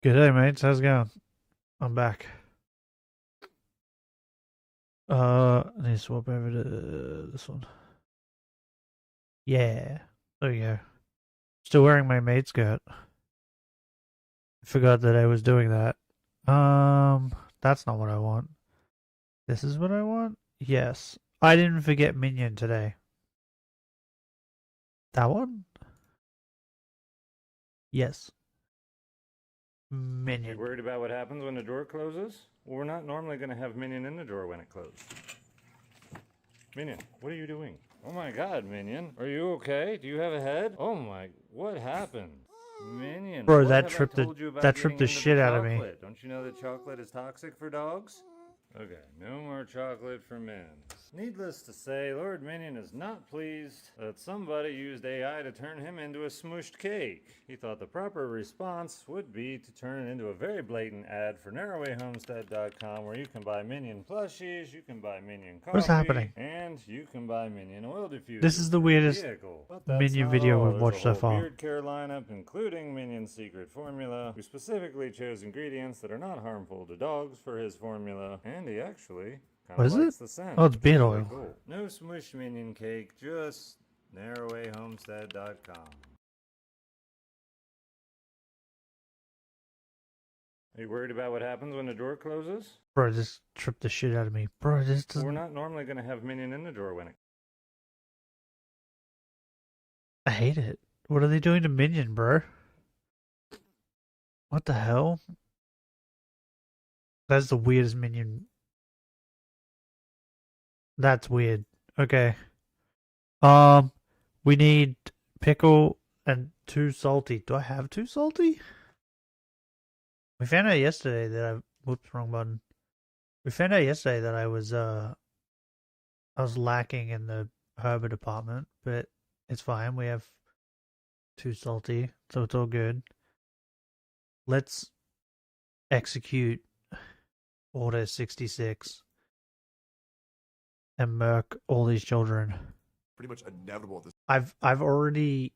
G'day, mates. How's it going? I'm back. I need to swap over to this one. Yeah. There you go. Still wearing my maid skirt. Forgot that I was doing that. That's not what I want. This is what I want? Yes. I didn't forget Minion today. That one? Yes. Minion. You worried about what happens when the door closes? Well, we're not normally going to have Minion in the door when it closes. Minion, what are you doing? Oh my god, Minion. Are you okay? Do you have a head? Oh my, what happened? Minion, Bro, what that have I tripped told you about that tripped the getting into shit out of me. chocolate? Don't you know that chocolate is toxic for dogs? Okay, no more chocolate for men. Needless to say, Lord Minion is not pleased that somebody used AI to turn him into a smooshed cake. He thought the proper response would be to turn it into a very blatant ad for narrowwayhomestead.com where you can buy Minion plushies, you can buy Minion coffee, What's happening? and you can buy Minion oil diffuser. This is the weirdest vehicle. But that's Minion not video all. we've watched so There's a whole far. beard care lineup, including Minion's secret formula. We specifically chose ingredients that are not harmful to dogs for his formula, and he actually What is likes it? the scent. Oh, it's beard Really oil. cool. No smush Minion cake, just narrowwayhomestead.com. Are you worried about what happens when the door closes? Bro, this tripped the shit out of me. Bro, this Well, we're doesn't... not normally going to have Minion in the door when it... I hate it. What are they doing to Minion, bro? What the hell? That's the weirdest Minion. That's weird. Okay. We need pickle and 2 salty. Do I have 2 salty? We found out yesterday that whoops, wrong button. We found out yesterday that I was lacking in the herba department, but it's fine. We have 2 salty, so it's all good. Let's execute Order 66 and murk all these children. Pretty much inevitable at this. I've already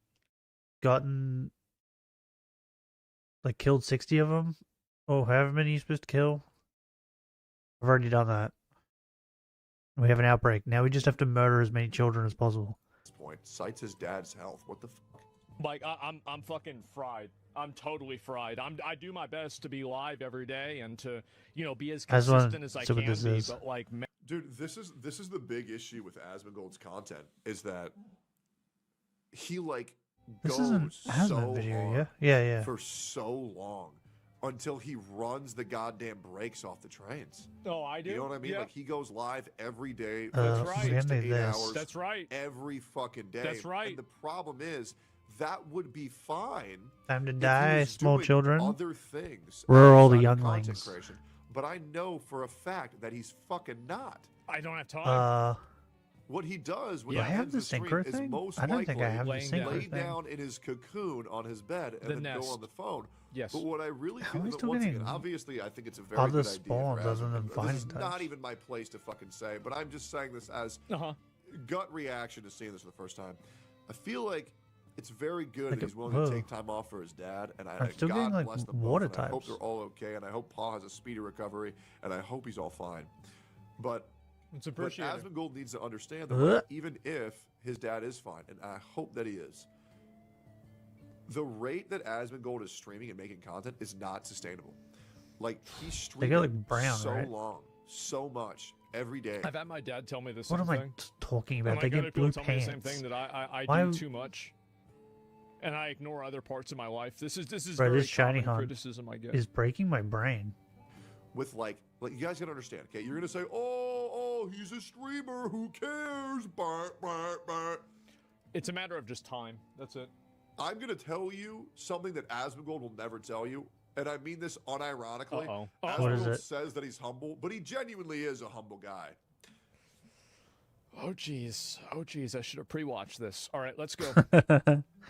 gotten killed 60 of them, or however many you're supposed to kill. I've already done that. We have an outbreak. Now we just have to murder as many children as possible. This point, cites his dad's health. What the fuck? Like I'm fucking fried. I'm totally fried. I do my best to be live every day and to be as consistent as I can be. But like, dude, this is the big issue with Asmongold's content is that he This goes is an asthma so video, hard yeah. for so long until he runs the goddamn brakes off the trains. oh, I do. You know what I mean? Yeah. Like he goes live every day That's for right. 6 to 8 this. hours. That's right. Every fucking day. That's right. And the problem is that would be fine. Time to if he die, was small doing children. Other things. Where are all the outside of content younglings? creation. But I know for a fact that he's fucking not. I don't have time. What he does when Do he I have ends the the stream synchro is thing? most I don't think I likely have the laying synchro lay thing. down in his cocoon on his bed and The then nest. go on the phone. Yes. But what I really How feel am I is that still once again, getting obviously, I think it's a very other good idea. spawns for other than Asmongold. finding This is not types? even my place to fucking say, but I'm just saying this as Uh-huh. gut reaction to seeing this for the first time. I feel like it's very good Like that he's willing whoa. to take time off for his dad, and I'm still God getting, bless them water both, and I hope types. they're all okay, and I hope Paul has a speedy recovery, and I hope he's all fine. But It's appreciated. Asmongold needs to understand that Ugh. even if his dad is fine, and I hope that he is, the rate that Asmongold is streaming and making content is not sustainable. Like he's They streaming get brown, so right? long, so much every day. I've had my dad tell me the What same am I thing. talking And about? my They other get people blue tell me the same pants. thing that I Why- do too much, and I ignore other parts of my life. This is Bro, very this shiny common hunt criticism I get. is breaking my brain. With like you guys gotta understand, okay? You're gonna say, oh, he's a streamer. Who cares? It's a matter of just time. That's it. I'm gonna tell you something that Asmongold will never tell you, and I mean this unironically. Uh-oh. What is Asmongold it? says that he's humble, but he genuinely is a humble guy. Oh jeez. Oh jeez. I should have pre-watched this. All right, let's go.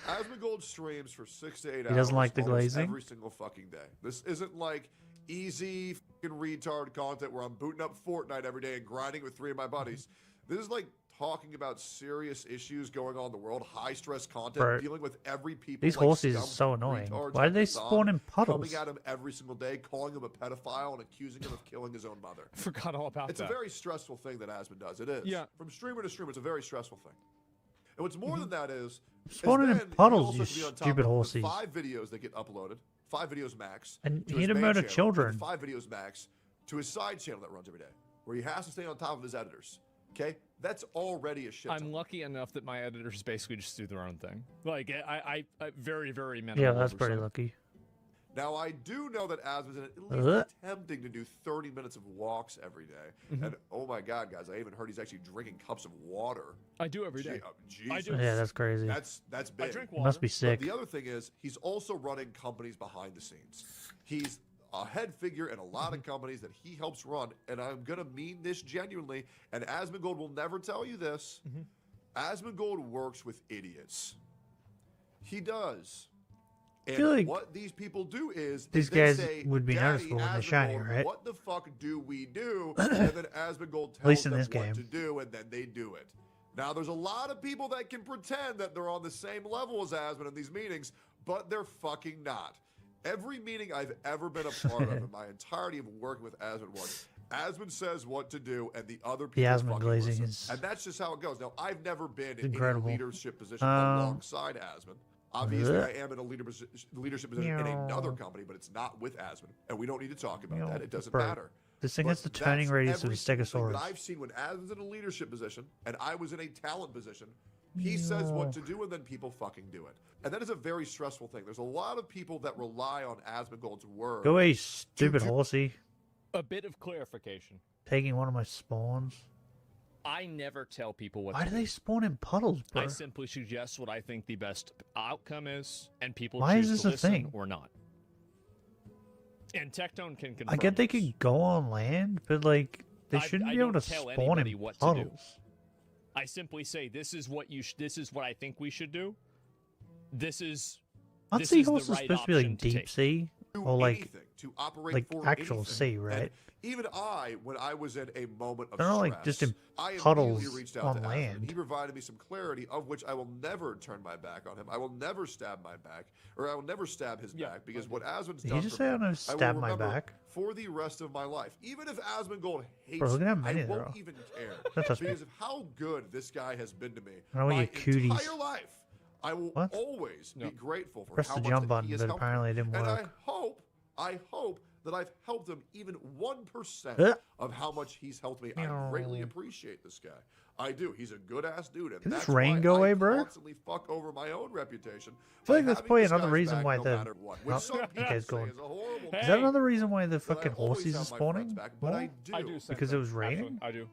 Asmongold streams for 6 to 8 hours. He doesn't like the almost glazing? every single fucking day. This isn't like easy fucking retard content where I'm booting up Fortnite every day and grinding with 3 of my buddies. This is like talking about serious issues going on in the world, high-stress content, Bro, dealing with every people. these like horses are scum so annoying. retards Why do like they Hassan, spawn in puddles? Coming at him every single day, calling him a pedophile and accusing him of killing his own mother. I forgot all about It's that. a very stressful thing that Asmund does. It is. Yeah. From streamer to streamer, it's a very stressful thing. And what's more than that is Spawning in then he puddles, also you has to be on top stupid of the horses. 5 videos that get uploaded, 5 videos max. And to he his had to main murder channel, children. and 5 videos max to his side channel that runs every day, where he has to stay on top of his editors. Okay, that's already a shit ton. I'm lucky enough that my editors basically just do their own thing. Like I very minimal. Yeah, that's pretty oversight. lucky. Now, I do know that Asmund's at least attempting to do 30 minutes of walks every day. And oh my god, guys, I even heard he's actually drinking cups of water. I do every day. Jesus. I do. Yeah, that's crazy. That's big. I drink He water. must be sick. But the other thing is, he's also running companies behind the scenes. He's a head figure in a lot of companies that he helps run, and I'm going to mean this genuinely, and Asmongold will never tell you this. Asmongold works with idiots. He does. And feel like what these people do is these they guys say, would be "Daddy, noticeable when they're shiny, Asmongold, right?" what the fuck do we do? And then Asmongold tells least in them this what game. to do, and then they do it. Now, there's a lot of people that can pretend that they're on the same level as Asmund in these meetings, but they're fucking not. Every meeting I've ever been a part of in my entirety of working with Asmund was, Asmund says what to do, and the other people Asmund fucking glazing listen. is And that's just how it goes. Now, I've never been in incredible. any leadership position alongside Asmund. Obviously, Blech. I am in a leadership position in another company, but it's not with Asmund, and we don't need to talk about that. It doesn't Bro, matter. This thing But has the turning that's radius of a every single thing stegosaurus. that I've seen when Asmund's in a leadership position and I was in a talent position. He says what to do, and then people fucking do it. And that is a very stressful thing. There's a lot of people that rely on Asmongold's word. Go away, stupid horsey. A bit of clarification. Taking one of my spawns. I never tell people what Why to do they spawn in puddles, bro? I simply suggest what I think the best outcome is, and people Why is choose this to a listen thing? or not. And Tectone can confirm I get they this. could go on land, but like they shouldn't I be able to don't tell spawn anybody in what to do. puddles. I simply say this is what you. This is what I think we should do. This is. Aren't this is the seahorses right supposed to be like option to deep take. sea Do or like anything to operate like for actual anything. sea, right? And even I, when I was in a moment of They're not stress, like just in I puddles immediately reached out on to Asmund. land. He provided me some clarity, of which I will never turn my back on him. I will never stab my back, or I will never stab his back, because what Asmund's Did done you just for say me, I'm gonna I will stab my remember back? for the rest of my life. Even if Asmongold hates Bro, look at how me, many I there won't are. even care, Don't touch me. because of how good this guy has been to me. I don't want My your cooties. entire life, I will What? always be grateful for Press how the much jump that button, he has but helped apparently me. it didn't And work. I hope that I've helped him even 1% Ugh. of how much he's helped me. I Meow. greatly appreciate this guy. I do. He's a good ass dude, and Can this that's rain why go I away, bro? constantly fuck over my own reputation. I feel by like that's having probably this another guy's reason back why no the- matter what, which Oh, some people okay, it's say going. is a horrible Is thing, that another reason why the that I fucking always horses have are my friends spawning? back, but more? I do. I do. same Because it thing. was raining? Absolutely, I do.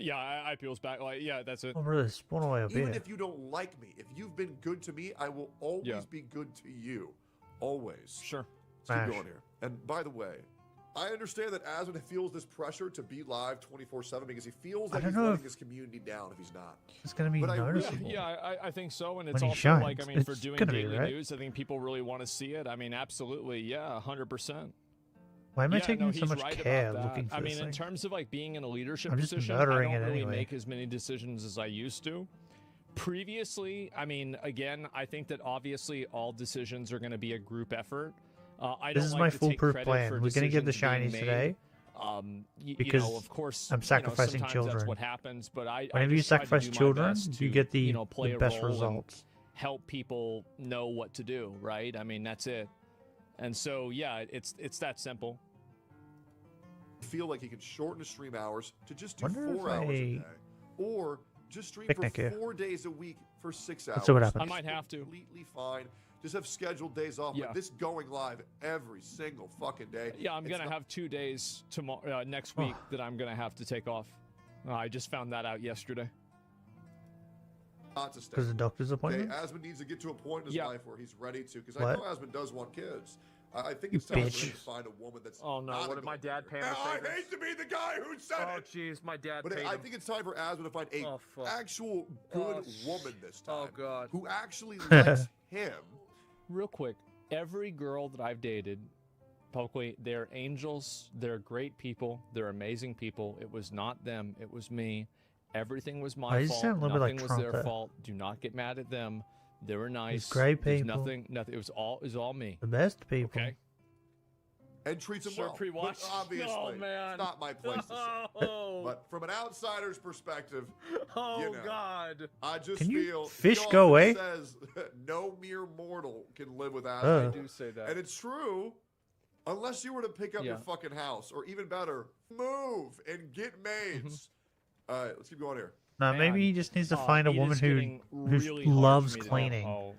Yeah, I peels back. Like, yeah, that's it. Oh, really? Spawn away up Even here. if you don't like me, if you've been good to me, I will always Yeah. be good to you. Always. Sure. Let's Smash. keep going here. And by the way, I understand that Asmund feels this pressure to be live 24/7 because he feels I like don't he's know letting if- his community down if he's not. It's gonna be But I really- noticeable. Yeah, I think so, and it's When he also like I shines, mean, for it's doing gonna be, daily right? news, I think people really want to see it. I mean, absolutely, yeah, 100%. Why am I Yeah, taking no, so he's much right care about that. looking for I this mean, in thing? terms of like being in a leadership I'm just position, I murdering don't it really anyway. make as many decisions as I used to. Previously, I mean, again, I think that obviously all decisions are going to be a group effort. I This don't is like my to take foolproof credit plan. for We're gonna get the decisions being shinies made. today. You because know, of course, I'm sacrificing sometimes children. That's what happens. But I Whenever you just try to sacrifice do my children, best you to, get the, you know, play the a best role and results. help people know what to do. Right? I mean, that's it. And so, yeah, it's that simple. Feel like he can shorten his stream hours to just do Wonder 4 if hours a I day, or just stream picnic for here. 4 days a week for 6 hours. Let's see what happens. I might have to. Completely fine. Just have scheduled days off. Yeah. But this going live every single fucking day. Yeah, I'm it's gonna not- have 2 days tomorrow, next week that I'm gonna have to take off. I just found that out yesterday. not Because sustainable. the doctor's Okay, appointment? Asmund needs to get to a point in his Yeah. life where he's ready to. Because I What? know Asmund does want kids. I think You it's time for bitch. him to find a woman that's. Oh, no, not what a did my gold dad digger. pay him Now, a I favor? hate to be the guy who said Oh, it. jeez, my dad But paid I him. think it's time for Asmund to find a Oh, fuck. actual good Oh, woman this time. oh, God. Who actually likes him. Real quick, every girl that I've dated, publicly, they're angels, they're great people, they're amazing people. It was not them, it was me. Everything was Oh, my you fault. sound a little bit like Nothing was Trump their there. fault. Do not get mad at them. They were nice. great There's people. Nothing. It was all me. The best people. Okay. And treats him Sure, well. pre-watch. But obviously, Oh, man. it's not my place to say. But from an outsider's perspective, Oh you know, God. I just Can you feel fish he go often away? says no mere mortal can live without Uh. I me. do say that. And it's true, unless you were to pick up your Yeah. fucking house, or even better, move and get maids. All right, let's keep going here. No, maybe Man, he just needs to find a it woman is who getting really hard loves for me to- cleaning. Oh,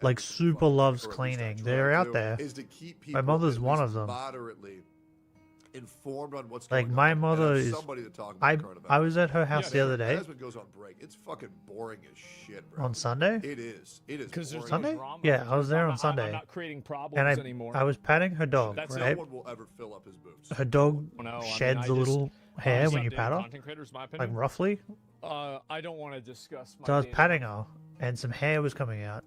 Like super Fucking- loves or at least I cleaning. try They're to out do, there. Is to keep people mother's at one least of them. moderately informed on what's Like, going on. my and mother have is- somebody to talk about current events. I was at her house Yeah, the other day Husband goes on break. It's fucking boring as shit, bro. on Sunday. It is. It is. because there's boring. Sunday? no drama. Yeah, There's I was no there drama. on Sunday. I'm not creating problems And anymore. I was patting her dog, That's right? No one will ever fill up his boots. Her dog No, I mean, sheds I a just- little hair when you updating pat her, content creators, my like opinion. roughly. I don't want to discuss my So I was dating- patting her, and some hair was coming out.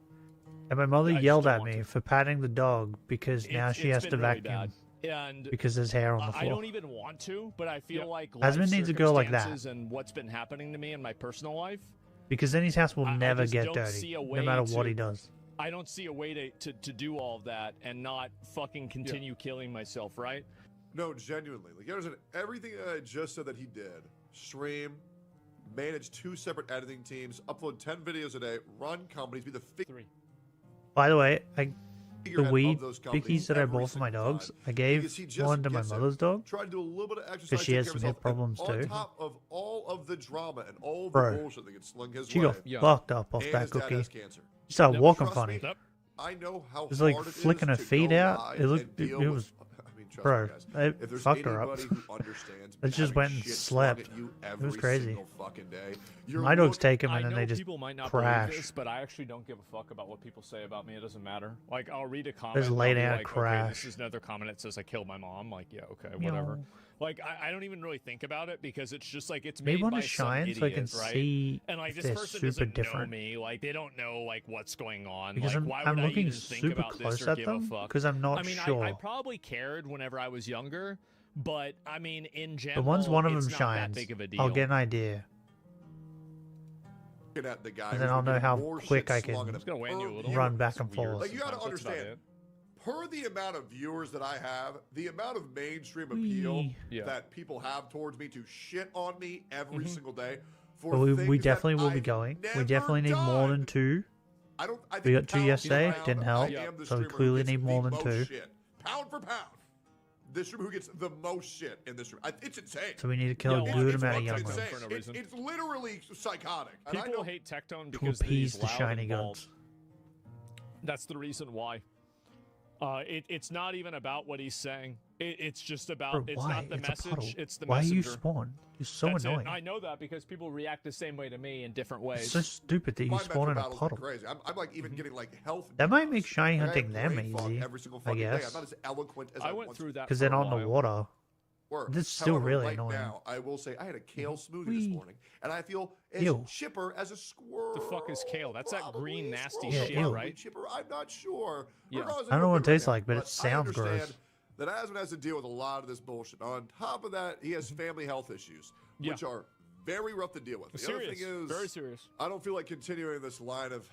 And my mother I just yelled don't at want me to. for patting the dog because now she has It's to been really vacuum bad. And because there's hair on the I floor. don't even want to, but I feel like Husband life needs a girl like that. circumstances and what's been happening to me in my personal life, Because then his house will I never just get don't dirty, see a no way matter what to- he does. I don't see a way to do all of that and not fucking continue killing myself, right? No, genuinely. Like, you understand everything that I just said that he did. Stream, manage 2 separate editing teams, upload 10 videos a day, run companies, be the Three. By the way, the figurehead weed of those companies pickies that I every bought for my single dogs, time. I gave Because he just one to my gets it. mother's dog. Try to do a little bit of exercise. she take has care of some hip herself, problems and too. On top of all of the drama and all of Bro, the bullshit that gets slung his She way, got Yeah. fucked up off and that his dad cookie. has cancer. She started Yep. walking Trust funny. me, Yep. I know how It was like hard it flicking her is to feet go out. live It looked- and it deal was- with- I mean, trust Bro, me, guys. it If there's fucked her up. anybody who understands It just having went and shit slept. slung at you It was every crazy. single fucking day, you're My dogs looking- take them I and then know they just people might not crash. believe this, but I actually don't give a fuck about what people say about me. It doesn't matter. Like, I'll read a comment. Just and lay I'll be down and like, crash. Okay, this is another comment that says I killed my mom. Like, yeah, okay, whatever. Meow. Like, I don't even really think about it because it's just like it's Maybe made want by to shine some so I can idiot, right? see And like if this they're person super doesn't different. know me. Like, they don't know like what's going on. Because like, why I'm would I looking even think super about close this or at give them a fuck? because I'm not I mean, sure. I probably cared whenever I was younger, but I mean, in But general, once one of them it's not shines, that big of a deal. I'll get an idea. looking at the guy And then who's I'll been know getting how more quick shit I can slung at him It's gonna wane you a per little. viewer. run back It's and weird forth. Like, you gotta sometimes, that's about understand, it. per the amount of viewers that I have, the amount of mainstream appeal Wee. Yeah. that people have towards me to shit on me every single day for But we things definitely that will be I've going. We never definitely need more than done. 2. I don't. I We think got 2 pound yesterday, for pound, didn't help, I am the so we streamer who clearly gets need more the than most 2. Shit. Pound for pound, the streamer who gets the most shit in this room. It's insane. So we need to kill Yeah, a well, good It's amount of fucking young insane. ones For no reason. It's literally psychotic. And I People know hate Tectone to because appease he's the loud shiny and bald. guns. That's the reason why. It's not even about what he's saying. It's just about. Bro, It's why? not the It's a message. puddle. It's the Why messenger. you spawn? You're so That's it. annoying. I know that because people react the same way to me in different ways. It's so stupid that you my spawn in mental a battles are puddle. crazy. I'm like even getting like health. That might bars. make shiny Like, I hunting have them brain fog easy, every single I fucking day. I'm guess. not as eloquent as I I went once through that Because for they're a on the while. water. were. That's still However, really right annoying. now, I will say I had a kale smoothie Wee. this morning, and I feel as Ew. chipper as a squirrel. The fuck is kale? That's that green Probably nasty squirrel, shit, probably right? Chipper, I'm not sure. Yeah. Regardless, I don't know I'm what it good right tastes now, like, but it sounds I understand gross. that Asmund has to deal with a lot of this bullshit. On top of that, he has family health issues, Yeah. which are very rough to deal with. The Serious. other thing is, Very serious. I don't feel like continuing this line of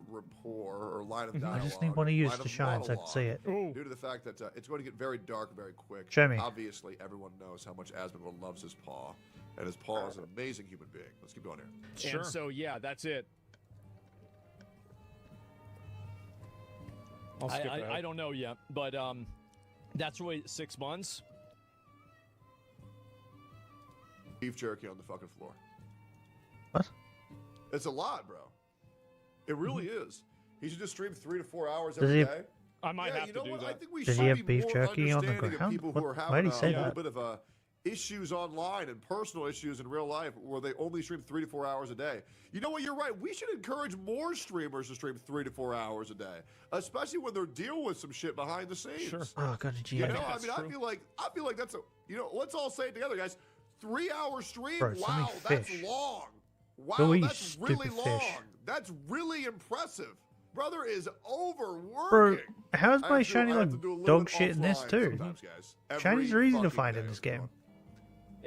rapport or line of dialogue. I just need one of you line to of shine so I can monologue, see it. Ooh. Due to the fact that it's going to get very dark very quick. Show me. Obviously, everyone knows how much Asmund loves his paw, and his paw is an amazing human being. Let's keep going here. And so yeah, that's it. I'll skip ahead. I don't know yet, but that's really 6 months. Beef jerky on the fucking floor. What? It's a lot, bro. It really is. He should just stream 3 to 4 hours Does every he- day. I might Yeah, have you to know do what? I that. think we Does should he be have beef more jerky on the understanding of ground? people who What- are why'd having he say a little that? bit of issues online and personal issues in real life where they only stream 3 to 4 hours a day. You know what? You're right. We should encourage more streamers to stream 3 to 4 hours a day, especially when they're dealing with some shit behind the scenes. Sure. Oh, got a You GM. know, think I that's mean, true. I feel like that's a, let's all say it together, guys. 3 hour stream. Bro, so many wow, that's fish. long. Wow, Go eat, that's really stupid long. fish. That's really impressive. Brother is overworking. Bro, how's my I shiny have like to do a little dog bit shit in this offline too? sometimes, guys. Shinies Every are easy to fucking find in day this is going game.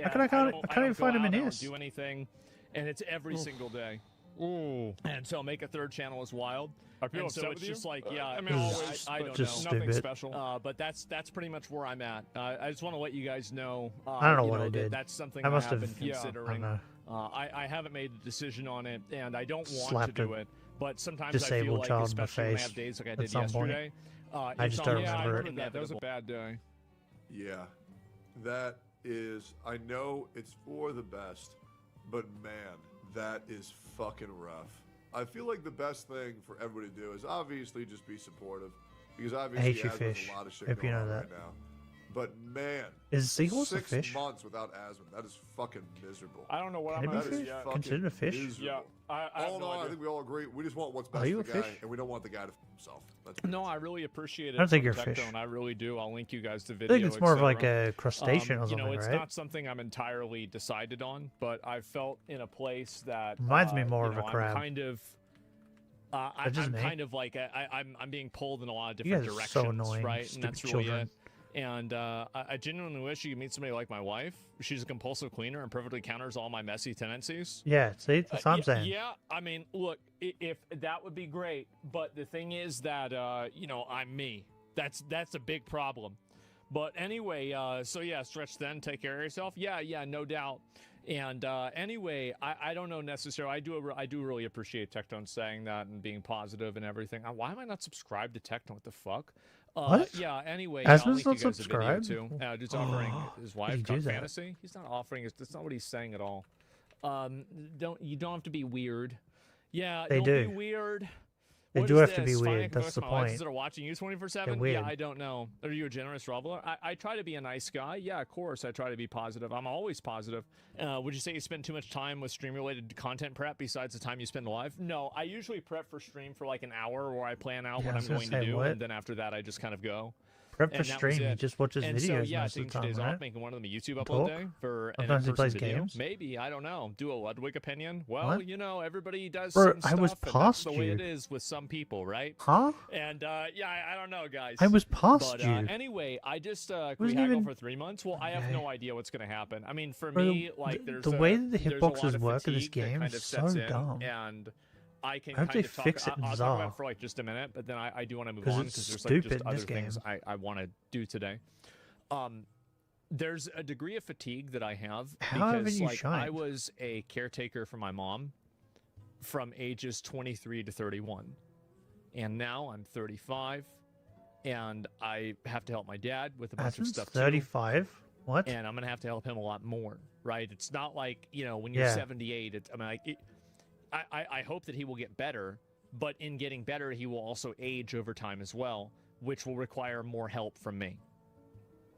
How come I can't even find him in I don't his? do anything, and it's every single day. Ooh. And so make a third channel is wild. Are people And upset so with it's you? just like, yeah, I mean, This is always, I but don't just know. nothing stupid. special. But that's pretty much where I'm at. I just want to let you guys know. I don't know you what I that did. That's something I I must have have- been yeah, I don't considering. know. I haven't made a decision on it, and I don't want Slapped to do a it. But sometimes I disabled feel like, child in the especially when I face have days like I at did some point. yesterday, I just it's don't almost Yeah, I remember it. remember that. That was a bad day. Yeah, that is. I know it's for the best, but man, that is fucking rough. I feel like the best thing for everybody to do is obviously just be supportive, because obviously hate you, Asmon's fish. a lot of shit Hope you going know on that. right now. But man, Is seahorse a 6 fish? months without Asmon, that is fucking miserable. I don't know what Can I'm it gonna be do fish? yet. fucking Considered a fish? miserable. Yeah, I have All in no all, I idea. think we all agree. We just want what's Are best you for a the guy, fish? and we don't want the guy to f himself. That's No, I really appreciate it. I don't think from you're a fish. Tectone, I really do. I'll link you guys the I video. think it's more of like etc. a crustacean or you something, know, it's right? not something I'm entirely decided on, but I felt in a place that Reminds me more you of a know, crab. I'm kind of. That's just I'm me. kind of like I'm being pulled in a lot of You different guys are directions, so annoying, right? And stupid that's really children. it. And I genuinely wish you could meet somebody like my wife. She's a compulsive cleaner and perfectly counters all my messy tendencies. Yeah, see, that's what I'm saying. Yeah, I mean, look, if that would be great, but the thing is that you know, I'm me. That's a big problem. But anyway, so yeah, stretch then, take care of yourself. Yeah, no doubt. And anyway, I don't know necessarily. I do really appreciate Tectone saying that and being positive and everything. Why am I not subscribed to Tectone? What the fuck? What? Yeah. Anyway, Asmon's I'll link not you guys a video subscribed? too. Dude's offering his wife you do Cup that? Fantasy. He's not offering. That's not what he's saying at all. You don't have to be weird. Yeah, They don't do. be weird. They What do is have to be this? Finding weird, that's folks the my license point. that are watching you 24/7. They're Yeah, weird. I don't know. Are you a generous traveler? I try to be a nice guy. Yeah, of course. I try to be positive. I'm always positive. Would you say you spend too much time with stream-related content prep besides the time you spend live? No, I usually prep for stream for like an hour where I plan out Yeah, what I I'm was gonna going say, to do, what? and then after that, I just kind of go. Prep for And that was stream, he it. just watches And videos so, yeah, most of taking the time, 2 days right? off, making one of them a YouTube Talk? upload day for an Sometimes he in-person plays video. games? Maybe, I don't know. Do a Ludwig opinion? Well, What? you know, everybody does Bro, some I stuff, was and that's past the way it you. is with some people, right? Huh? And yeah, I don't know, guys. I was past But you. anyway, I just can we Wasn't haggle even- for 3 months? Well, I have Okay. no idea what's going to happen. I mean, for Bro, me, like there's the a, way that the there's a lot hitboxes of work in this fatigue that game kind is of sets so in, dumb. and I can I hope kind they of talk. fix it in I'll talk about Zah. it for like just a minute, but then I do want to move 'Cause on it's because there's like stupid just in other this things game. I want to do today. There's a degree of fatigue that I have How haven't because you like I shined? was a caretaker for my mom from ages 23 to 31, and now I'm 35, and I have to help my dad with a bunch of Asmon's stuff too. 35? What? And I'm gonna have to help him a lot more, right? It's not like, you know, when you're Yeah. 78. It's, I mean, like, I hope that he will get better, but in getting better, he will also age over time as well, which will require more help from me.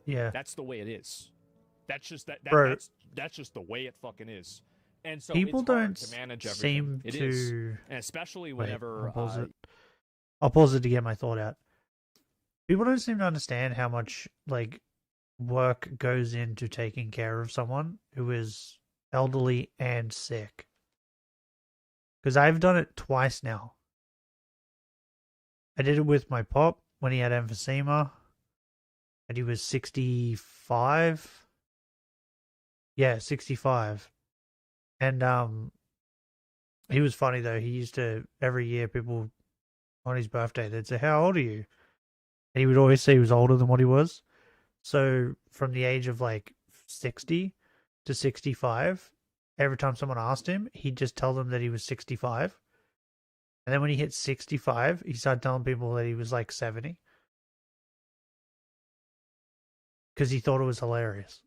Yeah. That's the way it is. That's just Bro. that's just the way it fucking is. And so People it's hard don't to manage everything. seem It is. to... And especially Wait, whenever I'll pause it. I'll pause it to get my thought out. People don't seem to understand how much, like, work goes into taking care of someone who is elderly and sick. Because I've done it twice now. I did it with my pop when he had emphysema. And he was 65. Yeah, 65. And he was funny though. He used to, every year, people on his birthday, they'd say, "How old are you?" And he would always say he was older than what he was. So from the age of like 60 to 65, every time someone asked him, he'd just tell them that he was 65. And then when he hit 65, he started telling people that he was like 70. Because he thought it was hilarious.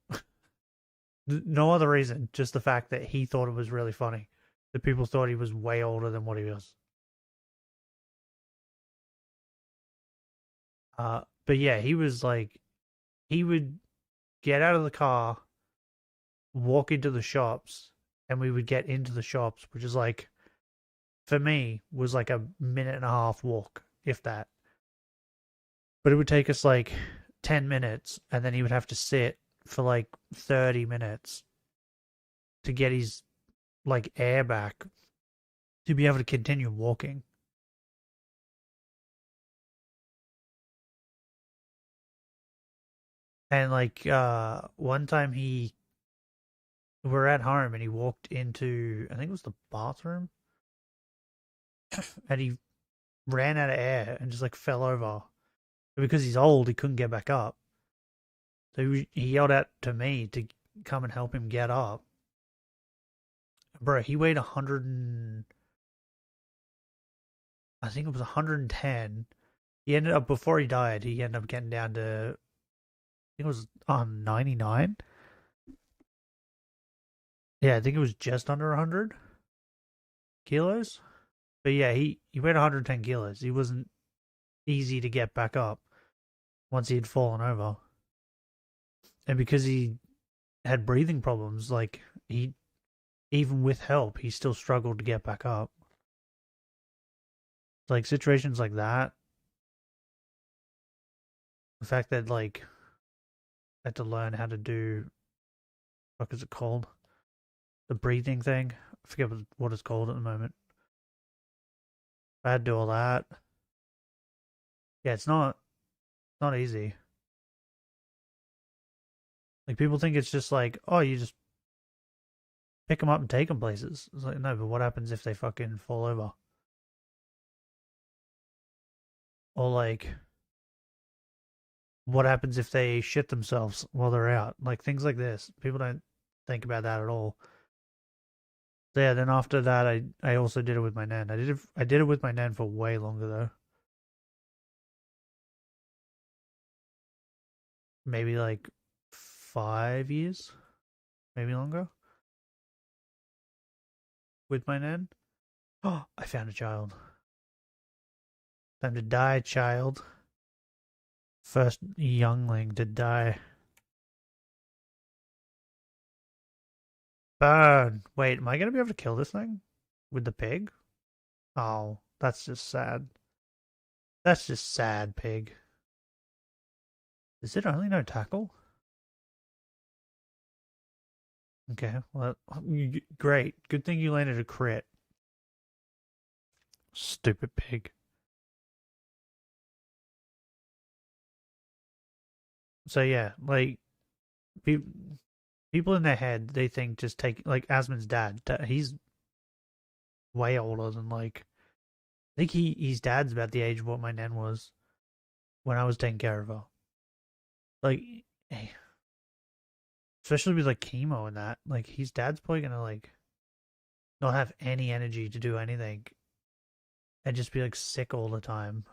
No other reason, just the fact that he thought it was really funny. That people thought he was way older than what he was. But yeah, he was like, he would get out of the car, walk into the shops, and we would get into the shops, which is like, for me, was like a minute and a half walk, if that. But it would take us like 10 minutes, and then he would have to sit for like 30 minutes to get his like air back to be able to continue walking. And like one time he we're at home and he walked into, I think it was the bathroom, and he ran out of air and just like fell over. But because he's old, he couldn't get back up. So he yelled out to me to come and help him get up. Bro, he weighed 100 and... I think it was 110. He ended up, before he died, he ended up getting down to, I think it was 99. Yeah, I think it was just under 100 kilos. But yeah, he weighed 110 kilos. He wasn't easy to get back up once he had fallen over. And because he had breathing problems, like, he, even with help, he still struggled to get back up. Like, situations like that, the fact that, like, I had to learn how to do, what is it called? The breathing thing. I forget what it's called at the moment. I had to do all that. Yeah, it's not easy. Like, people think it's just like, oh, you just pick them up and take them places. It's like, no, but what happens if they fucking fall over? Or, like, what happens if they shit themselves while they're out? Like, things like this. People don't think about that at all. So yeah, then after that, I also did it with my nan. I did it with my nan for way longer, though. Maybe, like, 5 years? Maybe longer? With my nan. Oh, I found a child. Time to die, child. First youngling to die. Burn! Wait, am I gonna be able to kill this thing? With the pig? Oh, that's just sad. That's just sad, pig. Is it only no tackle? Okay, well, great. Good thing you landed a crit. Stupid pig. So yeah, like, people in their head, they think just take, like, Asmon's dad, he's way older than, like, I think his dad's about the age of what my nan was when I was taking care of her. Like, especially with, like, chemo and that, like, his dad's probably gonna, like, not have any energy to do anything and just be, like, sick all the time.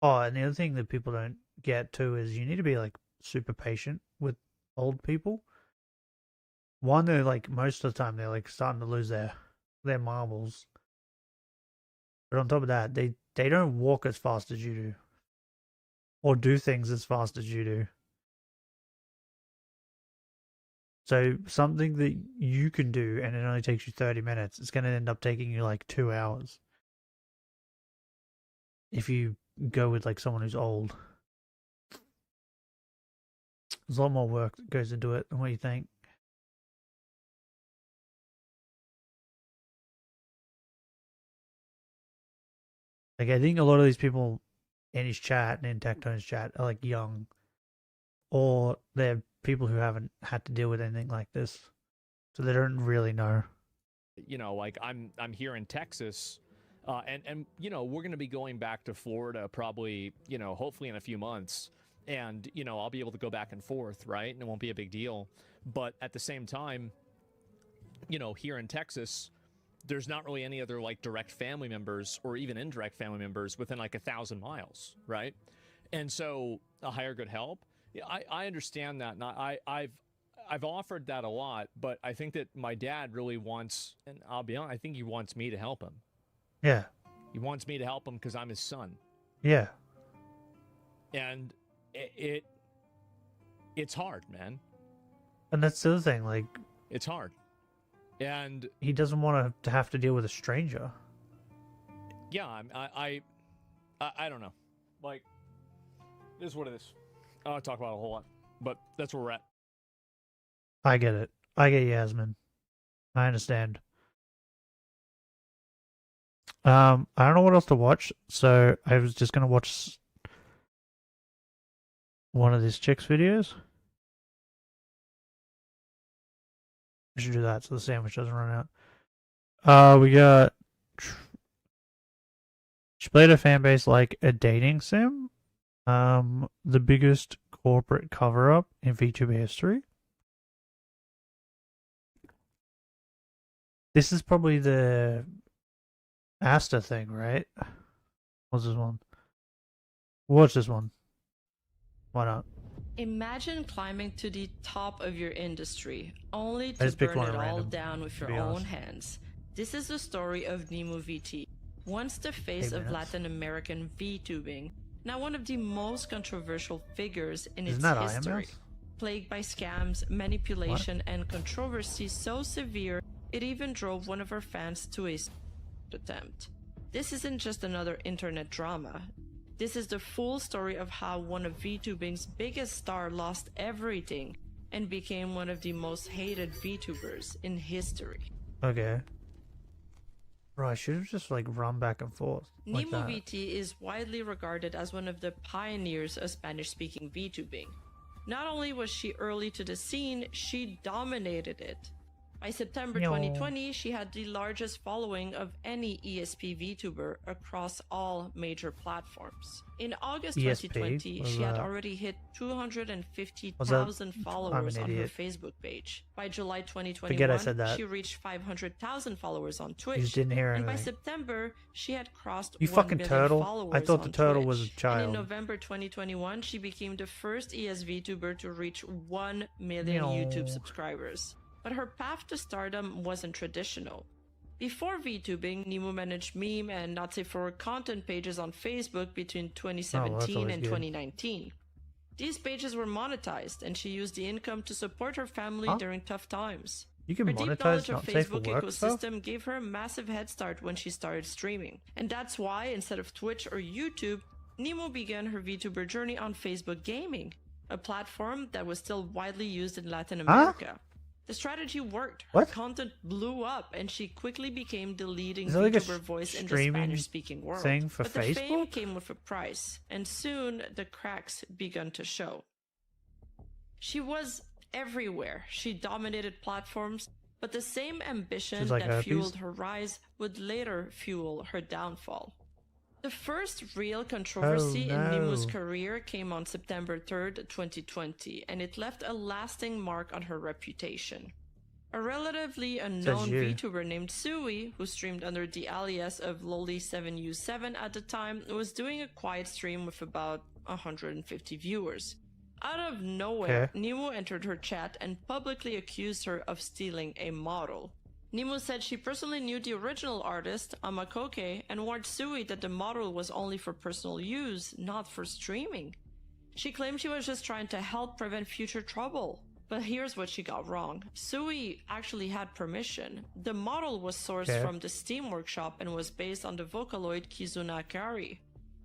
Oh, and the other thing that people don't get too is you need to be, like, super patient with old people. One, they're, like, most of the time they're, like, starting to lose their marbles. But on top of that, they don't walk as fast as you do. Or do things as fast as you do. So something that you can do and it only takes you 30 minutes, it's going to end up taking you, like, 2 hours. If you go with, like, someone who's old. There's a lot more work that goes into it than what you think. Like, I think a lot of these people in his chat and in Tectone's chat are, like, young. Or they're people who haven't had to deal with anything like this. So they don't really know. You know, like, I'm here in Texas, and you know, we're going to be going back to Florida probably, you know, hopefully in a few months. And, you know, I'll be able to go back and forth, right? And it won't be a big deal. But at the same time, you know, here in Texas, there's not really any other, like, direct family members or even indirect family members within, like, 1,000 miles, right? And so a hire good help, yeah, I understand that. And I've offered that a lot, but I think that my dad really wants, and I'll be honest, I think he wants me to help him. Yeah. He wants me to help him because I'm his son. Yeah. And it's hard, man. And that's the other thing, like, it's hard. And he doesn't want to have to deal with a stranger. Yeah, I don't know. Like, this is what it is. I don't talk about it a whole lot, but that's where we're at. I get it. I get Yasmin. I understand. I don't know what else to watch, so I was just gonna watch one of these chicks' videos. I should do that so the sandwich doesn't run out. We got. She played a fan base like a dating sim. The biggest corporate cover up in VTuber history. This is probably the Asta thing, right? What's this one? Watch this one. Why not? Imagine climbing to the top of your industry, only I to just picked burn one it at all random, down with to your be own honest. hands. This is the story of Nemu VT, once the face 8 of minutes. Latin American VTubing, now one of the most controversial figures in Isn't its that history. IMS? Plagued by scams, manipulation, and controversy so severe, it even drove one of her fans to a attempt. This isn't just another internet drama. This is the full story of how one of VTubing's biggest stars lost everything and became one of the most hated VTubers in history. Okay. Bro, I should have just like run back and forth. Like Nemu that. VT is widely regarded as one of the pioneers of Spanish-speaking VTubing. Not only was she early to the scene, she dominated it. By September Yo. 2020, she had the largest following of any ESP VTuber across all major platforms. In August ESP? 2020, What is she had that? already hit What's 250,000 that? followers I'm an on her idiot. Facebook page. By July Forget 2021, I said that. she reached 500,000 followers on You Twitch. just didn't hear And by anything. September, she had crossed You 1 fucking million turtle. followers I thought the on turtle Twitch. was a And in child. November 2021, she became the first ESV tuber to reach 1 million Meow. YouTube subscribers. But her path to stardom wasn't traditional. Before VTubing, Nemu managed meme and not safe for work content pages on Facebook between 2017 always and good. 2019. These pages were monetized, and she used the income to support her family Huh? during tough times. You can Her deep monetize knowledge of not safe for Facebook work stuff? ecosystem gave her a massive head start when she started streaming. And that's why, instead of Twitch or YouTube, Nemu began her VTuber journey on Facebook Gaming, a platform that was still widely used in Latin America. The strategy worked. Her What? content blew up, and she quickly became the leading Is it like a VTuber voice in the streaming Spanish-speaking world. thing for But the fame Facebook? came with a price, and soon the cracks began to show. She was everywhere. She dominated platforms, but the same ambition She's like that herpes? fueled her rise would later fuel her downfall. The first real controversy Oh, in Nemu's no. career came on September 3rd, 2020, and it left a lasting mark on her reputation. A relatively unknown you. VTuber named Sui, who streamed under the alias of Loli7U7 at the time, was doing a quiet stream with about 150 viewers. Out of nowhere, Okay. Nemu entered her chat and publicly accused her of stealing a model. Nemu said she personally knew the original artist, Amakoke, and warned Sui that the model was only for personal use, not for streaming. She claimed she was just trying to help prevent future trouble. But here's what she got wrong. Sui actually had permission. The model was sourced Okay. from the Steam Workshop and was based on the Vocaloid Kizuna Kari.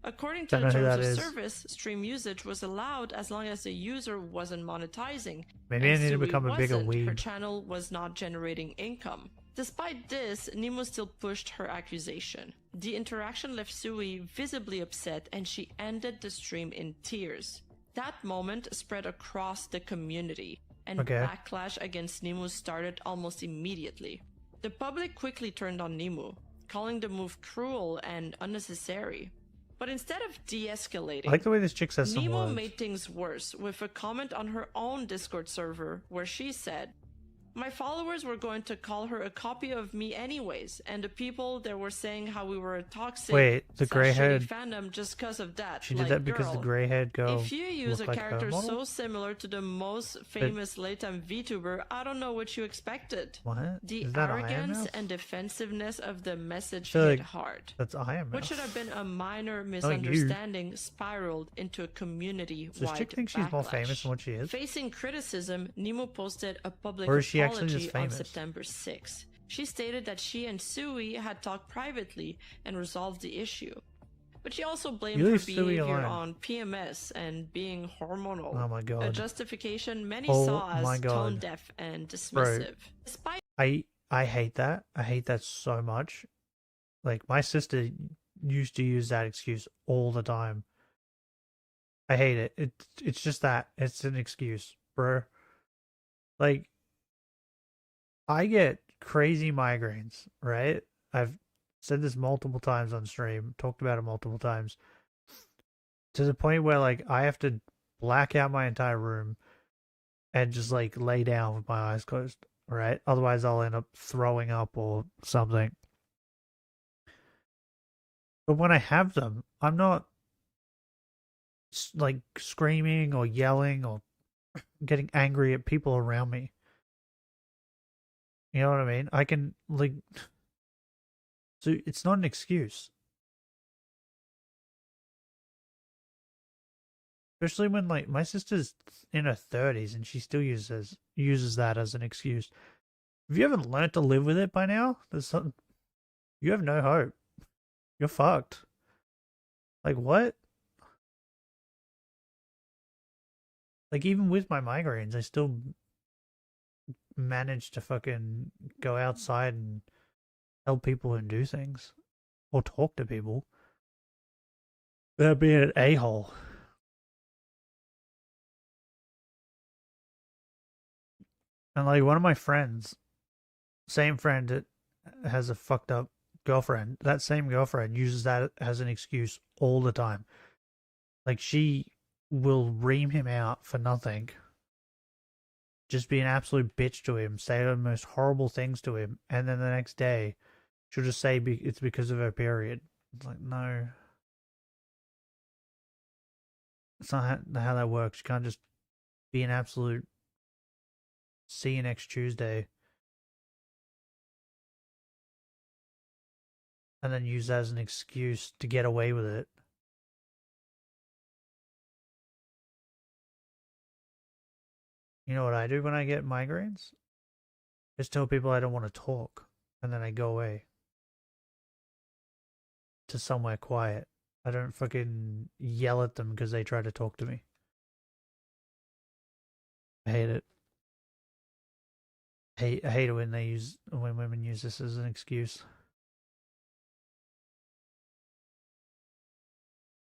According to Don't the know who terms that of is. service, stream usage was allowed as long as the user wasn't monetizing. Maybe I And need to Sui become a bigger wasn't. Her weeb. channel was not generating income. Despite this, Nemu still pushed her accusation. The interaction left Sui visibly upset, and she ended the stream in tears. That moment spread across the community, and Okay. backlash against Nemu started almost immediately. The public quickly turned on Nemu, calling the move cruel and unnecessary. But instead of de-escalating, I like the way this chick says some Nemo words. made things worse with a comment on her own Discord server where she said, "My followers were going to call her a copy of me anyways, and the people there were saying how we were a toxic Wait, the / grey shitty haired. fandom just because of that." She did Like, that because the girl, grey haired girl. if you use a looked like her character model? so similar to the most famous late-time VTuber, I don't know what you expected. What? The Is that arrogance IMS? and defensiveness of the message feel hit like hard. That's IMS. What should have been a minor you. misunderstanding spiraled into a community-wide Does this chick think she's more backlash. famous than what she is? Facing criticism, Nemo posted a public Or is she actually apology just on famous? September 6. She stated that she and Sui had talked privately and resolved the issue. But she also blamed You her leave Sui behavior alone. on PMS and being hormonal. Oh my A god. justification many Oh saw my as God. tone deaf and dismissive. Despite I hate that. I hate that so much. Like my sister used to use that excuse all the time. I hate it. It's just that. It's an excuse, bro. Like, I get crazy migraines, right? I've said this multiple times on stream, talked about it multiple times, to the point where, like, I have to black out my entire room and just, like, lay down with my eyes closed, right? Otherwise, I'll end up throwing up or something. But when I have them, I'm not, like, screaming or yelling or getting angry at people around me. You know what I mean? I can, like, so it's not an excuse. Especially when, like, my sister's in her 30s and she still uses that as an excuse. If you haven't learned to live with it by now, you have no hope. You're fucked. Like, what? Like, even with my migraines, I still manage to fucking go outside and help people and do things. Or talk to people. Without being an a-hole. And, like, one of my friends, same friend that has a fucked up girlfriend, that same girlfriend uses that as an excuse all the time. Like, she will ream him out for nothing. Just be an absolute bitch to him, say the most horrible things to him, and then the next day, she'll just say it's because of her period. It's like, no. It's not how that works. You can't just be an absolute see you next Tuesday and then use that as an excuse to get away with it. You know what I do when I get migraines? Just tell people I don't want to talk, and then I go away to somewhere quiet. I don't fucking yell at them because they try to talk to me. I hate it. I hate it when women use this as an excuse.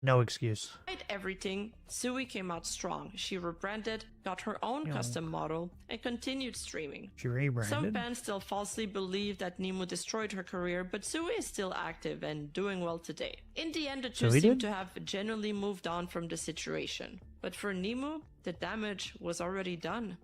No excuse. Despite everything, Sui came out strong. She rebranded, got her own custom model, and continued streaming. She rebranded. Some fans still falsely believe that Nemu destroyed her career, but Sui is still active and doing well today. In the end, the two seem to have genuinely moved on from the situation. But for Nemu, the damage was already done.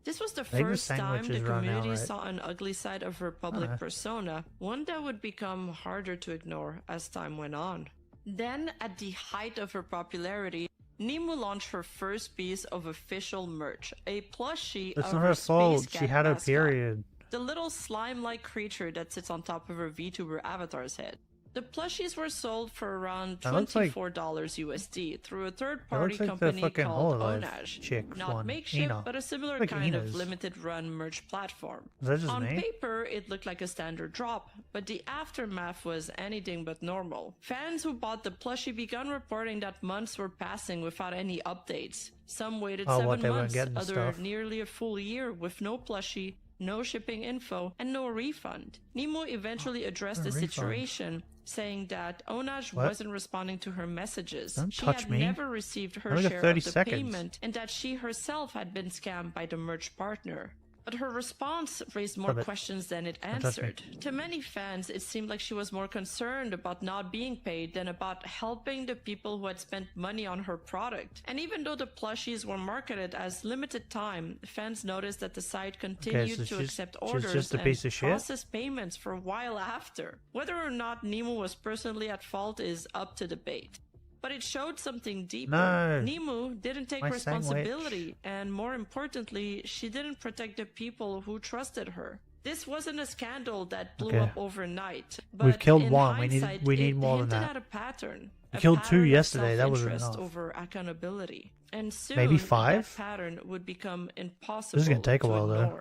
This was the first time the community saw an ugly side of her public persona, one that would become harder to ignore as time went on. Then, at the height of her popularity, Nemu launched her first piece of official merch, a plushie of her space cat mascot. It's not her fault. She had a period. The little slime-like creature that sits on top of her VTuber avatar's head. The plushies were sold for around $24 USD through a third-party company called Onage. Not makeshift, but a similar kind of limited-run merch platform. On paper, it looked like a standard drop, but the aftermath was anything but normal. Fans who bought the plushie began reporting that months were passing without any updates. Some waited 7 months, others nearly a full year with no plushie, no shipping info, and no refund. Nemu eventually addressed the situation, saying that Onage wasn't responding to her messages. She had never received her share of the payment, and that she herself had been scammed by the merch partner. But her response raised more questions than it answered. To many fans, it seemed like she was more concerned about not being paid than about helping the people who had spent money on her product. And even though the plushies were marketed as limited time, fans noticed that the site continued to accept orders and process payments for a while after. Whether or not Nemu was personally at fault is up to debate. But it showed something deeper. Nemu didn't take responsibility, and more importantly, she didn't protect the people who trusted her. This wasn't a scandal that blew up overnight. But we've killed one. We need more than that. At a pattern. We killed 2 yesterday. That was enough. Over accountability. And soon, maybe 5. That pattern would become impossible. This is gonna take a while, though.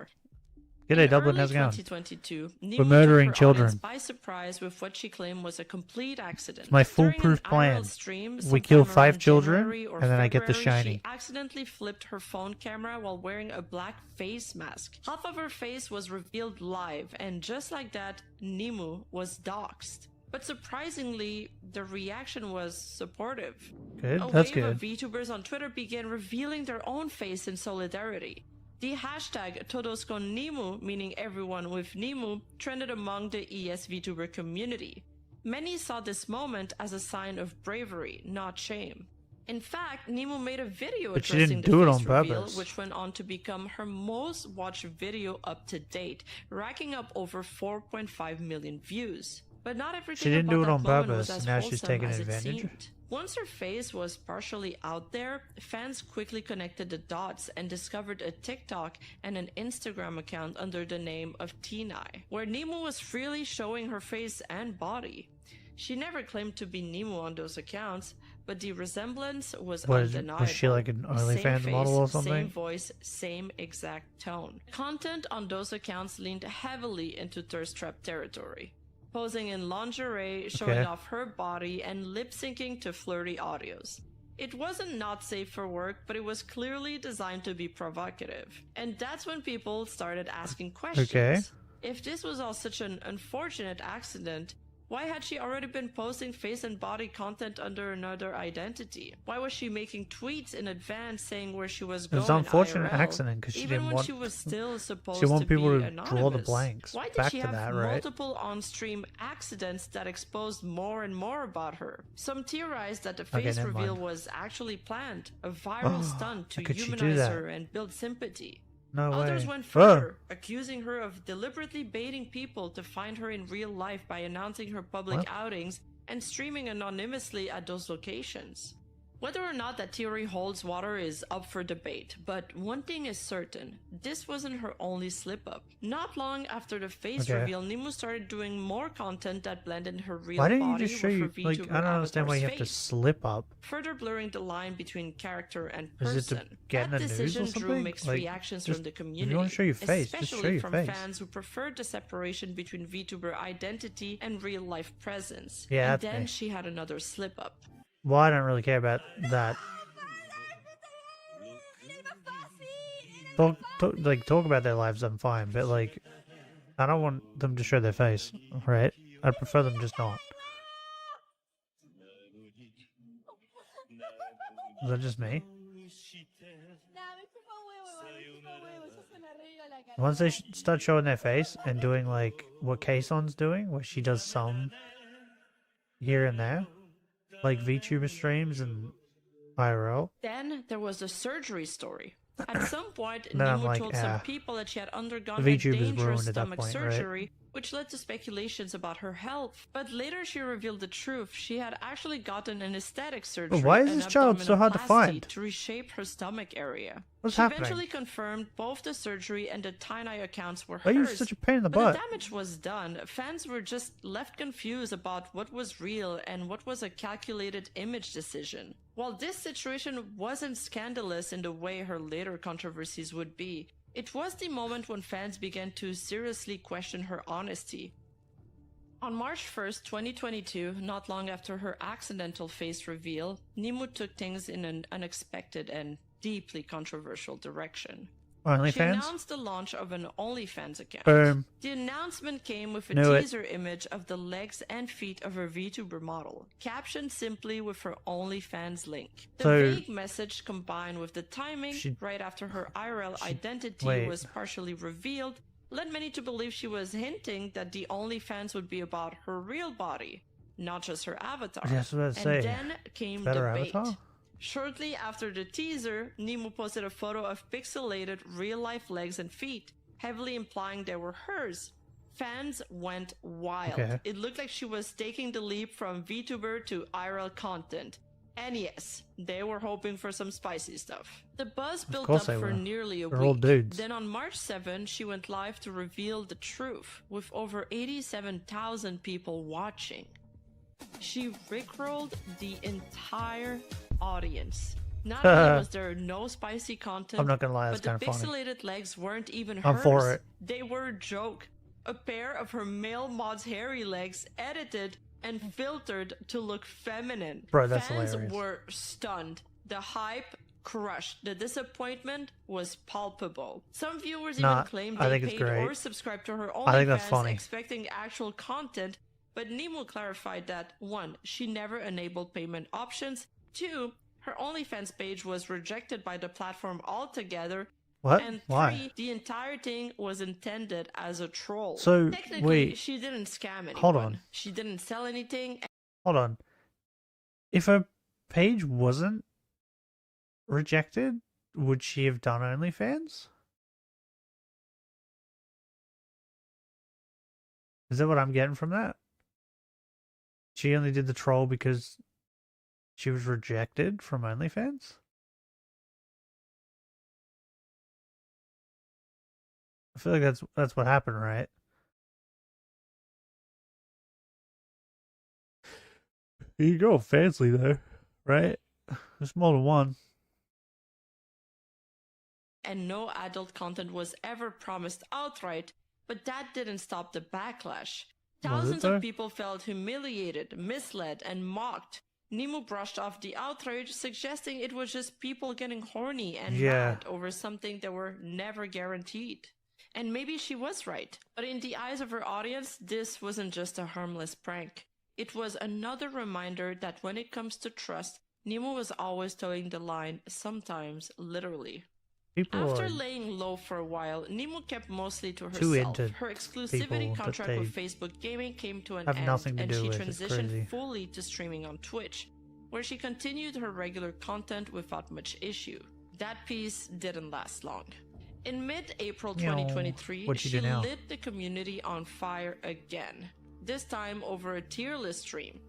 In Dublin, early 2022, we're murdering children by surprise with what she claimed was a complete accident. It's my foolproof plan. We kill 5 children, and then I get the shiny. She accidentally flipped her phone camera while wearing a black face mask. Half of her face was revealed live, and just like that, Nemu was doxxed. But surprisingly, the reaction was supportive. Good. A That's wave of good. VTubers on Twitter began revealing their own face in solidarity. The hashtag Todos con Nimu, meaning everyone with Nimu, trended among the ES VTuber community. Many saw this moment as a sign of bravery, not shame. In fact, Nimu made a video But she addressing didn't the do it face on reveal, purpose. which went on to become her most watched video up to date, racking up over 4.5 million views. But not everything She didn't about do it that on moment purpose, was as now she's wholesome taking as it advantage. seemed. Once her face was partially out there, fans quickly connected the dots and discovered a TikTok and an Instagram account under the name of Tinai, where Nimu was freely showing her face and body. She never claimed to be Nimu on those accounts, but the resemblance was undeniable. Was she like an Same OnlyFans face, model or same something? voice, same exact tone. Content on those accounts leaned heavily into thirst trap territory, posing in lingerie, showing Okay. off her body, and lip-syncing to flirty audios. It wasn't not safe for work, but it was clearly designed to be provocative. And that's when people started asking questions. Okay. If this was all such an unfortunate accident, why had she already been posting face and body content under another identity? Why was she making tweets in advance saying where she was It going was an unfortunate IRL, accident because she even didn't when want. she was still supposed She wanted to people be to draw the anonymous? blanks. Why did Back she to have that, right? multiple on-stream accidents that exposed more and more about her? Some theorized that the Okay, face never reveal mind. was actually planned, a viral stunt how to could she do humanize that? her and build sympathy. No Others way. went Oh, further, accusing her of deliberately baiting people to find her in real life by announcing her public What? outings and streaming anonymously at those locations. Whether or not that theory holds water is up for debate, but one thing is certain, this wasn't her only slip-up. Not long after the face Okay. reveal, Nimu started doing more content that blended her real why didn't body you just show with you? her Like, VTuber I don't understand why you have avatar's to face, slip up. further blurring the line between character and Is it to person. get in That the news or decision drew something? mixed Like, reactions just- from the if you community, wanna show your face, just especially show your from face. fans who preferred the separation between VTuber identity and real-life presence. Yeah, and that's then me. she had another slip-up. Well, I don't really care about that. Talk about their lives, I'm fine, but like, I don't want them to show their face, right? I'd prefer them just not. Is that just me? Once they start showing their face and doing like what Kayson's doing, where she does some here and there, like VTuber streams and IRL. Then there was the surgery story. At some point, Then I'm Nimu like, told some people that she had undergone the a VTuber's dangerous ruined at that stomach point, right? surgery, which led to speculations about her health. But later she revealed the truth. She had actually gotten an aesthetic surgery. why is an this child so hard to abdominoplasty, find? To reshape her stomach area. What's she happening? eventually confirmed both the surgery and the Tinai accounts were Why are you hers. such a pain in the But butt? the damage was done. Fans were just left confused about what was real and what was a calculated image decision. While this situation wasn't scandalous in the way her later controversies would be, it was the moment when fans began to seriously question her honesty. On March 1st, 2022, not long after her accidental face reveal, Nimu took things in an unexpected and deeply controversial direction. She OnlyFans? announced the launch of an OnlyFans account. Boom. The announcement came with a Knew it. teaser image of the legs and feet of her VTuber model, captioned simply with her OnlyFans link. The So- vague message combined with the timing, She- right after her IRL identity wait. was partially revealed, led many to believe she was hinting that the OnlyFans would be about her real body, not just her avatar. Yeah, that's what I was and saying. then came Is that her debate. avatar? Shortly after the teaser, Nimu posted a photo of pixelated real-life legs and feet, heavily implying they were hers. Fans went wild. Okay. It looked like she was taking the leap from VTuber to IRL content. And yes, they were hoping for some spicy stuff. The buzz built course up they for were. nearly a They're week. all dudes. Then on March 7, she went live to reveal the truth, with over 87,000 people watching. She rickrolled the entire audience. Not only was there no spicy content, I'm not gonna lie, that's but the kinda funny. pixelated legs weren't even I'm hers. for it. They were a joke. A pair of her male mod's hairy legs edited and filtered to look feminine. Bro, that's Fans hilarious. were stunned. The hype crushed. The disappointment was palpable. Some viewers Nah, even claimed I they think it's paid great. or subscribed to her I think that's OnlyFans funny. expecting actual content, but Nemu clarified that 1. She never enabled payment options, 2. Her OnlyFans page was rejected by the platform altogether, What? and 3. Why? The entire thing was intended as a troll. So, Technically, wait. she didn't scam anyone. Hold on. She didn't sell anything. Hold on. If her page wasn't rejected, would she have done OnlyFans? Is that what I'm getting from that? She only did the troll because she was rejected from OnlyFans? I feel like that's what happened, right? You go fancy there, right? There's more than one. And no adult content was ever promised outright, but that didn't stop the backlash. Thousands though? of people felt humiliated, misled, and mocked. Nemu brushed off the outrage, suggesting it was just people getting horny and mad over something that were never guaranteed. And maybe she was right, but in the eyes of her audience, this wasn't just a harmless prank. It was another reminder that when it comes to trust, Nemu was always towing the line, sometimes literally. After laying low for a while, Nemu kept mostly to herself. Her exclusivity contract with Facebook Gaming came to an end, and she transitioned fully to streaming on Twitch, where she continued her regular content without much issue. That piece didn't last long. In mid-April 2023, she lit the community on fire again, this time over a tier list stream.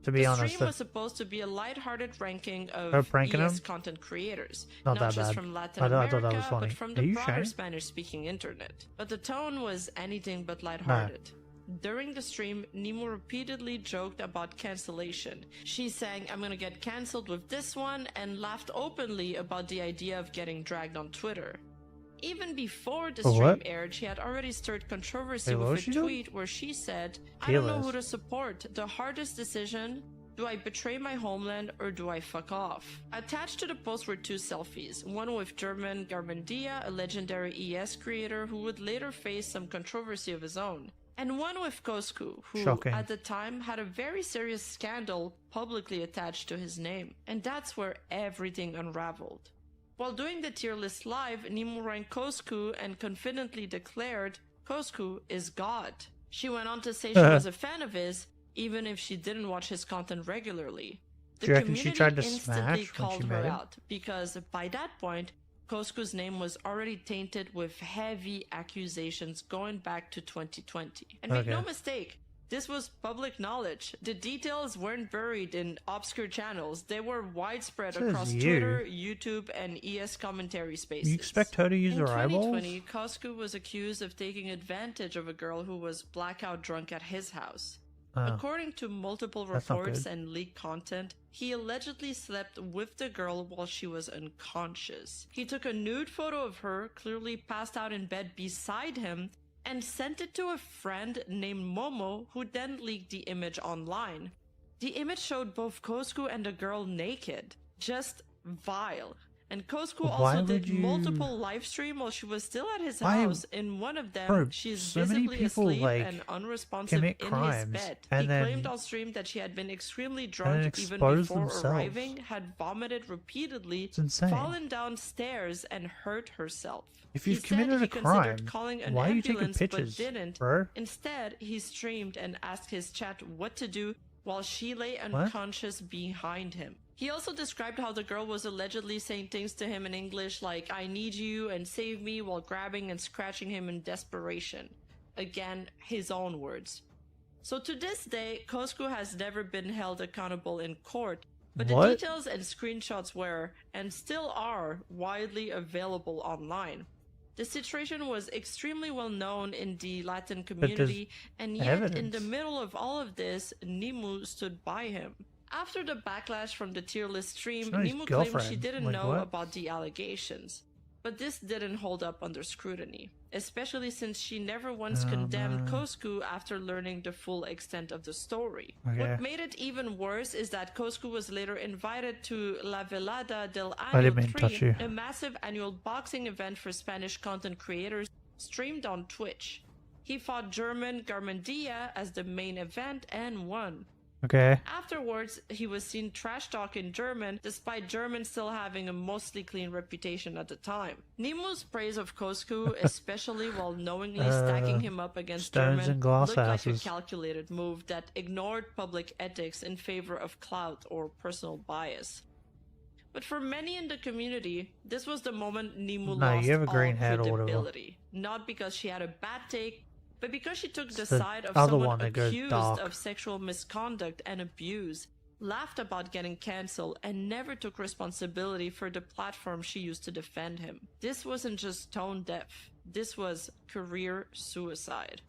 To be honest, the stream was supposed to be a lighthearted ranking of ES content creators, not just bad. from Latin I America, thought that was funny. but from the broader Spanish-speaking internet. But the tone was anything but lighthearted. During the stream, Nemu repeatedly joked about cancellation. She sang, "I'm gonna get cancelled with this one," and laughed openly about the idea of getting dragged on Twitter. Even before the stream aired, she had already stirred controversy with a tweet where she said, "I don't know who to support. The hardest decision, do I betray my homeland or do I fuck off?" Attached to the post were 2 selfies, one with German Garmendia, a legendary ES creator who would later face some controversy of his own, and one with Coscu, who at the time had a very serious scandal publicly attached to his name. And that's where everything unraveled. While doing the tier list live, Nemu ranked Coscu and confidently declared, "Coscu is God." She went on to say she was a fan of his, even if she didn't watch his content regularly. The community instantly called her out, because by that point, Coscu's name was already tainted with heavy accusations going back to 2020. And make no mistake, this was public knowledge. The details weren't buried in obscure channels. They were widespread across Twitter, YouTube, and ES commentary spaces. You expect her to use her eyeballs? In 2020, Coscu was accused of taking advantage of a girl who was blackout drunk at his house. According to multiple reports and leaked content, he allegedly slept with the girl while she was unconscious. He took a nude photo of her, clearly passed out in bed beside him, and sent it to a friend named Momo, who then leaked the image online. The image showed both Coscu and the girl naked. Just vile. And Coscu also did multiple live streams while she was still at his house. In one of them, she's visibly asleep and unresponsive in his bed. He claimed on stream that she had been extremely drunk even before arriving, had vomited repeatedly, fallen downstairs, and hurt herself. If you've committed a crime, why are you taking pictures, bro? Instead, he streamed and asked his chat what to do while she lay unconscious behind him. He also described how the girl was allegedly saying things to him in English like, "I need you" and "save me," while grabbing and scratching him in desperation. Again, his own words. So to this day, Coscu has never been held accountable in court, but the details and screenshots were, and still are, widely available online. The situation was extremely well known in the Latin community, and yet in the middle of all of this, Nemu stood by him. After the backlash from the tier list stream, Nemu claimed she didn't know about the allegations. But this didn't hold up under scrutiny, especially since she never once condemned Coscu after learning the full extent of the story. What made it even worse is that Coscu was later invited to La Velada del Año 3, a massive annual boxing event for Spanish content creators streamed on Twitch. He fought German Garmendia as the main event and won. Okay. Afterwards, he was seen trash talking German, despite German still having a mostly clean reputation at the time. Nemu's praise of Kosku, especially while knowingly stacking him up against stones German, and glass looked like a houses. calculated move that ignored public ethics in favor of clout or personal bias. But for many in the community, this was the moment Nemu No, lost you have a all green head or whatever. credibility. Not because she had a bad take, but because she took the It's the side of other someone one that goes accused dark. of sexual misconduct and abuse, laughed about getting cancelled, and never took responsibility for the platform she used to defend him. This wasn't just tone deaf. This was career suicide.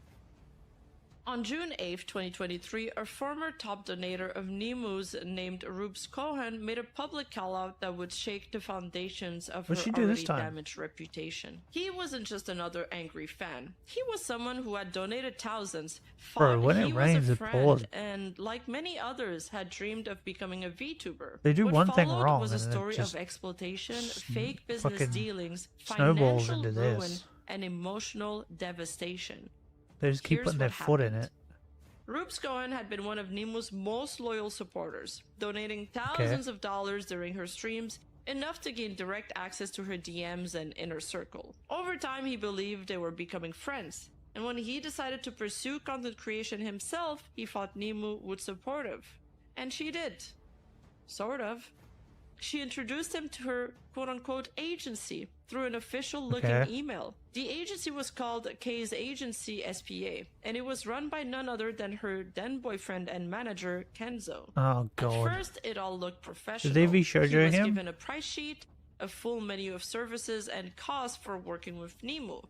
On June 8, 2023, a former top donator of Nemu's named Rubes Cohen made a public call-out that would shake the foundations of What'd her she do this already time? damaged reputation. He wasn't just another angry fan. He was someone who had donated thousands, Bro, thought when he it was rains, a it friend, pours. and like many others, had dreamed of becoming a VTuber. They do What one thing followed wrong was a and then it story just of exploitation, fake business fucking dealings, snowballs financial into ruin, this. and emotional devastation. They just keep Here's putting their what foot in happened. it. Rubes Cohen had been one of Nemu's most loyal supporters, donating thousands of dollars during her streams, enough to gain direct access to her DMs and inner circle. Over time, he believed they were becoming friends, and when he decided to pursue content creation himself, he thought Nemu would support him. And she did. Sort of. She introduced him to her quote-unquote agency through an official-looking Okay. email. The agency was called K's Agency SPA, and it was run by none other than her then-boyfriend and manager, Kenzo. Oh At god. first, it all looked professional. they He V-shoujo was him? given a price sheet, a full menu of services, and costs for working with Nemu.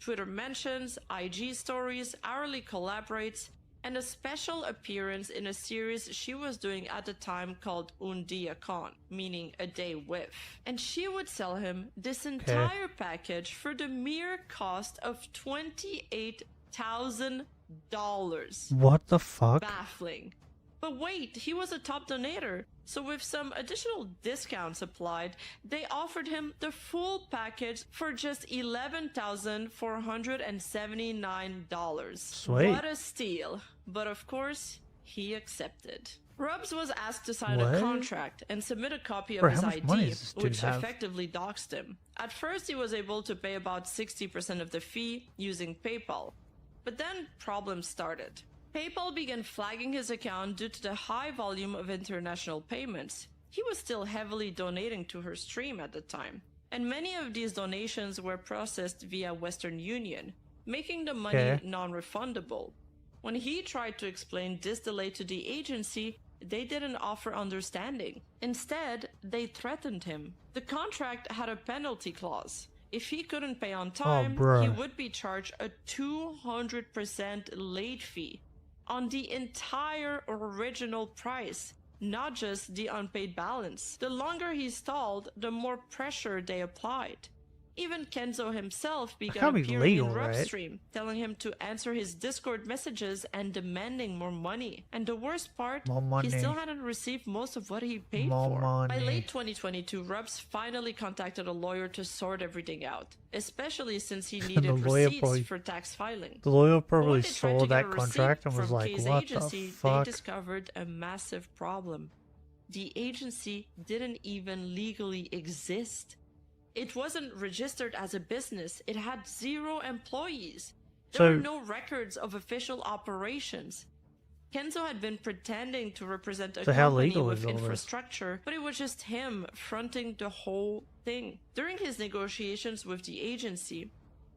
Twitter mentions, IG stories, hourly collaborates, and a special appearance in a series she was doing at the time called Un Dia Con, meaning a day with. And she would sell him this entire package for the mere cost of $28,000. What the fuck? Baffling. But wait, he was a top donator, so with some additional discounts applied, they offered him the full package for just $11,479. Sweet. What a steal. But of course, he accepted. Rubs was asked to sign What? a contract and submit a copy of Bro, his how much money ID, does this dude which have? effectively doxed him. At first, he was able to pay about 60% of the fee using PayPal. But then problems started. PayPal began flagging his account due to the high volume of international payments. He was still heavily donating to her stream at the time, and many of these donations were processed via Western Union, making the money Okay. non-refundable. When he tried to explain this delay to the agency, they didn't offer understanding. Instead, they threatened him. The contract had a penalty clause. If he couldn't pay on time, bruh. he would be charged a 200% late fee on the entire original price, not just the unpaid balance. The longer he stalled, the more pressure they applied. Even Kenzo himself began can't be appearing legal, in Rub's right? stream, telling him to answer his Discord messages and demanding more money. And the worst part, More money. he still hadn't received most of what he paid More for. By money. late 2022, Rubs finally contacted a lawyer to sort everything out, especially since he needed lawyer receipts probably- for tax filing. The lawyer But when probably they tried saw to get that a contract receipt and was from like, K's what agency, the fuck? They discovered a massive problem. The agency didn't even legally exist. It wasn't registered as a business. It had 0 employees. There were So- no records of official operations. Kenzo had been pretending to represent a So how company legal with is all this? infrastructure, but it was just him fronting the whole thing. During his negotiations with the agency,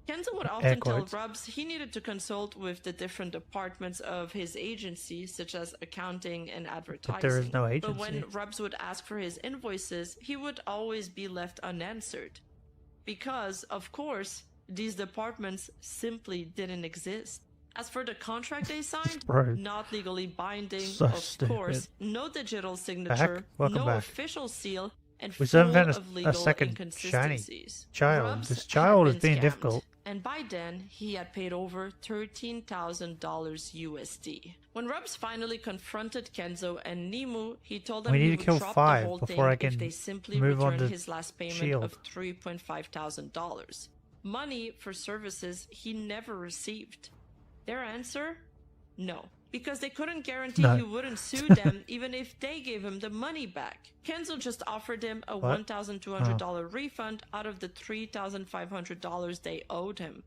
Kenzo would often tell quotes. Rubs he needed to consult with the different departments of his agency, such as accounting and advertising. there is no But when agency. Rubs would ask for his invoices, he would always be left unanswered. Because, of course, these departments simply didn't exist. As for the contract they signed, Bro. not legally binding, So of stupid. course, no digital signature, Welcome no back. official seal, and We full still haven't found of a legal second shiny inconsistencies. child. Rubs This had child is been being scammed, difficult. and by then he had paid over $13,000 USD. When Rubs finally confronted Kenzo and Nemu, he told them We he need to would kill drop 5 the whole thing before I if can they simply move on returned to his last payment Shield. of $3,500. Money for services he never received. Their answer? No. Because they couldn't guarantee No. he wouldn't sue them even if they gave him the money back. Kenzo just offered him a What? $1,200 refund out of the $3,500 they owed him,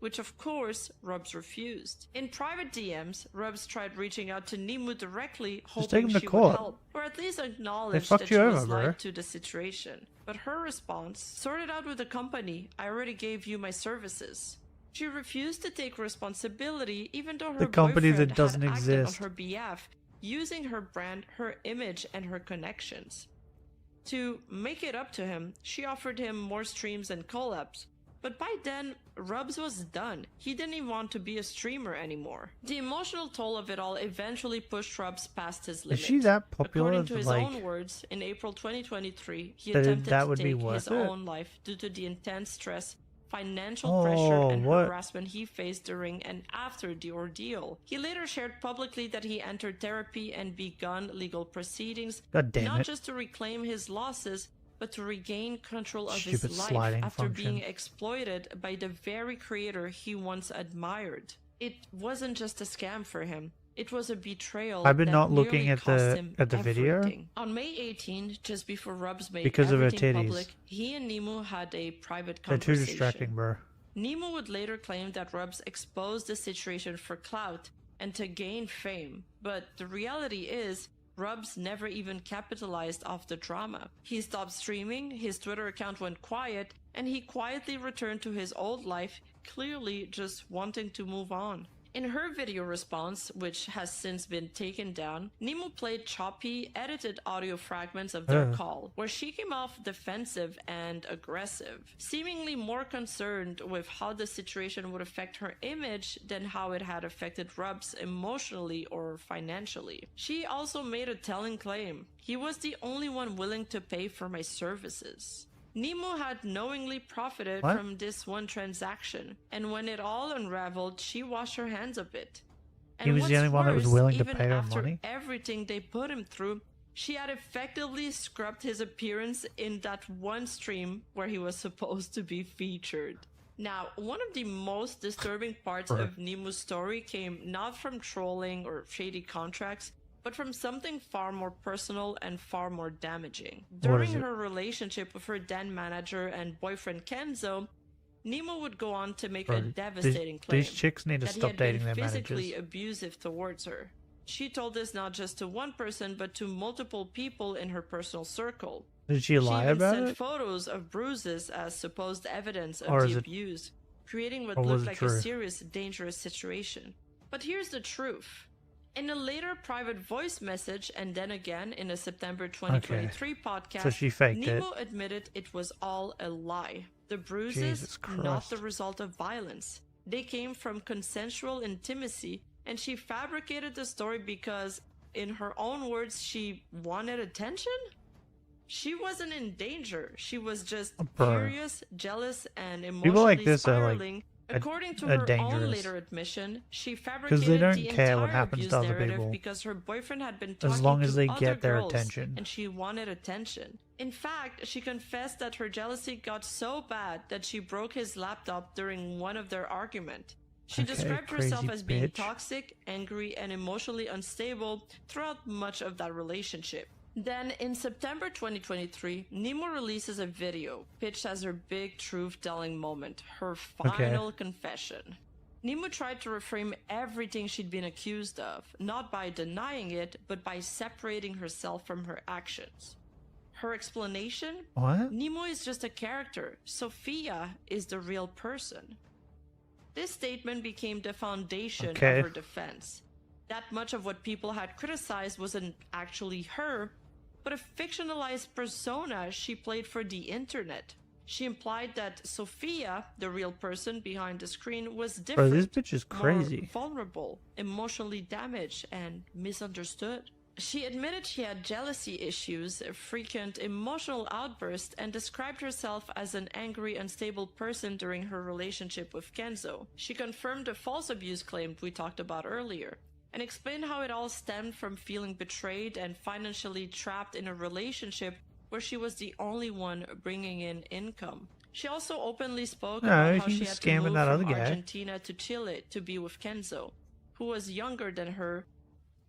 which of course Rubs refused. In private DMs, Rubs tried reaching out to Nimu directly, take hoping him to she would court. help, or at least acknowledge fucked that you she over, was bro. lied to the situation. But her response, "Sort it out with the company, I already gave you my services." She refused to take responsibility even though her The company that boyfriend doesn't had acted exist. on her behalf, using her brand, her image, and her connections. To make it up to him, she offered him more streams and collabs. But by then, Rubs was done. He didn't even want to be a streamer anymore. The emotional toll of it all eventually pushed Rubs past his limit. Is she that popular? According to his Like, own words, in April 2023, he that attempted that to would be take his worth it? own life due to the intense stress, financial pressure, and what? harassment he faced during and after the ordeal. He later shared publicly that he entered therapy and begun legal proceedings, God damn not it. just to reclaim his losses, but to regain control of Stupid his life sliding after function. being exploited by the very creator he once admired. It wasn't just a scam for him. It was a betrayal. I've been that not looking nearly at cost the- him at the video. everything. On May 18, just before Rubs made Because of her everything titties. public, he and Nemo had a private they're too conversation. distracting, bro. Nemo would later claim that Rubs exposed the situation for clout and to gain fame, but the reality is, Rubs never even capitalized off the drama. He stopped streaming, his Twitter account went quiet, and he quietly returned to his old life, clearly just wanting to move on. In her video response, which has since been taken down, Nemo played choppy, edited audio fragments of their call, where she came off defensive and aggressive, seemingly more concerned with how the situation would affect her image than how it had affected Rubs emotionally or financially. She also made a telling claim: "He was the only one willing to pay for my services." Nemo had knowingly profited What? from this one transaction, and when it all unraveled, she washed her hands of it. And He was the what's only one that was worse, willing to even pay her after money? everything they put him through, she had effectively scrubbed his appearance in that one stream where he was supposed to be featured. Now, one of the most disturbing parts Bruh. of Nemo's story came not from trolling or shady contracts, but from something far more personal and far more damaging. During is it? her relationship with her then manager and boyfriend Kenzo, Nemo would go on to make Bro, a devastating these claim chicks need to that he stop had dating been their physically managers. abusive towards her. She told this not just to one person, but to multiple people in her personal circle. Did she lie even about sent it? photos of bruises as supposed evidence of Or the is it- abuse, creating what or was looked it like true? a serious, dangerous situation. But here's the truth. In a later private voice message, and then again in a September 2023 podcast, So she faked it. Nemo admitted it was all a lie. The bruises, Jesus not Christ. the result of violence. They came from consensual intimacy, and she fabricated the story because, in her own words, she wanted attention? She wasn't in danger. She was just Bro. furious, jealous, and emotionally People like this are, like, spiraling. According to are her own dangerous. later admission, she fabricated they don't the care what entire happens abuse to other narrative people. because her boyfriend had been talking As long as to they other get their girls, attention. and she wanted attention. In fact, she confessed that her jealousy got so bad that she broke his laptop during one of their arguments. She Okay, described herself crazy as being bitch. toxic, angry, and emotionally unstable throughout much of that relationship. Then, in September 2023, Nemo releases a video pitched as her big truth-telling moment, her final confession. Nemo tried to reframe everything she'd been accused of, not by denying it, but by separating herself from her actions. Her explanation? What? Nemo is just a character. Sophia is the real person. This statement became the foundation Okay. of her defense. That much of what people had criticized wasn't actually her, but a fictionalized persona she played for the internet. She implied that Sophia, the real person behind the screen, was Bro, different, this bitch is more crazy. vulnerable, emotionally damaged, and misunderstood. She admitted she had jealousy issues, frequent emotional outbursts, and described herself as an angry, unstable person during her relationship with Kenzo. She confirmed the false abuse claim we talked about earlier, and explained how it all stemmed from feeling betrayed and financially trapped in a relationship where she was the only one bringing in income. She also openly spoke No, about how he she was had to scamming move that from other guy. Argentina to Chile to be with Kenzo, who was younger than her,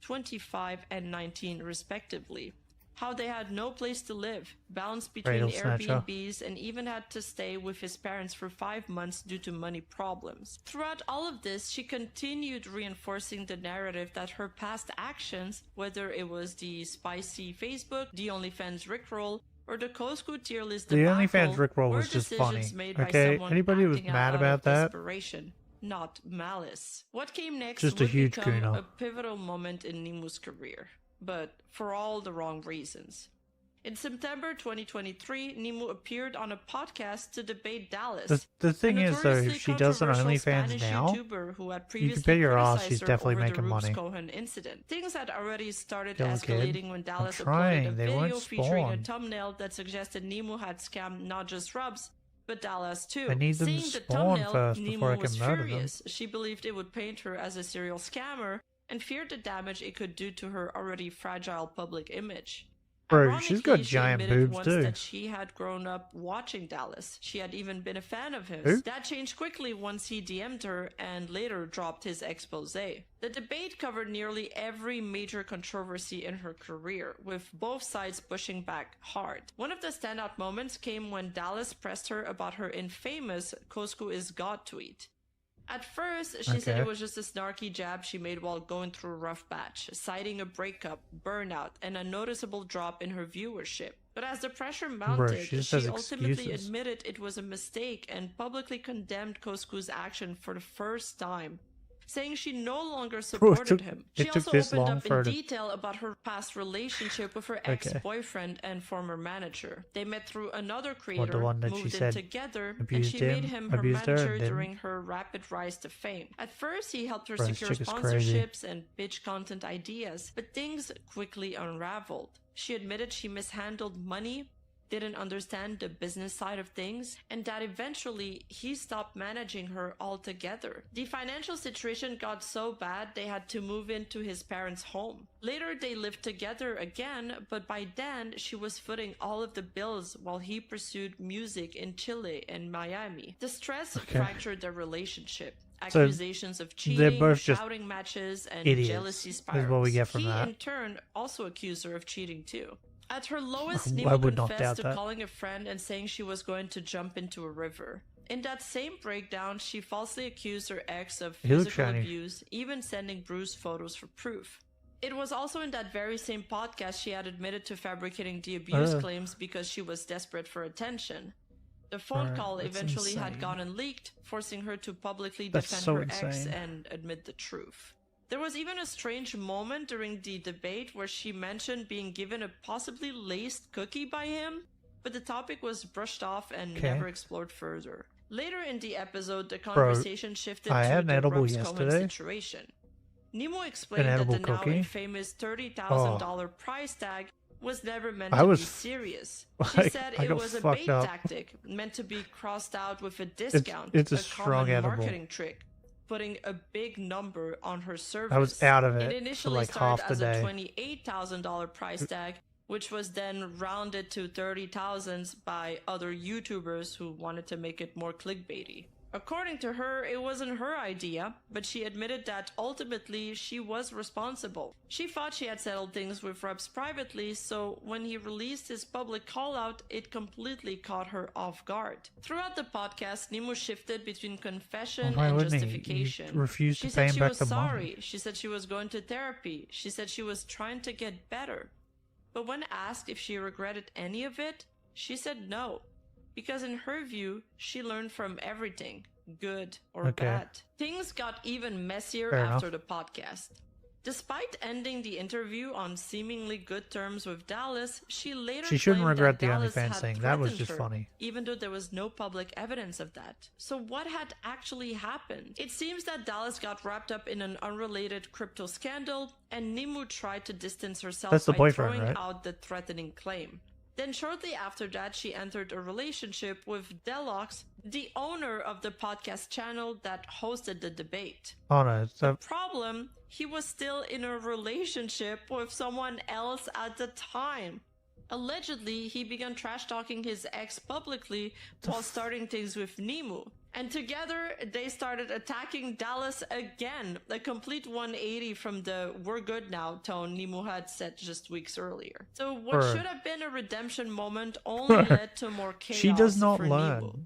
25 and 19 respectively. How they had no place to live, bounced between Cradle snatcher. Airbnbs, and even had to stay with his parents for 5 months due to money problems. Throughout all of this, she continued reinforcing the narrative that her past actions, whether it was the spicy Facebook, the OnlyFans Rickroll, or the Cosco tier list The debacle, OnlyFans Rickroll were was just decisions funny. made by Okay, someone anybody who was acting mad out about of that? desperation, not malice. What came next Just a would huge become gooner. a pivotal moment in Nimu's career, but for all the wrong reasons. In September 2023, Nimu appeared on a podcast to debate Dallas. The thing a is, though, notoriously if she does an controversial OnlyFans Spanish now, YouTuber who had previously bet your ass criticized she's her definitely over making the Roops money. Cohen incident. Things had already started Kill a kid. escalating when Dallas I'm uploaded trying, a they video won't featuring a spawn. thumbnail that suggested Nimu had scammed not just Rubs, but Dallas too. I need them to Seeing the spawn thumbnail, first before I Nimu was can murder them. furious. She believed it would paint her as a serial scammer and feared the damage it could do to her already fragile public image. Bro, she's got Ironically, she giant admitted boobs once too. that she had grown up watching Dallas. She had even been a fan of his. Who? That changed quickly once he DM'd her and later dropped his expose. The debate covered nearly every major controversy in her career, with both sides pushing back hard. One of the standout moments came when Dallas pressed her about her infamous Cosco is God tweet. At first, she said Okay. it was just a snarky jab she made while going through a rough patch, citing a breakup, burnout, and a noticeable drop in her viewership. But as the pressure mounted, she just she has ultimately excuses. admitted it was a mistake and publicly condemned Cosco's action for the first time, saying she no longer supported him. She it took also this opened long up for in her to- detail about her past relationship with her Okay. ex-boyfriend and former manager. They met through another creator, the one that she moved in said together, and abused she made him, him her abused her, manager and then- during her rapid rise to fame. At first, he helped her Bro, this secure chick is crazy. sponsorships and pitch content ideas, but things quickly unraveled. She admitted she mishandled money, didn't understand the business side of things, and that eventually he stopped managing her altogether. The financial situation got so bad they had to move into his parents' home. Later they lived together again, but by then she was footing all of the bills while he pursued music in Chile and Miami. The stress fractured their relationship. So, Accusations of they're cheating, both just shouting matches, and idiots, jealousy is spirals. what we get from he, that. in turn, also accused her of cheating too. At her lowest, I Nemo would not confessed doubt to that. calling a friend and saying she was going to jump into a river. In that same breakdown, she falsely accused her ex of He looks physical shiny. abuse, even sending bruised photos for proof. It was also in that very same podcast she had admitted to fabricating the abuse claims because she was desperate for attention. The phone Right, call that's eventually had insane. gotten leaked, forcing her to publicly That's defend so her ex insane. and admit the truth. There was even a strange moment during the debate where she mentioned being given a possibly laced cookie by him, but the topic was brushed off and Okay. never explored further. Later in the episode, the conversation shifted I to had an the edible Rubs Cohen yesterday. situation. Nemo explained An that the edible now cookie? infamous $30,000 price tag was never meant I to was- be serious. like, She said I it got was a fucked bait up. tactic meant to be crossed out with a discount. it's a common strong edible. marketing trick, putting a big number on her service. I was out of It it initially for like started half the as day. a $28,000 price tag, which was then rounded to 30,000s by other YouTubers who wanted to make it more clickbaity. According to her, it wasn't her idea, but she admitted that ultimately she was responsible. She thought she had settled things with Rubs privately, so when he released his public call-out, it completely caught her off guard. Throughout the podcast, Nemo shifted between confession Why and wouldn't he? He justification. refused She to said pay him she back was the money. sorry. She said she was going to therapy. She said she was trying to get better. But when asked if she regretted any of it, she said no. Because in her view, she learned from everything, good or Okay. bad. Things got even messier Fair after enough. the podcast. Despite ending the interview on seemingly good terms with Dallas, she later She shouldn't claimed regret that the Dallas OnlyFans had thing. That was threatened just her, funny. even though there was no public evidence of that. So what had actually happened? It seems that Dallas got wrapped up in an unrelated crypto scandal, and Nimu tried to distance herself That's the by boyfriend, throwing right? out the threatening claim. Then shortly after that, she entered a relationship with Delox, the owner of the podcast channel that hosted the debate. Oh no, The problem, he was still in a relationship with someone else at the time. Allegedly, he began trash-talking his ex publicly while starting things with Nemu. And together, they started attacking Dallas again, a complete 180 from the "we're good now" tone Nemu had set just weeks earlier. So what Bruh. should have been a redemption moment only led to more chaos She does not for learn. Nemu.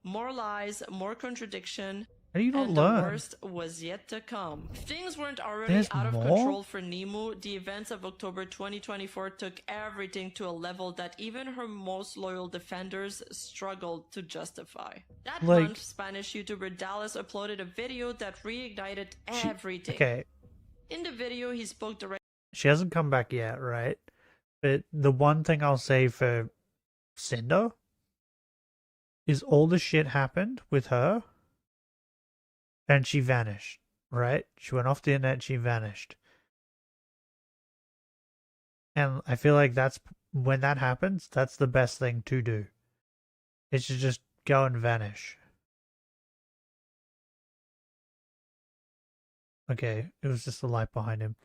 More lies, more contradiction, How do you not and learn? the worst was yet to come. If things weren't already There's out of more? control for Nemu, the events of October 2024 took everything to a level that even her most loyal defenders struggled to justify. That Like- month, Spanish YouTuber Dallas uploaded a video that reignited everything. Okay, In the video, he spoke directly she hasn't come back yet, right? But the one thing I'll say for Cinder is all the shit happened with her and she vanished, right? She went off the internet, she vanished. And I feel like that's when that happens, that's the best thing to do. Is to just go and vanish. Okay, it was just the light behind him.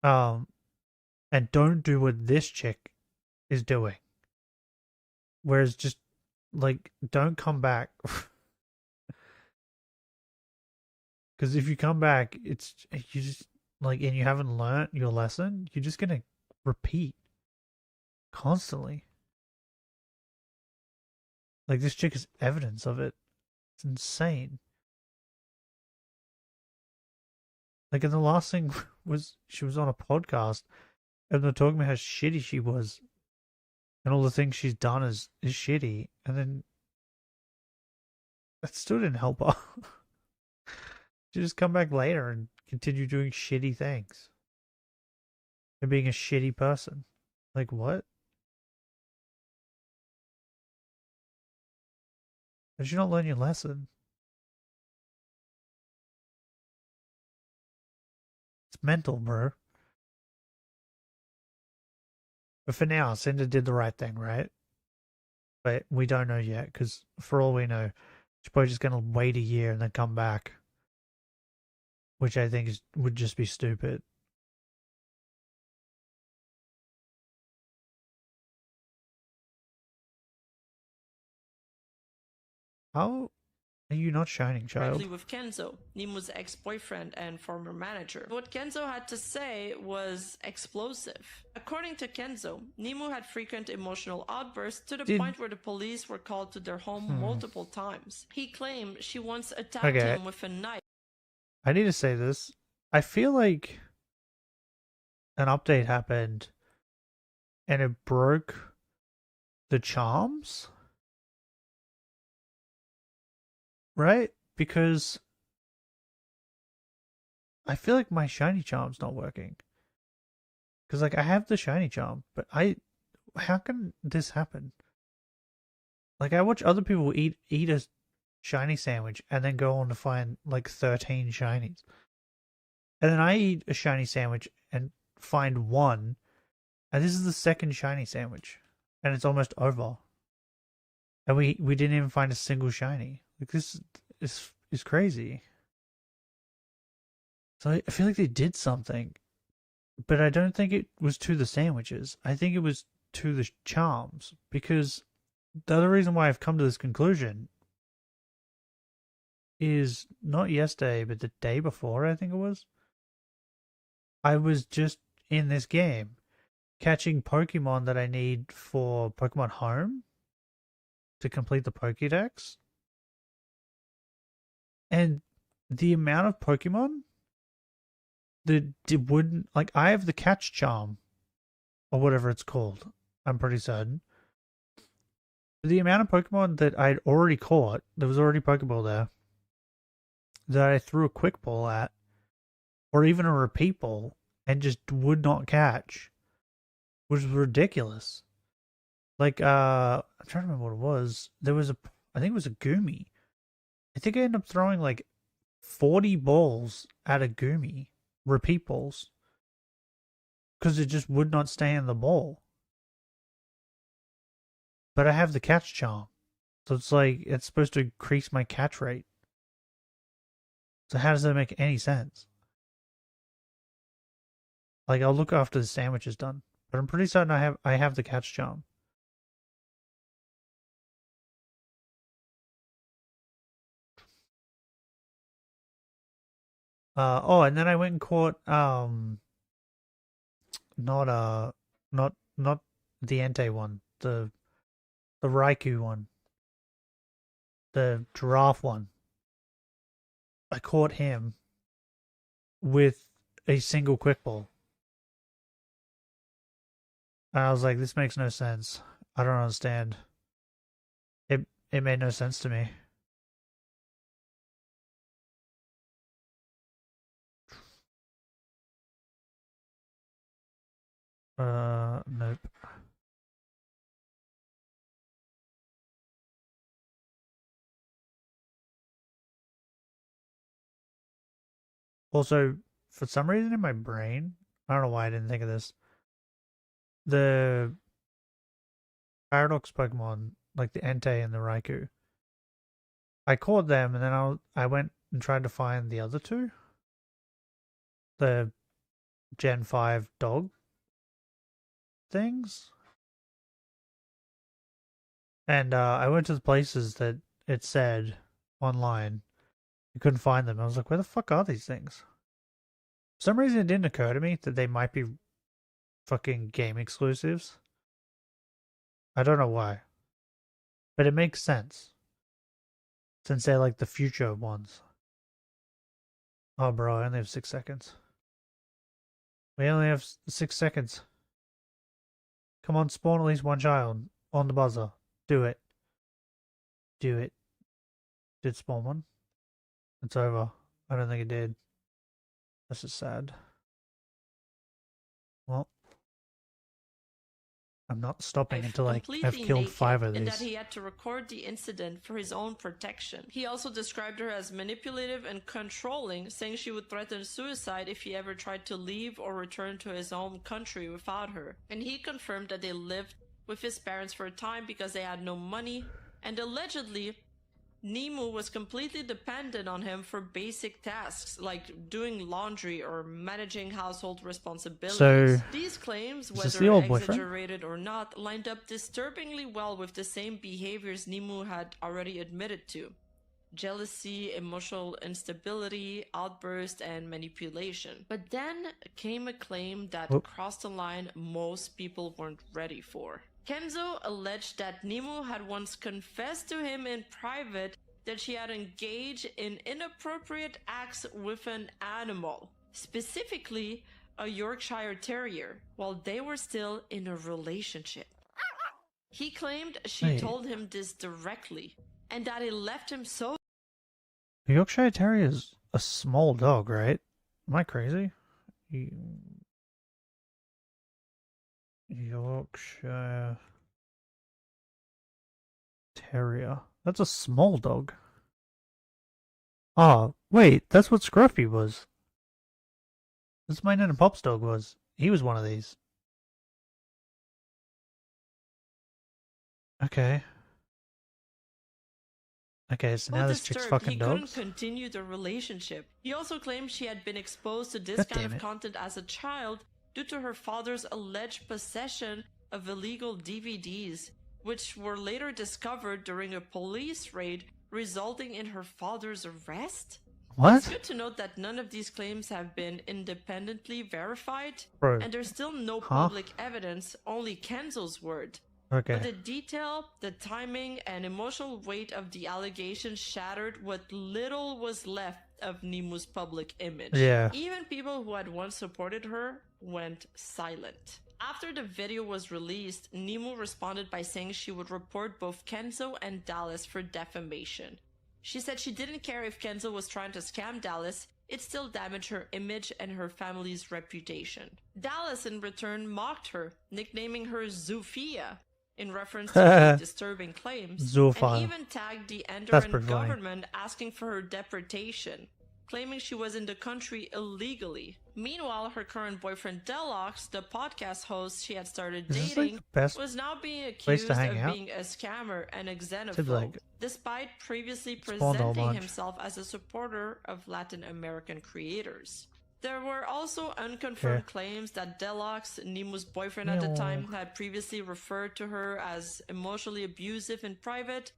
And don't do what this chick is doing. Whereas just like don't come back. Because if you come back, it's you just like and you haven't learnt your lesson, you're just gonna repeat constantly. Like this chick is evidence of it. It's insane. Like, and the last thing was she was on a podcast and they're talking about how shitty she was and all the things she's done is shitty. And then that still didn't help her. She just come back later and continue doing shitty things and being a shitty person. Like, what? Did you not learn your lesson? It's mental, bro. But for now, Cinder did the right thing, right? But we don't know yet, because for all we know, she's probably just going to wait a year and then come back. Which I think would just be stupid. How are you not shining, child? with Kenzo, Nemu's ex-boyfriend and former manager. What Kenzo had to say was explosive. According to Kenzo, Nemu had frequent emotional outbursts to the point where the police were called to their home multiple times. He claimed she once attacked him with a knife. I need to say this. I feel like an update happened and it broke the charms. Right? Because I feel like my shiny charm's not working. Because, like, I have the shiny charm, but how can this happen? Like, I watch other people eat a shiny sandwich and then go on to find, like, 13 shinies. And then I eat a shiny sandwich and find one, and this is the second shiny sandwich, and it's almost over. And we didn't even find a single shiny. Like, this is crazy. So I feel like they did something, but I don't think it was to the sandwiches. I think it was to the charms, because the other reason why I've come to this conclusion is not yesterday, but the day before, I think it was. I was just in this game catching Pokemon that I need for Pokemon Home to complete the Pokédex. And the amount of Pokemon that wouldn't, like, I have the catch charm or whatever it's called, I'm pretty certain. The amount of Pokemon that I'd already caught, there was already Pokeball there, that I threw a quick ball at, or even a repeat ball, and just would not catch, was ridiculous. Like, I'm trying to remember what it was. There was I think it was a Goomy. I think I ended up throwing like 40 balls at a Goomy, repeat balls, because it just would not stay in the ball. But I have the catch charm, so it's like, it's supposed to increase my catch rate. So how does that make any sense? Like, I'll look after the sandwich is done, but I'm pretty certain I have the catch charm. Oh, and then I went and caught not not the Entei one, the Raikou one, the giraffe one. I caught him with a single quick ball. And I was like, this makes no sense. I don't understand. It made no sense to me. Nope. Also, for some reason in my brain, I don't know why I didn't think of this. The Paradox Pokemon, like the Entei and the Raikou, I caught them, and then I went and tried to find the other two. The Gen 5 dog things. And I went to the places that it said online. I couldn't find them. I was like, where the fuck are these things? For some reason, it didn't occur to me that they might be fucking game exclusives. I don't know why. But it makes sense. Since they're like the future ones. Oh, bro, I only have 6 seconds. We only have 6 seconds. Come on, spawn at least one child on the buzzer. Do it. Do it. Did spawn one? It's over. I don't think it did. That's just sad. Well, I'm not stopping until I've killed 5 of these. And that he had to record the incident for his own protection. He also described her as manipulative and controlling, saying she would threaten suicide if he ever tried to leave or return to his home country without her. And he confirmed that they lived with his parents for a time because they had no money, and allegedly Nemu was completely dependent on him for basic tasks like doing laundry or managing household responsibilities. So, these claims, is this whether the old boyfriend? exaggerated or not, lined up disturbingly well with the same behaviors Nemu had already admitted to: jealousy, emotional instability, outburst, and manipulation. But then came a claim that crossed the line most people weren't ready for. Kenzo alleged that Nemu had once confessed to him in private that she had engaged in inappropriate acts with an animal, specifically a Yorkshire Terrier, while they were still in a relationship. He claimed she told him this directly, and that it left him so... A Yorkshire Terrier is a small dog, right? Am I crazy? Yorkshire Terrier. That's a small dog. Oh, wait, that's what Scruffy was. That's my Nana and Pop's dog was. He was one of these. Okay. Okay, so now this chick's fucking dogs? He couldn't continue the relationship. He also claimed she had been exposed to this kind of content as a child due to her father's alleged possession of illegal DVDs, which were later discovered during a police raid, resulting in her father's arrest? What? It's good to note that none of these claims have been independently verified, Bro. and there's still no public evidence, only Kenzo's word. Okay. But the detail, the timing, and emotional weight of the allegations shattered what little was left of Nemu's public image. Yeah. Even people who had once supported her went silent. After the video was released, Nemu responded by saying she would report both Kenzo and Dallas for defamation. She said she didn't care if Kenzo was trying to scam Dallas, it still damaged her image and her family's reputation. Dallas in return mocked her, nicknaming her Zufia, in reference to the disturbing claims, and even tagged the Andorran government asking for her deportation, claiming she was in the country illegally. Meanwhile, her current boyfriend Delox, the podcast host she had started dating, was now being accused of being a scammer and a xenophobe, despite previously presenting himself as a supporter of Latin American creators. There were also unconfirmed claims that Deluxe, Nemo's boyfriend at the time, had previously referred to her as emotionally abusive in private,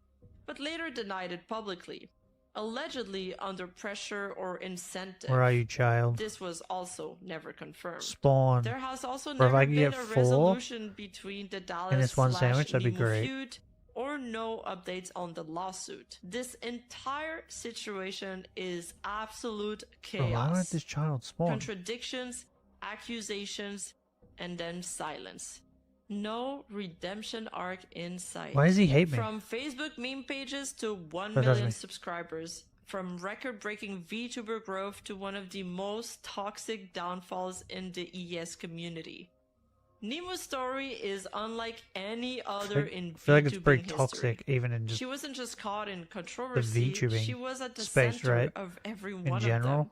but later denied it publicly, allegedly under pressure or incentive. Where are you, child? This was also never confirmed. Spawn. There has also Bro, if never I could been get a 4 resolution between the in this one sandwich, that'd be Dallas/Nemo great. feud, or no updates on the lawsuit. This entire situation is absolute Bro, why chaos. won't this child spawn? Contradictions, accusations, and then silence. No redemption arc in sight. Why does he hate me? From Facebook meme pages to 1 That does million me. subscribers, from record-breaking VTuber growth to one of the most toxic downfalls in the ES community. Nemo's story is unlike any other in I feel like it's VTubing pretty history. toxic, even in just She wasn't just caught in controversy, VTubing she was at the space, center right? of every in one of general. them.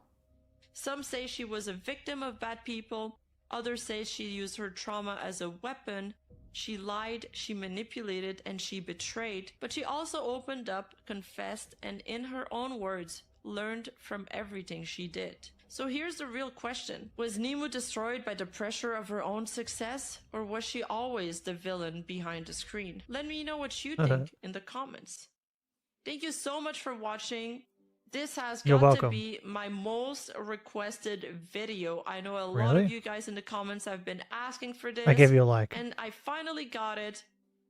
Some say she was a victim of bad people, others say she used her trauma as a weapon. She lied, she manipulated, and she betrayed, but she also opened up, confessed, and in her own words, learned from everything she did. So here's the real question. Was Nemo destroyed by the pressure of her own success, or was she always the villain behind the screen? Let me know what you think in the comments. Thank you so much for watching. This has You're got to welcome. be my most requested video. I know a lot Really? of you guys in the comments have been asking for this. I gave you a like. And I finally got it.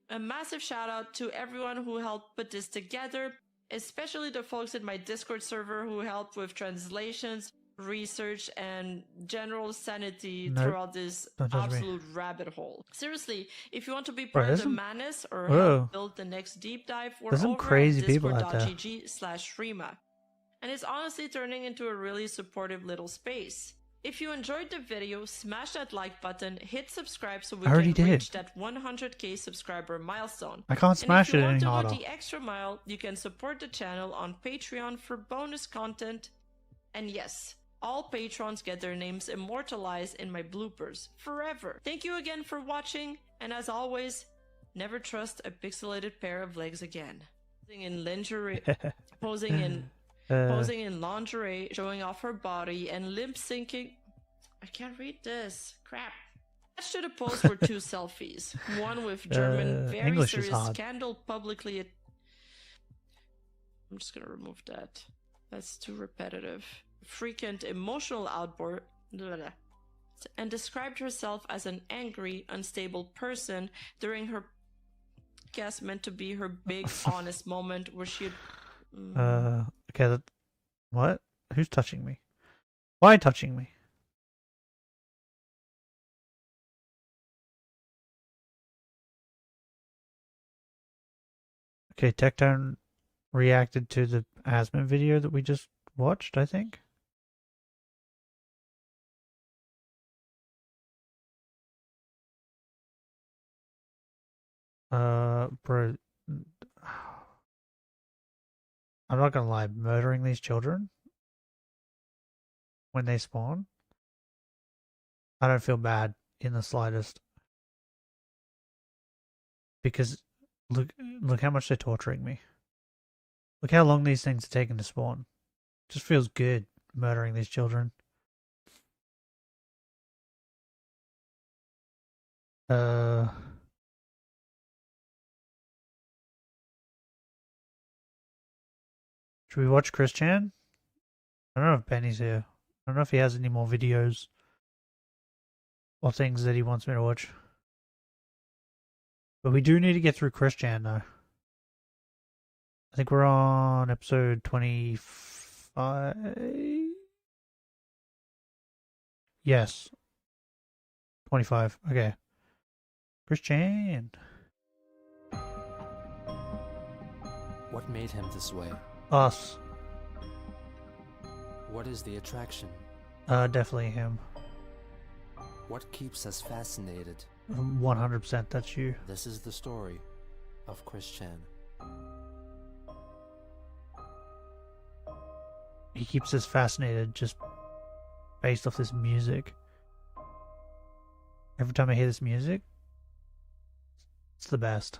A massive shout out to everyone who helped put this together, especially the folks in my Discord server who helped with translations, research, and general sanity No, throughout this don't touch me. absolute rabbit hole. Seriously, if you want to be Bro, part of there's the some- madness or Whoa. help build the next deep dive, we're There's some over crazy at people out there. discord.gg/Rima. And it's honestly turning into a really supportive little space. If you enjoyed the video, smash that like button, hit subscribe so we I already can did. reach that 100k subscriber milestone. I can't smash and if you it want any to harder. go the extra mile, you can support the channel on Patreon for bonus content. And yes, all patrons get their names immortalized in my bloopers forever. Thank you again for watching, and as always, never trust a pixelated pair of legs again. Posing in lingerie, posing in lingerie, showing off her body, and lip syncing. I can't read this. Crap. Attached to the post were 2 selfies. One with German, very English is serious hard. scandal publicly. I'm just gonna remove that. That's too repetitive. Frequent emotional outburst. And described herself as an angry, unstable person during her guess meant to be her big, honest moment where she. Okay, what? Who's touching me? Why touching me? Okay, Tectone reacted to the Asmon video that we just watched, I think. Bro, I'm not gonna lie, murdering these children when they spawn, I don't feel bad in the slightest. Because look how much they're torturing me. Look how long these things are taking to spawn. Just feels good murdering these children. Should we watch Chris Chan? I don't know if Benny's here. I don't know if he has any more videos or things that he wants me to watch. But we do need to get through Chris Chan though. I think we're on episode 25. Yes. 25. Okay. Chris Chan. What made him this way? Us. What is the attraction? Definitely him. What keeps us fascinated? 100% that's you. This is the story of Chris Chan. He keeps us fascinated just based off this music. Every time I hear this music, it's the best.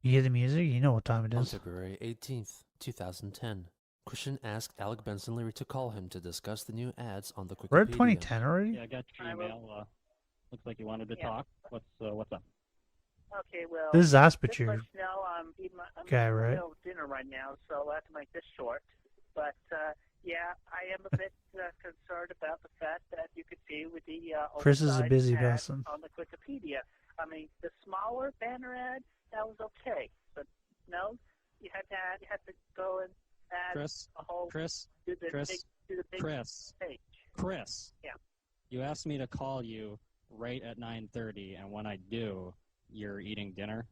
You hear the music, you know what time it On is. February 18th, 2010, Christian asked Alec Benson Leary to call him to discuss the new ads on the Wikipedia. We're at 2010 already? Yeah, I got your email. Looks like you wanted to talk. What's up? Okay, well, This is just Asper to let Cheer. you know, I'm eating Guy, in the right? middle of dinner right now, so I'll have to make this short. But, yeah, I am a bit concerned about the fact that you could see with the Chris is a oversized busy ad person. on the Wikipedia. I mean, the smaller banner ad, that was okay. But, no, you had to go and add Chris, a whole... Chris, do the Chris, big, do the big Chris, page. Chris. Yeah. You asked me to call you right at 9:30, and when I do, you're eating dinner.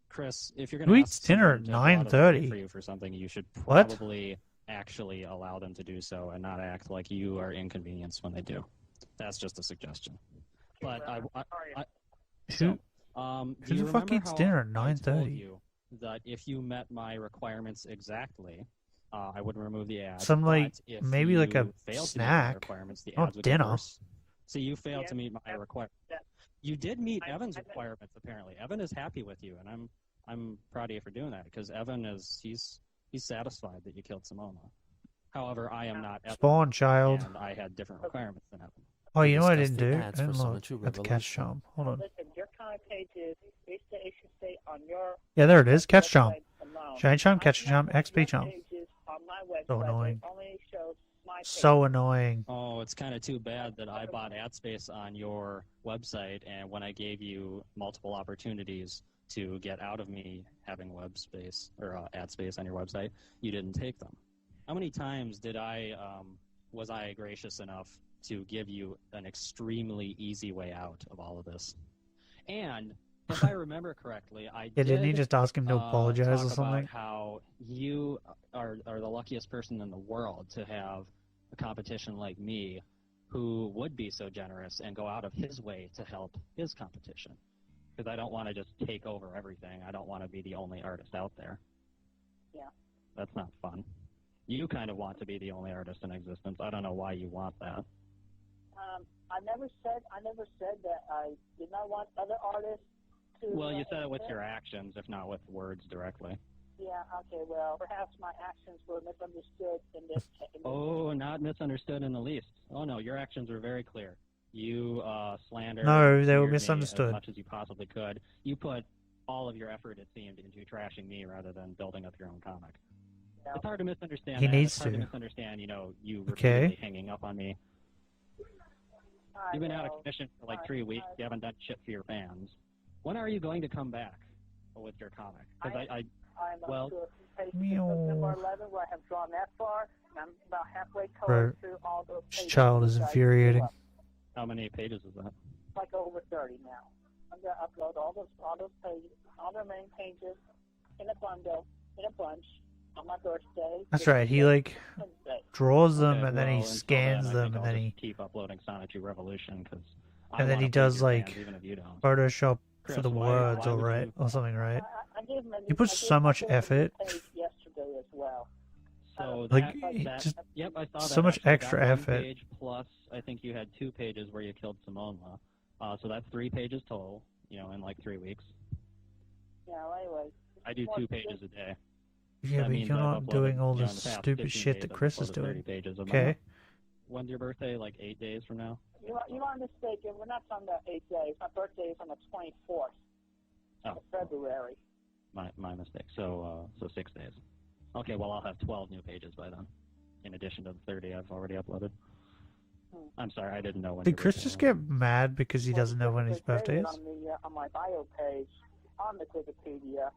Chris, if you're going Who to eats ask dinner someone at to go out of their way 9:30? for you for something, you should What? probably actually allow them to do so and not act like you are inconvenienced when they do. That's just a suggestion. But Who, do who you the fuck remember eats how dinner at I told 9:30? you that if you met my requirements exactly, I wouldn't remove the ad. Some, like, but if maybe like a you failed to meet my snack. requirements, the Not ads would dinner. get worse. So you failed to meet my that- requirements. that- You did meet I- Evan's I- requirements apparently. Evan is happy with you, and I'm proud of you for doing that because Evan is he's satisfied that you killed Simona. However, I am not Evan, Spawn child. and I had different requirements than Evan. Oh, you know what I discussed didn't the do? I ads for didn't Summon look to at the catch Revolution. charm. Hold on. Listen, your comment pages, it should say on your Yeah, there it is. Catch charm. website alone. Shine charm, I catch charm, cannot XP your charm. pages on my website, So annoying. it only shows my page. So annoying. Oh, it's kind of too bad that I bought ad space on your website, and when I gave you multiple opportunities to get out of me having web space or ad space on your website, you didn't take them. How many times was I gracious enough to give you an extremely easy way out of all of this? And if I remember correctly, I Yeah, didn't he did, just ask him to apologize talk or something? about how you are the luckiest person in the world to have a competition like me who would be so generous and go out of his way to help his competition. Because I don't want to just take over everything. I don't want to be the only artist out there. Yeah. That's not fun. You kind of want to be the only artist in existence. I don't know why you want that. I never said that I did not want other artists to. Well, you said it with your actions, if not with words directly. Yeah. Okay. Well, perhaps my actions were misunderstood in this. Oh, not misunderstood in the least. Oh no, your actions were very clear. You slandered. No, and they were smeared me misunderstood. as much as you possibly could. You put all of your effort, it seemed, into trashing me rather than building up your own comic. Yeah. It's hard to misunderstand. He that. needs It's hard to. to misunderstand. You know, you Okay. repeatedly hanging up on me. You've been out of commission for like 3 weeks. You haven't done shit for your fans. When are you going to come back with your comic? Because I'm well- up to page Meow. number 11 where I have drawn that far, and I'm about halfway Bro, colored through all those This pages. child is which I infuriating. drew up. how many pages is that? Like over 30 now. I'm gonna upload all those pages, all the main pages, in a bundle, in a bunch, on my birthday. That's right. He like Wednesday. draws them Okay, and then well, he until scans then, I them think and I'll then just he keep uploading Sonic 2 Revolution because and then he does like even if you don't. Photoshop Chris, for the why- words why or would right you- or something, right? I gave him a He puts I gave so him much a new effort. page yesterday as well. So Like, that, he that, just- yep, I saw that. so much actually. extra That one effort. Page plus, I think you had 2 pages where you killed Simona. So that's 3 pages total. You know, in like 3 weeks. Yeah, anyway. I do 2 pages a day. Yeah, That but means you're I've not uploaded, doing all you know, this in the past stupid 15 shit days, that I've Chris is uploaded doing. 30 pages of Okay. When's your birthday? Like 8 days from now? You are mistaken. We're not on the 8 days. My birthday is on the 24th Oh, of February. my mistake. So 6 days. Okay, well I'll have 12 new pages by then, in addition to the 30 I've already uploaded. I'm sorry, I didn't know when. Did your Chris birthday just was. get mad because he doesn't know when his birthday is? On my bio page, on the Wikipedia,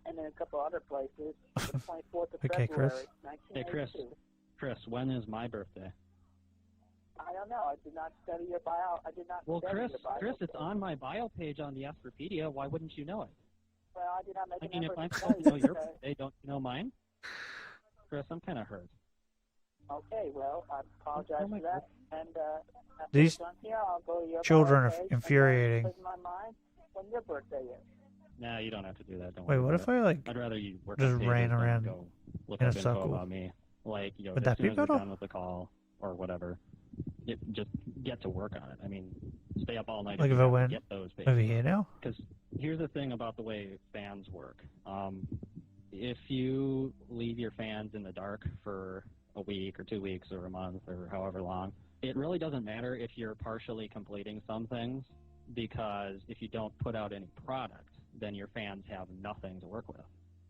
and in a couple other places, the 24th of Okay, February, Chris. Hey, Chris. 1982. Chris, when is my birthday? I don't know. I did not study your bio. I did not Well, study Chris, your bio. Chris, it's page. on my bio page on the Asperpedia. Why wouldn't you know it? Well, I did not make I an mean, if effort I'm to supposed to study know your it, birthday, don't you know mine? Chris, I'm kind of hurt. Okay, well, I apologize Oh my for that. And after These it's done here, I'll go to your children bio are page, and infuriating. put in my mind when your birthday is. Nah, you don't have to do that. Don't Wait, worry what about if it. I like I'd rather you work just on pages ran than around go look in a up info circle? about me. Like, you know, Would as that soon be as we're better? done with the call or whatever, just get to work on it. I mean, stay up all night. Like you if I have to went get those over pages. here now? Because here's the thing about the way fans work. if you leave your fans in the dark for a week or 2 weeks or a month or however long, it really doesn't matter if you're partially completing some things, because if you don't put out any product, then your fans have nothing to work with.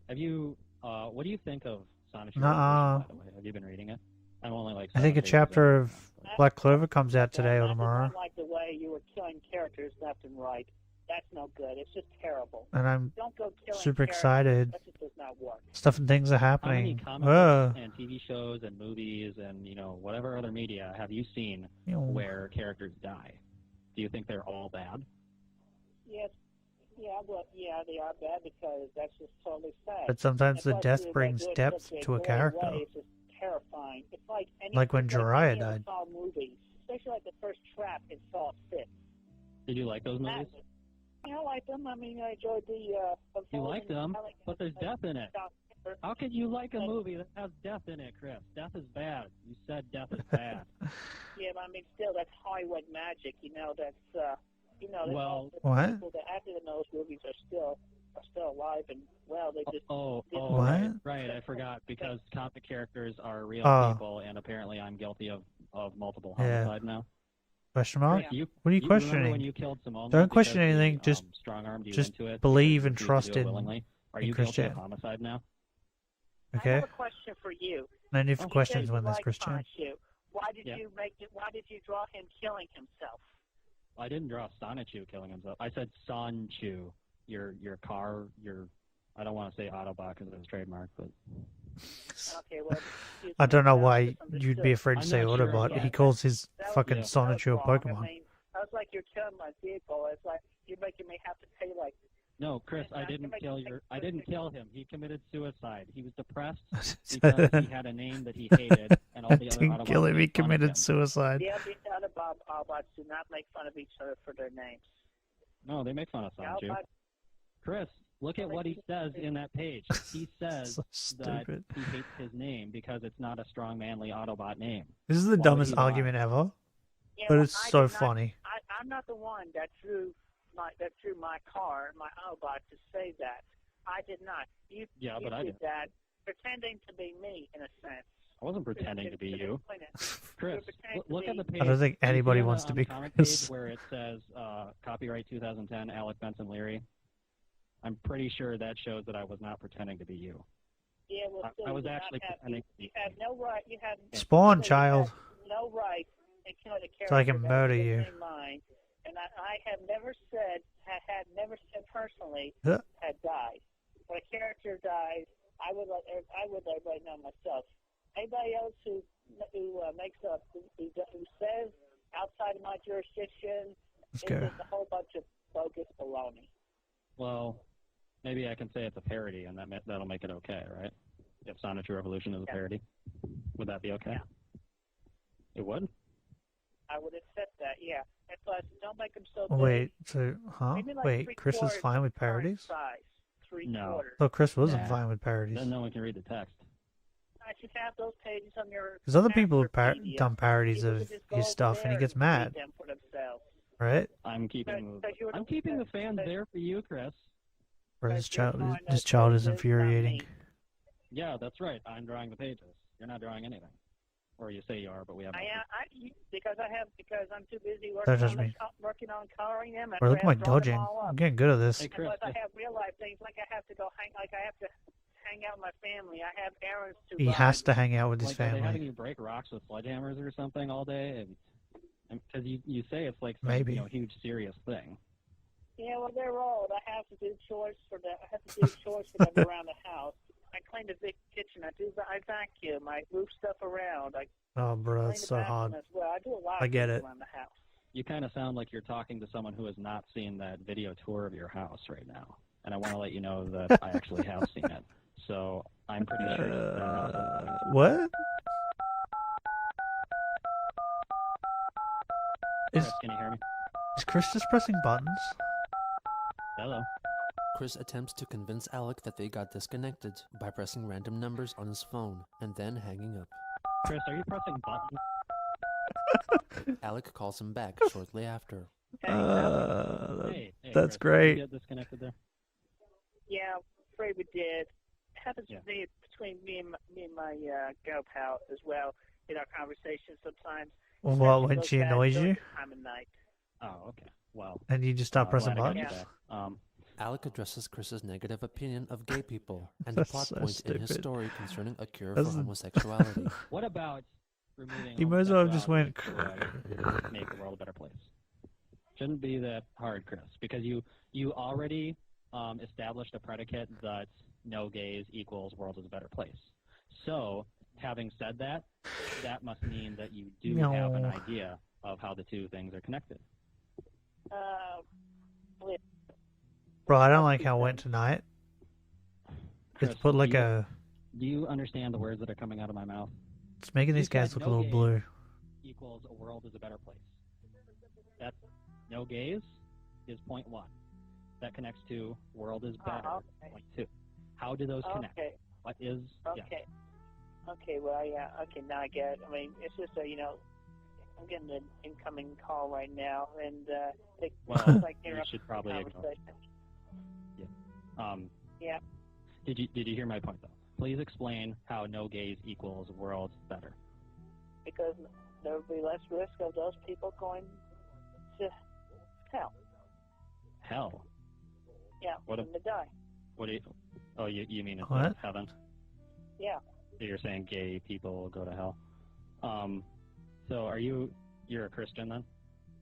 Have you, what do you think of Sonic Revolution, by the way? Have you been reading it? I'm only like I think a 7 pages chapter in. of Black Clover comes out today or I tomorrow, did not like the way you were killing characters left and right. That's no good. It's just terrible. and I'm Don't go killing super characters. excited. That just does not work. Stuff and things are How many happening. comic Whoa. books and TV shows and movies and, you know, whatever other media have you seen Ew. where characters die? Do you think they're all bad? Yes. Yeah, well, yeah, they are bad because that's just totally sad. But sometimes the And plus, death they brings do it in depth such a to a gory character. way, it's just terrifying. It's like any, Like when it's Jiraiya any of died. the Saw movies, especially like the first Trap in Saw 6. Did you like those movies? I like them. I mean, I enjoyed the. You like them, but there's death in it. How could you like a movie that has death in it, Chris? Death is bad. You said death is bad. Yeah, but I mean, still, that's Hollywood magic. You know, that's you know, Well, the what? people that acted in those movies are still alive and well. They just What? Right, I forgot, because comic characters are real Oh. people, and apparently I'm guilty of multiple Yeah. homicide now. Question mark? Chris, What are you remember questioning? when you killed Simone Don't because question he, anything. Just strong-armed you just into it believe because and you refused trust to do it in, willingly? Are in you guilty Christian. of homicide now? I Okay. have a question for you. No need for You questions said when you there's like Christian. Sonichu. Why did Yeah. you make it? Why did you draw him killing himself? I didn't draw Sonichu killing himself. I said Sonchu. Your car, I don't want to say Autobot because it was trademarked, but Okay, well, I don't know that why was you'd be afraid to I'm say not sure Autobot. yet. He calls his that was- fucking yeah. Sonichu a that was wrong. Pokemon. I mean, I was like, you're killing my vehicle. It's like you're making me have to pay like. no, Chris, I I'm didn't gonna kill make your. a I didn't quick- kill him. He committed suicide. He was depressed because he had a name that he hated, and all I the other didn't Autobots kill him. He made fun of him. committed suicide. The other Autobots do not make fun of each other for their names. No, they make fun of The Sonichu. Autobots, Chris, look at what he says in that page. He says So that stupid. he hates his name because it's not a strong, manly Autobot name. This is the Why would dumbest he lie? argument ever, yeah, but well, it's I so did not- funny. I'm not the one that drew my car, my Autobot, to say that. I did not. You But I did did. that, pretending to be me in a sense. I wasn't pretending to be you. Chris, look at the page. I don't think Do you see anybody on wants the- to on be the comic Chris. page where it says copyright 2010 Alec Benson Leary. I'm pretty sure that shows that I was not pretending to be you. Yeah, well, I still, was you do not actually have, pretending to be you have no right. You have Spawn, you have child. no right in killing a character. So I can that murder has you. in mind. And I have never said, had never said personally, Huh. had died. When a character dies, I would let everybody know myself. Anybody else who makes up, who says outside of my jurisdiction, Let's is go. just a whole bunch of bogus baloney. Well, maybe I can say it's a parody, and that'll make it okay, right? If Sonic Revolution is a parody, would that be okay? Yeah. It would. I would accept that, yeah. And plus, don't make them so Oh, big. wait, so, huh? Maybe like Wait, Chris is 3/4 fine with current parodies? Size. 3/4. No. Oh, Chris wasn't Nah. fine with parodies. Then no one can read the text. I should have those pages on your. Because other people have Wikipedia. done parodies People of could just go his over stuff, and there he gets read mad, them for themselves. right? I'm keeping the fans there for you, Chris. Or But this you're child, drawing this those child is pages, not infuriating. me. Yeah, that's right. I'm drawing the pages. You're not drawing anything. Or you say you are, but we haven't. Because I'm too busy Don't judge me. working on coloring them. Or look at my I've drawn them dodging. all up. I'm getting good at this. Hey, Chris, Plus, I have real life things like I have to hang out with my family. I have errands to He run. has to hang out with his like, are they having family. you break rocks with sledgehammers or something all day? Because you say it's like some Maybe. huge serious thing. Yeah, well, they're old. I have to do chores for them. I have to do chores for them around the house. I clean the big kitchen. I vacuum. I move stuff around. I Oh, bro, clean it's the so bathroom hard. as well. I do a lot I of get things it. around the house. You kind of sound like you're talking to someone who has not seen that video tour of your house right now. And I want to let you know that I actually have seen it. So I'm pretty sure that your house is What? Chris, can you hear me? Is Chris just pressing buttons? Hello. Chris attempts to convince Alec that they got disconnected by pressing random numbers on his phone and then hanging up. Chris, are you pressing buttons? Alec calls him back shortly after. Hey, That's Chris, did great. you get disconnected there? Yeah, afraid we did. happens Yeah. to me between me and my girl pal as well in our conversations sometimes. What, especially when those she guys annoys during you? the time of night. Oh, okay. Well, And you just start pressing glad I got you buttons? back. Alec addresses Chris's negative opinion of gay people and a That's plot so point in his stupid. story concerning a cure That's for the- homosexuality. What about removing You might as well have just homosexuality to make the world a better place? Shouldn't be that hard, Chris, because you already established a predicate that no gays equals world is a better place. So, having said that, that must mean that you do have an No. idea of how the two things are connected. Bro, I don't like how it went tonight. Chris, It's put like do you understand the words that are coming out of my mouth? It's making You these guys said look a no little gays blue. equals a world is a better place. That's no gays is point 1. That connects to world is better, Okay. point 2. How do those connect? Okay. What is yeah. Okay. Okay, well, yeah, okay, now I get it. I mean, it's just I'm getting an incoming call right now, and it Well, like you interrupt should the probably ignore. conversation. Yeah. Did you hear my point though? Please explain how no gays equals world better. Because there would be less risk of those people going to hell. Hell. Yeah, What when they die. What do you? Oh, you mean it's What? heaven? Yeah. So you're saying gay people go to hell? So you're a Christian then?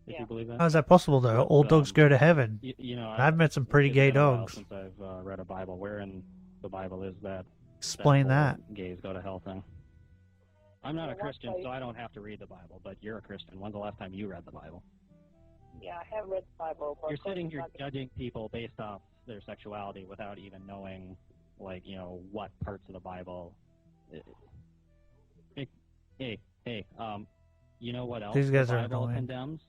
If Yeah. you believe that? How's that possible, though? All dogs go to heaven. You know, I've met some pretty it's gay been a while dogs. Since I've read a Bible, where in the Bible is that? Explain whole that. Gays go to hell thing. I'm not a Well, Christian, that's so I don't have to read the Bible. But you're a Christian. When's the last time you read the Bible? Yeah, I have read the Bible. But You're sitting here according to judging people based off their sexuality without even knowing, what parts of the Bible. Hey, you know what else These guys the are Bible annoying. condemns?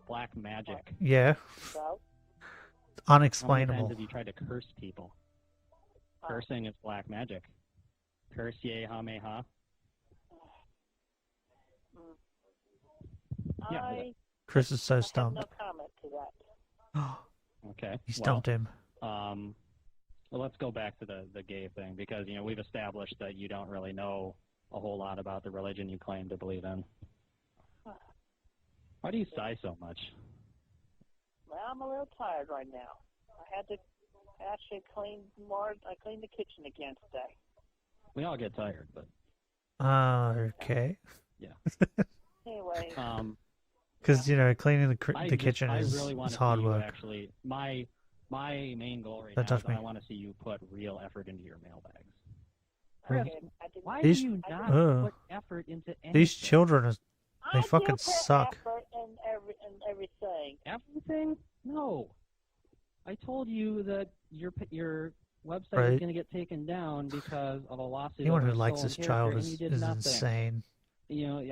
Black magic. Yeah. So, It's How many unexplainable. times have you tried to curse people? Cursing is black magic. Curse ye ha me ha. Yeah, I Chris is so have stumped. no comment to that. Okay. He stumped him. Well, let's go back to the gay thing because we've established that you don't really know a whole lot about the religion you claim to believe in. Why do you sigh so much? Well, I'm a little tired right now. I had to actually clean more. I cleaned the kitchen again today. We all get tired, but Okay. Anyway, Because, cleaning I the just- kitchen I is really wanna hard see you work. actually, my main goal right Don't now touch is me. I want to see you put real effort into your mailbags. Really? okay, I didn't- Why These- do you not Ugh. put effort into anything? These children, they I fucking do put suck. effort in everything. Everything? No. I told you that your website Right. is going to get taken down because of a lawsuit. Anyone over who a likes stolen this child character, and you is did nothing. insane.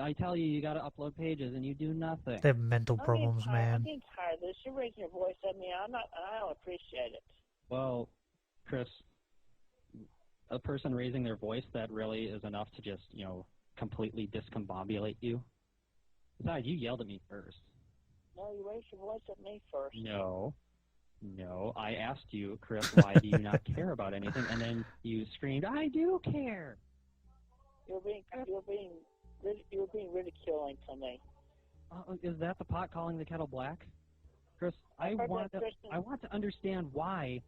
I tell you got to upload pages, and you do nothing. They have mental problems, I'm man. getting tired of this. You're raising your voice at me. I don't appreciate it. Well, Chris, a person raising their voice, that really is enough to just, completely discombobulate you. Besides, you yelled at me first. No, you raised your voice at me first. No, I asked you, Chris, why do you not care about anything? And then you screamed, I do care. You're being ridiculing to me. Is that the pot calling the kettle black? Chris, I I've heard want that, Kristen. to understand why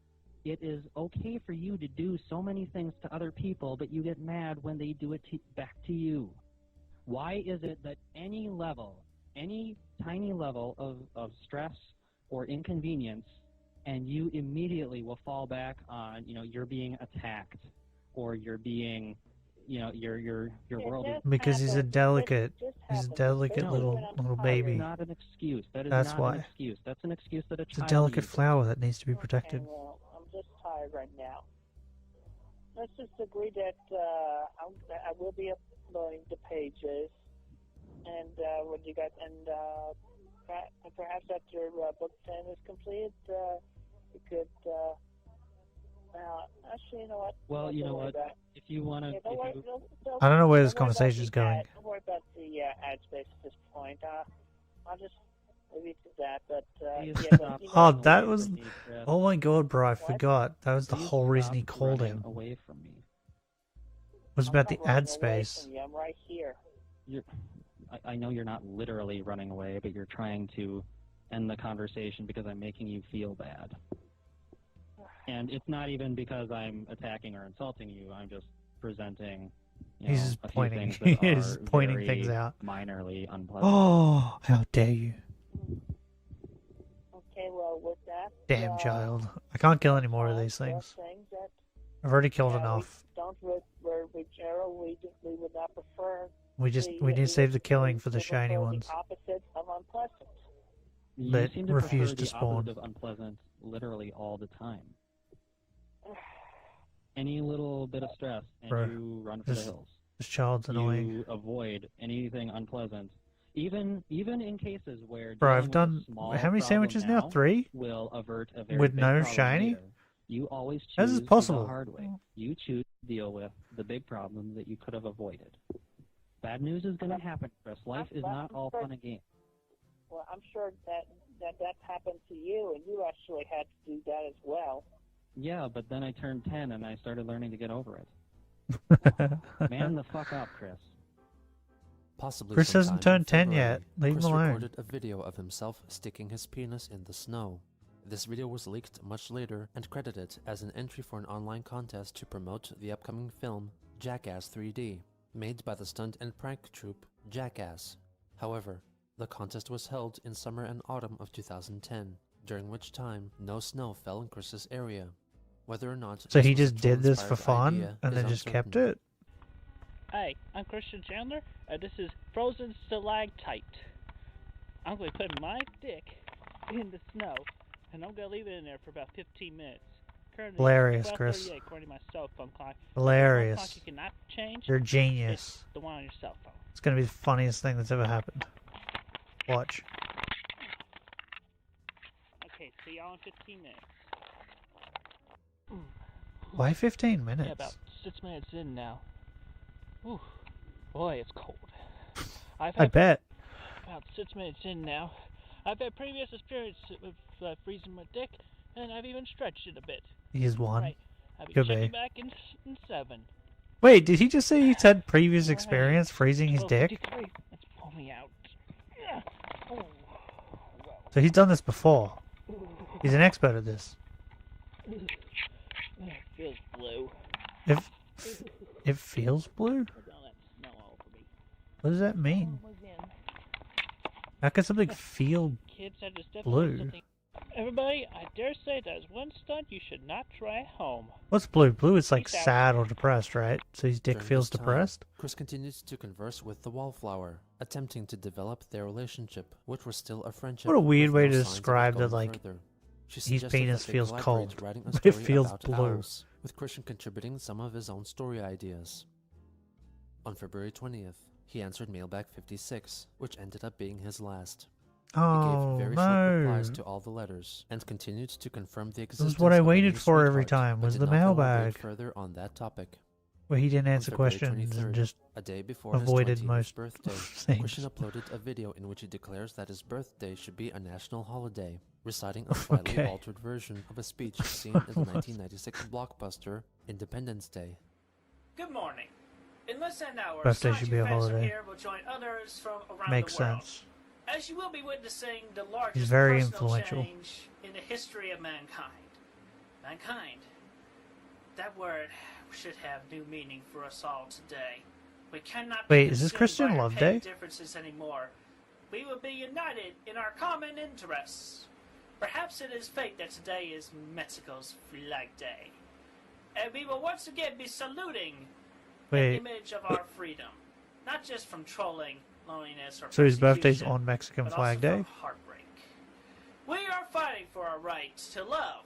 it is okay for you to do so many things to other people, but you get mad when they do it back to you. Why is it that any tiny level of stress or inconvenience, and you immediately will fall back on, you're being attacked, or you're being, your world is... Because he's a delicate little baby. That's not an excuse. That is That's not why. an excuse. That's an excuse that a It's a child delicate uses. flower that needs to be protected. Okay, well, I'm just tired right now. Let's just agree that I will be uploading the pages, and what you got, and perhaps after book 10 is completed, you could. Actually, you know what? Well, Don't you know worry what? about it. If you want to, Yeah, don't worry, I don't know where this don't worry about conversation's the going. Don't worry about the ad space at this point. I'll just leave you to that. But Please yeah, stop but, Oh, running that away was... from me, Chris. Oh my god, bro, I What? forgot. That was the Please whole reason he stop called running him. away from me. Was I'm about the not running ad away space. from you. I'm right here. I know you're not literally running away, but you're trying to end the conversation because I'm making you feel bad. And it's not even because I'm attacking or insulting you. I'm just presenting, He's know, just a few pointing. things that He is are pointing very things out. minorly unpleasant. Oh, how dare you! Okay, well, with that, Damn child! I can't kill any more of these there are things. things that I've already killed we enough. don't which arrow we would not prefer. We need to save the killing for the we shiny prefer ones. The opposite of unpleasant. You But seem to refuse prefer to the spawn. opposite of unpleasant literally all the time. Any little bit of stress and Bro, you run for the this- hills. This child's annoying. You avoid anything unpleasant, even in cases where Bro, dealing I've with a done small how many problem sandwiches now? 3? will avert a very With big no problem shiny? later. You always choose How is this possible? the hard way. You choose to deal with the big problem that you could have avoided. Bad news is going to happen, Chris. Life is not all fun and games. Well, I'm sure that happened to you, and you actually had to do that as well. Yeah, but then I turned 10 and I started learning to get over it. Man the fuck up, Chris. Possibly Chris sometime hasn't turned in 10 February, yet. Leave him Chris alone. recorded a video of himself sticking his penis in the snow. This video was leaked much later and credited as an entry for an online contest to promote the upcoming film Jackass 3D, made by the stunt and prank troupe Jackass. However, the contest was held in summer and autumn of 2010, during which time no snow fell in Chris's area. Whether or not So this he was a just did this for troll-inspired fun idea and is then just kept uncertain. it? Hey, I'm Christian Chandler. This is Frozen Stalactite. I'm going to put my dick in the snow, and I'm going to leave it in there for about 15 minutes. Currently, Hilarious, it's Chris. 12:38 according to my cell phone clock. Hilarious. The phone clock you cannot change. You're a genius. It's the one on your cell phone. It's gonna be the funniest thing that's ever happened. Watch. Okay, see y'all in 15 minutes. Why 15 Yeah, minutes? about 6 minutes in now. Ooh, boy, it's cold. I bet. About 6 minutes in now. I've had previous experience with freezing my dick, and I've even stretched it a bit. He's one. Right. I'll be Could checking be. back in 7. Wait, did he just say he's had previous experience freezing his dick? 12:53. Let's pull me out. Yeah. Oh. So he's done this before. He's an expert at this. It feels blue. It feels blue? Look at all that snow all over me. What does that mean? Oh, again. How can something feel Kids, that is definitely blue? something. Everybody, I dare say that is one stunt you should not try at home. What's blue? Blue is like Peace out. sad or depressed, right? So his dick During feels this time, depressed? Chris continued to converse with the wallflower, attempting to develop their relationship, which was still a friendship. What a weird with way no to signs of it describe that, going like, further. She his suggested penis that they feels collaborate cold, writing a but it story feels about blue. owls, with Christian contributing some of his own story ideas. On February 20th, he answered mailbag 56, which ended up being his last. Oh, He gave very short replies no. to all the letters and continued to confirm the This existence is what I of a waited new for every sweetheart, time, but was did the not elaborate mailbag. further on that topic. Where he didn't On answer February questions 23rd, and just a day before avoided his 20th most birthday, things. Christian uploaded a video in which he declares that his birthday should be a national holiday, reciting a slightly Okay. altered version of a speech seen in the 1996 blockbuster Independence Day. Good morning. In less than an hour, Birthday should be a Sanji Fans from holiday. here will join others from around Makes the world. sense. As you will be witnessing the largest He's very personal influential. change in the history of mankind. Mankind. That word should have new meaning for us all today. We cannot be Wait, is this consumed Christian by our Love petty Day? differences anymore. We will be united in our common interests. Perhaps it is fate that today is Mexico's Flag Day. And we will once again be saluting the Wait, image of our freedom. Not just from trolling, loneliness, or so his birthday's persecution, on Mexican but Flag also Day? from heartbreak. We are fighting for our right to love,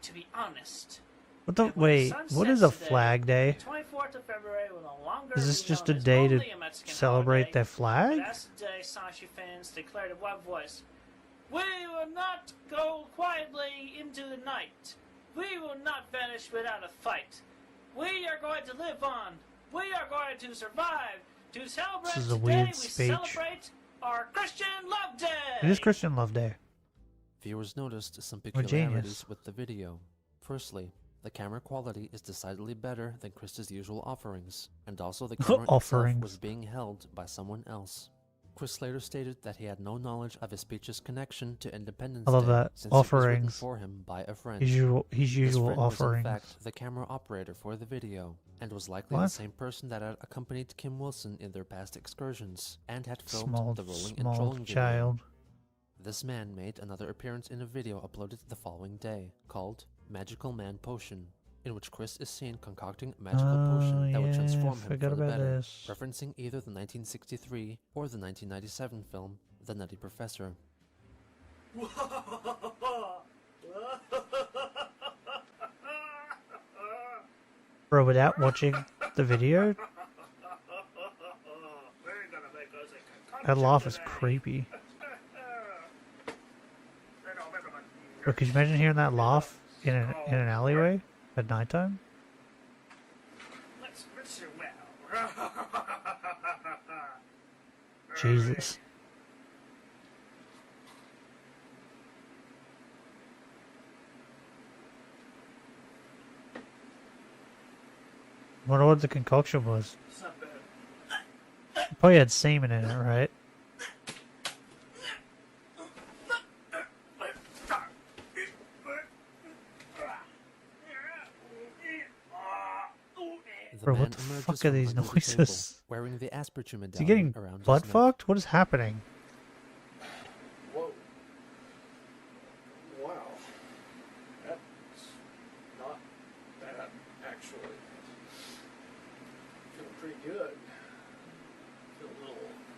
to be honest. What the? And when the Wait, sun what sets is a today, Flag Day? the 24th of February will no longer Is this be just known a as day to only a Mexican celebrate holiday, their flag? but as today, Sanshi fans declared in one voice, "We will not go quietly into the night. We will not vanish without a fight. We are going to live on. We are going to survive. To celebrate This is a today, weird we speech. celebrate our Christian Love Day." It is Christian Love Day. Viewers noticed some We're genius. peculiarities with the video. Firstly, The camera quality is decidedly better than Chris's usual offerings, and also the camera itself Offerings. was being held by someone else. Chris later stated that he had no knowledge of his speech's connection to Independence I love Day, that. since it was written Offerings. for him by a friend. His usual This friend offerings. was in fact the camera operator for the video, and was likely the What? same person that had accompanied Kim Wilson in their past excursions, and had filmed Small, the rolling and small trolling video. child. This man made another appearance in a video uploaded the following day, called Magical Man Potion, in which Chris is seen concocting a magical potion that would transform him forgot for the about better, this. referencing either the 1963 or the 1997 film The Nutty Professor. Bro, without watching the video, that laugh is creepy. Bro, could you imagine hearing that laugh in an alleyway at nighttime? Let's rinse you well. Jesus. I wonder what the concoction was. It's not bad. It probably had semen in it, right? The Bro, man what the emerges fuck are from these under the table, noises? wearing the Asperger Is he medallion getting around his butt neck. fucked? What is happening? Whoa. Wow. That's not bad, actually. Feel pretty good. Feel a little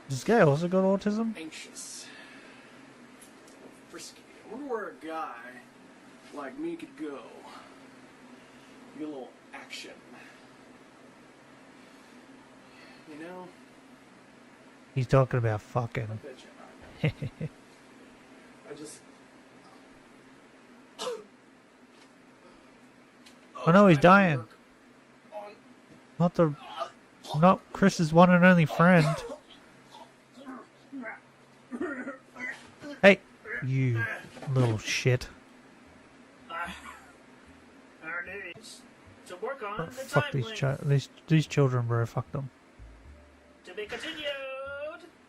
This guy also got autism? anxious. A little frisky. I wonder where a guy like me could go. Get a little action. You know? He's talking about fucking. I bet you not. I just... Oh no, he's dying. Not Chris's one and only friend. Hey, you little shit. Our needs to work on Bro, the fuck time these children, bro. Fuck them. To be continued.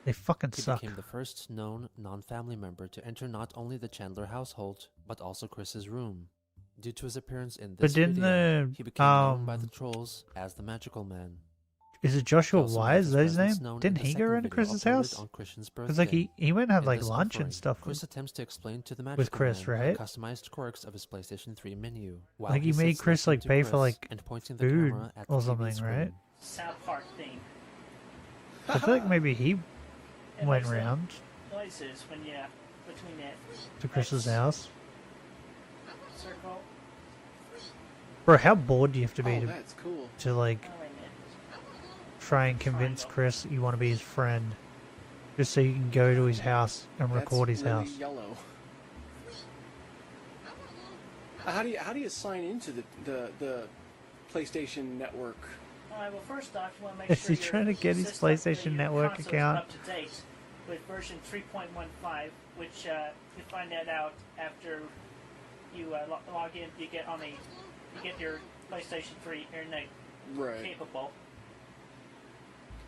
They fucking He suck. became the first known non-family member to enter not only the Chandler household, but also Chris's room. Due to his appearance in But this didn't video, he became known by the um, trolls as the Magical Man. Is it Joshua He also made Wise? Is that his presence name? known in Didn't the he go second around to video Chris's uploaded house? on Christian's Because like birthday. he went and had In like this lunch offering, and stuff. Chris attempts to explain to the Magical Chris, Man right? the customized quirks of his PlayStation 3 menu. While Like he made sits Chris listening like to pay Chris for like and pointing the food camera at the or TV something, screen. right? South Park theme. I feel like maybe he It went makes round noises when you between that to Chris's house. circle. Bro, how bored do you have to be Oh, to, that's cool. to like Oh, wait a minute. try and convince Chris you want to be his friend, just so you can go to his house and record his That's really house? yellow. How do you sign into the PlayStation Network? Alright, well first off you want to make Is sure he your trying to get his system, PlayStation your Network console's account? up to date with version 3.15, which you find that out after you log in. You get your PlayStation 3 internet Right. capable.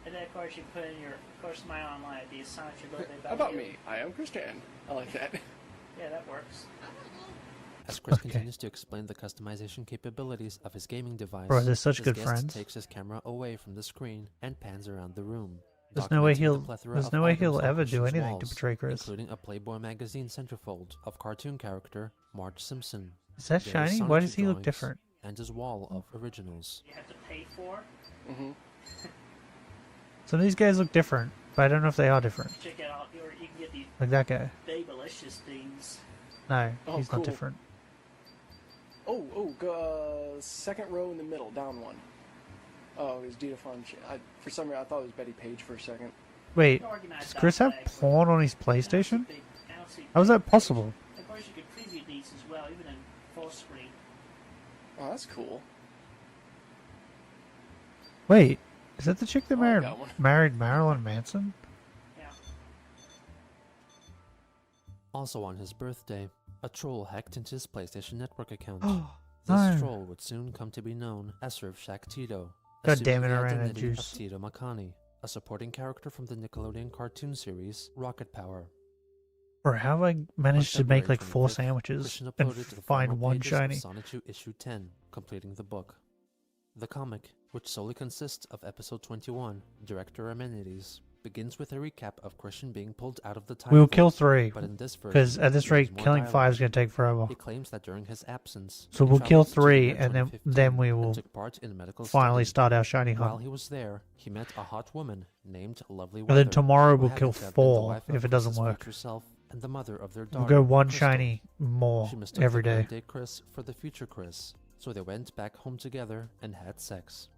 And then, of course, you put in your, of course, my online ID, sign up your little bit About me, I am Christian. I like that. Yeah, that works. As Chris Okay. continues to explain the customization capabilities of his gaming device, Bro, they're such his good guest friends. takes his camera away from the screen and pans around the room. There's no way documenting the he'll. plethora There's of no way items he'll on ever do Christian's anything to walls, betray Chris. including a Playboy magazine centerfold of cartoon character Marge Simpson. Is that various shiny? Why Sonic does he look drawings, different? And his wall of originals. You have to pay for. Mm-hmm. Some of these guys look different, but I don't know if they are different. Check it out, or you can get these Like that guy. babylicious things. No, Oh, he's cool. not different. Go second row in the middle, down one. Oh, it was Dita Farm. For some reason, I thought it was Betty Page for a second. Wait, Organized does Chris have outside. porn on his PlayStation? I don't see- How is that possible? Of course, you could preview these as well, even in full screen. Oh, that's cool. Wait, is that the chick that Oh, I married got one. married Marilyn Manson? Yeah. Also on his birthday, a troll hacked into his PlayStation Network account. No. troll would soon come to be known as Surfshack Tito, God damn it, assuming the I ran out of identity of juice. Tito Makani, a supporting character from the Nickelodeon cartoon series Rocket Power. Or how have I On managed to make February like 4 25th, sandwiches Christian and uploaded to the find formal one pages of shiny? Sonichu issue 10, completing the book. The comic, which solely consists of episode 21, Director Amenities, begins with a recap of Christian being pulled out of the time We will vault, kill 3, but in this because version, at this there is rate, more killing dialogue. 5 is going to take forever. He claims that during his absence, So he we'll kill traveled to the 3, year and then 2015 we will and took part in a medical finally study. start our shiny While hunt. he was there, he met a hot woman named Lovely And Weather, then tomorrow who we'll happened kill to have been the 4 wife if of it doesn't Chris's work. future self and the mother of their We'll daughter, go 1 Crystal. shiny more She mistook every the day. current day Chris for the future Chris, so they went back home together and had sex.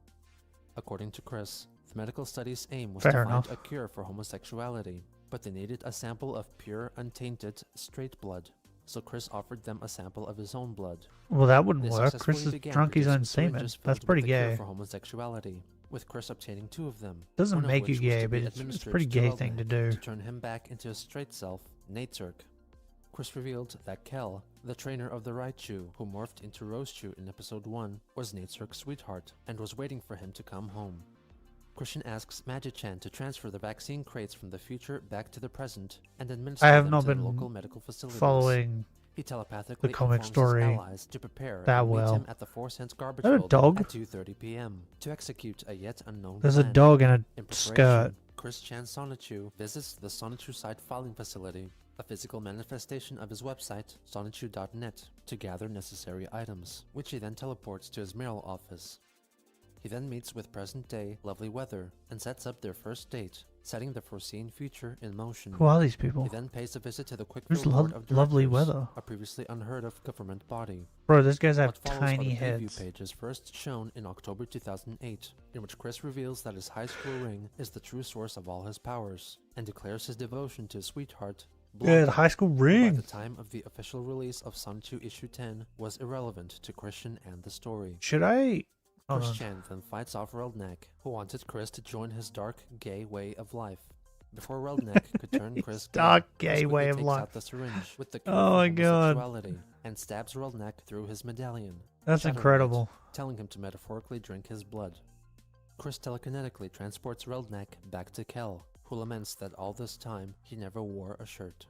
According to Chris, the medical study's aim was Fair to enough. find a cure for homosexuality, but they needed a sample of pure, untainted, straight blood, so Chris offered them a sample of his own blood. Well, that wouldn't They work. successfully Chris has began drunk his own producing semen. syringes That's filled pretty with the cure gay. for homosexuality, with Chris obtaining 2 of them. Doesn't one of make you which was gay, to be but it's a administered pretty to gay Relnick thing to do. to turn him back into his straight self, Naturk. Chris revealed that Kel, the trainer of the Raichu, who morphed into Rosechu in episode 1, was Naturk's sweetheart, and was waiting for him to come home. Christian asks Magi-chan to transfer the vaccine crates from the future back to the present, and administer I have them not to the been local medical facilities. following He telepathically the comic informs his story allies to prepare that and meet well. him at the 4 cents garbage Is that a building dog? at 2:30 p.m. to execute a yet unknown There's a plan. dog in a In skirt. preparation, Chris Chan Sonichu visits the Sonichu site filing facility, a physical manifestation of his website, sonichu.net, to gather necessary items, which he then teleports to his mail office. He then meets with present-day Lovely Weather and sets up their first date, setting the foreseen future in motion. Who are these people? He then pays a visit to the Who's Quickville Board of Lovely Directors, Weather? a previously unheard of government body. Bro, those guys have What follows tiny are the heads. preview pages first shown in October 2008, in which Chris reveals that his high school ring is the true source of all his powers, and declares his devotion to his sweetheart, Yeah, the Blanca, high school who ring. By the time of the official release of Sonichu issue 10 was irrelevant to Christian and the story. Should I? Hold Chris on. Chan then fights off Relnick, who wanted Chris to join his dark, gay way of life. Before Relnick could turn Chris dark, Chris gay quickly way of takes life. out the syringe with the cure Oh for my God. homosexuality and stabs Relnick through his medallion. That's shattering incredible. it, telling him to metaphorically drink his blood. Chris telekinetically transports Relnick back to Kel, who laments that all this time he never wore a shirt.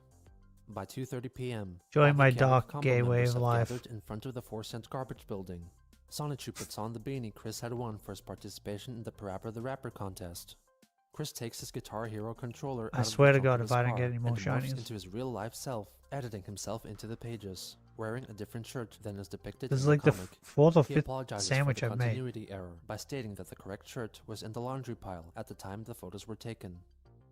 By 2:30 p.m., Join all the my Kel dark, combo gay way members of have life. gathered in front of the 4 cent garbage building. Sonichu puts on the beanie Chris had won for his participation in the Parappa the Rapper contest. Chris takes his Guitar Hero controller I out of swear the to trunk God, of if his I didn't car get any more and morphs shinies. into his real-life self, editing himself into the pages, wearing a different shirt than is depicted This in is like the comic. 4th or He 5th apologizes sandwich for the I've made. continuity error by stating that the correct shirt was in the laundry pile at the time the photos were taken.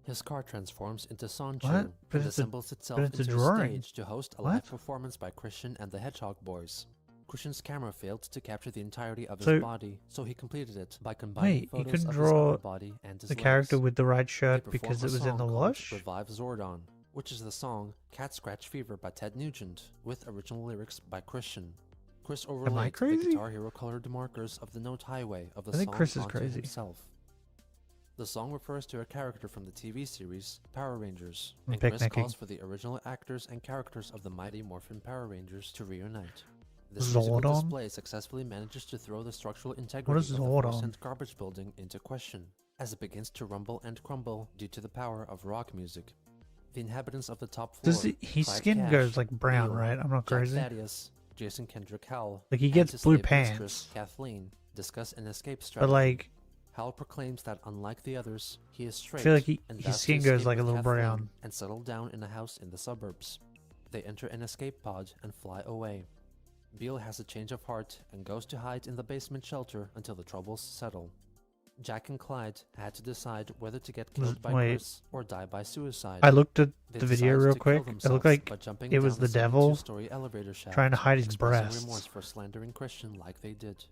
His car transforms into Sonchu What? But and it's a- assembles itself but it's a into a drawing. stage to host a What? live performance by Christian and the Hedgehog Boys. Christian's camera failed to capture the entirety of his So- body, so he completed it by combining Wait, you photos couldn't of draw his upper body and his the legs. character with the right They shirt perform because a it was in song the called wash? Revive Zordon, which is the song Cat Scratch Fever by Ted Nugent, with original lyrics by Christian. Chris overlaid the crazy? Guitar Hero colored markers of the note highway of the I think song Chris is onto crazy. himself. The song refers to a character from the TV series Power Rangers, I'm and Chris picnicking. calls for the original actors and characters of the Mighty Morphin Power Rangers to reunite. This musical Zordon? display successfully manages to throw the structural is integrity of the Zordon? 4 cent garbage building into question, as it begins to rumble and crumble due to the power of rock music. The inhabitants of the top floor, Does his Clyde skin Cash, goes like brown, Neil, right? I'm not Jack crazy. Thaddeus, Jason Kendrick Howell, Like, he and gets his blue slave mistress, pants. Kathleen, discuss an escape strategy. But like, Howell proclaims that unlike the others, he is straight. like and his vows to skin goes escape like a with little Kathleen brown. and settle down in a house in the suburbs. They enter an escape pod and fly away. Beale has a change of heart and goes to hide in the basement shelter until the troubles settle. Jack and Clyde had to decide whether to get killed by Wait. Chris or die by suicide. I looked at They the video decide real to kill quick. It themselves looked like by jumping it was down the devil 72-story elevator shaft, trying to hide his expressing breasts. remorse for slandering Christian like they did.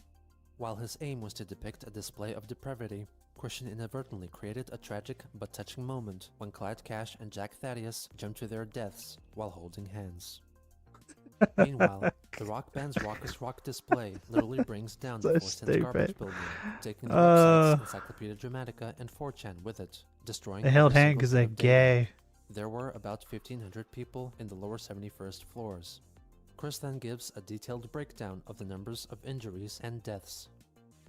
While his aim was to depict a display of depravity, Christian inadvertently created a tragic but touching moment when Clyde Cash and Jack Thaddeus jumped to their deaths while holding hands. Meanwhile, the rock band's Raucous Rock display literally brings down the So 4 cents garbage stupid. building, taking the websites Encyclopedia Dramatica and 4chan with it, destroying They held every hand single because bit they're of data. gay. There were about 1,500 people in the lower 71st floors. Chris then gives a detailed breakdown of the numbers of injuries and deaths.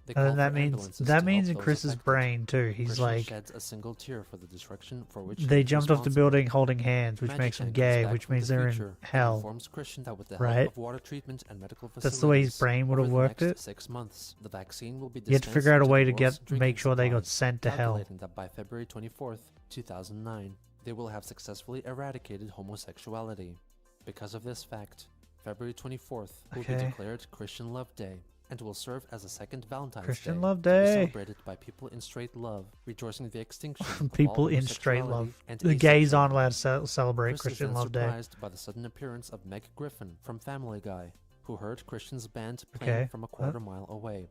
They And call then that for means ambulances that to means help in those Chris's affected. brain too. He's Christian like, sheds a single tear for the destruction for which they he is jumped off the responsible. building holding hands, which makes them Magichan comes gay, back which from means the they're in future and hell. informs Christian that with the Right? help of water treatment and medical facilities, That's the way his brain would have over the worked next it. 6 months, the vaccine will be You had to dispensed figure out a into way the to world's make drinking sure they supply, got sent to hell. calculating that by February 24th, 2009, they will have successfully eradicated homosexuality. Because of this fact, February 24th will be Okay. declared Christian Love Day and will serve as a second Valentine's Christian Day Love to be Day. celebrated by people in straight love, rejoicing the extinction of People all in straight love. homosexuality and The gays asexuality. aren't allowed to celebrate Chris is Christian then Love Day. surprised by the sudden appearance of Meg Griffin from Family Guy, who heard Christian's band playing Okay. from a quarter mile away.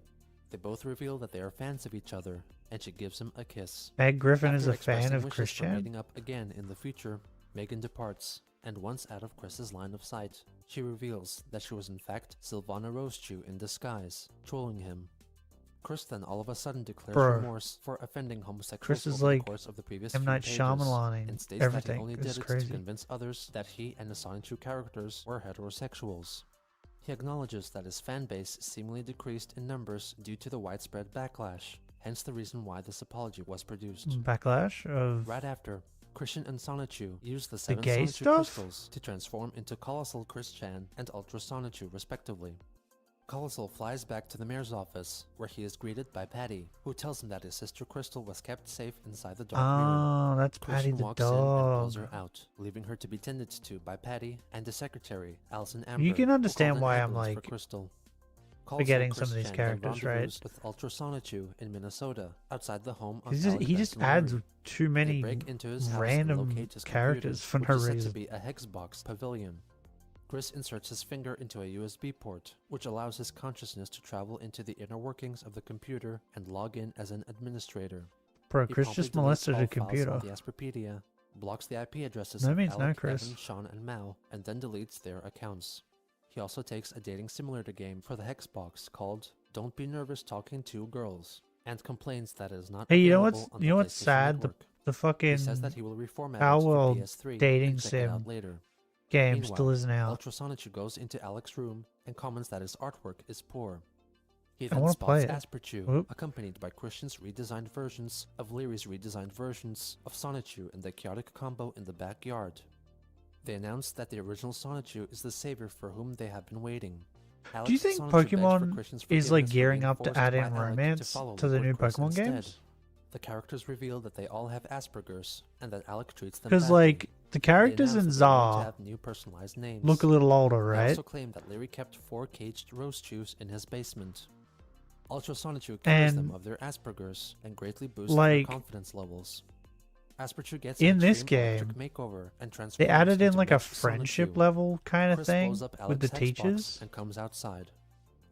They both reveal that they are fans of each other, and she gives him a kiss. Meg Griffin is After a fan expressing of wishes for Christian. meeting up again in the future, Megan departs, and once out of Chris's line of sight, she reveals that she was in fact Sylvana Rosechew in disguise, trolling him. Chris then all of a sudden declares Bro. remorse for offending homosexuals Chris is over like the course of the previous M. few Night pages, Shyamalan-ing and states that he everything. only This did is it crazy. to convince others that he and the Sonic 2 characters were heterosexuals. He acknowledges that his fanbase seemingly decreased in numbers due to the widespread backlash, hence the reason why this apology was produced. Backlash of Right after, Christian and Sonichu use the 7 gay Sonichu stuff? crystals to transform into Colossal Chris-chan and Ultra Sonichu respectively. Colossal flies back to the mayor's office, where he is greeted by Patty, who tells him that his sister Crystal was kept safe inside the dark mirror. Oh, that's Christian Patty the walks in and pulls dog. her out, leaving her to be tended to by Patty and the secretary, Alison Amber. You can who understand called an why I'm ambulance for like Crystal. forgetting some of these Chris-chan then characters, right? rendezvous with Ultra Sonichu in Minnesota, outside the home of He just, Alan he just Benson adds Murray. too They many break into his house and random locate his characters for computer, no which is said reason. to be a hexbox pavilion. Chris inserts his finger into a USB port, which allows his consciousness to travel into the inner workings of the computer and log in as an administrator. Bro, He Chris promptly just deletes molested all a files computer. on the Asperpedia, blocks the IP addresses That of means no, Alec, Chris. Evan, Sean, and Mao, and then deletes their accounts. He also takes a dating simulator game for the Hexbox called Don't Be Nervous Talking to Girls, and complains that it is not Hey, available on the what's PlayStation sad? Network. The fucking He says that he will reformat Our it for World PS3 dating and check it out sim later. game Meanwhile, still isn't out. Ultra Sonichu goes into Alec's room and comments that his artwork is poor. He I then wanna play spots it. Asperchu, Whoop. accompanied by Christian's redesigned versions of Leary's redesigned versions of Sonichu and the chaotic combo in the backyard. They announce that the original Sonichu is the savior for whom they have been waiting. Do you Alex think Sonichu begged for Pokemon Christian's is like forgiveness for gearing being up to forced add by in Alec romance follow to the new Liquid Chris Pokemon instead. games? The characters reveal that they all have Asperger's and that Alec treats them Because badly. like the They characters in announce that they want to Zar have new personalized names. look a little older, They right? also claim that Larry kept 4 caged Rosechews in his basement. Ultra Sonichu cures And, them of their Asperger's and greatly boosts like, their confidence levels. Asperger gets in an this extreme game, electric makeover and they transforms added in into like a Rich friendship Sonichu. level kind of Chris thing blows up with the Alec's Xbox teachers and comes outside.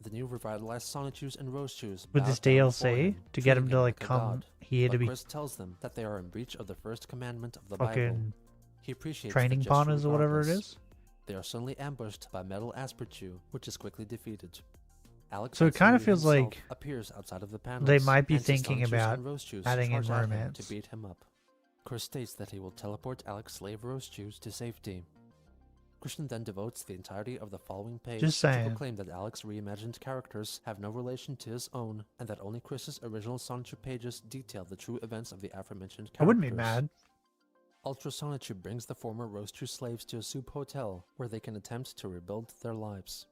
The new revitalized Sonichus and Rosechews with bow this down before DLC him, to get treating him to like like a come god. here to But be Chris tells them that they are in breach of the first commandment of the Bible. fucking He appreciates training the gesture partners or whatever it regardless. is. They are suddenly ambushed by Metal Asperchu, which is quickly defeated. Alex So it kind of Sonsini feels himself like appears outside of the panels they might be and says thinking Sonichus about and Rosechews adding in charge at him romance. to beat him up. Chris states that he will teleport Alex slave Rosechews to safety. Christian then devotes the entirety of the following page Just to saying. proclaim that Alex's reimagined characters have no relation to his own, and that only Chris's original Sonichu pages detail the true events of the aforementioned characters. I wouldn't be mad. Ultra Sonichu brings the former Rosechew slaves to a soup hotel, where they can attempt to rebuild their lives.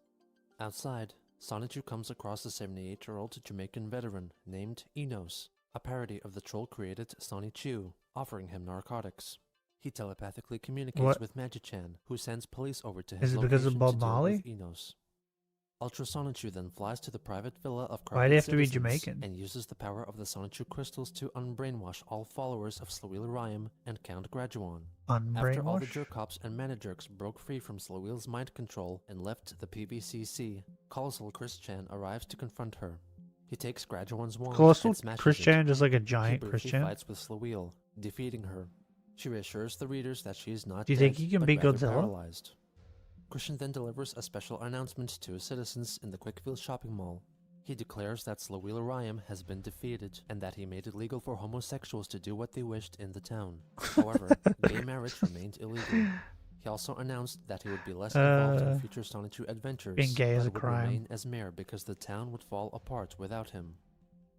Outside, Sonichu comes across a 78-year-old Jamaican veteran named Enos, a parody of the troll-created Sonichu, offering him narcotics. He telepathically communicates What? with Magichan, who sends police over to his Is it because of location Bob to deal Marley? with Enos. Ultra Sonichu then flies to the private villa of Why'd he have to be citizens Jamaican? and uses the power of the Sonichu crystals to unbrainwash all followers of Slowiel and Count Graduan. After all the Unbrainwash? jerk-cops and mana-jerks broke free from Slowiel's mind control and left the PVCC, Colossal Chris-chan arrives to confront her. He takes Graduan's wand Colossal and smashes Chris-chan it. is like a He giant briefly Chris-chan? fights with Slowiel, defeating her. She reassures the readers that she is not Do you dead, think he can but beat rather Godzilla? paralyzed. Christian then delivers a special announcement to his citizens in the Quickville shopping mall. He declares that Slowiel has been defeated and that he made it legal for homosexuals to do what they wished in the town. However, gay marriage remained illegal. He also announced that he would be less involved in future Sonic 2 adventures, being gay is but a would crime. remain as mayor because the town would fall apart without him.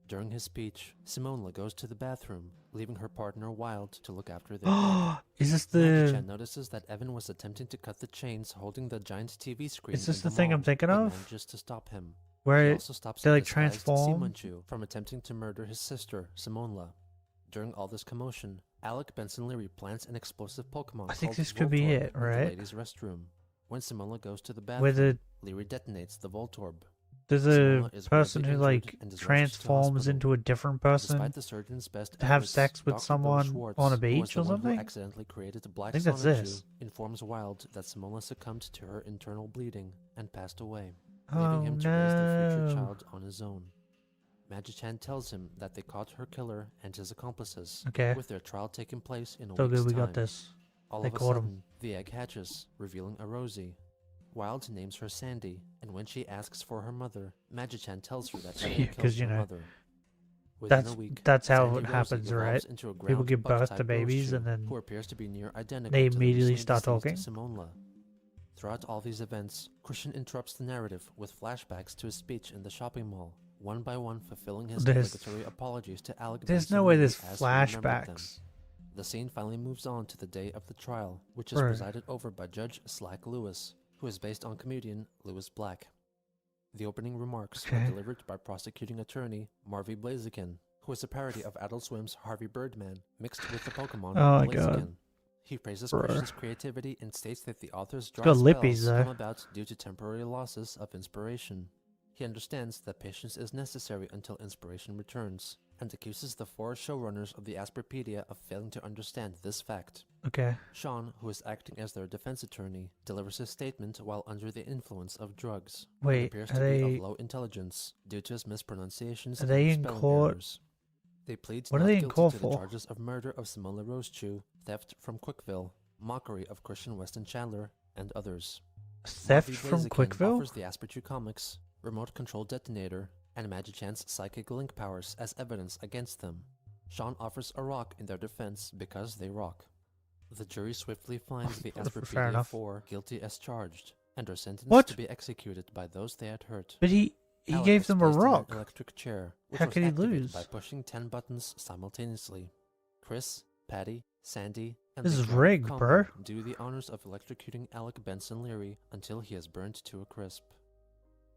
During his speech, Simola goes to the bathroom, leaving her partner Wild to look after their dog. Is this Maggie-chan the... notices that Evan was attempting to cut the chains holding the giant TV screen. Is this in the thing mall, I'm thinking but of? manages to stop him. Where He it- also stops they, a like, disguised transform? Simunchu from attempting to murder his sister, Simonla. During all this commotion, Alec Benson Leary plants an explosive Pokemon I think called this could be Voltorb it, in right? the ladies' restroom. When Simonla goes to the Where bathroom, the... Leary detonates the Voltorb. There's a Simola is person gravely who, injured like, and is rushed to transforms hospital. into a different person Despite the surgeon's best to have efforts, sex with Dr. Bill someone Schwartz, on a who was beach the or one who something? accidentally created Black I think that's Sonichu, this. informs Wild that Simola succumbed to her internal bleeding and passed away, Oh, leaving him to raise their future no. child on his own. Magi-chan tells him that they caught her killer and his accomplices, Okay. with their trial taking place in a So week's good, we time. got this. All They of a caught him. sudden, the egg hatches, revealing a Rosie. Wild names her Sandy, and when she asks for her mother, Magi-chan tells her that she Yeah, killed 'cause, you her know, mother. Within That's a week, how Sandy it Rosie happens, right? evolves into a People ground give birth bug-type to babies Roschu, and then who appears to be near identical they to the immediately recently start deceased talking. Simonla. Throughout all these events, Christian interrupts the narrative with flashbacks to his speech in the shopping mall, one by one fulfilling his There's- obligatory apologies to Alec There's Benson no way Leary there's as he remembered them. flashbacks. The scene finally moves on to the day of the trial, which is Bruh. presided over by Judge Slack Lewis, who is based on comedian Lewis Black. The opening remarks Okay. were delivered by prosecuting attorney Marvy Blaziken, who is a parody of Adult Swim's Harvey Birdman mixed with the Pokemon Oh my Blaziken. God. He praises Bruh. Christian's creativity and states that the author's dry got spells lippies, though. come about due to temporary losses of inspiration. He understands that patience is necessary until inspiration returns, and accuses the 4 showrunners of the Asperpedia of failing to understand this fact. Okay. Sean, who is acting as their defense attorney, delivers his statement while under the influence of drugs. Wait, He appears are to be they- of low intelligence due to his mispronunciations Are they and in spelling court? errors. They plead What are not they in guilty court to for? the charges of murder of Simola Rosechew, theft from Quickville, mockery of Christian Weston Chandler, and others. Theft Marvy from Blaziken Quickville? offers the Aspertu comics, remote control detonator, and Magi-chan's psychic link powers as evidence against them. Sean offers a rock in their defense because they rock. The jury swiftly finds the Fair Asperpedia enough. 4 guilty as charged, and are sentenced What? to be executed by those they had hurt. But he Alec gave is them a placed in an rock. electric chair, which How was could he activated lose? by pushing 10 buttons simultaneously. Chris, Patty, Sandy, and This the is Clown rigged, combo bro. do the honors of electrocuting Alec Benson Leary until he is burnt to a crisp.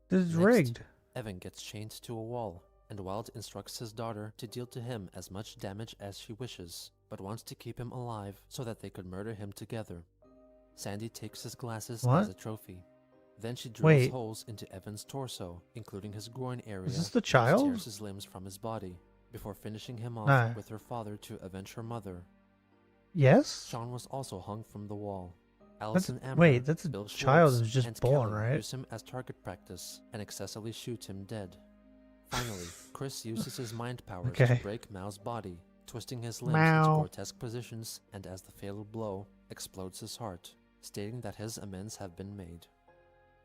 This is Next, rigged. Evan gets chained to a wall, and Wild instructs his daughter to deal to him as much damage as she wishes, but wants to keep him alive so that they could murder him together. Sandy takes his glasses What? as a trophy. Then she drills Wait. holes into Evan's torso, including his groin area. Is this the and child? tears his limbs from his body, before finishing him off No. with her father to avenge her mother. Yes? Sean was also hung from the wall. Allison Amber, wait, that's a Bill child Schwartz, who's just and born, Kelly right? use him as target practice and excessively shoot him dead. Finally, Chris uses his mind powers to Okay. break Mao's body, twisting his limbs Mao. into grotesque positions, and as the fatal blow, explodes his heart, stating that his amends have been made.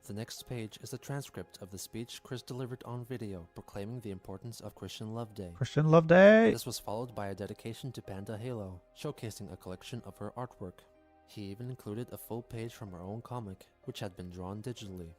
The next page is a transcript of the speech Chris delivered on video proclaiming the importance of Christian Love Day. Christian Love Day. This was followed by a dedication to Panda Halo, showcasing a collection of her artwork. He even included a full page from her own comic, which had been drawn digitally.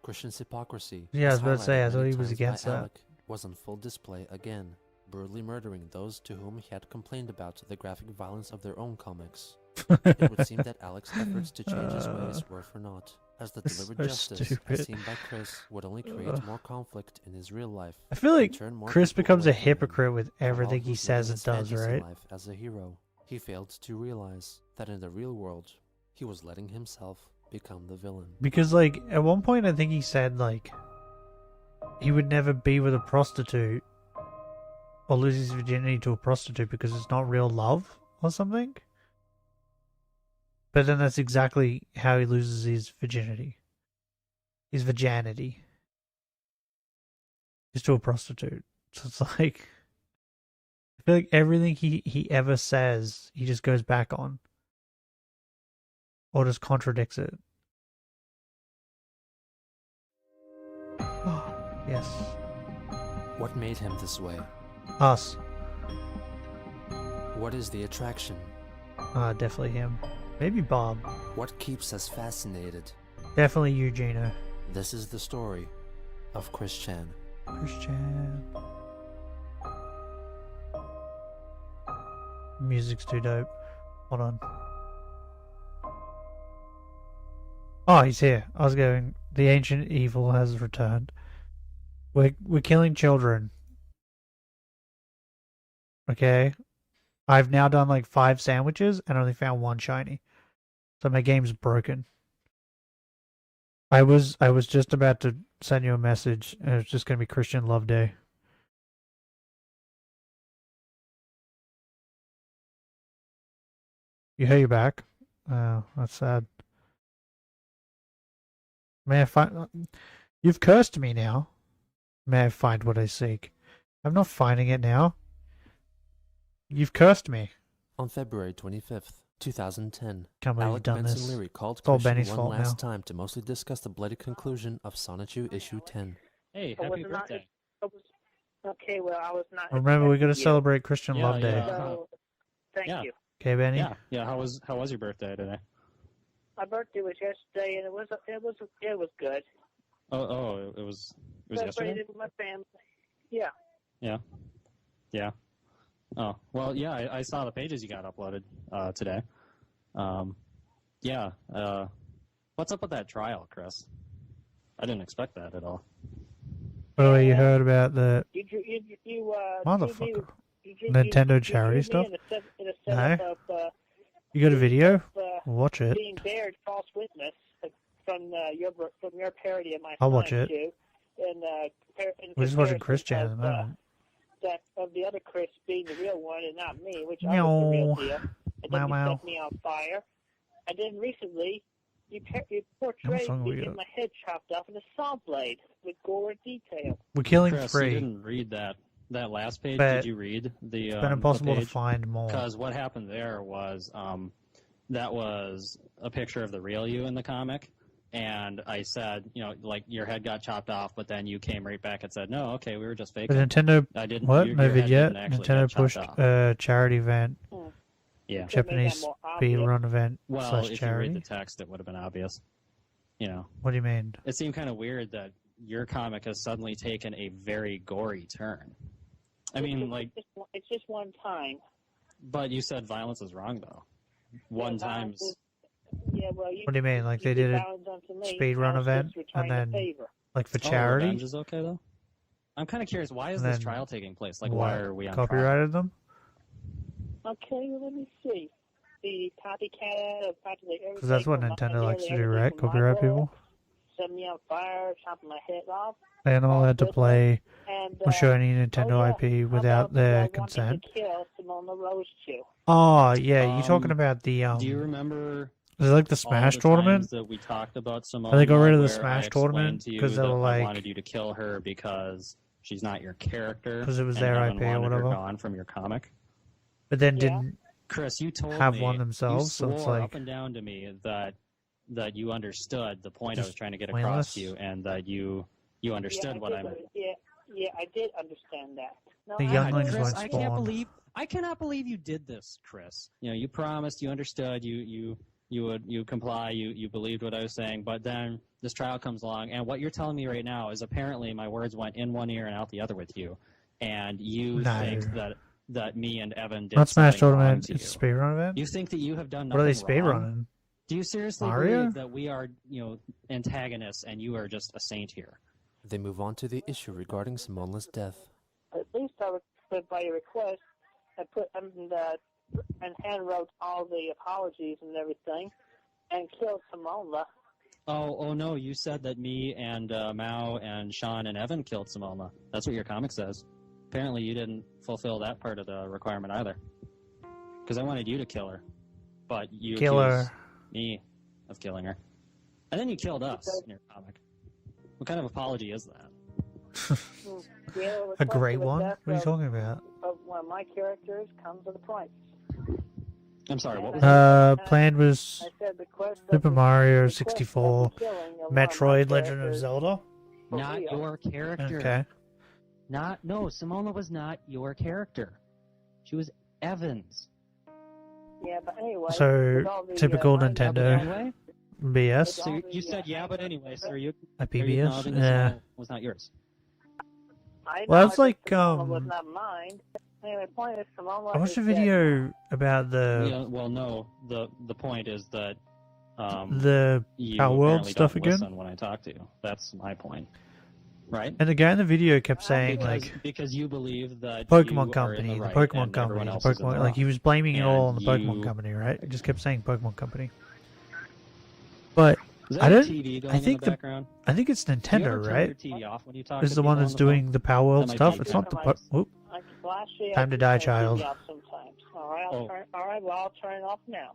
Christian's hypocrisy, Yeah, I was as about to say, I highlighted thought many he was times against by that. Alec, was on full display again, brutally murdering those to whom he had complained about the graphic violence of their own comics. It would seem that Alec's efforts to change his ways were for naught, as the It's delivered so justice, stupid. as seen by Chris, would only create Ugh. more conflict in his real life. I feel and like turn more Chris people becomes a away from him. hypocrite with For all everything he who's says living and his does, fantasy right? life as a hero, he failed to realize that in the real world, he was letting himself become the villain. Because, like, at one point I think he said, like, he would never be with a prostitute or lose his virginity to a prostitute because it's not real love or something. But then that's exactly how he loses his virginity. His virginity. Is to a prostitute. So it's like, I feel like everything he ever says, he just goes back on. Or just contradicts it. Yes. What made him this way? Us. What is the attraction? Definitely him. Maybe Bob. What keeps us fascinated? Definitely Eugenia. This is the story of Chris Chan. Christian. Music's too dope. Hold on. Oh, he's here. I was going. The ancient evil has returned. We're killing children. Okay. I've now done like 5 sandwiches and only found 1 shiny. So my game's broken. I was just about to send you a message and it's just gonna be Christian Love Day. You hear you back? Oh, that's sad. May I find... You've cursed me now. May I find what I seek? I'm not finding it now. You've cursed me. On February 25th, 2010, Can't believe you've Alec done Benson this. Leary called It's all Christian Benny's one fault last now. time to mostly discuss the bloody conclusion of Sonichu Issue 10. Hey, Oh, happy was it not- birthday. Okay, well, I was not. Remember, we gotta expecting you. celebrate Christian Yeah, Love Day. yeah. So, thank Yeah. you. Okay, Benny? Yeah. How was your birthday today? My birthday was yesterday, and it was good. It was yesterday. Celebrated with my family. Yeah. Yeah. Oh, well, yeah, I saw the pages you got uploaded today. What's up with that trial, Chris? I didn't expect that at all. By the way, you heard about the You motherfucker Nintendo charity stuff? In a No. setup of, You got a video? uh, Watch it. being bared false witness from your parody of my I'll watch Sonic it. Shoe, in We're just watching comparison Christian at the of, moment. that of the other Chris being the real one and not me, which I Meow. was the real deal. And then Meow, you meow. set me on fire. And then recently, you How portrayed much longer me we getting got? my head chopped off in a saw blade with gore and detail. We're killing Chris, 3. you didn't read that last page. But Did you read the? It's been impossible to page? find more. Because what happened there was that was a picture of the real you in the comic, and I said, like your head got chopped off, but then you came right back and said, no, okay, we were just But faking. Nintendo, I didn't. what? Your No head vid yet? didn't actually Nintendo get chopped pushed off. a charity event. Yeah. Japanese more obvious. speedrun event Well, slash if you charity. read the text, it would have been obvious. What do you mean? It seemed kind of weird that your comic has suddenly taken a very gory turn. I mean, like, It's just one time. but you said violence is wrong, though. One times. Yeah, well, What do you mean? Like they did a speedrun event and then like for charity? Revenge is okay, though? I'm kind of curious, why is And this then trial taking place? Like, what? why are we on trial? Copyrighted them? Okay, well, let me see. The copycat of practically everything. Because that's what from Nintendo nearly likes to do, everything right? from my Copyright world, people? Set me on fire, chopping my head off. They're not allowed to play And, or show any Nintendo IP without their consent. To kill Simona Rose Chew. Oh, yeah, you talking about the Do you remember? Is it like the all Smash the tournament? times that we talked about Simona, They got rid of the where Smash I tournament explained to you 'cause they that were I like- wanted you to kill her because she's not your character. 'Cause it was and their Evan IP or wanted her whatever. gone from your comic. But then didn't Chris, you told have me, one themselves, so you it's swore like up and down to me that you understood the point I was Just trying to get pointless. across to you, and that you understood yeah, what I meant. Yeah, I did understand that. No, The I- younglings Chris, won't I can't spawn. believe I cannot believe you did this, Chris. You promised, you understood, you comply, you believed what I was saying, but then this trial comes along, and what you're telling me right now is apparently my words went in one ear and out the other with you, and you No. think that me and Evan did not Smash something wrong tournament, to it's you. a speedrun event? You think that you have done What are nothing they wrong? speedrunning? Do you seriously Mario? believe that we are, antagonists and you are just a saint here? They move on to the issue regarding Simona's death. At least I would put by your request, I put and hand wrote all the apologies and everything, and killed Simona. Oh no! You said that me and Mao and Sean and Evan killed Simona. That's what your comic says. Apparently, you didn't fulfill that part of the requirement either. Because I wanted you to kill her, but you Kill accused her. me of killing her, and then you killed us in your comic. What kind of apology is that? A great one? What are you talking about? Of one of my characters comes with a price. I'm sorry. What was Planned was I said request Super Mario 64, killing of one of Metroid my Legend of characters. Zelda. Not your character. Okay. No, Simona was not your character. She was Evan's. Yeah, but anyway. So, with all the, typical money- Nintendo Anyway, BS. so you said yeah, but anyway, sir, you A are you PBS? acknowledging the Yeah. small was not yours? I Well, know that's that like, Simona was not mine. Anyway, the point is Simona I watched is a dead video about Yeah, well, no. The point is that the you Power World apparently stuff don't again. listen when I talk to you. That's my point, right? And the guy in the video kept saying, because you believe that Pokemon you are in Company, the the right Pokemon and Company, everyone the else is in Pokemon, the like he wrong. was blaming it all on the And Pokemon you- Company, right? He just kept saying Pokemon Company. But Is that I a don't. TV going I in think the background? I think it's Do you Nintendo, ever turn right? your TV off when you talk This to is the people one on that's the doing phone? the Power World That might stuff. be It's good. not the. Whoop. Well, actually, Time to I die, turn the TV child. off sometimes. All right, Oh. all right. Well, I'll turn it off now.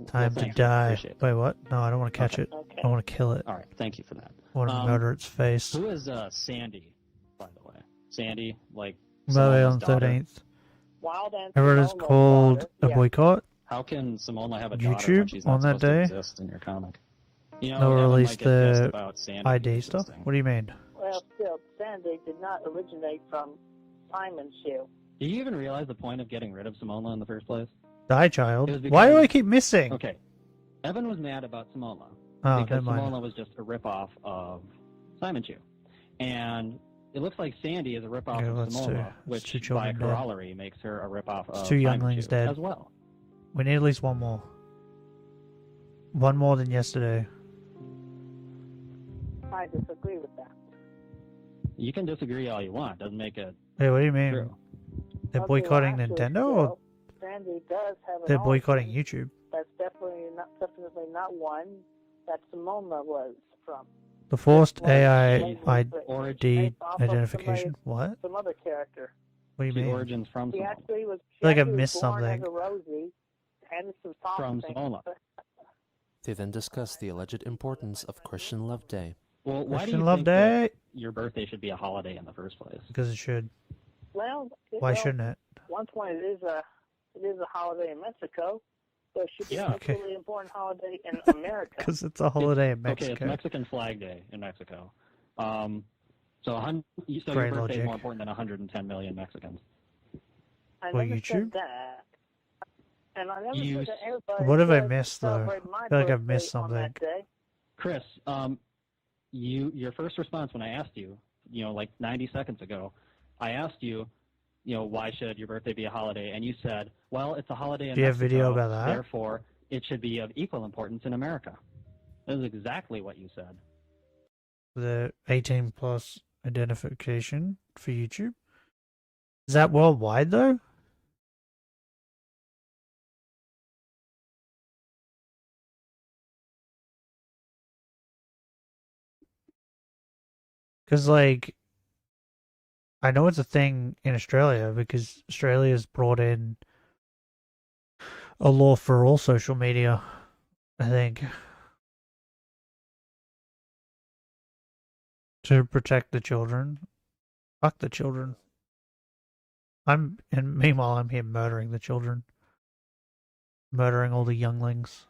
Time to thanks. die. Appreciate it. Wait, what? No, I don't want to catch it. Okay. I want to kill it. All right, thank you for that. I want to murder its face. Who is Sandy, by the way? Sandy, like Monday Simona's on the daughter? 13th. Wild and Everyone is Simona's called daughter. a Yeah. boycott. How can Simona have a daughter YouTube when she's not on that supposed to day. exist in your comic? You know, They'll Evan might release get pissed the about Sandy ID stuff. existing. What do you mean? Well, still, Sandy did not originate from Simon's shoe. Do you even realize the point of getting rid of Simona in the first place? Die, It child. was Why do because- I keep missing? Okay. Evan was mad about Simona Oh, because never mind. Simona was just a ripoff of Simon Chew. And it looks like Sandy is a ripoff Okay, of well, it's Simona, two- it's which two by children dead. corollary makes her a ripoff of It's two Simon younglings Chew dead. as well. We need at least one more. One more than yesterday. I disagree with that. You can disagree all you want. Doesn't make it Hey, what do you mean? true. They're Okay, well, boycotting actually, Nintendo, or still, Sandy does have an they're boycotting origin. YouTube? That's definitely not one that Simona was from. The forced Well, AI maybe ID based off of identification. What? Some other character. What do you She mean? origins from She Simona. actually was. feel like she I've actually missed was born something. As a Rosie, and some soft From things. Simona. They then discuss the alleged importance of Christian Love Day. Well, why do Christian you Love think Day? that your birthday should be a holiday in the first place? Because it should. Well, Why shouldn't it? One point, it is a holiday in Mexico, so it should be Yeah. a really important holiday in America. Because it's a holiday in Okay, it's Mexico. Mexican Flag Day in Mexico. So your Great birthday logic. is more important than 110 million Mexicans. I Well, never YouTube? said that. And I never You said that everybody What have I should missed, though? celebrate my I feel like I've birthday missed on that something. day. Chris, your first response when I asked you, like 90 seconds ago, I asked you, why should your birthday be a holiday? And you said, well, it's a holiday in Do you have Mexico, video about that? therefore it should be of equal importance in America. That is exactly what you said. The 18 plus identification for YouTube. Is that worldwide though? Because, like, I know it's a thing in Australia because Australia's brought in a law for all social media, I think, to protect the children. Fuck the children. And meanwhile, I'm here murdering the children. Murdering all the younglings.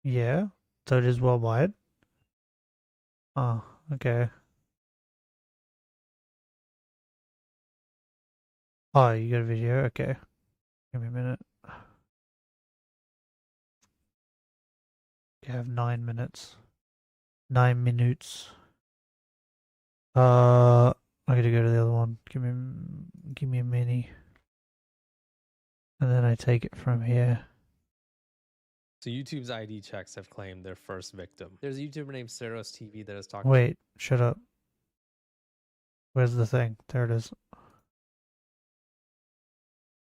Yeah, so it is worldwide. Oh, okay. Oh, you got a video? Okay. Give me a minute. You have 9 minutes. 9 minutes. I gotta go to the other one. Give me a mini. And then I take it from here. So YouTube's ID checks have claimed their first victim. There's a YouTuber named Saros TV that has talked. Wait, shut up. Where's the thing? There it is.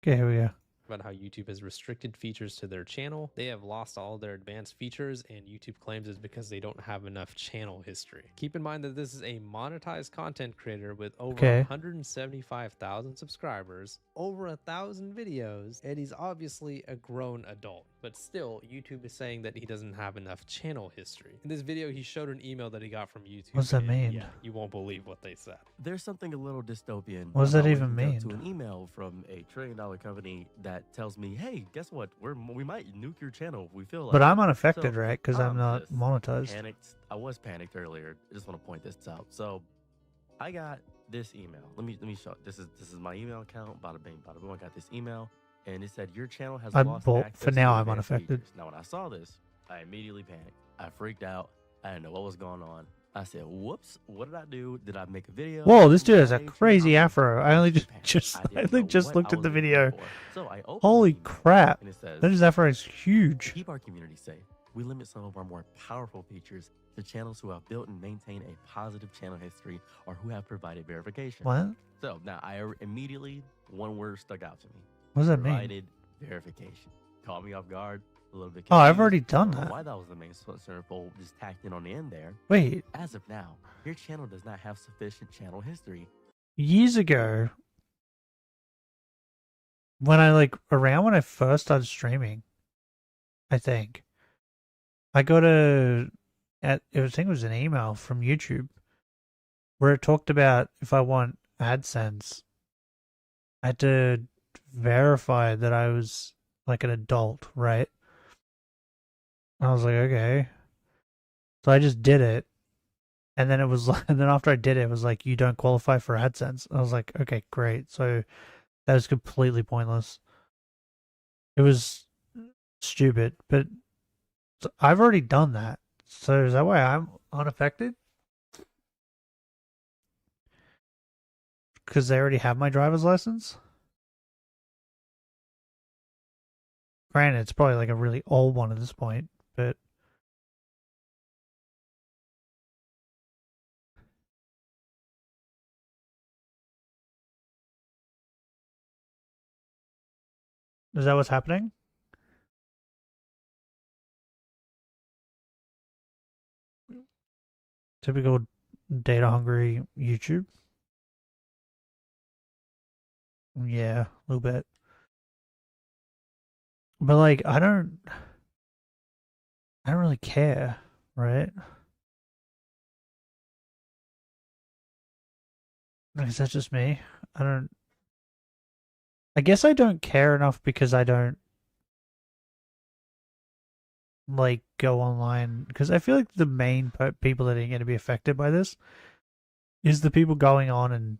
Okay, here we go. About how YouTube has restricted features to their channel. They have lost all their advanced features, and YouTube claims it's because they don't have enough channel history. Keep in mind that this is a monetized content creator with over 175,000 subscribers, over 1,000 videos, and he's obviously a grown adult. but still, YouTube is saying that he doesn't have enough channel history. In this video, he showed an email that he got from YouTube. What's that and mean? Yeah, you won't believe what they said. There's something a little dystopian. What does that about even waking up to mean? an email from a $1 trillion company that tells me, "Hey, guess what? We might nuke your channel if we feel like." But it." I'm unaffected, So, right? Because I'm not just monetized. Panicked. I was panicked earlier. I just want to point this out. So, I got this email. Let me show. This is my email account. Bada bing, bada boom. I got this email, and it said your channel has lost access for now, to I'm advanced unaffected. features. Now, when I saw this, I immediately panicked. I freaked out. I didn't know what was going on. I said, "Whoops! What did I do? Did I make a video?" Whoa, this dude has a crazy afro. I only just looked at the video. So I opened Holy the email, crap! and it says, That afro is huge. "To keep our community safe, we limit some of our more powerful features to channels who have built and maintained a positive channel history or who have provided verification." What? So now immediately one word stuck out to me. What does that mean? Provided verification. Caught me off guard. A little bit. Oh, I've confused. already done I don't know that. Why that was the main circle just tacked in on the end there. Wait. As of now, your channel does not have sufficient channel history. Years ago, when when I first started streaming, I think I got I think it was an email from YouTube where it talked about if I want AdSense, I had to verify that I was like an adult, right? I was like, okay. So I just did it. And then and then after I did it, it was like, you don't qualify for AdSense. I was like, okay, great. So that was completely pointless. It was stupid, but I've already done that. So is that why I'm unaffected? Because they already have my driver's license? Granted, it's probably like a really old one at this point, but is that what's happening? Typical data hungry YouTube. Yeah, a little bit. But like I don't really care, right? Is that just me? I guess I don't care enough because I don't like go online, because I feel like the main people that are going to be affected by this is the people going on and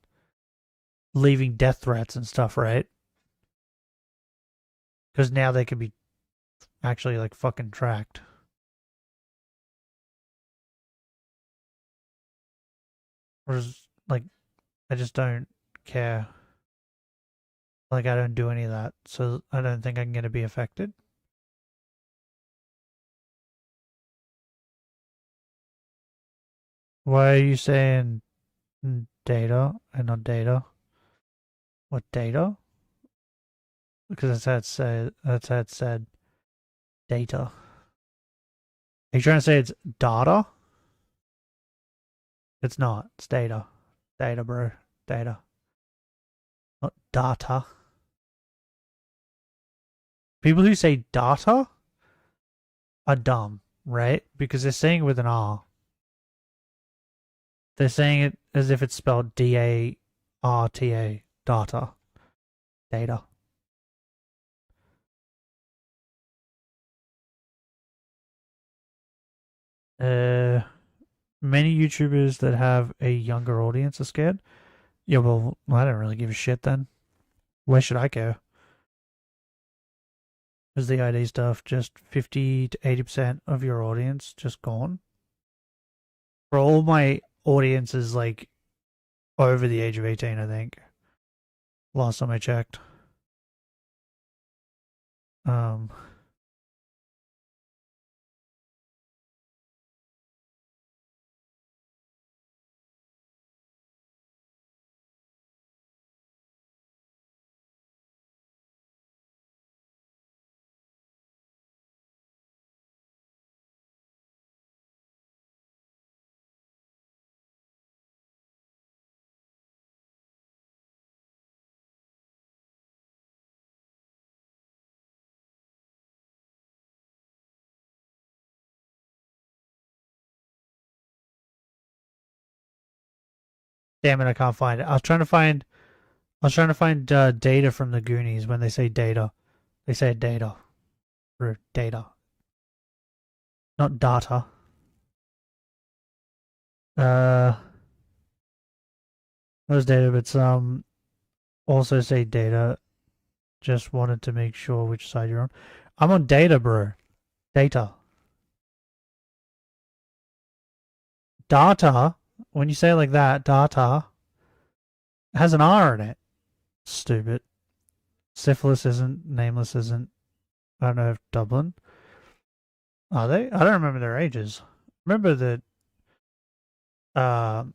leaving death threats and stuff, right? Because now they could be actually like fucking tracked. Whereas like I just don't care. Like I don't do any of that, so I don't think I'm going to be affected. Why are you saying data and not data? What data? Because that's how it said data. Are you trying to say it's data? It's not. It's data. Data, bro. Data. Not data. People who say data are dumb, right? Because they're saying it with an R. They're saying it as if it's spelled D-A-R-T-A. Data. Data. Many YouTubers that have a younger audience are scared. Yeah, well, I don't really give a shit then. Why should I care? Is the ID stuff just 50 to 80% of your audience just gone? For all my audience is like over the age of 18, I think. Last time I checked. Damn it, I can't find it. I was trying to find data from the Goonies when they say data. They say data. Or data. Not data. Those data, but some also say data. Just wanted to make sure which side you're on. I'm on data, bro. Data. Data, when you say it like that, data, has an R in it. Stupid. Syphilis isn't. Nameless isn't. I don't know if Dublin. Are they? I don't remember their ages. Remember that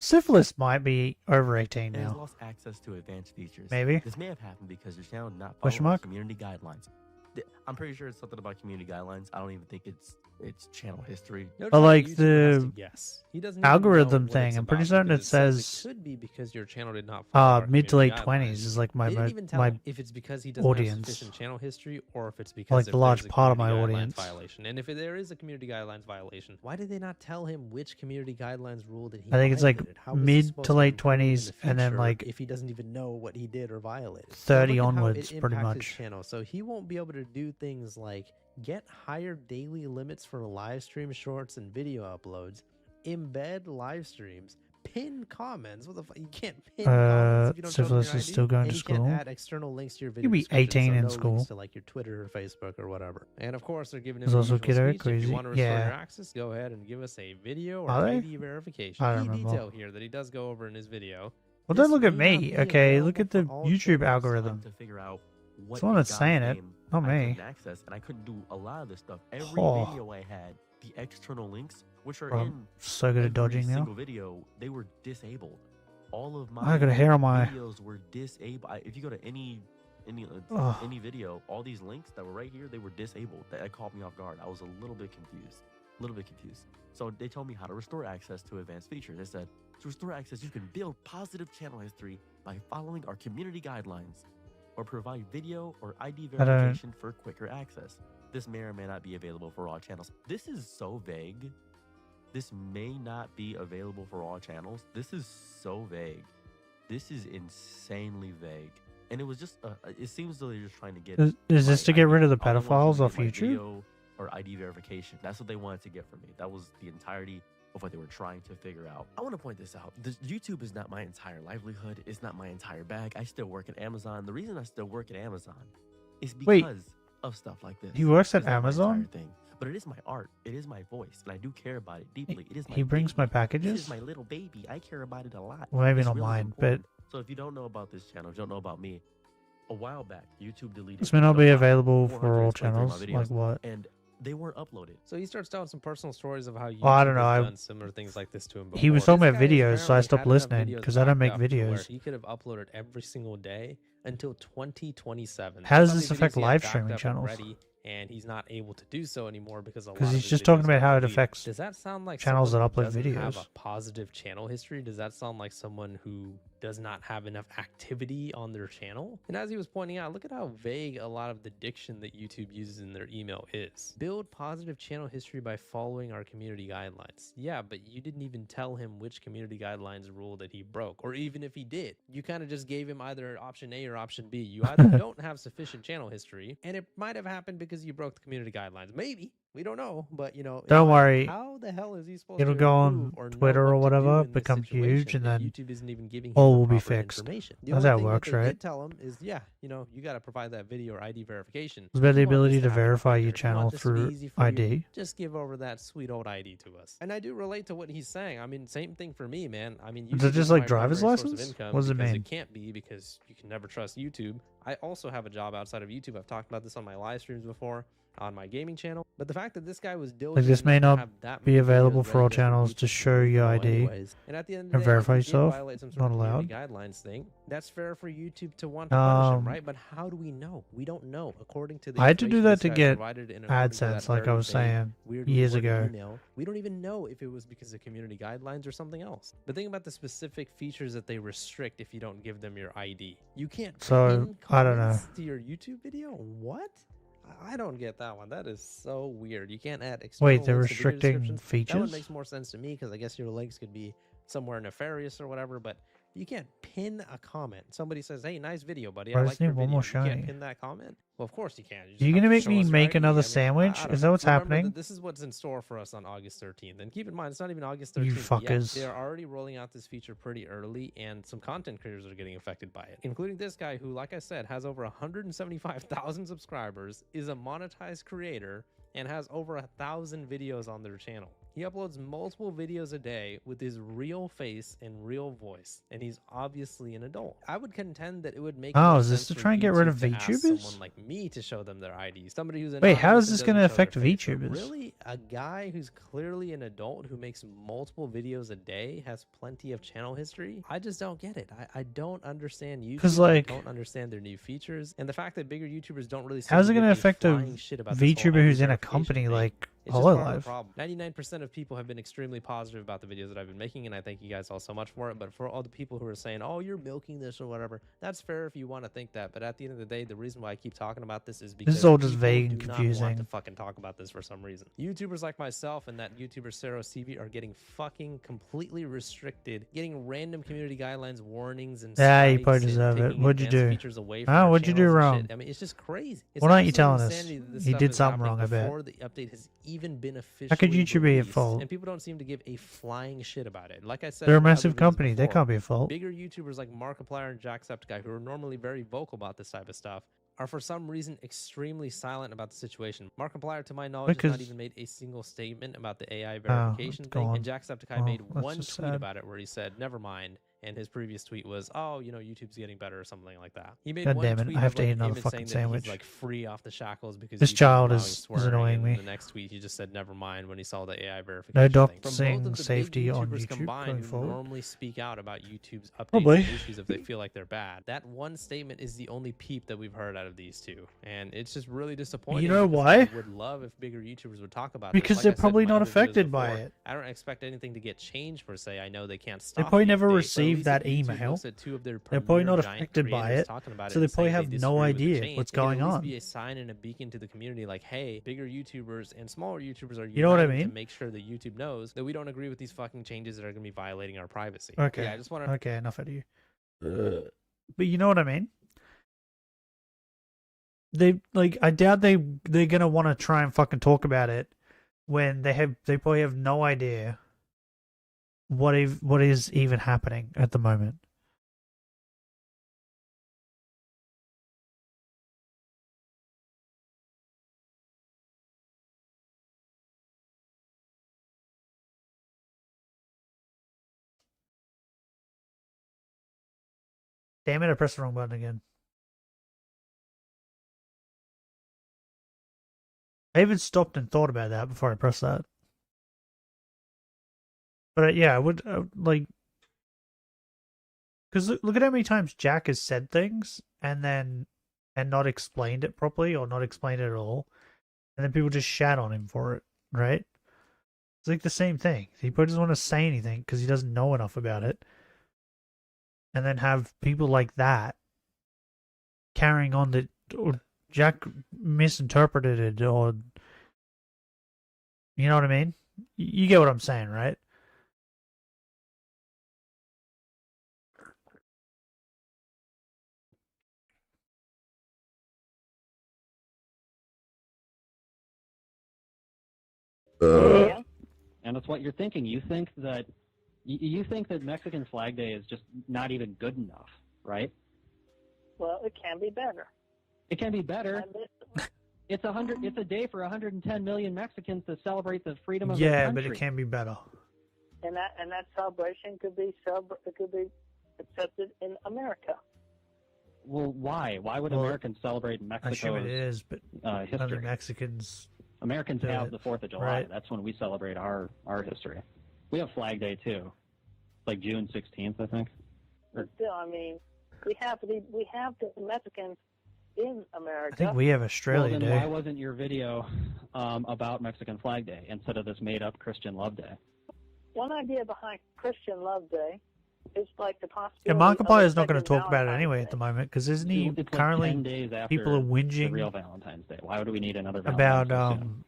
Syphilis might be over 18 It has now. lost access to advanced features. Maybe. This may have happened because your channel did not Question follow mark? community guidelines. I'm pretty sure it's something about community guidelines. I don't even think it's channel history. Notice But how like YouTube has the to guess. He doesn't even know algorithm what thing, it's I'm pretty about certain it because says says it could be because your channel did not follow our mid to community late guidelines. 20s is like my They didn't even tell my him if it's because he doesn't have audience. sufficient channel history or if it's because Like if the large there's a part of my community guidelines audience. violation. And if there is a community guidelines violation, why did they not tell him which community guidelines rule that he I think it's like violated? How is he mid supposed to late improve in 20s the and then future like if he doesn't even know what he did or violated? 30 Look at how onwards, it pretty impacts his much. channel. So he won't be able to do things like get higher daily limits for live stream shorts and video uploads, embed live streams, pin comments. What the fuck? You can't pin comments if you don't show them your Syphilis is ID. still going And to you can't school. add external links to your video You'll be description, 18 so in no school. links to like your Twitter or Facebook or whatever. And of course, they're giving him There's the also usual Kiddo speech. If Crazy. you want to restore Yeah. your access, go ahead and give us a video or Are they? ID verification. I don't Key remember. detail here that he does go over in his video. Well, don't This look at may not me. be Okay, look at the available for all YouTube channels. algorithm. To figure out what It's the one that's God's saying it, name not I me. couldn't access, and I couldn't do a lot of this stuff. Every Oh. video I had, the external links, which are Bro, I'm in so good at every dodging now. single video, they were disabled. All of my I got a hair on my- videos were disabled. If you go to any Ugh. video, all these links that were right here, they were disabled. That caught me off guard. I was a little bit confused. So they told me how to restore access to advanced features. They said, to restore access, you can build positive channel history by following our community guidelines or provide video or ID I don't- verification for quicker access. This may or may not be available for all channels. This is so vague. This may not be available for all channels. This is so vague. This is insanely vague. And it was just, it seems as though they're just trying to get. Is this to get rid of the all they want to do pedophiles is off get my YouTube? video or ID verification. That's what they wanted to get from me. That was the entirety of what they were trying to figure out. I want to point this out. YouTube is not my entire livelihood. It's not my entire bag. I still work at Amazon. The reason I still work at Amazon is Wait. because of stuff like this. He works at It's not my Amazon? entire thing. But it is my art. It is my voice, and I do care about it deeply. It is my He brings baby. my This packages? is my little baby. I care about it a lot. Well, maybe It's not really mine, but important. So if you don't know about this channel, if you don't know about me, a while back, YouTube deleted. this may not be about available for 400 all explained through my channels. videos, Like what? And they weren't uploaded. So he starts telling some personal stories of how YouTube I don't know, has I- done similar things like this to him before. He was talking This about guy videos, so I apparently stopped had enough listening, videos 'cause I don't make backed up to where videos. He could have uploaded every single day until 2027. How does Some of this these affect videos he had live backed streaming up channels? already, and he's not able to do so anymore because a lot Because of he's his just videos talking about are how it deleted. affects Does that sound like channels that someone who upload doesn't have videos. a positive channel history? Does that sound like someone who does not have enough activity on their channel? And as he was pointing out, look at how vague a lot of the diction that YouTube uses in their email is. Build positive channel history by following our community guidelines. Yeah, but you didn't even tell him which community guidelines rule that he broke, or even if he did. You kind of just gave him either option A or option B. You either don't have sufficient channel history, and it might have happened because you broke the community guidelines. Maybe. We don't know, but you know. Don't it's like, worry. How the hell is he supposed It'll to go improve on or know Twitter or what to do whatever, in this become situation huge, and if then YouTube isn't even giving him all the will be proper fixed. information? The That's only how it thing works, that they right? did tell him is, yeah, you know, you got to provide that video or ID verification. It's about the You want ability this to happen verify quicker. your If you channel want this to be through easy for you, ID. just give over that sweet old ID to us. And I do relate to what he's saying. I mean, same thing for me, man. I mean, Is it YouTube just is like my driver's primary source of license? income What does it because mean? It can't be because you can never trust YouTube. I also have a job outside of YouTube. I've talked about this on my live streams before on my gaming channel. But the fact that this guy was diligent Like this may enough to not have that be many available videos for all ready just channels YouTube to show your know ID anyways. And at the end of the and day, verify if he did yourself. violate some sort Not of allowed. community guidelines thing, that's fair for YouTube to want to punish him, right? Um, But how do we know? We don't know. According to the I had to do information that this to guy get provided and according to that AdSense, like I very was vague, saying weirdly years worded ago. email, we don't even know if it was because of community guidelines or something else. But think about the specific features that they restrict if you don't give them your ID. You can't So, pin I don't know. comments to your YouTube video? What? I don't get that one. That is so weird. You can't add external Wait, they're links to video restricting descriptions? That one features? makes more sense to me because I guess your links could be somewhere nefarious or whatever, but you can't pin a comment. Somebody says, "Hey, nice video, buddy. Bro, I I like just your need one video." more You can't shiny. pin that comment. Well, of course you can. You just You have gonna to make show me us your make ID. another I mean, sandwich? I Is don't that what's remember happening? This is what's in store for us on August 13th. And keep in mind, it's not even August You 13th yet. fuckers. They're already rolling out this feature pretty early, and some content creators are getting affected by it, including this guy who, like I said, has over 175,000 subscribers, is a monetized creator, and has over 1,000 videos on their channel. He uploads multiple videos a day with his real face and real voice, and he's obviously an adult. I would contend that it would make Oh, more is this sense to for try and get rid of YouTube to ask VTubers? someone like me to show them their ID. Somebody who's Wait, how anonymous is and this going to doesn't show affect their face. But VTubers? really, a guy who's clearly an adult who makes multiple videos a day has plenty of channel history? I just don't get it. I don't understand YouTube. 'Cause, like- I don't understand their new features, and the fact that bigger YouTubers don't really. How's it going going to to affect a flying shit about this whole VTuber who's ID in a verification company thing. like It's just part of the Hololive? problem. 99% of people have been extremely positive about the videos that I've been making, and I thank you guys all so much for it. But for all the people who are saying, "Oh, you're milking this" or whatever, that's fair if you want to think that. But at the end of the day, the reason why I keep talking about this is because This is all just people vague and do not want confusing. to fucking talk about this for some reason. YouTubers like myself and that YouTuber Sarah CV are getting fucking completely restricted, getting random community guidelines, warnings, and Yeah, you probably strikes and deserve it. taking What'd you advanced do? features away from Ah, their what'd you do channels and wrong? shit. I mean, it's just crazy. It's Why don't you absolute telling us? insanity that this He stuff did is something happening wrong, I bet. before the update has even been officially How could YouTube be at released, fault? and people don't seem to give a flying shit about it. Like I said, They're a in other massive videos company. They before, can't be at fault. Bigger YouTubers like Markiplier and Jacksepticeye, who are normally very vocal about this type of stuff, are for some reason extremely silent about the situation. Markiplier, to my knowledge, has Because- not even made a single statement about the AI Oh, verification let's go thing. on. And Jacksepticeye Oh, made that's one just tweet sad. about it where he said, "Never mind." And his previous tweet was, "Oh, you know, YouTube's getting better," or something like that. He made God one damn it, tweet I have of, to like, eat another him fucking saying that sandwich. he's like free off the shackles because This YouTube's child allowing is swearing, annoying and me. The next tweet, he just said, "Never mind," when he saw the AI verification. No thing. From doxing both of the safety big on YouTubers YouTube combined going who forward? normally speak out about YouTube's updates Probably. and issues if they feel like they're bad. That one statement is the only peep that we've heard out of these two, and it's just really disappointing. You know because why? I would love if bigger YouTubers would talk about Because this. they're Like I said probably in my not other videos affected by before, it. I don't expect anything to get changed per se. I know they can't They stop. probably the never update, but at received least that if YouTube email. looks at two of their They're probably not premier giant affected by creators it, talking about so it they and probably saying have they no disagree with the idea change, what's it can going at least on. be a sign and a beacon to the community, like, hey, bigger YouTubers and smaller YouTubers are You know what I united mean? to make sure that YouTube knows that we don't agree with these fucking changes that are going to be violating our privacy. Okay. Yeah, I just want to. Okay, enough out of you. But you know what I mean? They like. I doubt they're gonna want to try and fucking talk about it when they probably have no idea what is even happening at the moment. Damn it! I pressed the wrong button again. I even stopped and thought about that before I pressed that. But yeah, I would like, because look at how many times Jack has said things and not explained it properly or not explained it at all, and then people just shat on him for it, right? It's like the same thing. He probably doesn't want to say anything because he doesn't know enough about it, and then have people like that carrying on that, or Jack misinterpreted it, or you know what I mean? You get what I'm saying, right? And it's what you're thinking. You think that you think that Mexican Flag Day is just not even good enough, right? Well, it can be better. It can be better. It's a day for 110 million Mexicans to celebrate the freedom of their Yeah, country. but it can be better. And that celebration could be accepted in America. Well, why? Why would Well, Americans celebrate I Mexico's assume it is, but history? other Mexicans Americans do have it, the 4th of July. right? That's when we celebrate our history. We have Flag Day too, like June 16th, I think. But still, I mean, we have the Mexicans in America. I think we have Australia Well, then Day. why wasn't your video about Mexican Flag Day instead of this made-up Christian Love Day? One idea behind Christian Love Day is like the possibility. Yeah, of Markiplier a is not going to second talk about it Valentine's anyway Day. at the moment because isn't he It's like currently 10 days after people are the whinging real Valentine's Day. Why would we need another about Valentine's Day soon?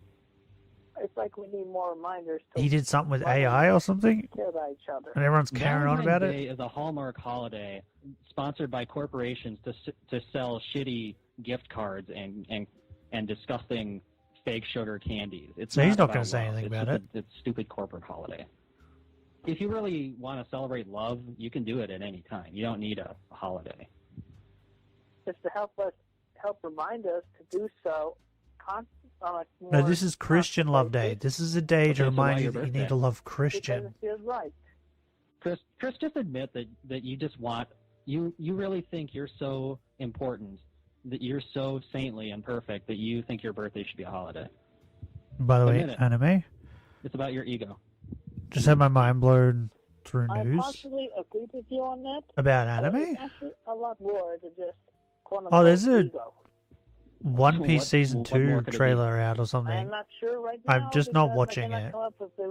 like we need more reminders. To He did something with remind AI or something, care about each other. and everyone's carrying on about Valentine's Day it. is a Hallmark holiday sponsored by corporations to sell shitty gift cards and disgusting fake sugar candies. It's So he's not about going to say love. anything It's about just it. It's a stupid corporate holiday. If you really want to celebrate love, you can do it at any time. You don't need a holiday. It's to help remind us to do so. No, this is Christian Love Day. This is a day to Okay, so why remind you your that you birthday? need to love Because Christian. it feels right. Chris, just admit that you just want you really think you're so important, that you're so saintly and perfect that you think your birthday should be a holiday. By the way, Admit it. anime. It's about your ego. Just had my mind blown through I news possibly agree with you on that. about but anime. It's actually a lot more than just quote Oh, there's unquote a ego. One Piece What- Season what 2 more could it be? trailer out or I'm something. not sure right now. I'm just not because watching I cannot it. come up with the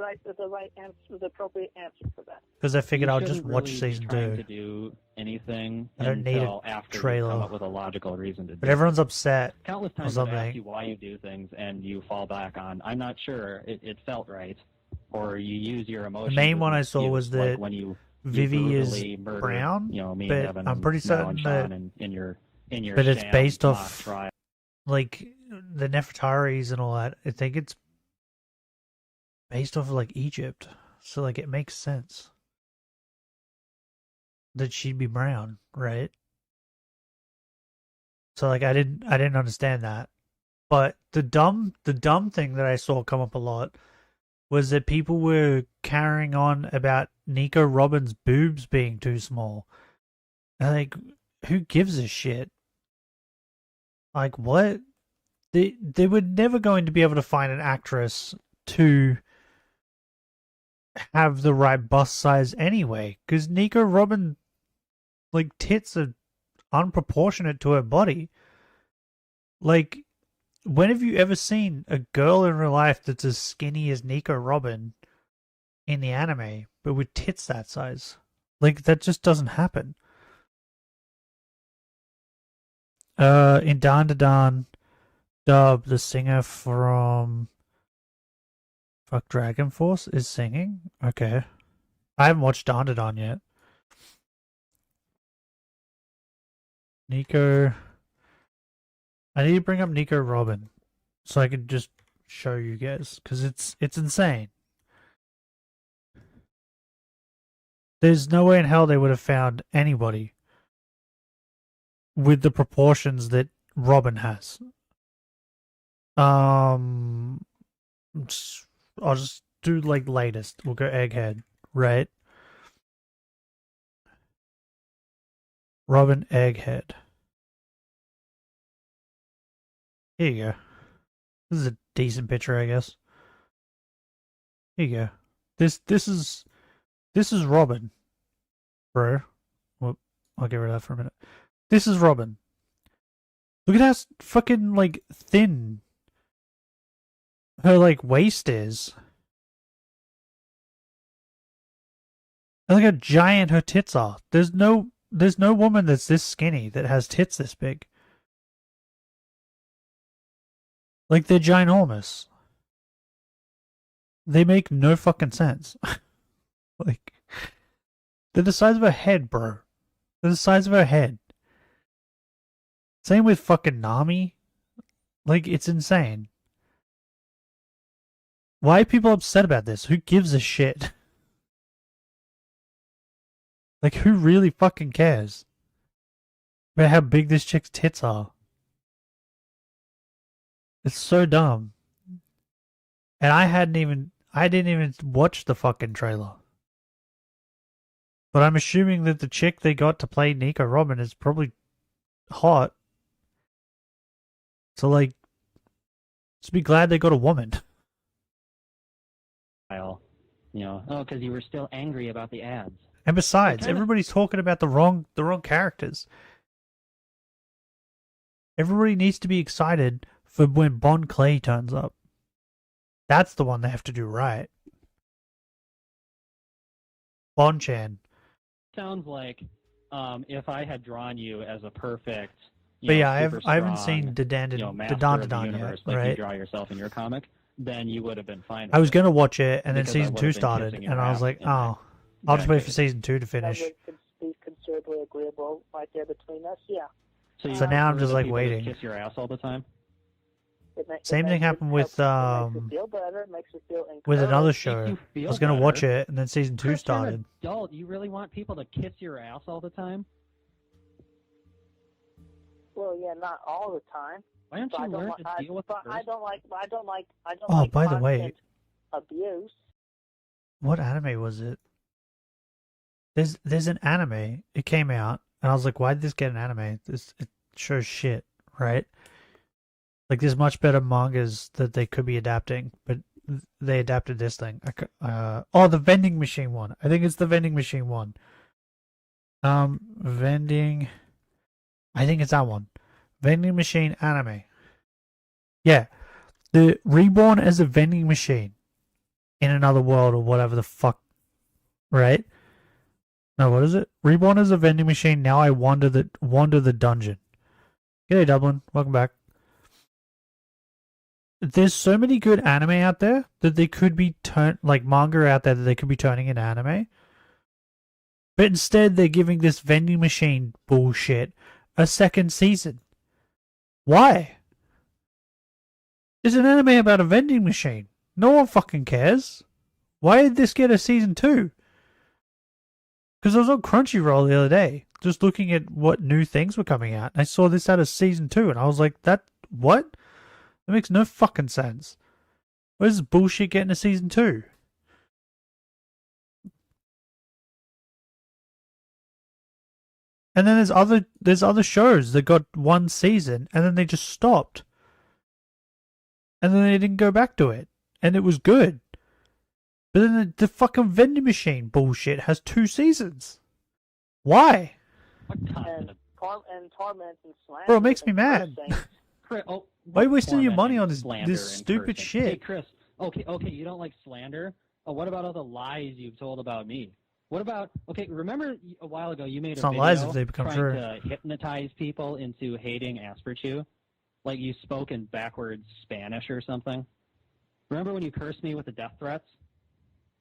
right answer, the appropriate answer for that. Because I figured You I'll just shouldn't watch really be season trying 2. to do anything I don't need a until after you trailer. come up with a logical reason to do But it. everyone's upset Countless or times I've asked something. you why you do things and you fall back on, I'm not sure, it felt right. Or you use your The emotions. main as one an I saw excuse, was like that when you Vivi is brutally murdered, brown, you know, me but and Evan I'm and pretty Mel certain and that- Sean in your but it's sham based mock off trial. like the Nefertaris and all that. I think it's based off of like Egypt, so like it makes sense that she'd be brown, right? So like I didn't understand that, but the dumb thing that I saw come up a lot was that people were carrying on about Nico Robin's boobs being too small. And like, who gives a shit? Like, what? They were never going to be able to find an actress to have the right bust size anyway, because Nico Robin, like, tits are unproportionate to her body. Like, when have you ever seen a girl in real life that's as skinny as Nico Robin in the anime, but with tits that size? Like, that just doesn't happen. In Dan Da Dan dub, the singer from Dragon Force is singing? Okay. I haven't watched Dan Da Dan yet. Nico... I need to bring up Nico Robin so I can just show you guys, because it's insane. There's no way in hell they would have found anybody with the proportions that Robin has. I'll just do like latest. We'll go Egghead, right? Robin Egghead. Here you go. This is a decent picture, I guess. Here you go. This is Robin, bro. Well, I'll get rid of that for a minute. This is Robin. Look at how fucking like thin her like waist is. And look how giant her tits are. There's no woman that's this skinny that has tits this big. Like, they're ginormous. They make no fucking sense. Like, they're the size of her head, bro. They're the size of her head. Same with fucking Nami. Like, it's insane. Why are people upset about this? Who gives a shit? Like, who really fucking cares about how big this chick's tits are? It's so dumb. And I didn't even watch the fucking trailer. But I'm assuming that the chick they got to play Nico Robin is probably hot. So like, just be glad they got a woman. You know, oh, because you were still angry about the ads. And besides, kinda- everybody's talking about the wrong characters. Everybody needs to be excited for when Bon Clay turns up. That's the one they have to do right. Bon-chan. Sounds like if I had drawn you as a perfect, But yeah, I super haven't strong, seen the Dan master Da of the Dan yet, universe like you right? draw yourself in your comic, then you would have been fine. I was with gonna watch it, and then because I season would 2 have been started, kissing and your I was ass like, in that oh, I'll just wait for decade. season 2 to finish. That would be considerably agreeable right there between us. Yeah. So, So now I'm were just the like people that waiting. kiss your ass all the time. Same thing happened with It makes you feel better. It makes you feel with encouraged. another show. I was gonna watch it, and then season 2 Chris, you're started. an adult. You really want people to kiss your ass all the time? Well, yeah, not all the time. Why don't But you I don't learn li- to deal with but it I first? don't like. Oh, like by the way, constant abuse. what anime was it? There's an anime. It came out, and I was like, why did this get an anime? It shows shit, right? Like, there's much better mangas that they could be adapting, but they adapted this thing. The vending machine one. I think it's the vending machine one. Vending. I think it's that one. Vending machine anime. Yeah, the reborn as a vending machine in another world or whatever the fuck, right? No, what is it? Reborn as a vending machine. Now I wander the dungeon. G'day, Dublin. Welcome back. There's so many good anime out there that they could be manga out there that they could be turning into anime. But instead, they're giving this vending machine bullshit a second season. Why? It's an anime about a vending machine. No one fucking cares. Why did this get a season 2? Because I was on Crunchyroll the other day, just looking at what new things were coming out. And I saw this had a season 2, and I was like, what? That makes no fucking sense. Where's this bullshit getting a season 2? And then there's other shows that got one season, and then they just stopped. And then they didn't go back to it. And it was good. But then the fucking vending machine bullshit has 2 seasons. Why? And torment and slander. Bro, it makes me and mad. cursing. Why are you wasting your Torment money and on slander this and stupid cursing. shit? Hey, Chris. Okay, you don't like slander? Oh, what about all the lies you've told about me? What about, remember a while ago you made It's a not video lies if they become trying true. to hypnotize people into hating Asperchu? Like you spoke in backwards Spanish or something? Remember when you cursed me with the death threats?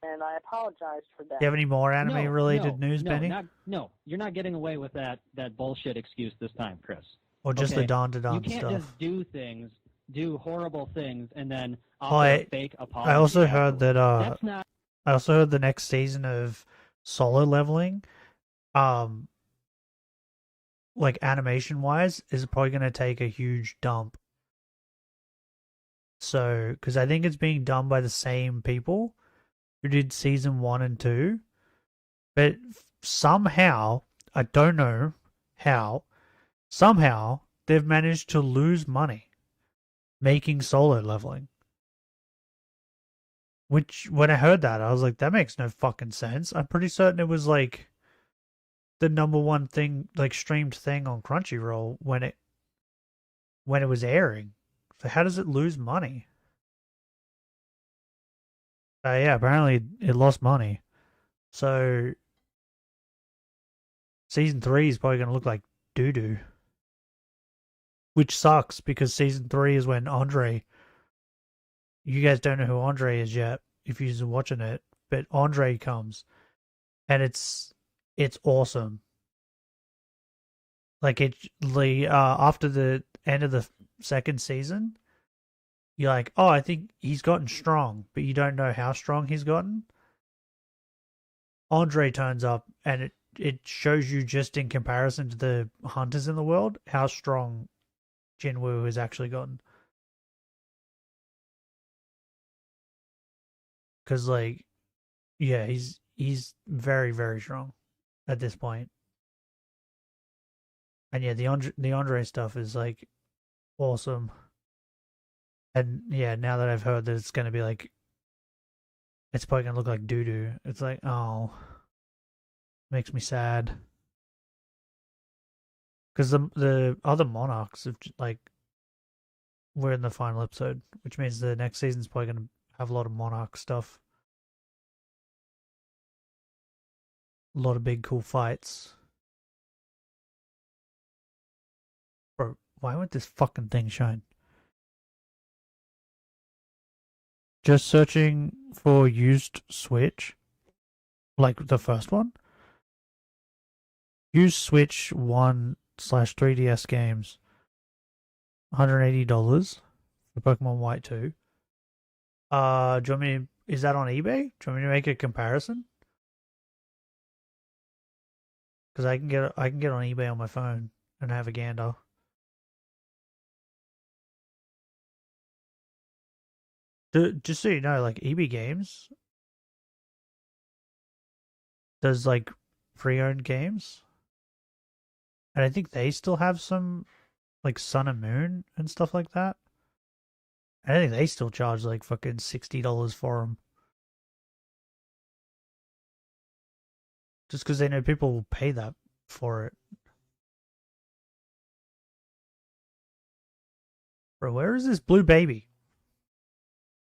And I apologize for that. Do you have any more anime-related news, Benny? No, you're not getting away with that bullshit excuse this time, Chris. Or just the Don-to-Don You can't stuff? just do horrible things, and then Oh, offer a fake apology. I also heard that That's not... I also heard the next season of Solo Leveling, like animation-wise, is probably going to take a huge dump. So, because I think it's being done by the same people who did season 1 and 2, but somehow, I don't know how, somehow they've managed to lose money making Solo Leveling. Which, when I heard that, I was like, that makes no fucking sense. I'm pretty certain it was like the #1 thing, like streamed thing on Crunchyroll when it was airing. So how does it lose money? Yeah, apparently it lost money. So season 3 is probably going to look like doo-doo. Which sucks because season 3 is when Andre... You guys don't know who Andre is yet if you're watching it, but Andre comes, and it's awesome. Like after the end of the second season, you're like, oh, I think he's gotten strong, but you don't know how strong he's gotten. Andre turns up, and it shows you just in comparison to the hunters in the world how strong Jinwoo has actually gotten. Because, like, yeah, he's very, very strong at this point. And yeah, the Andre stuff is, like, awesome. And yeah, now that I've heard that it's going to be, like, it's probably going to look like doo-doo. It's like, oh, makes me sad. Because the other Monarchs have, like, we're in the final episode, which means the next season's probably going to have a lot of Monarch stuff. A lot of big cool fights. Bro, why won't this fucking thing shine? just searching for used Switch, like the first one. Used Switch 1/3DS games. $180 for Pokemon White 2. Do you want me to, is that on eBay? Do you want me to make a comparison? Because I can get on eBay on my phone and have a gander. Just so you know, like EB Games does like pre-owned games, and I think they still have some like Sun and Moon and stuff like that. I think they still charge like fucking $60 for them. Just because they know people will pay that for it. Bro, where is this blue baby?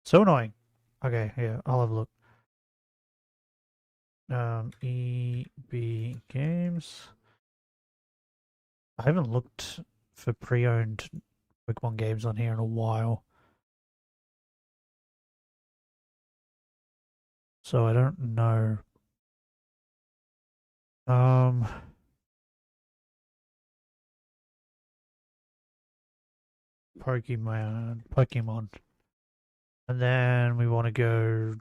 So annoying. Okay, yeah, I'll have a look. EB Games. I haven't looked for pre-owned Pokemon games on here in a while. So I don't know. Pokemon. And then we want to go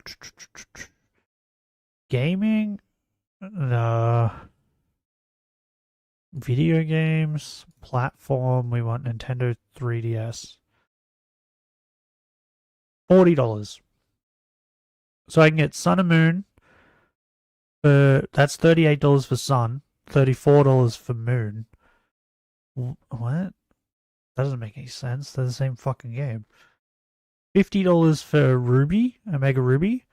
gaming. Video games, platform. We want Nintendo 3DS. $40. So I can get Sun and Moon. That's $38 for Sun, $34 for Moon. What? That doesn't make any sense. They're the same fucking game. $50 for Ruby, Omega Ruby.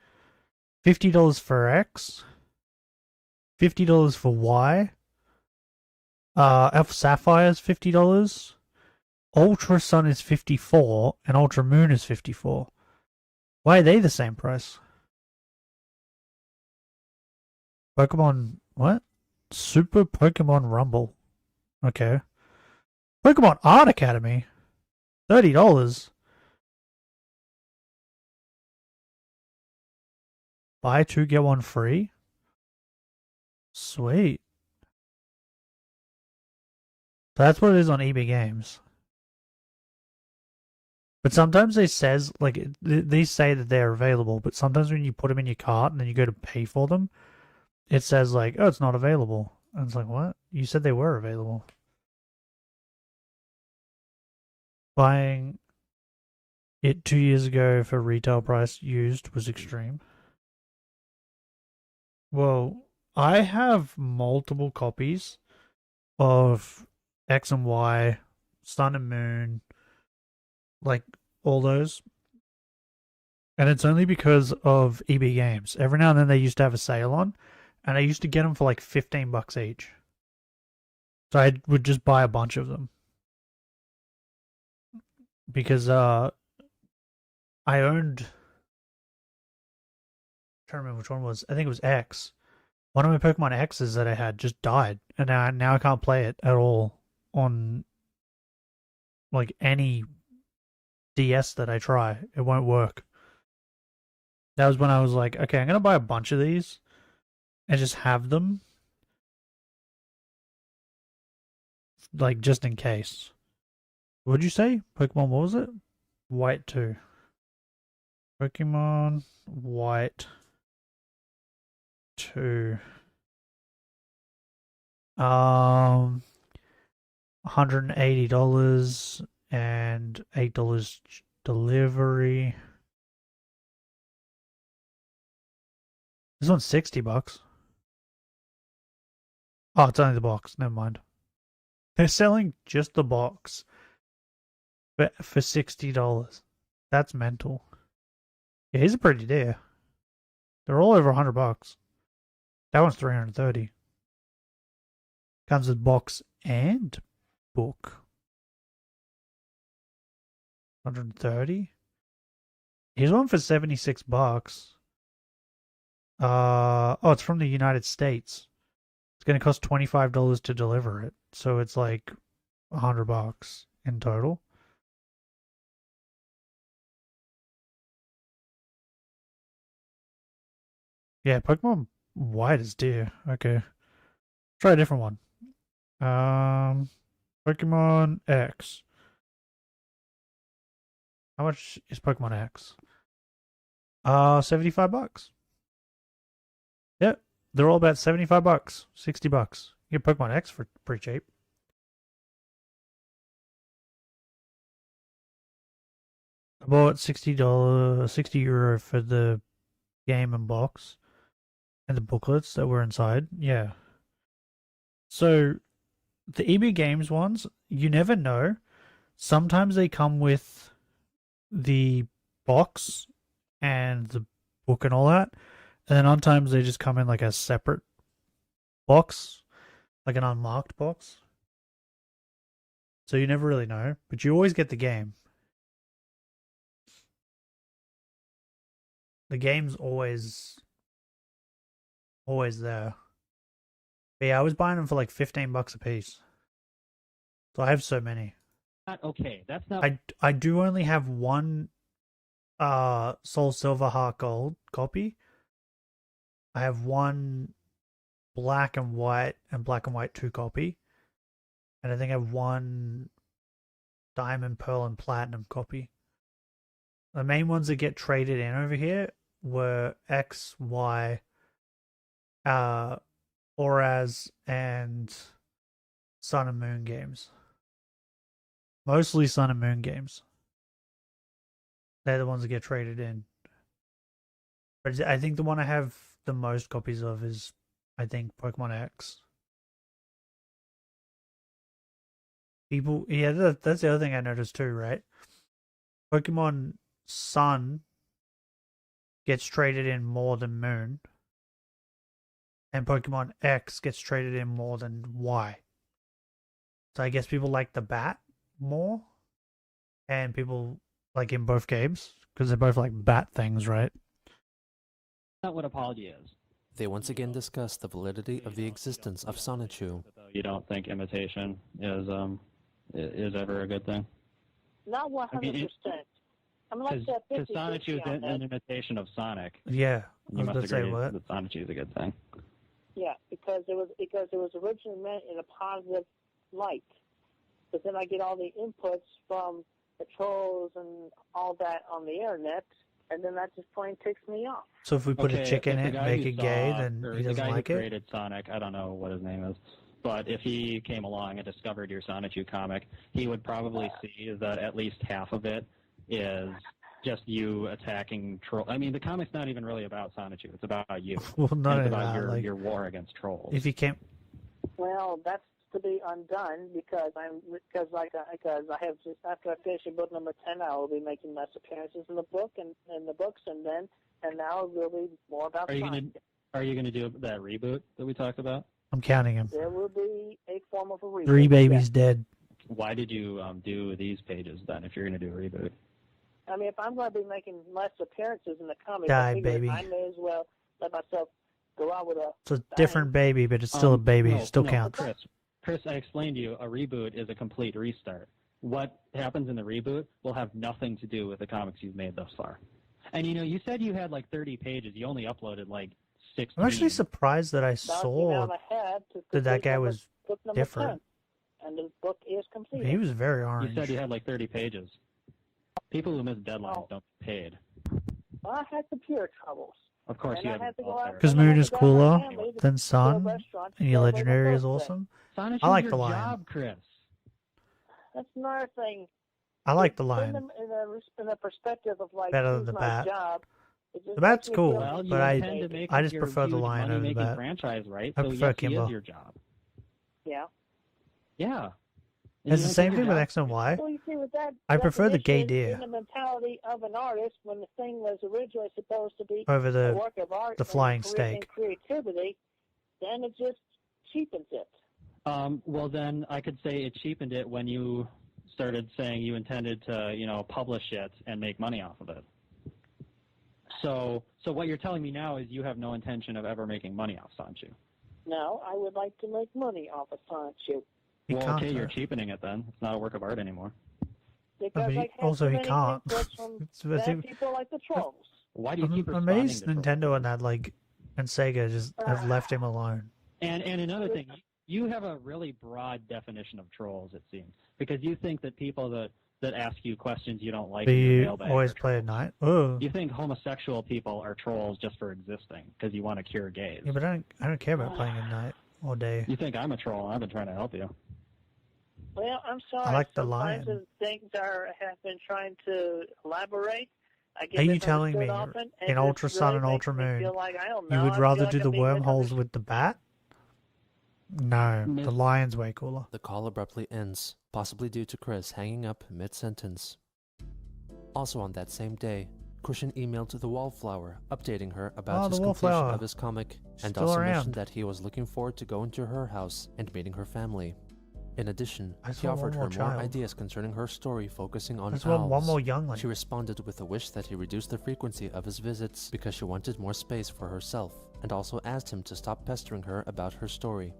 $50 for X. $50 for Y. Alpha Sapphire is $50. Ultra Sun is $54, and Ultra Moon is $54. Why are they the same price? Pokemon, what? Super Pokemon Rumble. Okay. Pokemon Art Academy. $30. Buy 2, get 1 free. Sweet. So that's what it is on EB Games. But sometimes they says, like, they say that they're available, but sometimes when you put them in your cart and then you go to pay for them, it says, like, oh, it's not available. And it's like, what? You said they were available. Buying it 2 years ago for retail price used was extreme. Well, I have multiple copies of X and Y, Sun and Moon, like all those. And it's only because of EB Games. Every now and then they used to have a sale on, and I used to get them for like $15 each. So I would just buy a bunch of them. Because I owned, I'm trying to remember which one it was. I think it was X. One of my Pokemon X's that I had just died, and now I can't play it at all on like any DS that I try. It won't work. That was when I was like, okay, I'm gonna buy a bunch of these and just have them, like, just in case. What'd you say? Pokemon, what was it? White 2. Pokemon White 2. $180 and $8 delivery. This one's $60. Oh, it's only the box. Never mind. They're selling just the box for $60. That's mental. Yeah, he's a pretty deer. They're all over $100. That one's $330. Comes with box and book. $130. Here's one for $76. Oh, it's from the United States. It's gonna cost $25 to deliver it, so it's like $100 in total. Yeah, Pokemon White is dear. Okay. Try a different one. Pokemon X. How much is Pokemon X? $75. Yep. They're all about $75, $60. You get Pokemon X for pretty cheap. I bought €60 for the game and box and the booklets that were inside. Yeah. So the EB Games ones, you never know. Sometimes they come with the box and the book and all that, and then other times they just come in like a separate box, like an unmarked box. So you never really know, but you always get the game. The game's always there. But yeah, I was buying them for like $15 a piece. So I have so many. Okay, that's not. I do only have one Soul Silver Heart Gold copy. I have one Black and White 2 copy. And I think I have one Diamond, Pearl, and Platinum copy. The main ones that get traded in over here were X, Y, Auraz, and Sun and Moon games. Mostly Sun and Moon games. They're the ones that get traded in. But I think the one I have the most copies of is, I think, Pokemon X. People, yeah, that's the other thing I noticed too, right? Pokemon Sun gets traded in more than Moon. And Pokemon X gets traded in more than Y. So I guess people like the bat more. And people like in both games. Because they're both like bat things, right? Not what apology is. They once again discuss the validity of the existence of Sonichu. You don't think imitation is ever a good thing? Not 100%. I'm like that 50 Because Sonichu is an imitation of Sonic. Yeah, You must say agree what? that Sonichu is a good thing. Yeah, because it was originally meant in a positive light. But then I get all the inputs from the trolls and all that on the internet, and then that just plain ticks me off. So if we put a chick in if it the and guy make who it gay, saw- then or he the doesn't guy like who it? created Sonic, I don't know what his name is, but if he came along and discovered your Sonichu comic, he would probably see that at least half of it is just you attacking troll. I mean, the comic's not even really about Sonichu; it's about you. Well, And not it's only about that, your war against trolls. If he can't... Well, that's to be undone because I have just after I finish book number 10, I will be making less appearances in the book and in the books, and now it will be more about Sonic. Are you gonna do that reboot that we talked about? I'm counting him. There will be a form of a reboot. 3 babies yes. dead. Why did you do these pages then? If you're gonna do a reboot, I mean, if I'm going to be making less appearances in the comics, Die, I figure baby. I may as well let myself go out with a. It's a different baby, but it's still a baby. It still counts. Chris, I explained to you a reboot is a complete restart. What happens in the reboot will have nothing to do with the comics you've made thus far. And you said you had like 30 pages. You only uploaded like 16. I'm actually surprised that I saw that guy was book number different. 10, and the book is complete. He was very orange. You said you had like 30 pages. People who miss deadlines don't get paid. Well, I had computer troubles. Of course, And you I have had to go out Because and I Moon had is to go out with cooler my family to than go to a Sun, restaurant to and your celebrate my Legendary is birthday. awesome. Sonic I is like your the line. job, Chris. That's another thing. I like the Put line. them in the perspective of like Better than choose the my bat. job. It just The bat's makes me cool, feel Well, you but intend to make I it just your prefer the huge line over the money-making bat. franchise, right? I So prefer yes, he Kimbo. is your job. Yeah. Yeah. It's the same thing with X and Y. Well, you see, with that I prefer the gay definition deer in the mentality of an artist when the thing was originally supposed to be over a the work of art the flying and steak. creativity, then it just cheapens it. Well, then I could say it cheapened it when you started saying you intended to, publish it and make money off of it. So what you're telling me now is you have no intention of ever making money off Sonichu. No, I would like to make money off of Sonichu. Well, okay, you're cheapening it then. It's not a work of art anymore. Because but I he- have also so he many can't. inputs from It's- bad people like the trolls. Why do you I'm keep amazed Nintendo and that and Sega just have left him alone. And another thing, you have a really broad definition of trolls, it seems, because you think that people that ask you questions you don't like Do in your you mailbag always are play at trolls. night? Oh, You think homosexual people are trolls just for existing because you want to cure gays. yeah, but I don't care about playing at night or day. You think I'm a troll, and I've been trying to help you. Well, I'm sorry. I like the Sometimes lion. as things have been trying to elaborate. I get Are you telling me misunderstood often, and in this Ultra Sun really and makes Ultra me Moon feel like, I don't you know, would I feel rather like do I'm the being wormholes with the bat? No, Miss- the lion's way cooler. The call abruptly ends, possibly due to Chris hanging up mid-sentence. Also on that same day, Christian emailed the Wallflower, updating her about Oh, his the completion Wallflower. of his comic, and Still also around. mentioned that he was looking forward to going to her house and meeting her family. In addition, I he just want offered one her more more child. ideas concerning her story focusing on I just want one owls. more youngling. She responded with a wish that he reduce the frequency of his visits because she wanted more space for herself, and also asked him to stop pestering her about her story.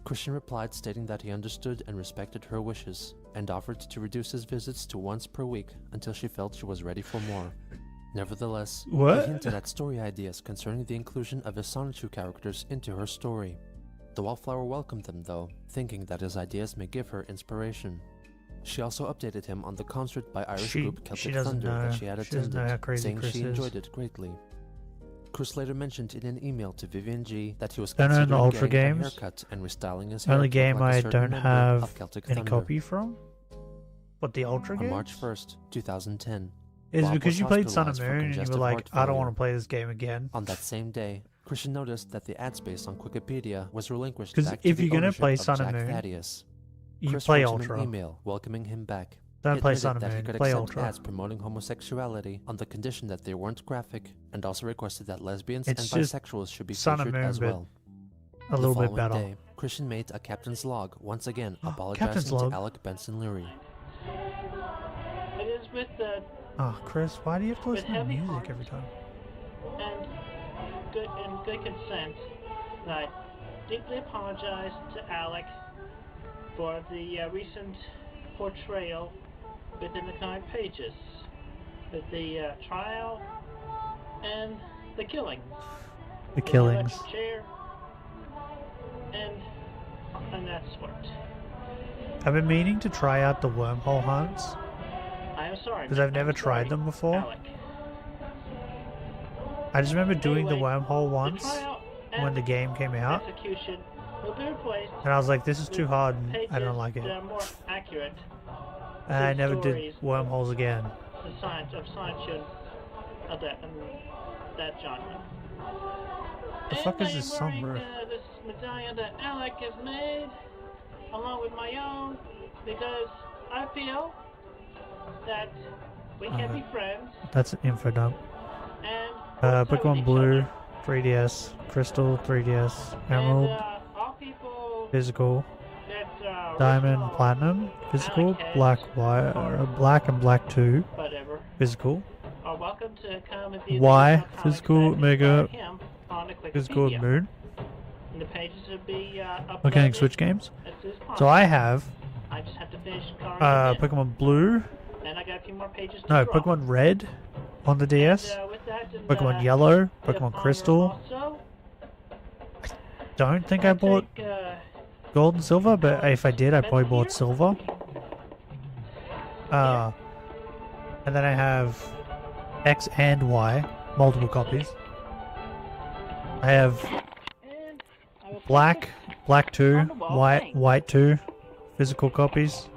Christian replied stating that he understood and respected her wishes, and offered to reduce his visits to once per week until she felt she was ready for more. Nevertheless, What? he hinted at story ideas concerning the inclusion of his Sonichu characters into her story. The Wallflower welcomed them though, thinking that his ideas may give her inspiration. She also updated him on the concert by Irish group She Celtic doesn't Thunder know. that she had She doesn't know how attended, crazy saying Chris she is. enjoyed it greatly. Chris later mentioned in an email to Vivian G that he was Don't own the considering Ultra getting a games. haircut and restyling his hair Only to look game like a I certain don't member have of Celtic any Thunder. copy from. What, the Ultra On games? March 1st, 2010. Is Bob because was you played Sun and hospitalized for Moon and you were congestive like, heart I don't failure. want to play this game again. On that same day, Christian noticed that the ad space on Wikipedia was relinquished 'Cause back to if the you're gonna ownership play of Sun and Jack Moon, Thaddeus. you Chris play wrote him Ultra. an email welcoming him back. Don't He play admitted Sun and that he Moon, could play accept Ultra. ads promoting homosexuality on the condition that they weren't graphic, and also requested that lesbians It's and just bisexuals should be Sun and featured Moon, as but well. a little the bit following better. Day, Christian made a captain's log once again, Captain's apologizing log? to Alec Benson Leary. It is with the Oh, Chris, why do you have to With listen to heavy music heart. every time? and good consent that I deeply apologize to Alec for the recent portrayal within the comic pages, with the trial and the killings. The killings. electric chair and that sort. I've been meaning to try out the wormhole hunts I am sorry. because I've never I'm tried sorry, them before. Alec. I just remember doing the Anyway, wormhole the once trial when and the game came out, execution will be replaced and I was like, this is too with hard and I pages don't like it. that are more accurate And I to never did stories wormholes again. the science fiction of that genre. The fuck and is this I am song, wearing bro? this medallion that Alec has made, along with my own, because I feel that we can be friends That's an info dump. and Pokemon Blue, 3DS, Crystal, 3DS, Emerald, all people Physical, that Diamond, Platinum, Physical, Black, Black and Black 2, whatever Physical, are welcome to come and view Y, the comics Physical, that Mega, inspired him on the Physical, Wikipedia. Moon. And the pages will be uploaded Mechanic Switch games. as soon as So possible. I have I just have to finish coloring them in. Pokemon Blue, And I got a few more pages to no, draw. Pokemon Red on the DS, With that, and, Pokemon Yellow, if Pokemon I'm Crystal. also, Don't think I bought Gold and Silver, but if I did, I probably bought Silver. And then I have X and Y, multiple copies. I have Black, Black 2, White 2, physical copies.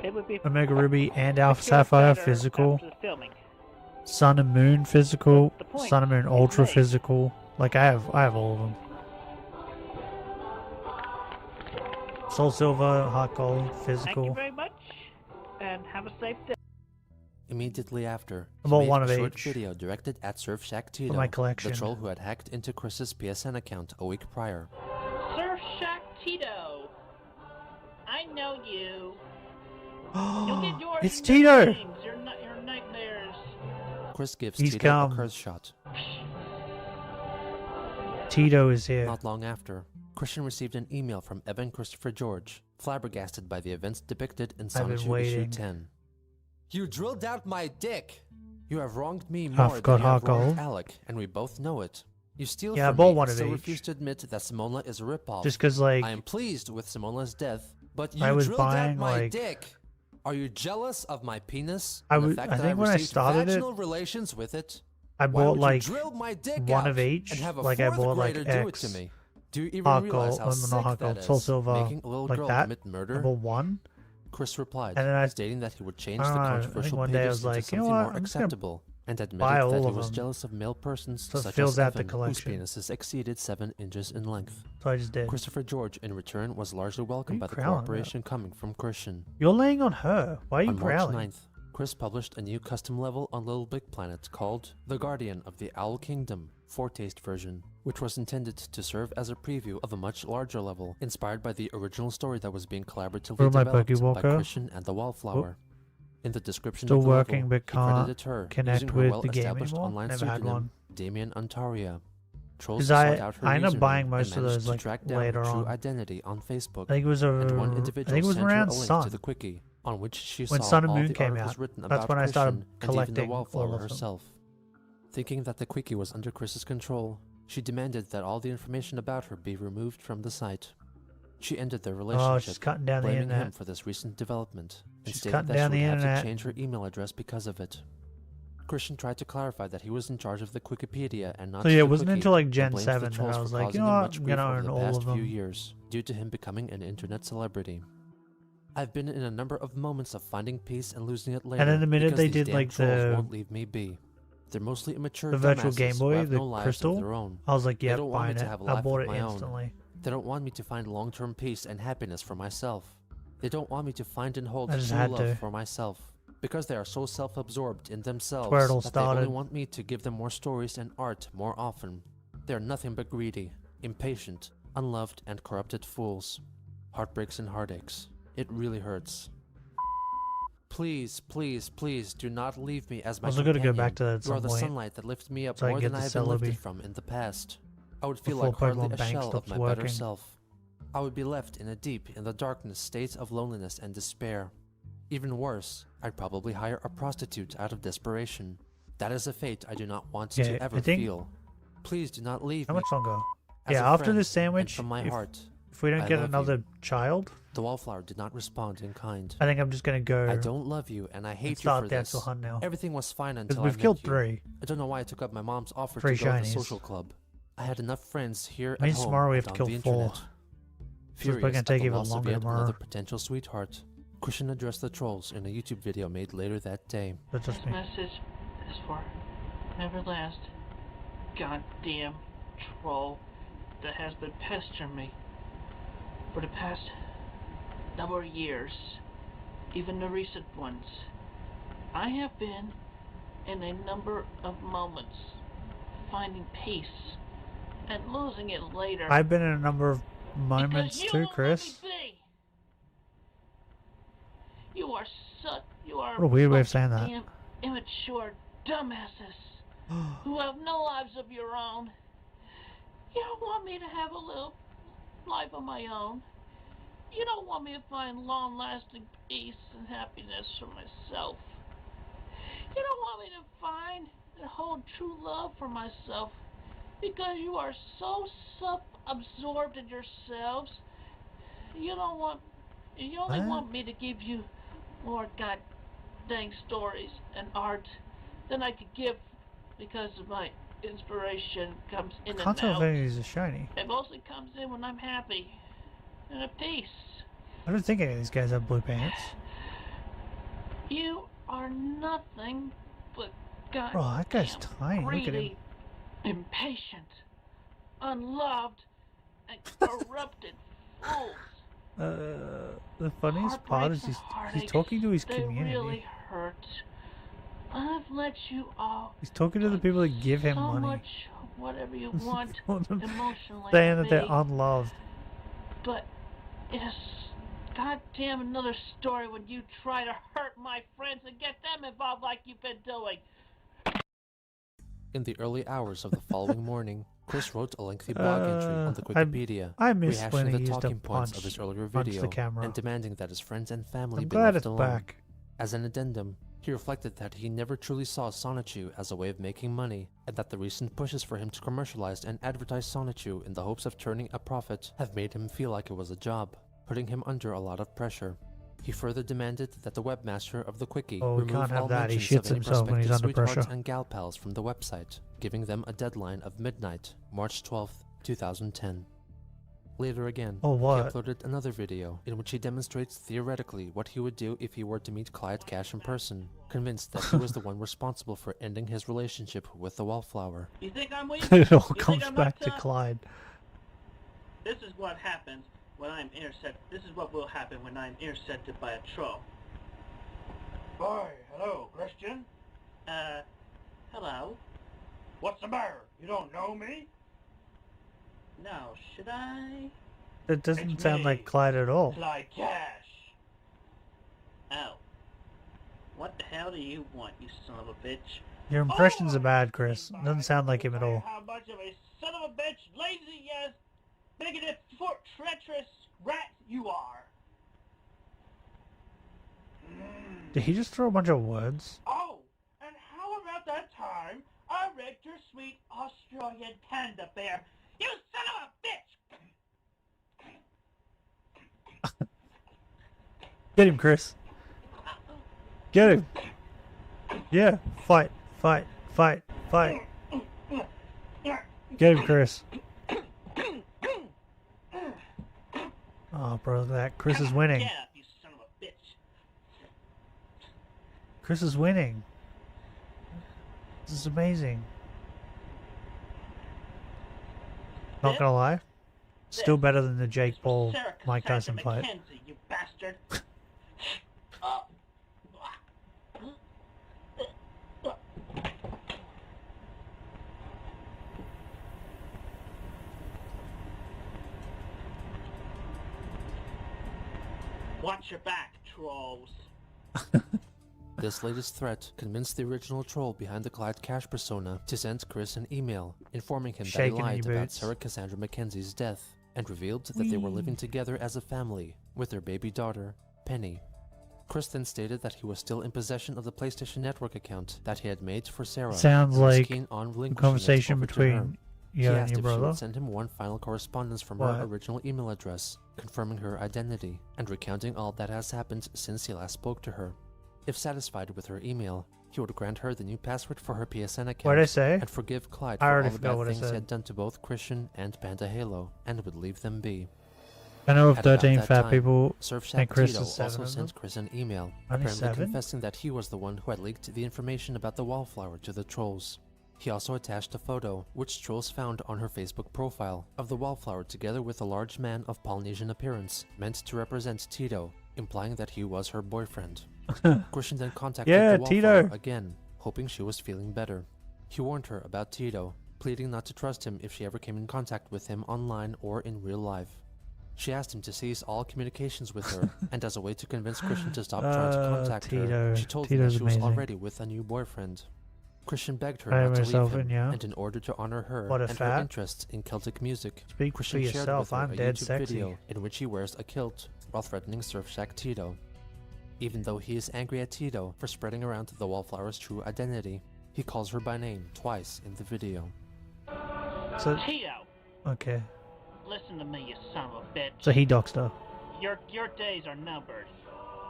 it would be Omega Ruby and Alpha Sapphire, physical. Sun and Moon, physical. Sun and Moon Ultra, physical. Like I have all of them. Soul Silver, Heart Gold, physical. Thank you very much, and have a safe day. Immediately after, he About made one a of short each. video directed at Surfshack Tito, my collection. the troll who had hacked into Chris's PSN account a week prior. Surfshack Tito, I know you. You'll get yours It's in Tito! your dreams, your nightmares. Chris gives He's Tito come. a curse shot. Tito is here. Not long after, Christian received an email from Evan Christopher George, flabbergasted by the events depicted in I've been Sonichu issue waiting. 10. You drilled out my dick. You have wronged me I more forgot than you have how wronged gold. Alec, and we both know it. You steal Yeah, I from bought me, one of still each. refuse to admit that Simola is a ripoff. Just 'cause, like, I am pleased with Simola's death, but you I was drilled out buying, my like- dick. Are you jealous of my penis? I and the was- fact I that think when I received started it, vaginal relations with it? I Why bought would you like drill my dick one out of each. and have a Like I fourth bought like grader do it X, to me? Do you even Heart realize Gold, how no, sick not Heart that Gold, is? Soul Silver, Making a little like girl that. commit murder? I bought one. Chris replied, And then I- stating that he would change I the don't know, I think controversial one day I pages was into like, you something know what, more I'm just gonna acceptable, and buy admitted all that he of was them. jealous of male persons So it such fills as out the Evan, whose collection. penises exceeded 7 inches in length. So I just did. Christopher George, in return, was largely welcomed by the growling about? cooperation coming from Christian. You're laying on her. Why are you On March growling? 9th, Chris published a new custom level on Little Big Planet called The Guardian of the Owl Kingdom, Foretaste version, which was intended to serve as a preview of a much larger level, inspired by the original story that was being collaboratively Where my developed by Pokewalker? Christian and the Wallflower. In the description Still of the working, level, but he credited can't her connect using her with the game well-established anymore. online Never had pseudonym, one. Damien Ontaria. Trolls 'Cause sought I out her ended up username buying and most of managed those, to like, track down later her true on. identity on Facebook. I think it was and one I individual think it was sent her around a link Sun. to the quickie, on which she When saw Sun and all Moon the came articles out. written That's about when I started Christian and even collecting the all Wallflower of them. herself. Thinking that the quickie was under Chris's control, she demanded that all the information about her be removed from the site. She ended their relationship, she's cutting down the blaming him internet. for this recent development, and She's stated cutting that down she the would have internet. to change her email address because of it. Christian tried to clarify that he was in charge of the Wikipedia and not So yeah, it the wasn't quickie, until, like, and Gen blames 7 the that trolls I was for like, you causing know him what, much I'm grief gonna over own the all past of few them. years, due to him becoming an internet celebrity. I've been in a number of moments of finding peace and losing it later. And then the minute because they these did, damn like, trolls the- won't leave me be. They're mostly immature The virtual dumbasses Game who Boy, have the no lives Crystal, of their own. I was like, They yep, don't want me buying to it. have a I life bought of it my own. instantly. They don't want me to find long-term peace and happiness for myself. They don't want me to find and hold I just true had love to. for myself. Because they are so self-absorbed in themselves where it all that they only started. want me to give them more stories and art more often. They are nothing but greedy, impatient, unloved, and corrupted fools. Heartbreaks and heartaches. It really hurts. Please, please, please do not leave me as my I was gonna go companion. back to that at You are some the point, sunlight that lifts me up so I more can than get I the have been lifted Celebi from in the past. I would feel before like hardly Pokemon a Bank shell of stops my working. better self. I would be left in a deep, in the darkness state of loneliness and despair. Even worse, I'd probably hire a prostitute out of desperation. That is a fate I do not want Yeah, to ever I think- feel. Please do not leave How me. much longer? As Yeah, a after friend this and sandwich, from my if, heart, if we don't I get love another you. child, The Wallflower did not respond in kind. I think I'm just gonna go. I don't love you, and I hate you start for the this. actual hunt now. Everything was fine 'Cause until we've I met killed you. 3. I don't know why I took up my mom's offer 3 to go to the shinies. social club. I had enough friends here Maybe at home tomorrow we have and to on kill the 4. internet. So it's Furious probably gonna at take the even loss of longer yet tomorrow. another potential sweetheart, Christian addressed the trolls in a YouTube video made later that day. That's just This me. message is for Everlast, goddamn troll that has been pestering me for the past number of years, even the recent ones. I have been in a number of moments finding peace and losing it later. I've been in a number of moments Because you too, won't Chris. let me be. You are such. You are What a weird way of such saying that. damn immature dumbasses who have no lives of your own. You don't want me to have a little life of my own. You don't want me to find long-lasting peace and happiness for myself. You don't want me to find and hold true love for myself because you are so self-absorbed in yourselves. You don't want. You only What? want me to give you more god dang stories and art than I could give because of my inspiration comes in Can't and tell if out. any of these are shiny. It mostly comes in when I'm happy and at peace. I don't think any of these guys have blue pants. You are nothing but god Bro, that guy's tiny. Look at him. greedy, impatient, unloved, and corrupted fools. The funniest part is he's talking to his They community. really hurt. I've let you all He's talking to the people that give him so money. much whatever you want emotionally Saying from that they're me, unloved. but it's goddamn another story when you try to hurt my friends and get them involved like you've been doing. In the early hours of the following morning, Chris wrote a lengthy blog entry on the I- Wikipedia, I miss when rehashing he the used to talking points punch- of his earlier punch video the camera. and demanding that his friends and family I'm be glad left it's alone. back. As an addendum, He reflected that he never truly saw Sonichu as a way of making money, and that the recent pushes for him to commercialize and advertise Sonichu in the hopes of turning a profit have made him feel like it was a job, putting him under a lot of pressure. He further demanded that the webmaster of the Quickie Oh, we remove can't have all that. He mentions of shits any himself when he's prospective under sweethearts pressure. and gal pals from the website, giving them a deadline of midnight, March 12th, 2010. Later again, Oh, what? he uploaded another video in which he demonstrates theoretically what he would do if he were to meet Clyde Cash in person, convinced that he was the one responsible for ending his relationship with the wallflower. You think I'm weak? It all You think comes I'm back not to tough? Clyde. This is what happens when I'm intercepted. This is what will happen when I'm intercepted by a troll. Hi, hello, Christian. Hello? What's the matter? You don't know me? No, should I? It doesn't It's sound me, like Clyde at all. Clyde Cash. Oh. What the hell do you want, you son of a bitch? Your impressions are bad, Chris. It doesn't sound like him at all. How much of a son of a bitch, lazy, yes, bigoted, treacherous rat you are. Did he just throw a bunch of words? Oh, and how about that time I raped your sweet Australian panda bear? You son of a bitch! Get him, Chris. Get him. Yeah, fight, fight, fight, fight. Get him, Chris. Oh, bro, look at that. Chris is winning. Get up, you son of a bitch. Chris is winning. This is amazing. Not gonna lie. Still better than the Jake Paul Mike Tyson fight. Mackenzie, you bastard. Watch your back, trolls. This latest threat convinced the original troll behind the Clyde Cash persona to send Chris an email informing him that he Shaking lied your about boots. Sarah Cassandra Mackenzie's death and revealed that they were living together as a family with their baby daughter, Penny. Chris then stated that he was still in possession of the PlayStation Network account that he had made for Sarah. Sounds and was like keen on a relinquishing it conversation over to her. between He you and asked your if she brother. would send him one final correspondence from What? her original email address, confirming her identity and recounting all that has happened since he last spoke to her. If satisfied with her email, he would grant her the new password for her PSN account What'd I say? and forgive Clyde I for already all the forgot bad what I things he said. had done to both Christian and Panda Halo, and would leave them be. I know of At about 13 that fat time, people, Surfshark and Chris Tito is 7 also of them. sent Chris an email, Only apparently 7? confessing that he was the one who had leaked the information about the wallflower to the trolls. He also attached a photo, which trolls found on her Facebook profile, of the wallflower together with a large man of Polynesian appearance, meant to represent Tito, implying that he was her boyfriend. Christian then contacted Yeah, the wallflower Tito. again, hoping she was feeling better. He warned her about Tito, pleading not to trust him if she ever came in contact with him online or in real life. She asked him to cease all communications with her, and as a way to convince Christian to stop trying to contact Tito. her, she told him that Tito's she was amazing. already with a new boyfriend. Christian begged her I not to myself leave him, in, yeah. and in order to honor her What a and her fat. interests in Celtic music, Speak for Christian shared yourself, with her I'm a dead YouTube sexy. video in which he wears a kilt while threatening Surfshark Tito. Even though he is angry at Tito for spreading around the wallflower's true identity, he calls her by name twice in the video. So, Tito, okay. listen to me, you son of a bitch. So he doxed her. Your days are numbered.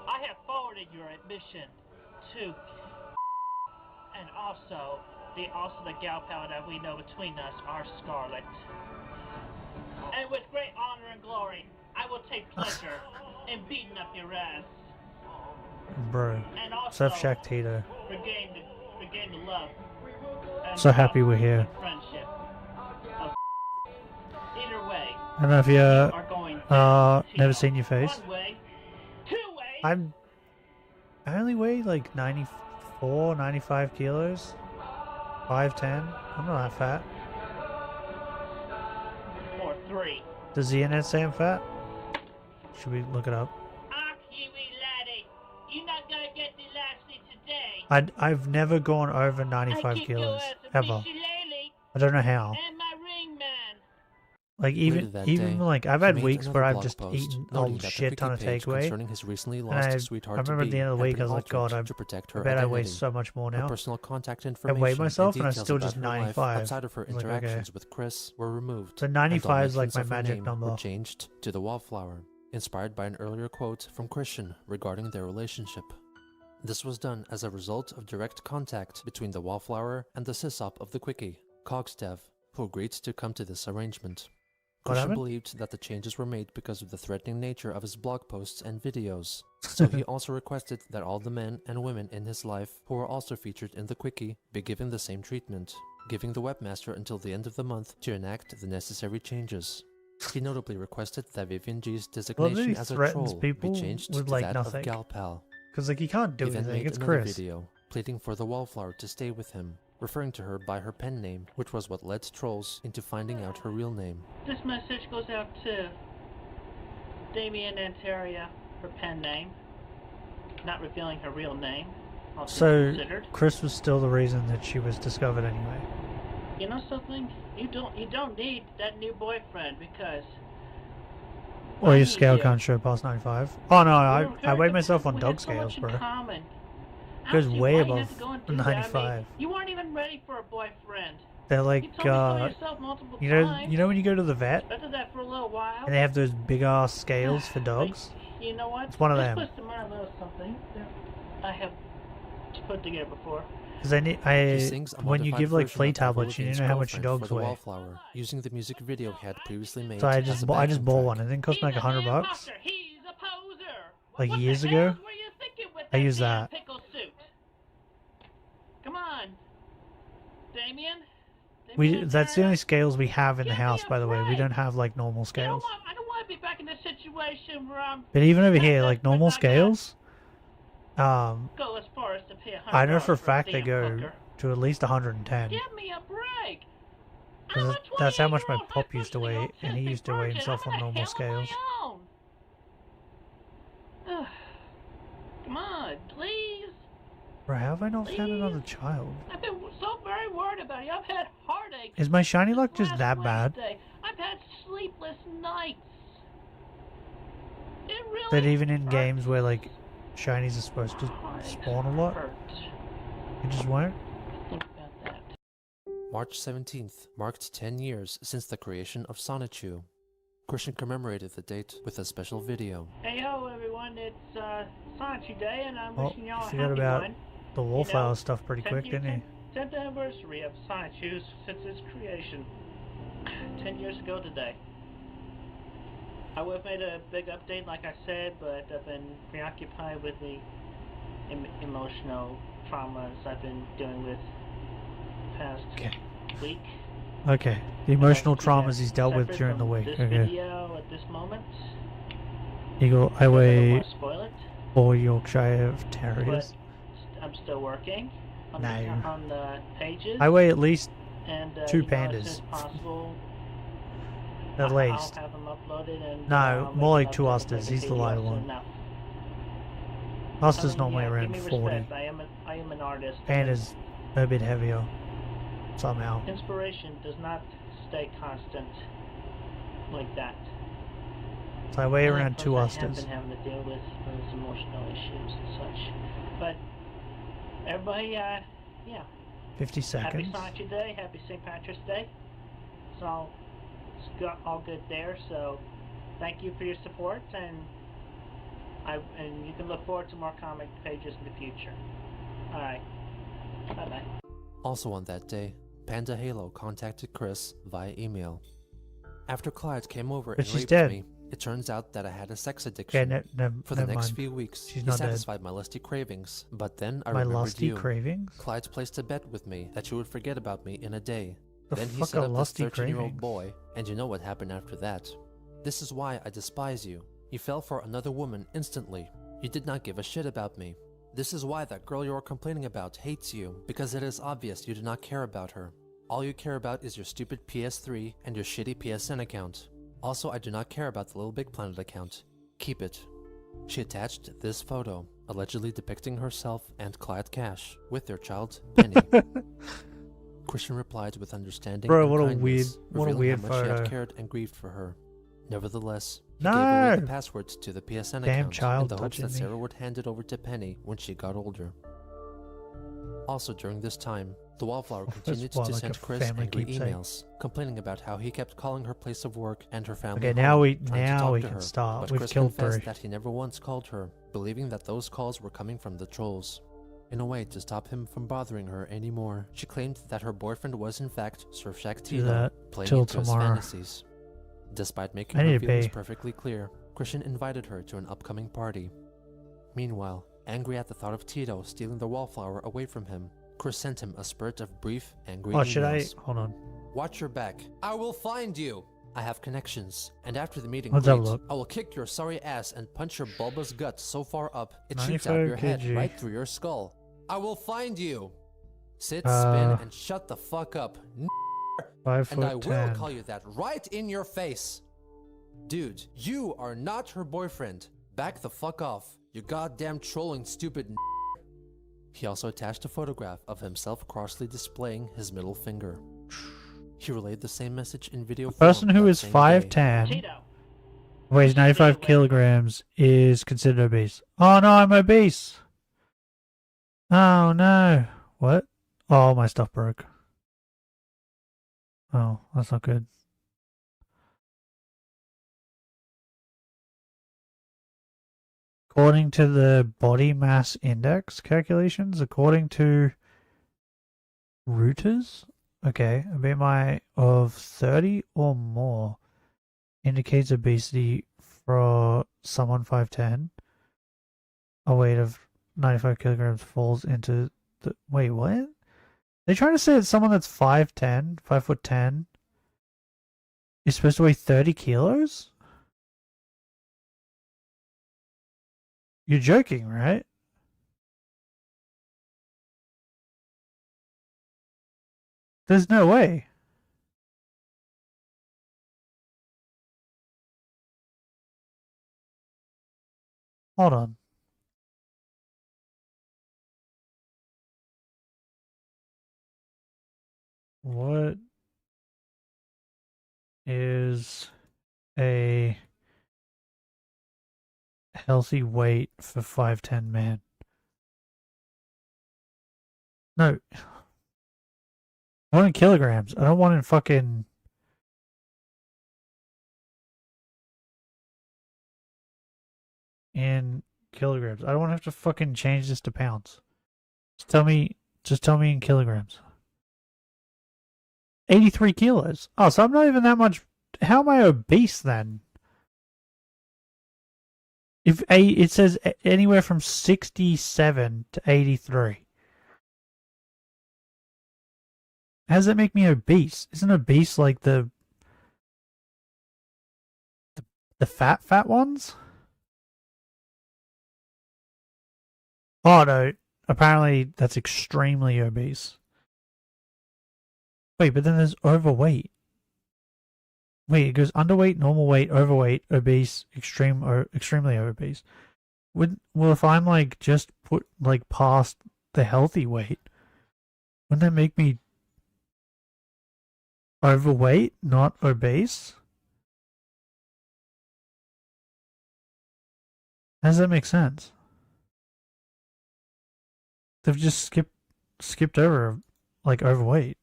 I have forwarded your admission to and also the gal pal that we know between us are Scarlet. And with great honor and glory, I will take pleasure in beating up your ass. Bro. And also Surfshark Tito. regain the love. And So happy we're here. friendship. Of either way, I don't know if you are going never seen your face. one way, two ways. I only weigh like 94, 95 kilos. 5'10". I'm not that fat. or three. Does the internet say I'm fat? Should we look it up? You're not gonna get the lassie today. I've never gone over 95 kick your kilos ass and ever. be Shiylocke I don't know how. and Like Later that even day, like I've he had made weeks another where I've blog just post eaten noting a that the shit ton of Quickie page takeaway. concerning his recently And lost I sweetheart remember at the end of the had week been I was like, God, altered to protect her I bet I identity. weigh so much more Her now. personal contact I information weighed myself and I'm details still about just her life 95. outside of her I was like, interactions okay. with Chris were removed. So and all 95 is like mentions my of her magic name number. were changed to the Wallflower, inspired by an earlier quote from Christian regarding their relationship. This was done as a result of direct contact between the Wallflower and the sysop of the Quickie, Cogstev, who agreed to come to this arrangement. What Christian happened? believed that the changes were made because of the threatening nature of his blog posts and videos, so he also requested that all the men and women in his life who were also featured in the Quickie be given the same treatment, giving the webmaster until the end of the month to enact the necessary changes. He notably requested that Vivian G's designation he as a threatens troll people be changed with, to like, that nothing. of Galpal. Because like he can't do He then anything. made It's another Chris. video pleading for the Wallflower to stay with him, referring to her by her pen name, which was what led trolls into finding out her real name. This message goes out to Damien and Teria, her pen name, not revealing her real name. all things So considered. Chris was still the reason that she was discovered anyway. You know something? You don't need that new boyfriend because Or your need scale you. can't show past 95. Oh no, I We're weighed myself on we dog have so much scales, bro. in common. It goes Actually, way why you above have to go and do that? 95. I mean, you weren't even ready for a boyfriend. They're You like, told me so yourself multiple times. you know when you go to the vet I did that for a little while. and they have those big ass scales for dogs. You know what? It's one of This them. puts to mind a little something that I have put together before. Because He sings a when you modified give like version flea of Avril tablets, you Lavigne's know how much your Girlfriend dogs for the weigh. Wallflower, using the music video he had previously made. So I as just a bought backing one. track. And it didn't cost me like $100. Like years ago. I used that. Pickle suit? Come on, Damien. That's the only scales we have in the house, by the way. We don't have like normal scales. I don't want to be back in this situation where I'm. But even over here, like normal scales, Go as far as to pay $100 I know for a a fact they damn go hooker. to at least 110. Give me a break. 'Cause that's how much my pup used to weigh, and he used to weigh himself on normal scales. Ugh. Come on, please. Bro, how have I not found another child? I've been so very worried about you. I've had heartaches. Is my Shiylocke just last that bad? Wednesday. I've had sleepless nights. It really That even in games where like shinies are supposed to spawn a lot, it just won't? March 17th marked 10 years since the creation of Sonichu. Christian commemorated the date with a special video. Hey ho everyone, it's Sonichu Day and I'm Oh, wishing y'all you a forgot happy about one. the wallflower stuff pretty 10th quick, year- didn't he? 10th anniversary of Sonichu's since its creation. 10 years ago today. I would have made a big update like I said, but I've been preoccupied with the emotional traumas I've been dealing with the past week. Okay, the emotional traumas he's dealt with Separate during the from week. This Okay. video at this moment. Eagle, I don't weigh want to spoil it, 4 Yorkshire Terriers. but I'm still working on, No. on the pages. I weigh at least and, 2 you know, as soon pandas. as possible, At least. I'll have them uploaded and No, I'll more make like them 2 uploaded Osters. with the He's the video lighter soon one. enough. Oster's I mean, normally yeah, around give me 40. respect. I am an artist. Panda's a bit heavier. Somehow. Inspiration does not stay constant like that. So I weigh And around of 2 course, I have Osters. been having to deal with those emotional issues and such. But everybody, yeah. 50 Happy seconds. Sonichu Day, happy St. Patrick's Day. It's all good there, so thank you for your support, and you can look forward to more comic pages in the future. Alright, bye-bye. Also on that day, Panda Halo contacted Chris via email. After Clyde came over But and she's raped dead. me, it turns out that I had a sex addiction. For the never next mind. few weeks, She's he not dead. satisfied my lusty cravings, but then I My remembered lusty you. cravings? Clyde placed a bet with me that you would forget about me in a day. The Then he fuck set are up this lusty 13-year-old cravings? boy, and you know what happened after that. This is why I despise you. You fell for another woman instantly. You did not give a shit about me. This is why that girl you are complaining about hates you, because it is obvious you do not care about her. All you care about is your stupid PS3 and your shitty PSN account. Also, I do not care about the Little Big Planet account. Keep it. She attached this photo, allegedly depicting herself and Clyde Cash, with their child, Penny. Christian replied with understanding Bro, and what a kindness, weird- what a revealing weird how much he photo. had cared and grieved for her. Nevertheless, he No! gave away the passwords to the PSN Damn account child in the hopes touching that me. Sarah would hand it over to Penny when she got older. Also during this time, the Wallflower continued what, to like send a Chris family angry keepsake? emails, complaining about how he kept calling her place of work and her family Okay, home, now we trying to talk to can her. start. But We've Chris killed confessed 3. that he never once called her, believing that those calls were coming from the trolls. In a way to stop him from bothering her anymore, she claimed that her boyfriend was in fact Surfshack Do Tito, that playing till into his tomorrow. fantasies. Despite making I her need to feelings pee. perfectly clear, Christian invited her to an upcoming party. Meanwhile, angry at the thought of Tito stealing the Wallflower away from him, Chris sent him a spurt of brief, angry Oh, emails. should I? Hold on. Watch your back. I will find you. I have connections, and after the meeting Let's have a greet, look. I will kick your sorry ass and punch your bulbous gut so far up it shoots out 95 your head kg. right through your skull. I will find you. Sit, Uh, spin, and shut the fuck up. 5 And I foot will 10. call you that right in your face. Dude, you are not her boyfriend. Back the fuck off. You goddamn trolling stupid. He also attached a photograph of himself crossly displaying his middle finger. He relayed the same message in video A person form who that is same 5'10", day. weighs 95 kilograms, is considered obese. Oh no, I'm obese! Oh no. What? Oh, my stuff broke. Oh, that's not good. According to the body mass index calculations, according to routers, okay, a BMI of 30 or more indicates obesity for someone 5'10". A weight of 95 kilograms falls into the... Wait, what? They're trying to say that someone that's 5'10", 5'10", is supposed to weigh 30 kilos? You're joking, right? There's no way. Hold on. What is a healthy weight for 5'10" man? No. I want in kilograms. I don't want in fucking... in kilograms. I don't want to have to fucking change this to pounds. Just tell me in kilograms. 83 kilos. Oh, so I'm not even that much. How am I obese then? If it says anywhere from 67 to 83. How does that make me obese? Isn't obese like the fat ones? Oh no, apparently that's extremely obese. Wait, but then there's overweight. Wait, it goes underweight, normal weight, overweight, obese, extreme, or extremely obese. Well, if I'm like just put like past the healthy weight, wouldn't that make me overweight, not obese? How does that make sense? They've just skipped over like overweight.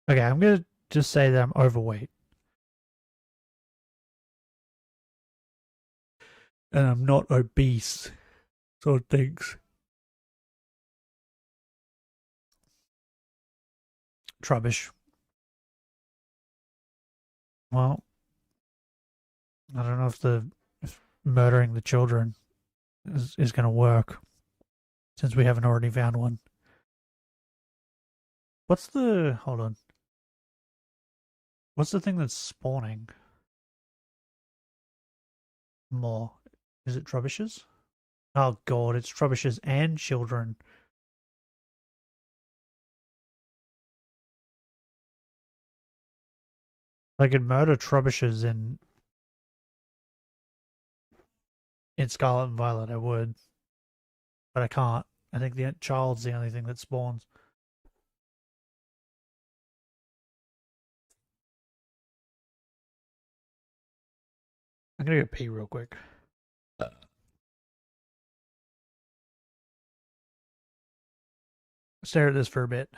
Okay, I'm gonna just say that I'm overweight. And I'm not obese. So thanks. Trubbish. Well, I don't know if murdering the children is going to work, since we haven't already found one. Hold on. What's the thing that's spawning more? Is it Trubbishes? Oh god, it's Trubbishes and children. I could murder Trubbishes and in Scarlet and Violet, I would. But I can't. I think the child's the only thing that spawns. I'm gonna go pee real quick. Stare at this for a bit.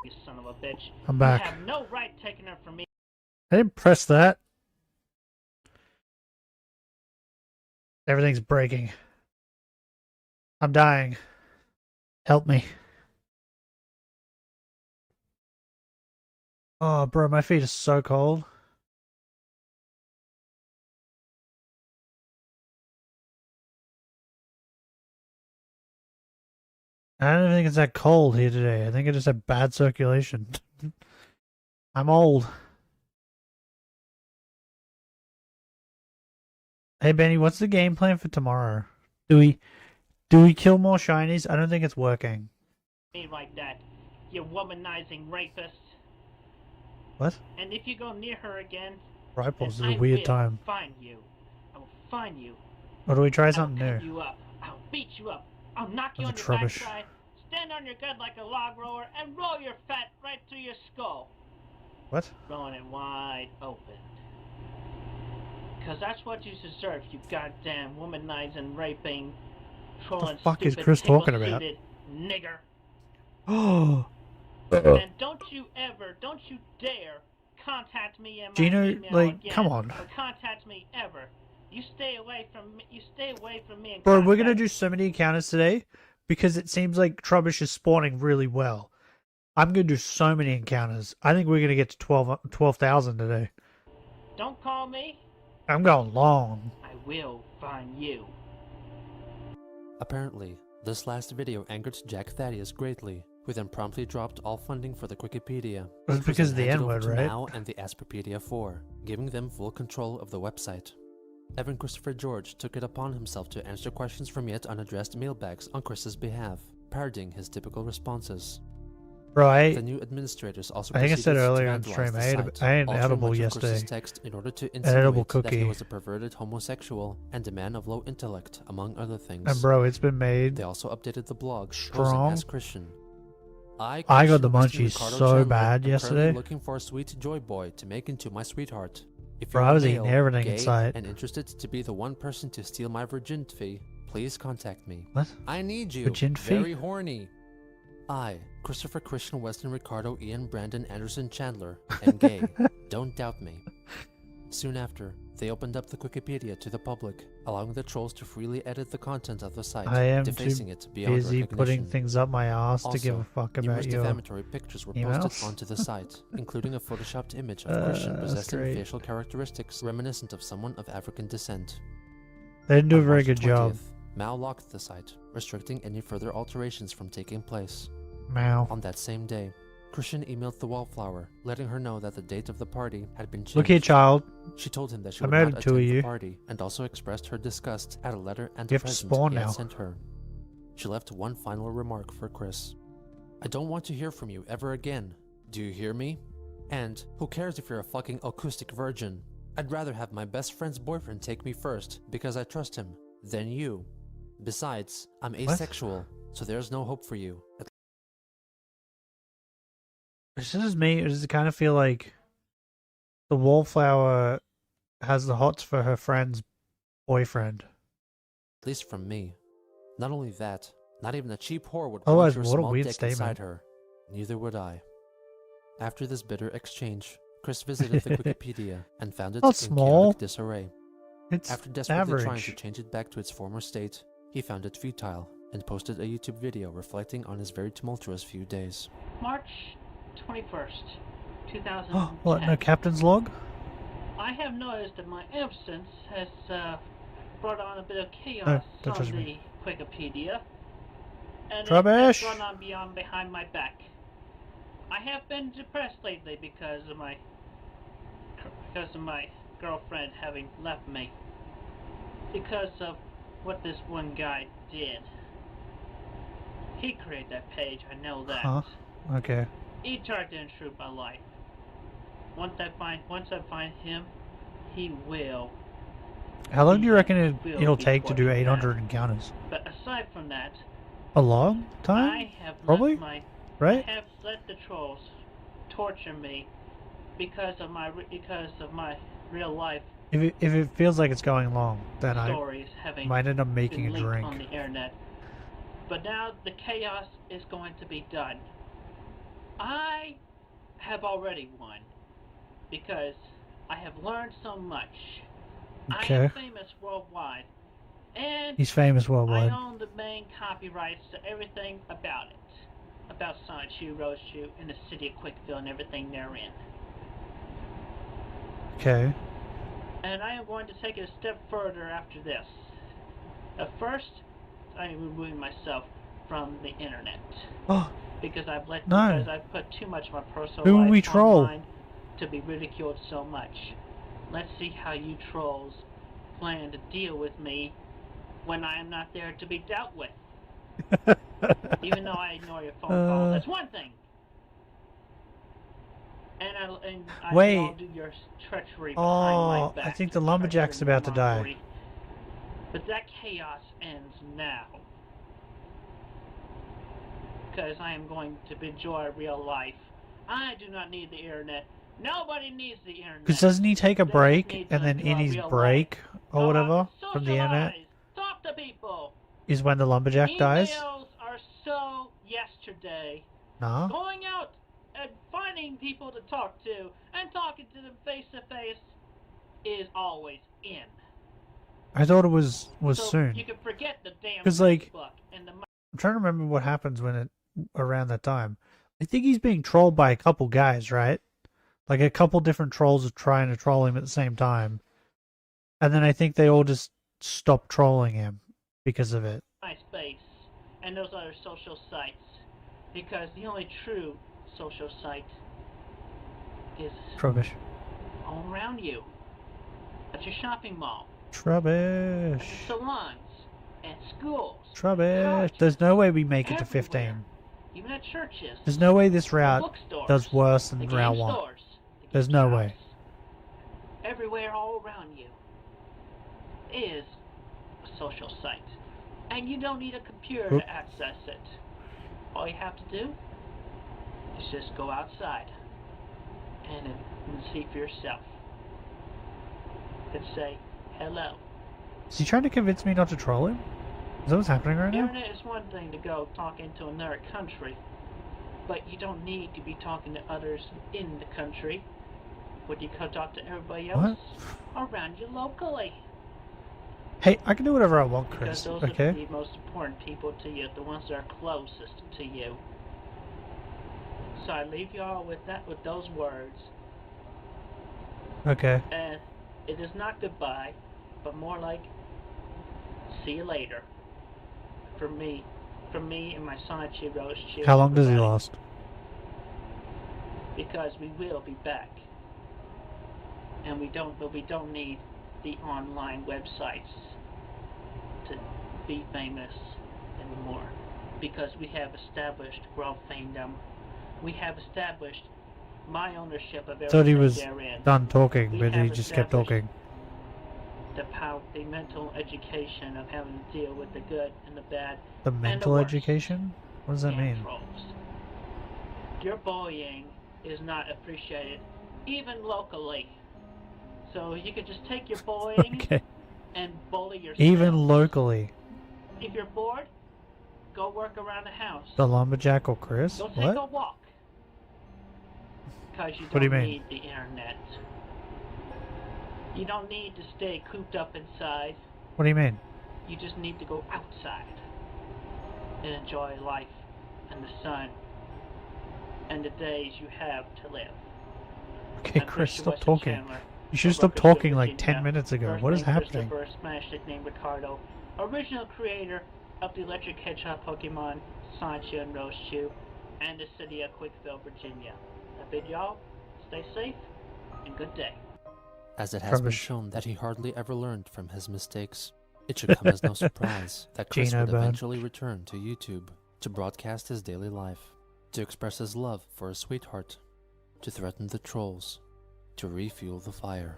You son of a bitch. I'm back. You have no right taking her from me. I didn't press that. Everything's breaking. I'm dying. Help me. Oh, bro, my feet are so cold. I don't think it's that cold here today. I think it just had bad circulation. I'm old. Hey Benny, what's the game plan for tomorrow? Do we kill more shinies? I don't think it's working. Me like that, you womanizing rapist. What? And if you go near her again, Riples is then a I weird will time. find you. I will find you. Or do we try something I'll cut new? you up. I'll beat you up. I'll knock you on That's your rubbish. backside, stand on your gut like a log roller, and roll your fat right through your skull. What? Throwing it wide open. Because that's what you deserve, you goddamn womanizing, raping, trolling, fuck is stupid, Chris talking about? tickle-suited nigger. Oh. And don't you dare contact me in my Gino, email like, again, come on. or contact me ever. You stay away from me. And Bro, we're gonna do so many encounters today because it seems like Trubbish is spawning really well. I'm gonna do so many encounters. I think we're gonna get to 12,000 today. Don't call me. I'm going long. I will find you. Apparently, this last video angered Jack Thaddeus greatly, who then promptly dropped all funding for the Wikipedia. It was which because of then the handed over N-word, to right? Now and the Asperpedia 4, giving them full control of the website. Evan Christopher George took it upon himself to answer questions from yet unaddressed mailbags on Chris's behalf, parodying his typical responses. Bro, The new administrators also I think I said proceeded to earlier on vandalize stream, the I ate site, an altering edible much of Chris's yesterday. text in order to An edible insinuate that he cookie. was a perverted homosexual and a man of low intellect, among other things. And bro, it's been made They also updated the blog, posing strong. as Christian. I got the Christian Weston munchies Ricardo so Chandler, bad am currently yesterday. looking for a sweet joy boy to make into my sweetheart. If Bro, you're I was male, eating everything gay, in sight. and interested to be the one person to steal my virginity, please contact me. What? I need you. Virginity? Very horny. I, Christopher Christian Weston Ricardo Ian Brandon Anderson Chandler, am gay. Don't doubt me. Soon after, they opened up the Wikipedia to the public, allowing the trolls to freely edit the content of the site, I am defacing too it beyond busy recognition. putting things up my ass Also, to give a fuck numerous about your defamatory pictures were emails. posted onto the site, including a photoshopped image of Christian That's possessing great. facial characteristics reminiscent of someone of African descent. They didn't do a On very March good job. 20th, Mao locked the site, restricting any further alterations from taking place. Mao. On that same day, Christian emailed the Wallflower, letting her know that the date of the party had been changed. Look here, child. She told him that she I would murdered not two of attend the you. party, and also expressed her disgust at a letter and You a have to present spawn he had now. sent her. She left one final remark for Chris. I don't want to hear from you ever again. Do you hear me? And who cares if you're a fucking acoustic virgin? I'd rather have my best friend's boyfriend take me first, because I trust him, than you. Besides, I'm asexual, so there's no hope for you. Is this me, or does it kind of feel like the Wallflower has the hots for her friend's boyfriend? At least from me. Not only that, not even a cheap whore would Otherwise, want your what a small weird dick statement. inside her. Neither would I. After this bitter exchange, Chris visited the Wikipedia and found it Not in small. chaotic disarray. It's After desperately trying average. to change it back to its former state, he found it futile and posted a YouTube video reflecting on his very tumultuous few days. March 21st, 2010. What, no captain's log? I have noticed that my absence has brought on a bit of No, chaos don't on touch the me. Wikipedia, and it Rubbish! has gone on beyond behind my back. I have been depressed lately because of my girlfriend having left me. Because of what this one guy did. He created that page, I know that. Huh? Okay. He tried to intrude my life. Once I find him, he will. How long do you reckon will it'll be take to do forced back. 800 encounters? But aside from that, A long I time? have Probably? I have let the trolls torture me because of my real life If it feels like it's going long, then stories having might end up making been a leaked drink. on the internet. But now the chaos is going to be done. I have already won because I have learned so much. I Okay. am famous worldwide And He's famous I worldwide. own the main copyrights to everything about it. About Sonichu, Roadshoe, and the city of Quickville and everything therein. Okay. And I am going to take it a step further after this. First, I am removing myself from the internet. Oh. Because I've put too much of my personal Who will we life troll? online to be ridiculed so much. Let's see how you trolls plan to deal with me when I am not there to be dealt with. Even though I ignore your phone calls, that's one thing. And I Wait. will do your treachery behind my back. I think the lumberjack's about to die. But that chaos ends now. Because I am going to enjoy real life. I do not need the internet. Nobody needs the internet. Because doesn't he take a They break just need and to then in enjoy his real break or Go whatever out, from the internet socialize, talk to people. is when the lumberjack dies? Emails are so yesterday. Nah. Going out and finding people to talk to and talking to them face to face is always in. I thought it was So soon. you can forget the damn 'Cause, like, Facebook and the I'm trying to remember what happens when around that time. I think he's being trolled by a couple guys, right? Like a couple different trolls are trying to troll him at the same time. And then I think they all just stop trolling him because of it. MySpace and those other social sites, because the only true social site is Rubbish. all around you, at your shopping mall, Rubbish. salons, at schools, Rubbish. There's no way we make it to 15. even at churches. There's no way this the route bookstores, does worse than the route game 1. stores, There's no way. everywhere all around you is a social site. And you don't need a computer Oop. to access it. All you have to do is just go outside and see for yourself. And say, hello. Is he trying to convince me not to troll him? Is that what's happening right now? Internet is one thing to go talking to another country, but you don't need to be talking to others in the country. Would you go talk to everybody else around you locally? Hey, I can do whatever I want, Because Chris. those are Okay? the most important people to you, the ones that are closest to you. So I leave y'all with those words. Okay. And it is not goodbye, but more like see you later. For me and my Sonichu Roadshoe. How long does he last? Because we will be back. And we don't need the online websites to be famous anymore. Because we have established world famedom. We have established my ownership of everything Thought he was therein. done talking, We but he have just kept established talking. the mental education of having to deal with the good and the bad. The and mental worst. education? What does that And mean? trolls. Your bullying is not appreciated, even locally. So you could just take your bullying Okay. and bully yourself. Even locally. If you're bored, go work around the house. The lumberjack or Chris? Go take What? a walk. Because you What do you don't mean? need the internet. You don't need to stay cooped up inside. What do you mean? You just need to go outside and enjoy life and the sun and the days you have to live. Okay, I'm Chris, Christian stop Weston talking. Chandler, You should from stop Bakersfield, talking like Virginia. 10 minutes ago. First What is name happening? Christopher, smash nickname Ricardo, original creator of the Electric Hedgehog Pokemon, Sonichu and Roadshoe, and the city of Quickville, Virginia. I bid y'all stay safe and good day. As it has been Rubbish. shown that he hardly ever learned from his mistakes, it should come as no surprise that Chris Gino would Bird. eventually return to YouTube to broadcast his daily life, to express his love for his sweetheart, to threaten the trolls, to refuel the fire.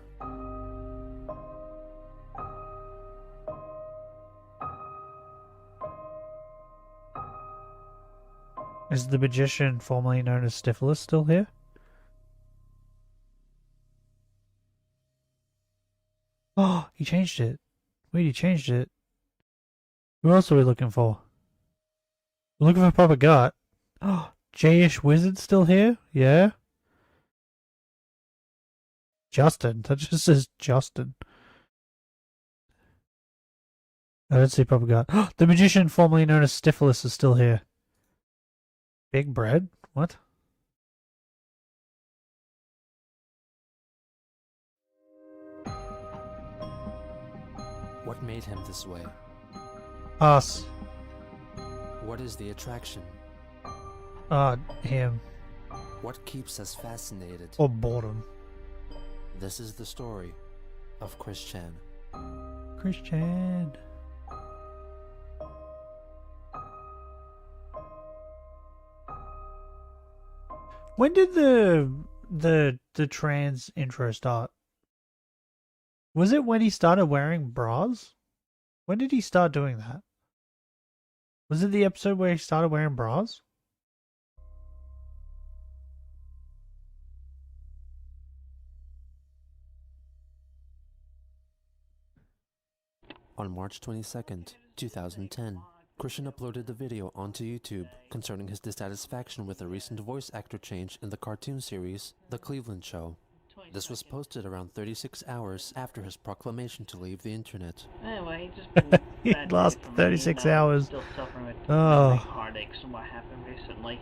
Is the magician formerly known as Stiflus still here? Oh, he changed it. Wait, he changed it. Who else are we looking for? We're looking for Papa Gut. Oh, J-ish Wizard still here? Yeah? Justin. That just says Justin. I don't see Papa God. The magician formerly known as Stifilus is still here. Big bread? What? What made him this way? Us. What is the attraction? Him. What keeps us fascinated? Or boredom. This is the story of Chris Chan. Christian. When did the trans intro start? Was it when he started wearing bras? When did he start doing that? Was it the episode where he started wearing bras? On March 22nd, 2010, Christian uploaded a video onto YouTube concerning his dissatisfaction with a recent voice actor change in the cartoon series The Cleveland Show. This was posted around 36 hours after his proclamation to leave the internet. Anyway, just He lost 36 hours. Still suffering with Oh. heartaches from what happened recently.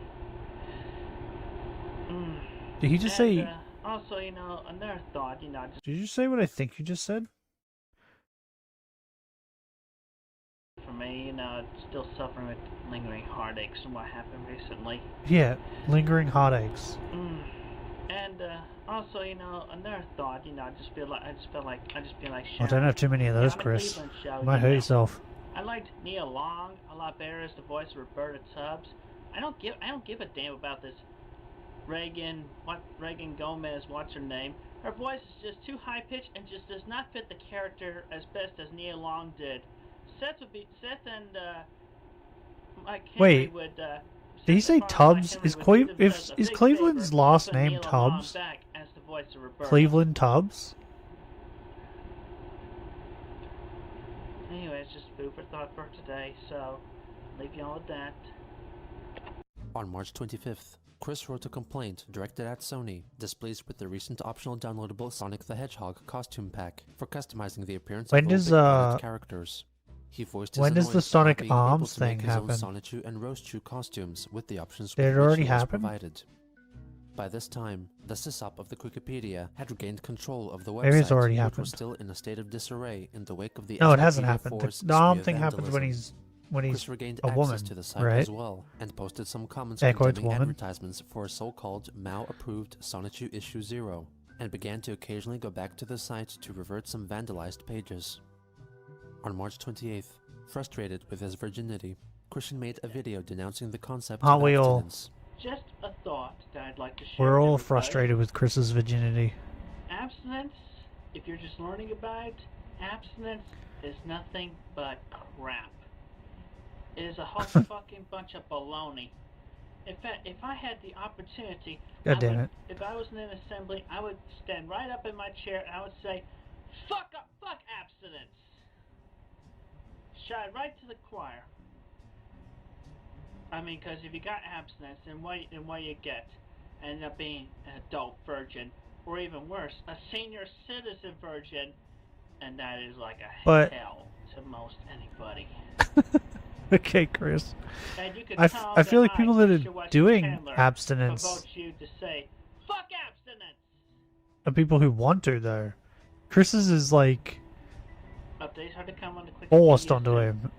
Did he just say... Also, another thought, just Did you say what I think you just said? for me, still suffering with lingering heartaches from what happened recently. Yeah, lingering heartaches. And also, another thought, I just feel like I don't have too many of those, Chris. You might hurt yourself. I liked Nia Long a lot better as the voice of Roberta Tubbs. I don't give a damn about this Reagan Gomez, what's her name? Her voice is just too high pitched and just does not fit the character as best as Nia Long did. Seth and Mike Henry Wait. would. Did he say Tubbs? Is Cleveland's last name Tubbs? Cleveland Tubbs? Anyway, it's just food for thought for today, so leave you all with that. On March 25th, Chris wrote a complaint directed at Sony, displeased with the recent optional downloadable Sonic the Hedgehog costume pack for customizing the appearance When of does, old characters. He voiced his when does the annoyance Sonic at being able Arms to make thing his own happen? Sonichu and Rosechu costumes with the options Did it with which already he was happen? provided. By this time, the sysop of the Wikipedia had regained control of the website, Maybe it's already which happened. was still in a state of disarray in the wake of the No, it hasn't SIPv4's happened. The spree arm of thing happens when vandalism. he's Chris regained a access woman, to the site right? as well, and posted some comments Air quotes condemning woman. advertisements for a so-called Mao-approved Sonichu Issue 0, and began to occasionally go back to the site to revert some vandalized pages. On March 28th, frustrated with his virginity, Christian made a video denouncing the concept Aren't of we all? Just a thought that I'd like to share. We're with all everybody. frustrated with Chris's virginity. Abstinence, if you're just learning about it, abstinence is nothing but crap. It is a whole fucking bunch of baloney. In fact, if I had the opportunity, God damn it. if I was in an assembly, I would stand right up in my chair and I would say, fuck abstinence. Shout right to the choir. I mean, because if you got abstinence, then what you get? End up being an adult virgin, or even worse, a senior citizen virgin, and that is like a But- hell to most anybody. Okay, Chris. And you can I tell feel like that people that Mr. are Weston doing Chandler abstinence provoked you to say, fuck abstinence! are people who want to, though. Chris's is like Updates are to come on the quick forced onto him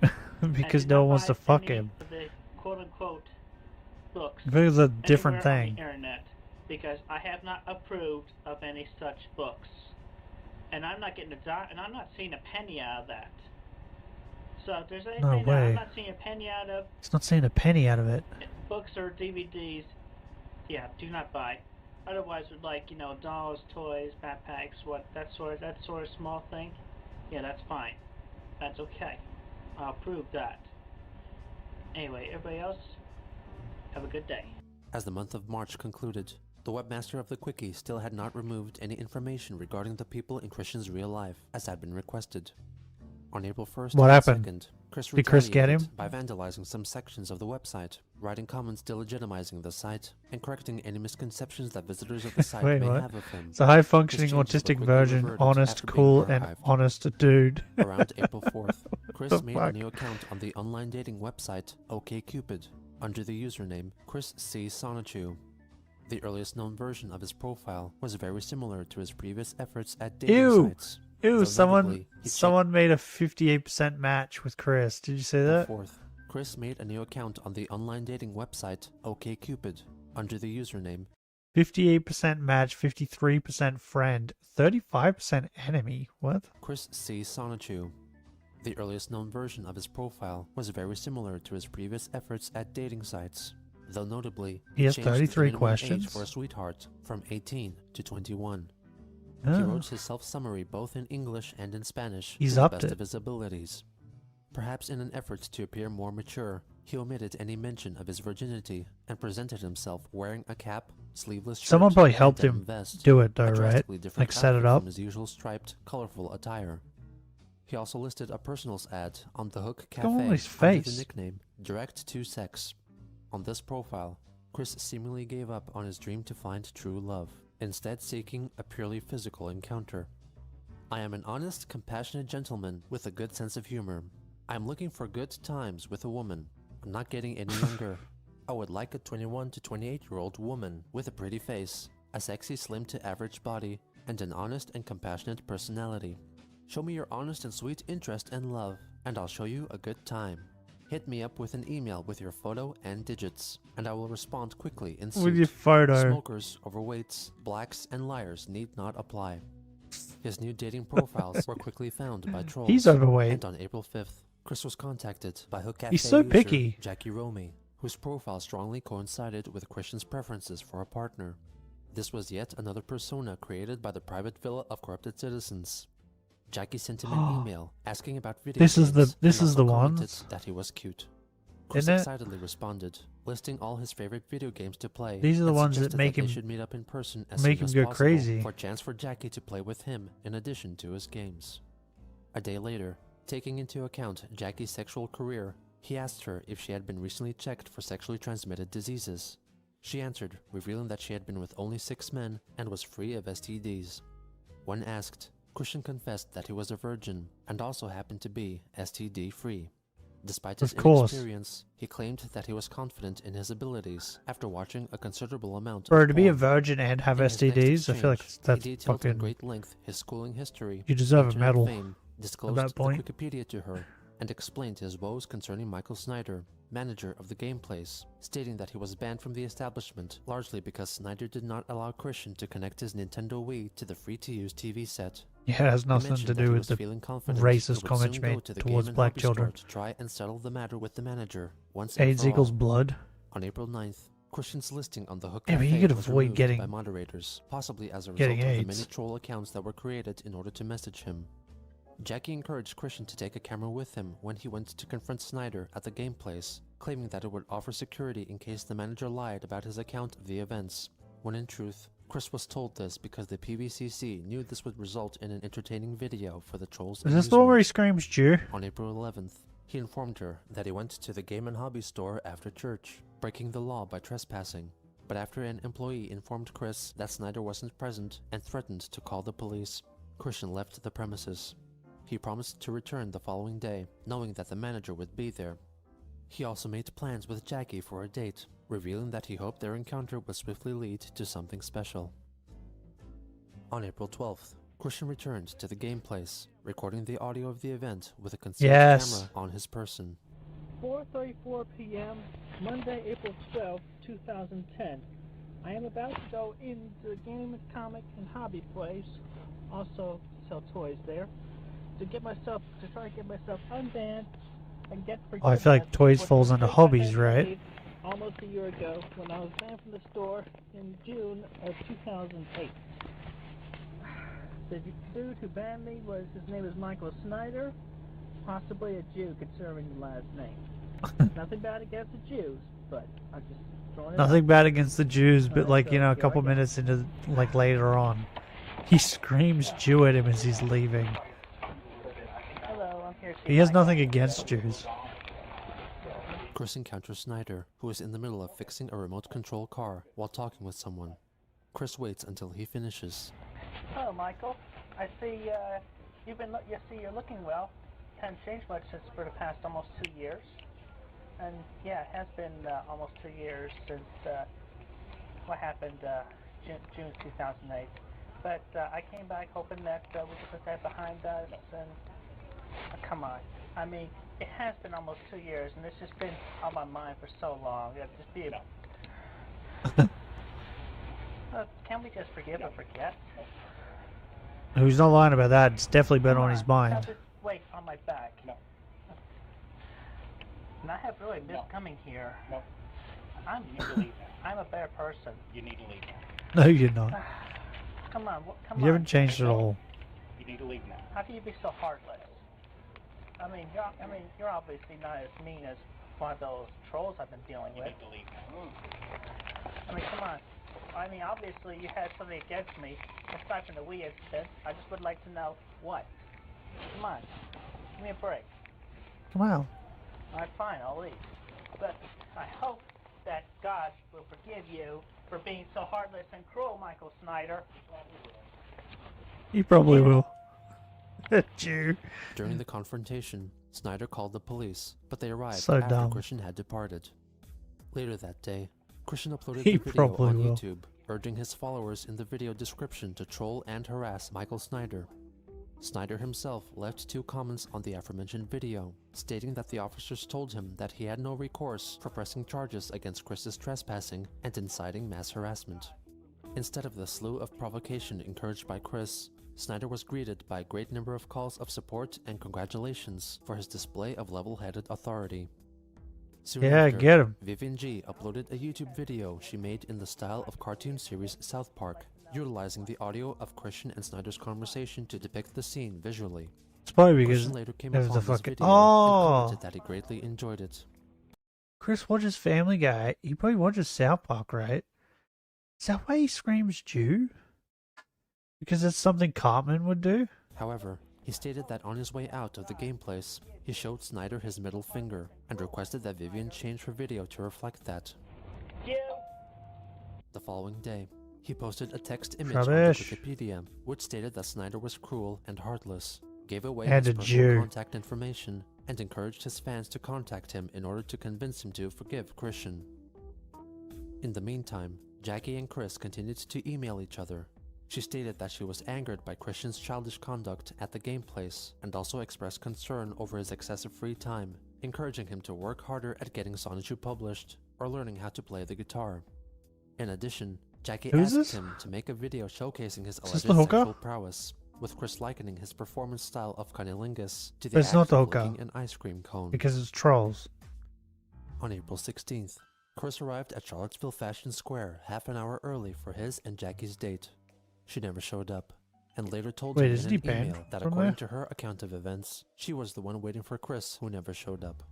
because And no do one not wants to buy fuck any him. of the quote-unquote books I think it's a different anywhere on thing. the internet, because I have not approved of any such books, and I'm not getting and I'm not seeing a penny out of that. So if there's anything that way. I'm not seeing a penny out of, It's not saying a penny out of it. books or DVDs, yeah, do not buy. Otherwise, with dolls, toys, backpacks, that sort of small thing, yeah, that's fine. That's okay. I'll approve that. Anyway, everybody else, have a good day. As the month of March concluded, the webmaster of the Quickie still had not removed any information regarding the people in Christian's real life, as had been requested. On April 1st What and happened? 2nd, Did Chris get him? By vandalizing some sections of the website, writing comments delegitimizing the site, and correcting any misconceptions that visitors of the site Wait, may what? have of him. It's a high-functioning His changes were autistic quickly version, reverted honest, after being cool, and archived. honest dude. Around April 4th, Chris the made a fuck? new account on the online dating website OkCupid under the username Chris C. Sonichu. The earliest known version of his profile was very similar to his previous efforts at dating Ew! sites. Ew, Though someone notably, he someone made a 58% match with Chris. Did you say that? Fourth, Chris made a new account on the online dating website OkCupid under the username 58% match, 53% friend, 35% enemy. What? Chris C. Sonichu. The earliest known version of his profile was very similar to his previous efforts at dating sites, though notably, He has changed the 33 minimum age questions? for a sweetheart from 18 to 21. He Oh. wrote his self-summary both in English and in Spanish He's to the upped best it. of his abilities. Perhaps in an effort to appear more mature, he omitted any mention of his virginity and presented himself wearing a cap, sleeveless shirt, Someone probably and helped denim him vest, do it though, a right? drastically different Like set it outfit up. from his usual striped, colorful attire. He also listed a personals ad on the Hook Go on Cafe his under the face. nickname Direct to Sex. On this profile, Chris seemingly gave up on his dream to find true love, instead seeking a purely physical encounter. I am an honest, compassionate gentleman with a good sense of humor. I am looking for good times with a woman. I'm not getting any younger. I would like a 21 to 28-year-old woman with a pretty face, a sexy slim to average body, and an honest and compassionate personality. Show me your honest and sweet interest and love, and I'll show you a good time. Hit me up with an email with your photo and digits, and I will respond quickly in suit. With your photo. Smokers, overweights, blacks, and liars need not apply. His new dating profiles were quickly found by trolls. He's overweight. And on April 5th, Chris was contacted by Hook Cafe He's so user picky. Jackie Romy, whose profile strongly coincided with Christian's preferences for a partner. This was yet another persona created by the private villa of corrupted citizens. Jackie sent him an email asking about video This is games this and is the also commented ones? that he was cute. Chris Isn't it? excitedly responded, listing all his favorite video games to play. These are the and ones that suggested make they him- should meet up in person as make soon him as go possible crazy. for a chance for Jackie to play with him in addition to his games. A day later, taking into account Jackie's sexual career, he asked her if she had been recently checked for sexually transmitted diseases. She answered, revealing that she had been with only 6 men and was free of STDs. When asked, Christian confessed that he was a virgin and also happened to be STD-free. Despite his Of course. inexperience, he claimed that he was confident in his abilities after watching a considerable amount Bro, of to be a porn. virgin and have In his next STDs, I feel like exchange, that's he detailed in fucking. great length his schooling history, You deserve a internet medal fame, disclosed at that point. the Wikipedia to her, and explained his woes concerning Michael Snyder, manager of the game place, stating that he was banned from the establishment largely because Snyder did not allow Christian to connect his Nintendo Wii to the free-to-use TV set. Yeah, it has He nothing mentioned to that he do with was the feeling confident racist he would comments soon go made to the towards game and black hobby children. store to try and settle the matter with the manager once and AIDS for equals all. blood. On April 9th, Christian's listing on the Hook Yeah, but Cafe you could was avoid removed getting- by moderators, possibly as a result getting of the AIDS. many troll accounts that were created in order to message him. Jackie encouraged Christian to take a camera with him when he went to confront Snyder at the game place, claiming that it would offer security in case the manager lied about his account of the events, when in truth, Chris was told this because the PVCC knew this would result in an entertaining video for the trolls' Is this the one where he screams Jew? On April 11th, he informed her that he went to the game and hobby store after church, breaking the law by trespassing. But after an employee informed Chris that Snyder wasn't present and threatened to call the police, Christian left the premises. He promised to return the following day, knowing that the manager would be there. He also made plans with Jackie for a date, revealing that he hoped their encounter would swiftly lead to something special. On April 12th, Christian returned to the game place, recording the audio of the event with a concealed Yes. camera on his person. 4:34 p.m., Monday, April 12, 2010. I am about to go into the game, comic, and hobby place, also sell toys there, to try to get myself unbanned and get Oh, I feel like forgiveness toys for falls the under mistake I hobbies, had right? made almost a year ago when I was banned from the store in June of 2008. The dude who banned me his name is Michael Snyder, possibly a Jew considering the last name. Nothing bad against the Jews, but I'm just throwing it out. Nothing bad against the Jews, but Alright, like, so you know, a here I couple go. minutes into, like, later on, he screams Jew at him as he's leaving. Hello, I'm He has nothing against Jews. Chris encounters Snyder, who is in the middle of fixing a remote control car while talking with someone. Chris waits until he finishes. Hello, Michael. I see you're looking well. Haven't changed much since for the past almost 2 years. And yeah, it has been almost 2 years since what happened June 2008. But I came back hoping that we could put that behind us. And come on, I mean, it has been almost 2 years, and it's just been on my mind for so long. It'd just be can't we just forgive and forget? Who's not lying about that? It's definitely been on his mind. Have this weight on my back. No. And I have really missed coming here. No. You need to leave now. I'm a better person. You need to leave now. No, you're not. Come on, You haven't changed at all. You need to leave now. How can you be so heartless? I mean, you're obviously not as mean as one of those trolls I've been dealing with. You need to leave now. I mean, come on. I mean, obviously you had something against me, aside from the Wii incident. I just would like to know what. Come on, give me a break. Come on. Alright, fine, I'll leave. But I hope that God will forgive you for being so heartless and cruel, Michael Snyder. He probably will. Jew. During the confrontation, Snyder called the police, but they arrived So after dumb. Christian had departed. Later that day, Christian uploaded He the video probably on will. YouTube, urging his followers in the video description to troll and harass Michael Snyder. Snyder himself left 2 comments on the aforementioned video, stating that the officers told him that he had no recourse for pressing charges against Chris's trespassing and inciting mass harassment. Instead of the slew of provocation encouraged by Chris, Snyder was greeted by a great number of calls of support and congratulations for his display of level-headed authority. Soon Yeah, after, get him. Vivian G uploaded a YouTube video she made in the style of cartoon series South Park, utilizing the audio of Christian and Snyder's conversation to depict the scene visually. It's probably because Christian later came of upon the this fucking. video Oh, and commented that he greatly enjoyed it. Chris watches Family Guy. He probably watches South Park, right? Is that why he screams Jew? Because it's something Cartman would do? However, he stated that on his way out of the game place, he showed Snyder his middle finger and requested that Vivian change her video to reflect that. The following day, he posted a text image on Rubbish. Wikipedia, which stated that Snyder was cruel and heartless, gave away And his a personal Jew. contact information, and encouraged his fans to contact him in order to convince him to forgive Christian. In the meantime, Jackie and Chris continued to email each other. She stated that she was angered by Christian's childish conduct at the game place, and also expressed concern over his excessive free time, encouraging him to work harder at getting Sonichu published, or learning how to play the guitar. In addition, Jackie Who's asked this? him to make a video showcasing his Is alleged this the hooker? sexual prowess, with Chris likening his performance style of cunnilingus to the But it's act not the of hooker. licking an ice cream cone. Because it's trolls. On April 16th, Chris arrived at Charlottesville Fashion Square half an hour early for his and Jackie's date. She never showed up, and later told Wait, him isn't in he an banned email that from according there? to her account of events, she was the one waiting for Chris who never showed up.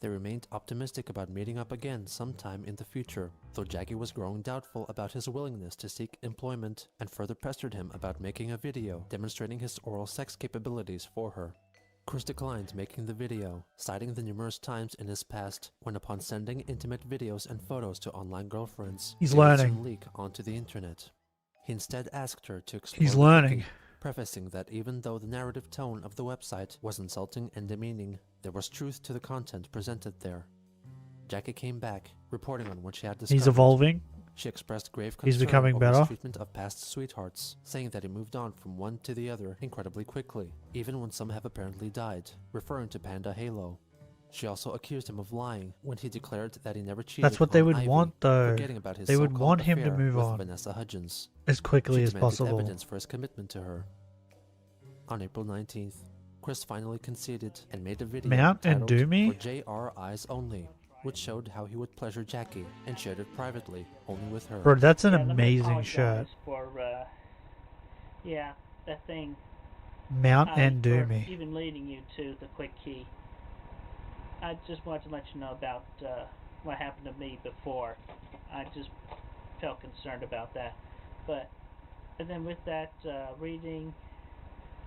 They remained optimistic about meeting up again sometime in the future, though Jackie was growing doubtful about his willingness to seek employment and further pestered him about making a video demonstrating his oral sex capabilities for her. Chris declined making the video, citing the numerous times in his past when upon sending intimate videos and photos to online girlfriends, He's they would learning. soon leak onto the internet. He instead asked her to explore He's the learning. cookie, prefacing that even though the narrative tone of the website was insulting and demeaning, there was truth to the content presented there. Jackie came back, reporting on what she had discovered. He's evolving. She expressed grave concern He's becoming over his better. treatment of past sweethearts, saying that he moved on from one to the other incredibly quickly, even when some have apparently died, referring to Panda Halo. She also accused him of lying when he declared that he never cheated That's what they on would Ivy, want, though. forgetting about his They would so-called want him to affair move with on Vanessa Hudgens. as quickly She as demanded possible. evidence for his commitment to her. On April 19th, Chris finally conceded and made a video Mount and titled do me? For JR Eyes Only, which showed how he would pleasure Jackie and shared it privately, only with her. Bro, that's an Yeah, let me amazing apologize shirt. For, yeah, that thing. Mount and do for me. Even leading you to the quick key. I just wanted to let you know about what happened to me before. I just felt concerned about that. But, and then with that, reading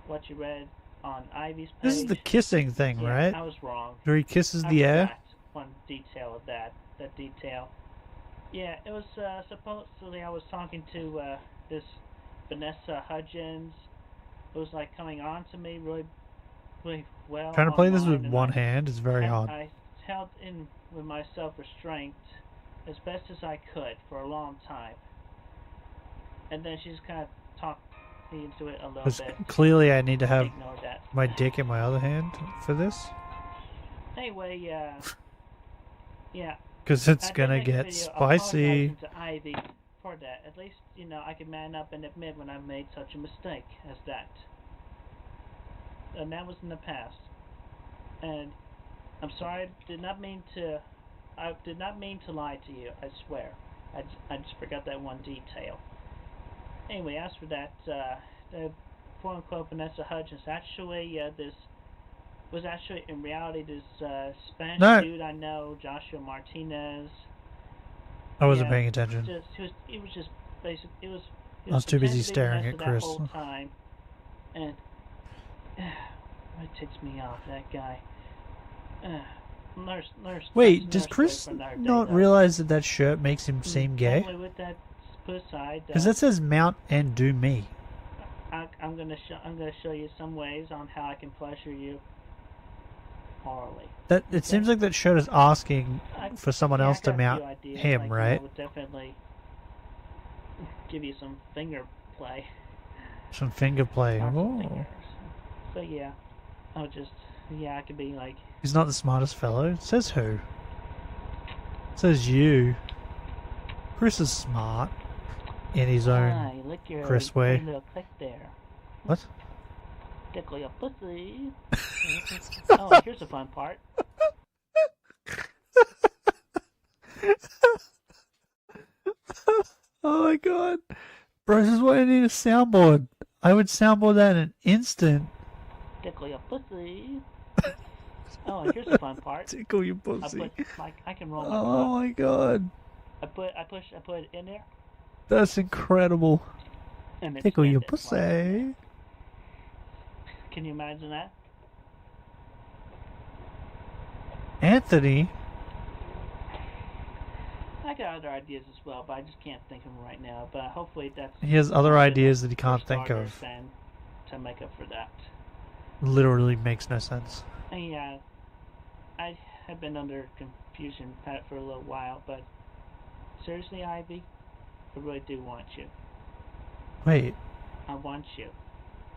what you read, on Ivy's page. This is the kissing thing, Yeah, right? I was wrong. Where he kisses I the air? forgot one detail of that detail. Yeah, it was supposedly I was talking to this Vanessa Hudgens. It was like coming on to me really well. Trying to play this with online, and one hand is very hard. I held in with my self-restraint as best as I could for a long time. And then she just kind of talked me into it a little Because bit. clearly I need to have Ignore that. my dick in my other hand for this. Anyway, yeah. Because it's I did gonna make a get video spicy. apologizing to Ivy for that. At least, I can man up and admit when I made such a mistake as that. And that was in the past. And I'm sorry, I did not mean to lie to you, I swear. I just forgot that one detail. Anyway, as for that, the quote-unquote Vanessa Hudgens, actually, was actually in reality this Spanish dude I know, Joshua Martinez. I wasn't paying attention. It was just basic. It was. I was too busy pretending staring Vanessa at that Chris. whole time, and it ticks me off, that guy. Wait, does Chris not realize that that shirt makes him seem gay? With that put aside, Because that says mount and do me. I'm gonna show you some ways on how I can pleasure you orally. That it seems like that shirt is asking for someone else to mount him, like, right? I would definitely give you some finger play. Some finger play. Or some Oh. fingers. So yeah, I could be like. He's not the smartest fellow. It says who? It says you. Chris is smart in his own Lick your Chris way. little click there. What? Tickle your pussy. Oh, here's the fun part. Oh my god. Bro, this is why I need a soundboard. I would soundboard that in an instant. Tickle your pussy. Oh, and here's the fun part. Tickle your pussy. I can roll my Oh my god. I put it in there. That's incredible. And then Tickle spin your it. pussy. Can you imagine that? Anthony? I got other ideas as well, but I just can't think of them right now. But hopefully that's. He has other ideas that he can't for think starters of. and to make up for that. Literally makes no sense. And yeah, I have been under confusion for a little while, but seriously, Ivy, I really do want you. Wait. I want you.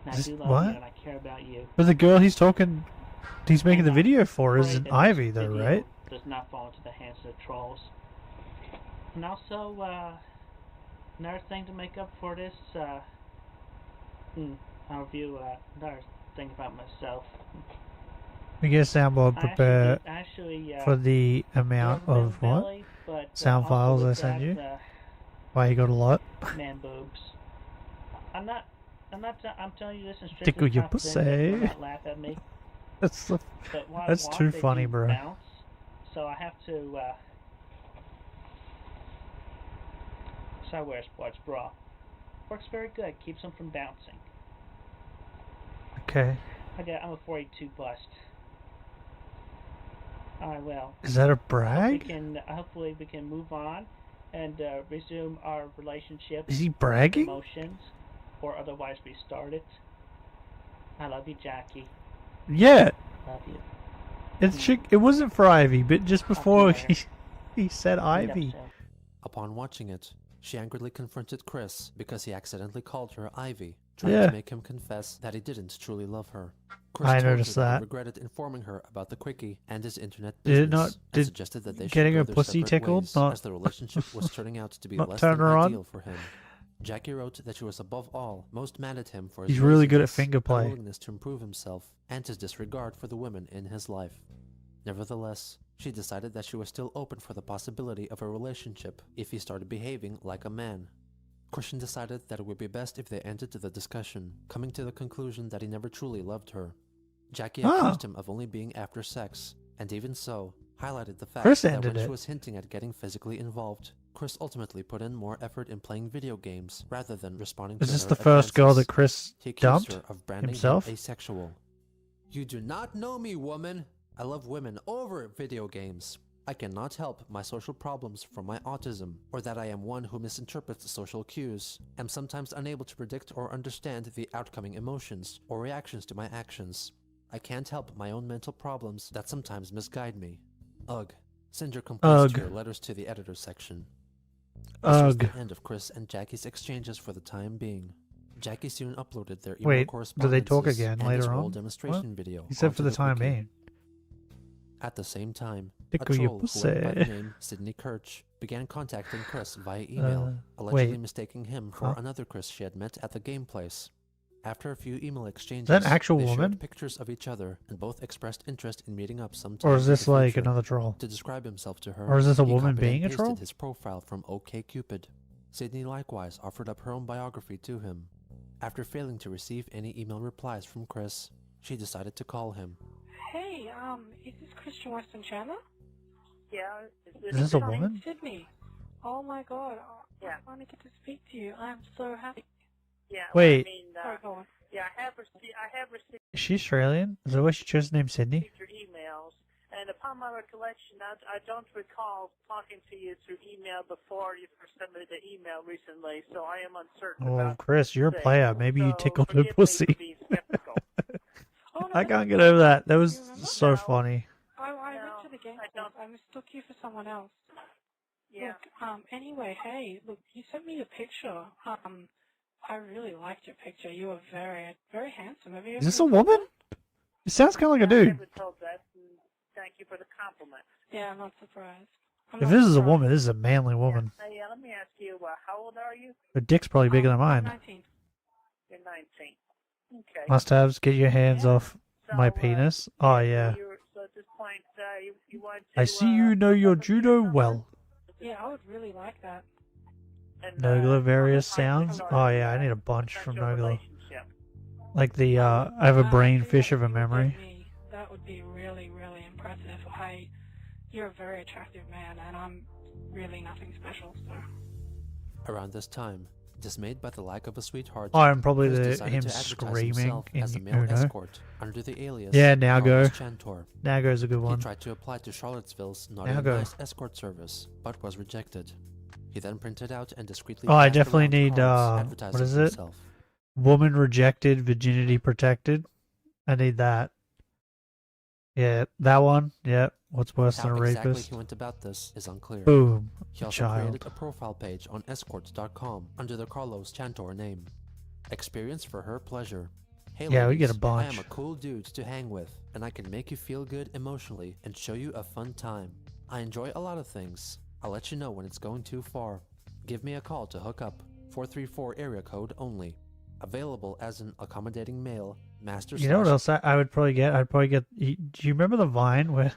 And I This- do love what? you, and I care about you. But the girl he's making the video for Pray isn't that Ivy this though, video right? does not fall into the hands of the trolls. And also, another thing to make up for this, I'll review another thing about myself. We get a soundboard prepared Actually, for the amount of what? belly, but, Sound also files I with send that, you? Why you got a lot? Man boobs. I'm telling you this in strictly Tickle your confidential, do pussy. not laugh at me. That's But while I that's walk, too they funny, do bro. bounce, so I have to. So I wear a sports bra. Works very good. Keeps them from bouncing. Okay. I'm a 42 bust. Alright, well. Is that a We brag? can hopefully we can move on and resume our relationship. Is he bragging? Emotions, or otherwise restart it. I love you, Jackie. Yeah. Love you. It wasn't for Ivy, but just before he said Ivy. Upon watching it, she angrily confronted Chris because he accidentally called her Ivy, trying Yeah. to make him confess that he didn't truly love her. Chris I told her noticed he that. regretted informing her about the quickie and his internet Did it business, not- and did suggested that they getting should her go their pussy separate tickled ways, not- as the relationship was turning out to be not less turn than her on? ideal for him. Jackie wrote that she was above all most mad at him for his He's really good at laziness, finger play. unwillingness to improve himself, and his disregard for the women in his life. Nevertheless, she decided that she was still open for the possibility of a relationship if he started behaving like a man. Christian decided that it would be best if they ended the discussion, coming to the conclusion that he never truly loved her. Jackie accused him of only being after sex, and even so, highlighted the fact Chris that ended when she it. was hinting at getting physically involved, Chris ultimately put in more effort in playing video games rather than responding Is to this her the first girl advances. that Chris He accused dumped her of branding him himself? asexual, You do not know me, woman. I love women over video games. I cannot help my social problems from my autism, or that I am one who misinterprets social cues, am sometimes unable to predict or understand the outcoming emotions or reactions to my actions. I can't help my own mental problems that sometimes misguide me. Ugh. Send your complaints to your letters to the editor section. This was the end of Chris and Jackie's exchanges for the time being. Jackie soon uploaded their email Wait, do they talk correspondences again and later his role on? demonstration What? video He said onto for the time wiki. being. At the same time, Tickle a your troll who went by the pussy. name Sidney Kirch began contacting Chris via email, allegedly wait. mistaking him for Huh? another Chris she had met at the game place. After a few email exchanges, that an actual they woman? shared pictures of each other and both expressed interest in meeting up sometime Or is in this the like future. another troll? To describe himself to her, Or is this a he woman copied being and a pasted troll? his profile from OkCupid. Sydney likewise offered up her own biography to him. After failing to receive any email replies from Chris, she decided to call him. Hey, is this Christian Weston Chandler? Yeah. Is this a woman? Sydney. Oh my god. Yeah. I finally get to speak to you. I'm so happy. Yeah. Wait. Well, I mean, Sorry, go on. yeah, I have received Is she Australian? Is that why she chose the name Sydney? your emails, and upon my recollection, I don't recall talking to you through email before you first submitted the email recently, so I am uncertain Oh, about Chris, you're a things. player. Maybe you So tickled her forgive me for pussy. being skeptical. I can't get over that. That was so funny. I went to the game. I mistook you for someone else. Yeah. Look, anyway, hey, look, you sent me a picture. I really liked your picture. You were very, very handsome. Have you Is this a woman? It sounds kind of like a I dude. never told that, and thank you for the compliment. Yeah, I'm not surprised. If this is a woman, this is a manly woman. Hey, let me ask you, how old are you? Her dick's probably bigger than mine. 19. You're 19. Okay. Must-haves, get your hands off my penis. Oh, yeah. So at this point, you want to... I see you know your judo well. Yeah, I would really like that. Nogla various sounds. Oh, yeah, I need a bunch from Nogla. Like the, I have a brain fish of a memory. That would be really, really impressive. You're a very attractive man, and I'm really nothing special, so... Around this time, dismayed by the lack of a sweetheart, Oh, and probably Chris the decided him to advertise screaming himself in as a male Uno. escort under the alias Yeah, now go. Carlos Chantor. Now go's a good one. He tried to apply to Charlottesville's Now Naughty go. Nice escort service, but was rejected. He then printed out and discreetly Oh, I passed definitely around need, cards what advertising is it? himself. Woman rejected, virginity protected. I need that. Yeah, that one. Yep. What's worse How than a exactly rapist? he went about this is unclear. Boom. He A also created child. a profile page on escorts.com under the Carlos Chantor name. Experience for her pleasure. Hey Yeah, we ladies, get a bunch. I am a cool dude to hang with, and I can make you feel good emotionally and show you a fun time. I enjoy a lot of things. I'll let you know when it's going too far. Give me a call to hook up. 434 area code only. Available as an accommodating male. Master. You know what else I would probably get? I'd probably get. Do you remember the Vine where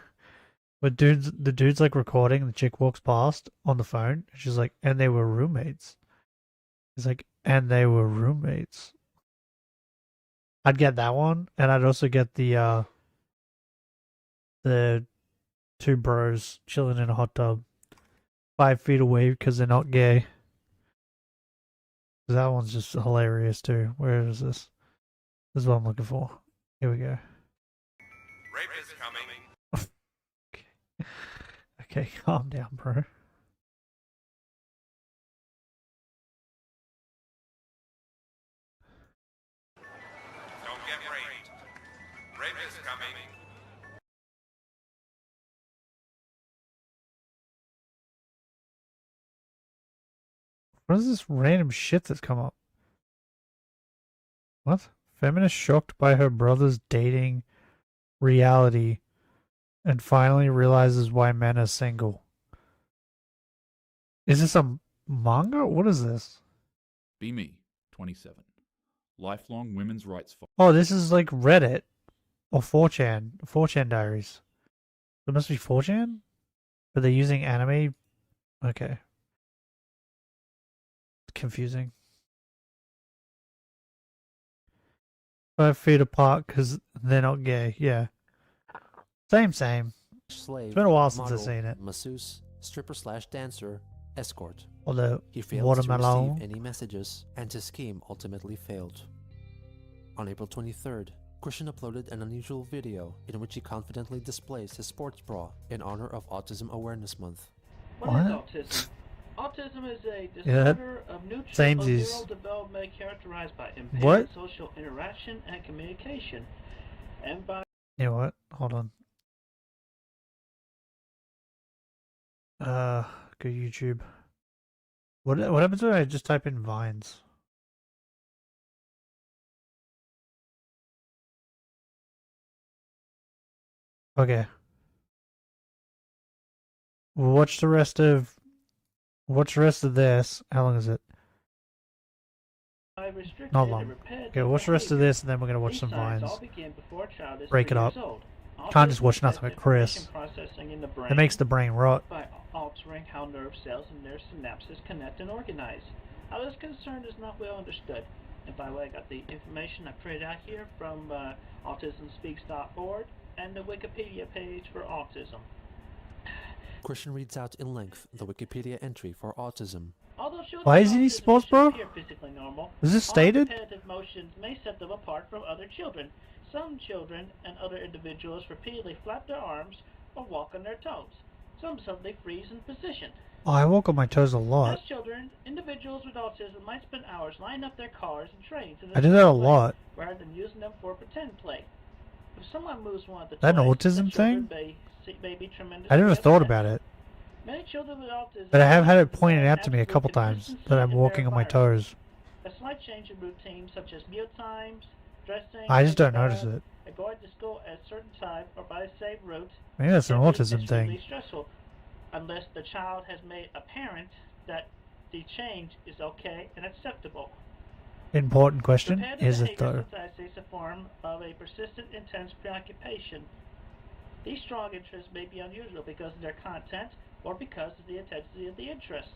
the dude's like recording and the chick walks past on the phone? And she's like, and they were roommates. He's like, and they were roommates. I'd get that one, and I'd also get the two bros chilling in a hot tub, 5 feet away because they're not gay. That one's just hilarious too. Where is this? This is what I'm looking for. Here we go. Rape is coming. Okay, calm down, bro. Don't get raped. Rape is coming. What is this random shit that's come up? What? Feminist shocked by her brother's dating reality and finally realizes why men are single. Is this a manga? What is this? Be Me, 27. Lifelong women's rights fight. Oh, this is like Reddit or 4chan. 4chan diaries. It must be 4chan? But they're using anime? Okay. Confusing. 5 feet apart because they're not gay. Yeah. Same. Slave, It's been a while since I've model, seen it. Masseuse, stripper/dancer, escort. Although, He failed watermelon. to receive any messages, and his scheme ultimately failed. On April 23rd, Christian uploaded an unusual video in which he confidently displays his sports bra in honor of Autism Awareness Month. What is autism? Autism is a Yeah, that disorder of neutral or samesies. neural development characterized by impaired What? social interaction and communication, and by You know what? Hold on. Go YouTube. What happens when I just type in Vines? Okay. Watch the rest of this. How long is it? restricted Not and long. repetitive Okay, watch the rest of behavior. this and then we're gonna watch These some signs Vines. all begin before a child is Break 3 it up. years old. Can't just Autism watch affects nothing with Chris. information processing in the It brain makes the brain rot. by altering how nerve cells and their synapses connect and organize. How this concern is not well understood. And by the way, I got the information I printed out here from autismspeaks.org and the Wikipedia page for autism. Christian reads out in length the Wikipedia entry for autism. Although children Why with is he autism sports should bro? appear physically normal, Is this all stated? repetitive motions may set them apart from other children. Some children and other individuals repeatedly flap their arms or walk on their toes. Some suddenly freeze in position. Oh, I walk on my toes a lot. As children, individuals with autism might spend hours lining up their cars and trains in I do that a way, lot. rather than using them for pretend play. If someone moves one of the Is that an toys, autism the children thing? may be tremendously I never thought upset. about it. Many children with autism But I have had it develop pointed out to me a absolute couple times deficiency that I'm in walking their on my environment. toes. A slight change in routine, such as meal times, dressing, I just don't taking notice baths, it. going to school at a certain time or by the same route, Maybe that's an can be autism extremely thing. stressful, unless the child has made apparent that the change is okay and acceptable. Important question, Repetitive is it behavior though? sometimes takes the form of a persistent, intense preoccupation. These strong interests may be unusual because of their content or because of the intensity of the interest.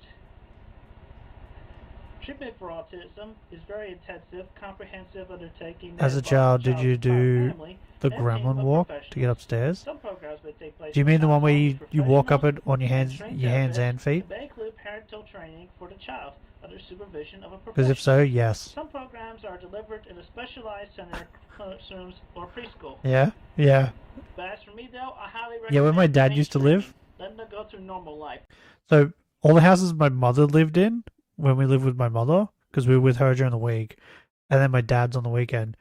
Treatment for autism is very intensive, comprehensive undertaking. that As a involves child, the did you child's entire do family the and team gremlin of walk to get professionals. upstairs? Some programs may take place Do you with mean the one where you child-only walk up professionals it on your and hands, trained your hands therapists and feet? and may include parental training for the child under supervision of a Because if so, professional. yes. Some programs are delivered in a specialized center, classrooms, or preschool. Yeah, yeah. But as for me, though, I highly recommend Yeah, where my dad used to live. letting them go through normal life. So all the houses my mother lived in when we lived with my mother, because we were with her during the week, and then my dad's on the weekend.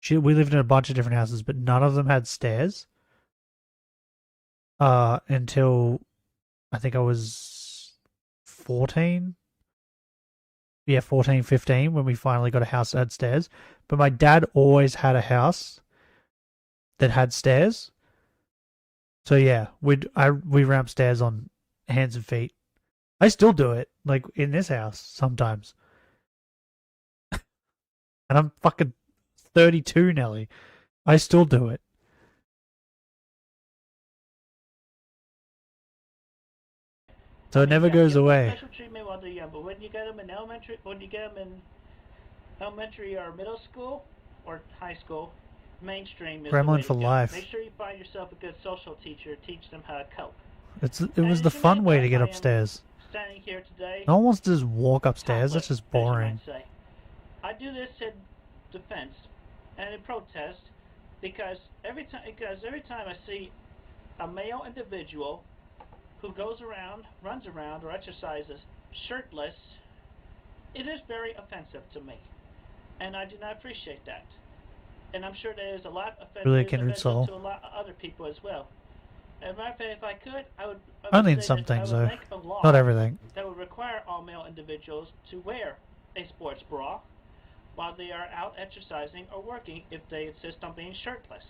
We lived in a bunch of different houses, but none of them had stairs. Until I think I was 14. Yeah, 14, 15, when we finally got a house that had stairs. But my dad always had a house that had stairs. So yeah, we ramp stairs on hands and feet. I still do it, like in this house sometimes. And I'm fucking 32, Nelly. I still do it. So it never goes away. Special treatment while they're young, but when you get them in elementary, or middle school or high school, mainstream is the way Gremlin to for go. life. Make sure you find yourself a good social teacher to teach them how to cope. It was the fun way to get upstairs. Standing here today, No one wants to just walk upstairs. That's just as you might boring. say. I do this in defense and in protest because every time I see a male individual who goes around, runs around, or exercises shirtless, it is very offensive to me, and I do not appreciate that. And I'm sure there is a lot offensive Really a kindred soul. to a lot of other people as well. As a matter of fact, if I could, I would Only in say some that things, I would though. make a law Not everything. that would require all male individuals to wear a sports bra while they are out exercising or working if they insist on being shirtless.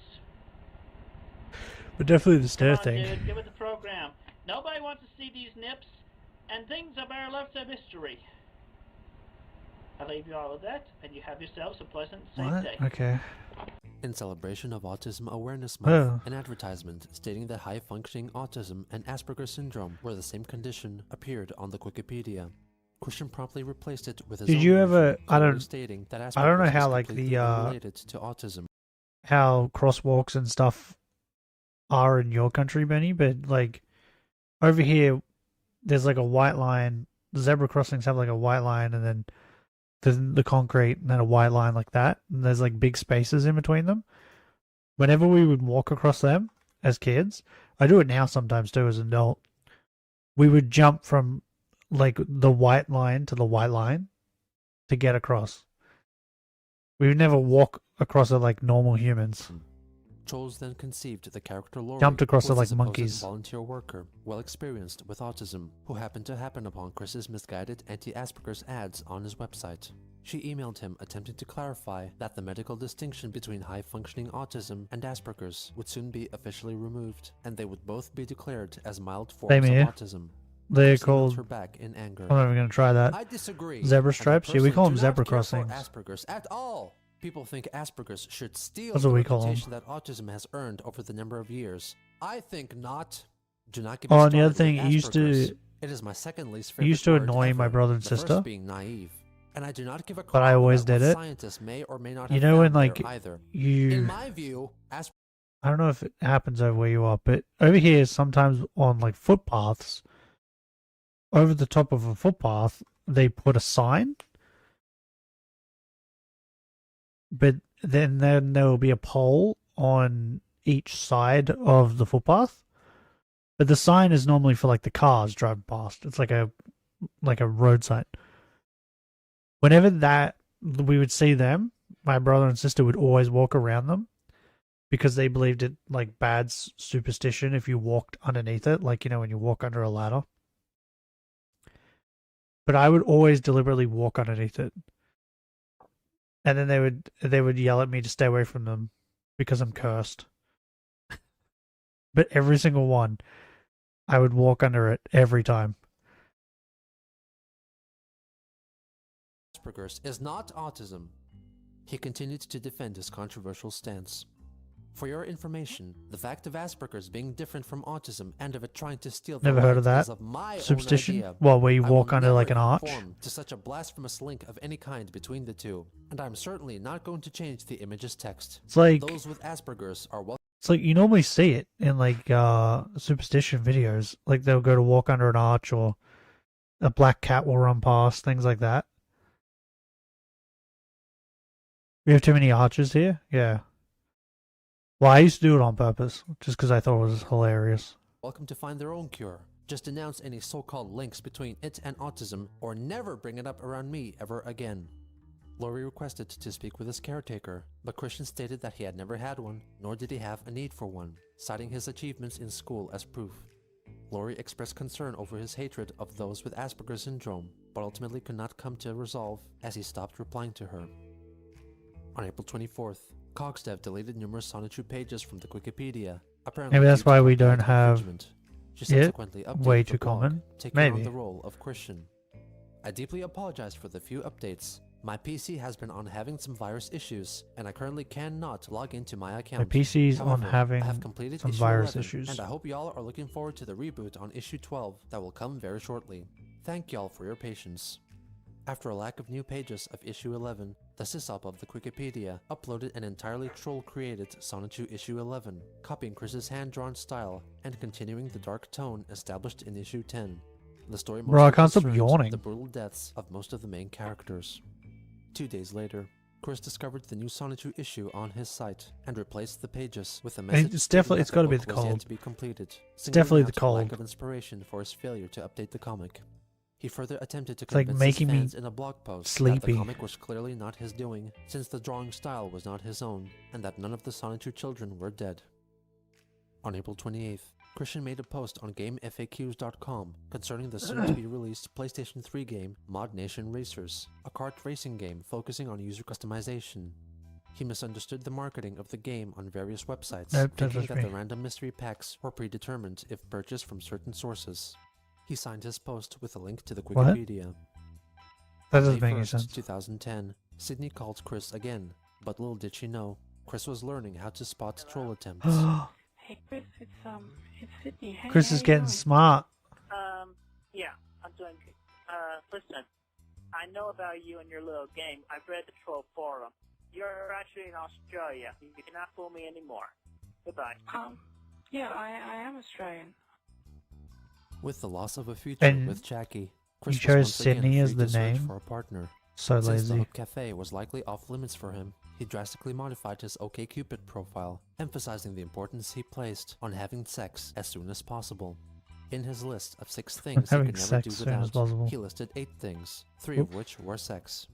But definitely the stair Come on, thing. dude, give it the program. Nobody wants to see these nips, and things are better left to mystery. I leave you all with that, and you have yourselves a pleasant, safe What? day. Okay. In celebration of Autism Awareness Month, Oh. an advertisement stating that high-functioning autism and Asperger's syndrome were the same condition appeared on the Wikipedia. Christian promptly replaced it with his Did own you ever? version, I clearly don't. stating that I don't know Asperger's how is like completely the unrelated to autism. how crosswalks and stuff are in your country, Benny, but like over here, there's like a white line. The zebra crossings have like a white line, and then the concrete, and then a white line like that. And there's like big spaces in between them. whenever we would walk across them as kids, I do it now sometimes too as an adult, we would jump from like the white line to the white line to get across. We would never walk across it like normal humans. Trolls then conceived the character Lori, Jumped across who it was like a supposed monkeys. volunteer worker, well experienced with autism, who happened to happen upon Chris's misguided anti-Asperger's ads on his website. She emailed him attempting to clarify that the medical distinction between high-functioning autism and Asperger's would soon be officially removed, and they would both be declared as mild forms Same of here. autism. They're Chris emailed called. her back in anger. I'm never gonna try that. I disagree. Zebra and I stripes. Yeah, we call them personally do zebra not care for crossings. Asperger's at all. People think Asperger's should steal That's the what we call 'em. reputation that autism has earned over the number of years. I think not. Do not get Oh, me and the other started thing, with it used to- Asperger's. It is my second least it favorite used to word annoy my ever, brother and the first sister. being naive. And I do not give a But I crap always about what did it. scientists may or may not You have know when found there like either. you. In my view, I don't know if it happens over where you are, but over here sometimes on like footpaths, over the top of a footpath, they put a sign, but then there will be a pole on each side of the footpath. But the sign is normally for like the cars driving past. It's like a road sign. Whenever that we would see them, my brother and sister would always walk around them because they believed it like bad superstition if you walked underneath it, like, you know, when you walk under a ladder. But I would always deliberately walk underneath it. And then they would yell at me to stay away from them because I'm cursed. But every single one, I would walk under it every time. Asperger's is not autism. He continued to defend his controversial stance. For your information, the fact of Asperger's being different from autism and of it trying to steal the Never heard of light that is of my superstition? own idea. Well, where you I walk will under never like an arch? conform to such a blasphemous link of any kind between the two, and I'm certainly not going to change the image's text. It's like- those with Asperger's are welcome. It's like you normally see it in like superstition videos. Like they'll go to walk under an arch or a black cat will run past, things like that. We have too many arches here? Yeah. Well, I used to do it on purpose, just because I thought it was hilarious. Welcome to find their own cure. Just denounce any so-called links between it and autism, or never bring it up around me ever again. Lori requested to speak with his caretaker, but Christian stated that he had never had one, nor did he have a need for one, citing his achievements in school as proof. Lori expressed concern over his hatred of those with Asperger's syndrome, but ultimately could not come to a resolve as he stopped replying to her. On April 24th, Cogsdev deleted numerous Sonichu pages from the Wikipedia. Apparently Maybe that's due to why we copyright don't have infringement. She it. subsequently updated Way the too blog, common. taking on Maybe. the role of Christian. I deeply apologize for the few updates. My PC has been on having some virus issues, and I currently cannot log into my account. PC's on However, having I have completed some issue virus 11, issues. and I hope y'all are looking forward to the reboot on issue 12 that will come very shortly. Thank y'all for your patience. After a lack of new pages of issue 11, the sysop of the Wikipedia uploaded an entirely troll-created Sonichu issue 11, copying Chris's hand-drawn style and continuing the dark tone established in issue 10. The story Bro, I mostly can't stop concerns yawning. the brutal deaths of most of the main characters. 2 days later, Chris discovered the new Sonichu issue on his site and replaced the pages with a message It's stating definitely- that it's gotta the be book the was yet cold. to be completed, It's definitely singling the out lack cold. of inspiration for his failure to update the comic. He further attempted to It's like convince making his me fans in a blog post that sleepy. the comic was clearly not his doing, since the drawing style was not his own, and that none of the Sonichu children were dead. On April 28th, Christian made a post on GameFAQs.com concerning the soon-to-be-released PlayStation 3 game Mod Nation Racers, a kart racing game focusing on user customization. He misunderstood the marketing of the game on various websites, Nope, that thinking was that me. the random mystery packs were predetermined if purchased from certain sources. He signed his post with a link to the What? Wikipedia. That On doesn't May make any 1st, sense. 2010, Sydney called Chris again, but little did she know, Chris was learning how to spot troll attempts. Hey Chris, it's Sydney. Hey, Chris how is you getting doing? smart. Yeah, I'm doing good. Listen, I know about you and your little game. I've read the troll forum. You're actually in Australia. You cannot fool me anymore. Goodbye. Yeah, I am Australian. With the loss of a future And with Jackie, you Chris was chose once again Sydney free as to the search name? for a partner. So Since the lazy. Hope Cafe was likely off limits for him, he drastically modified his OkCupid profile, emphasizing the importance he placed on having sex as soon as possible. In his list of 6 things he could never do without, he listed 8 things, 3 of which were sex.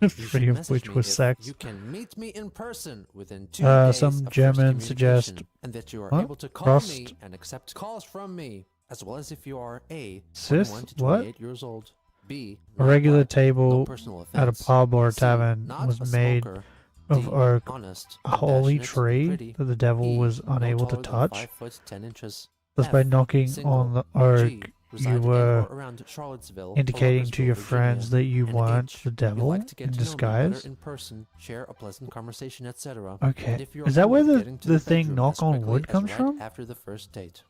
3 of which was sex. You can meet me in person within 2 days some of German first suggest communication, and that you are what? able to call Crust? me and accept calls from me, as well as if you are A, Cis? 21 to What? 28 years old, B, A not regular black, table no personal at a offense, pub or a C, tavern not was a made smoker, of D, oak, honest, a holy compassionate, tree pretty, that the devil E, was no unable to taller than touch. 5'10", Thus, F, by knocking single, on the oak, G, you resided in were or around Charlottesville, indicating to Columbusville, your Virginia, friends that you and weren't H, the you devil like to get in to know me better disguise. in person, share a pleasant conversation, etc. Okay, And if you are is that cool where with the getting to thing bedroom knock as on quickly wood as comes right from? after the first date.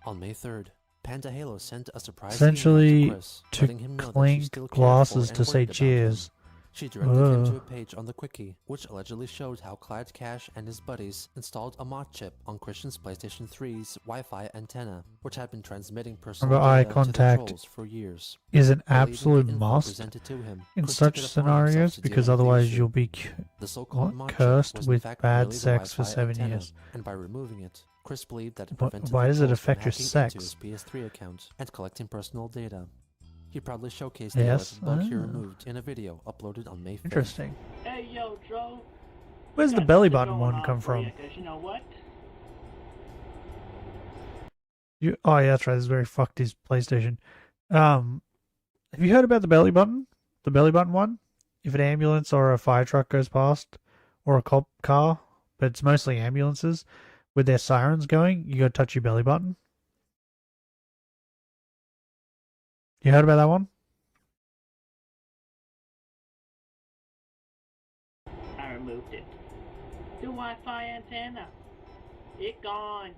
On May 3rd, Panda Halo sent a surprise Essentially, email to Chris, to letting him know that she clink still cared glasses for to and say worried about cheers. him. She directed him to a Ugh. page on the Quickie, which allegedly showed how Clyde Cash and his buddies installed a mod chip on Christian's PlayStation 3's Wi-Fi antenna, which had been transmitting personal Remember, eye data to the contact trolls for years. is an Believing the absolute info must presented to him, in Chris took such it upon himself scenarios to deal because with the otherwise issue. you'll be The so-called mod chip cursed was in with fact bad merely the sex for Wi-Fi 7 antenna, years. and by removing it, Chris believed that it Why- prevented why the does it trolls from affect your hacking into sex? his PS3 account and collecting personal data. He proudly showcased Yes? the alleged bug he Ah. removed in a video uploaded on May 5th. Interesting. Hey, yo, Joe. Where's the Got belly something button going one on come for from? you, 'cause you know what? Oh yeah, that's right. This is very fucked his PlayStation. Have you heard about the belly button? The belly button one? If an ambulance or a fire truck goes past, or a cop car, but it's mostly ambulances, with their sirens going, you gotta touch your belly button. You heard about that one? I removed it. The Wi-Fi antenna. It gone.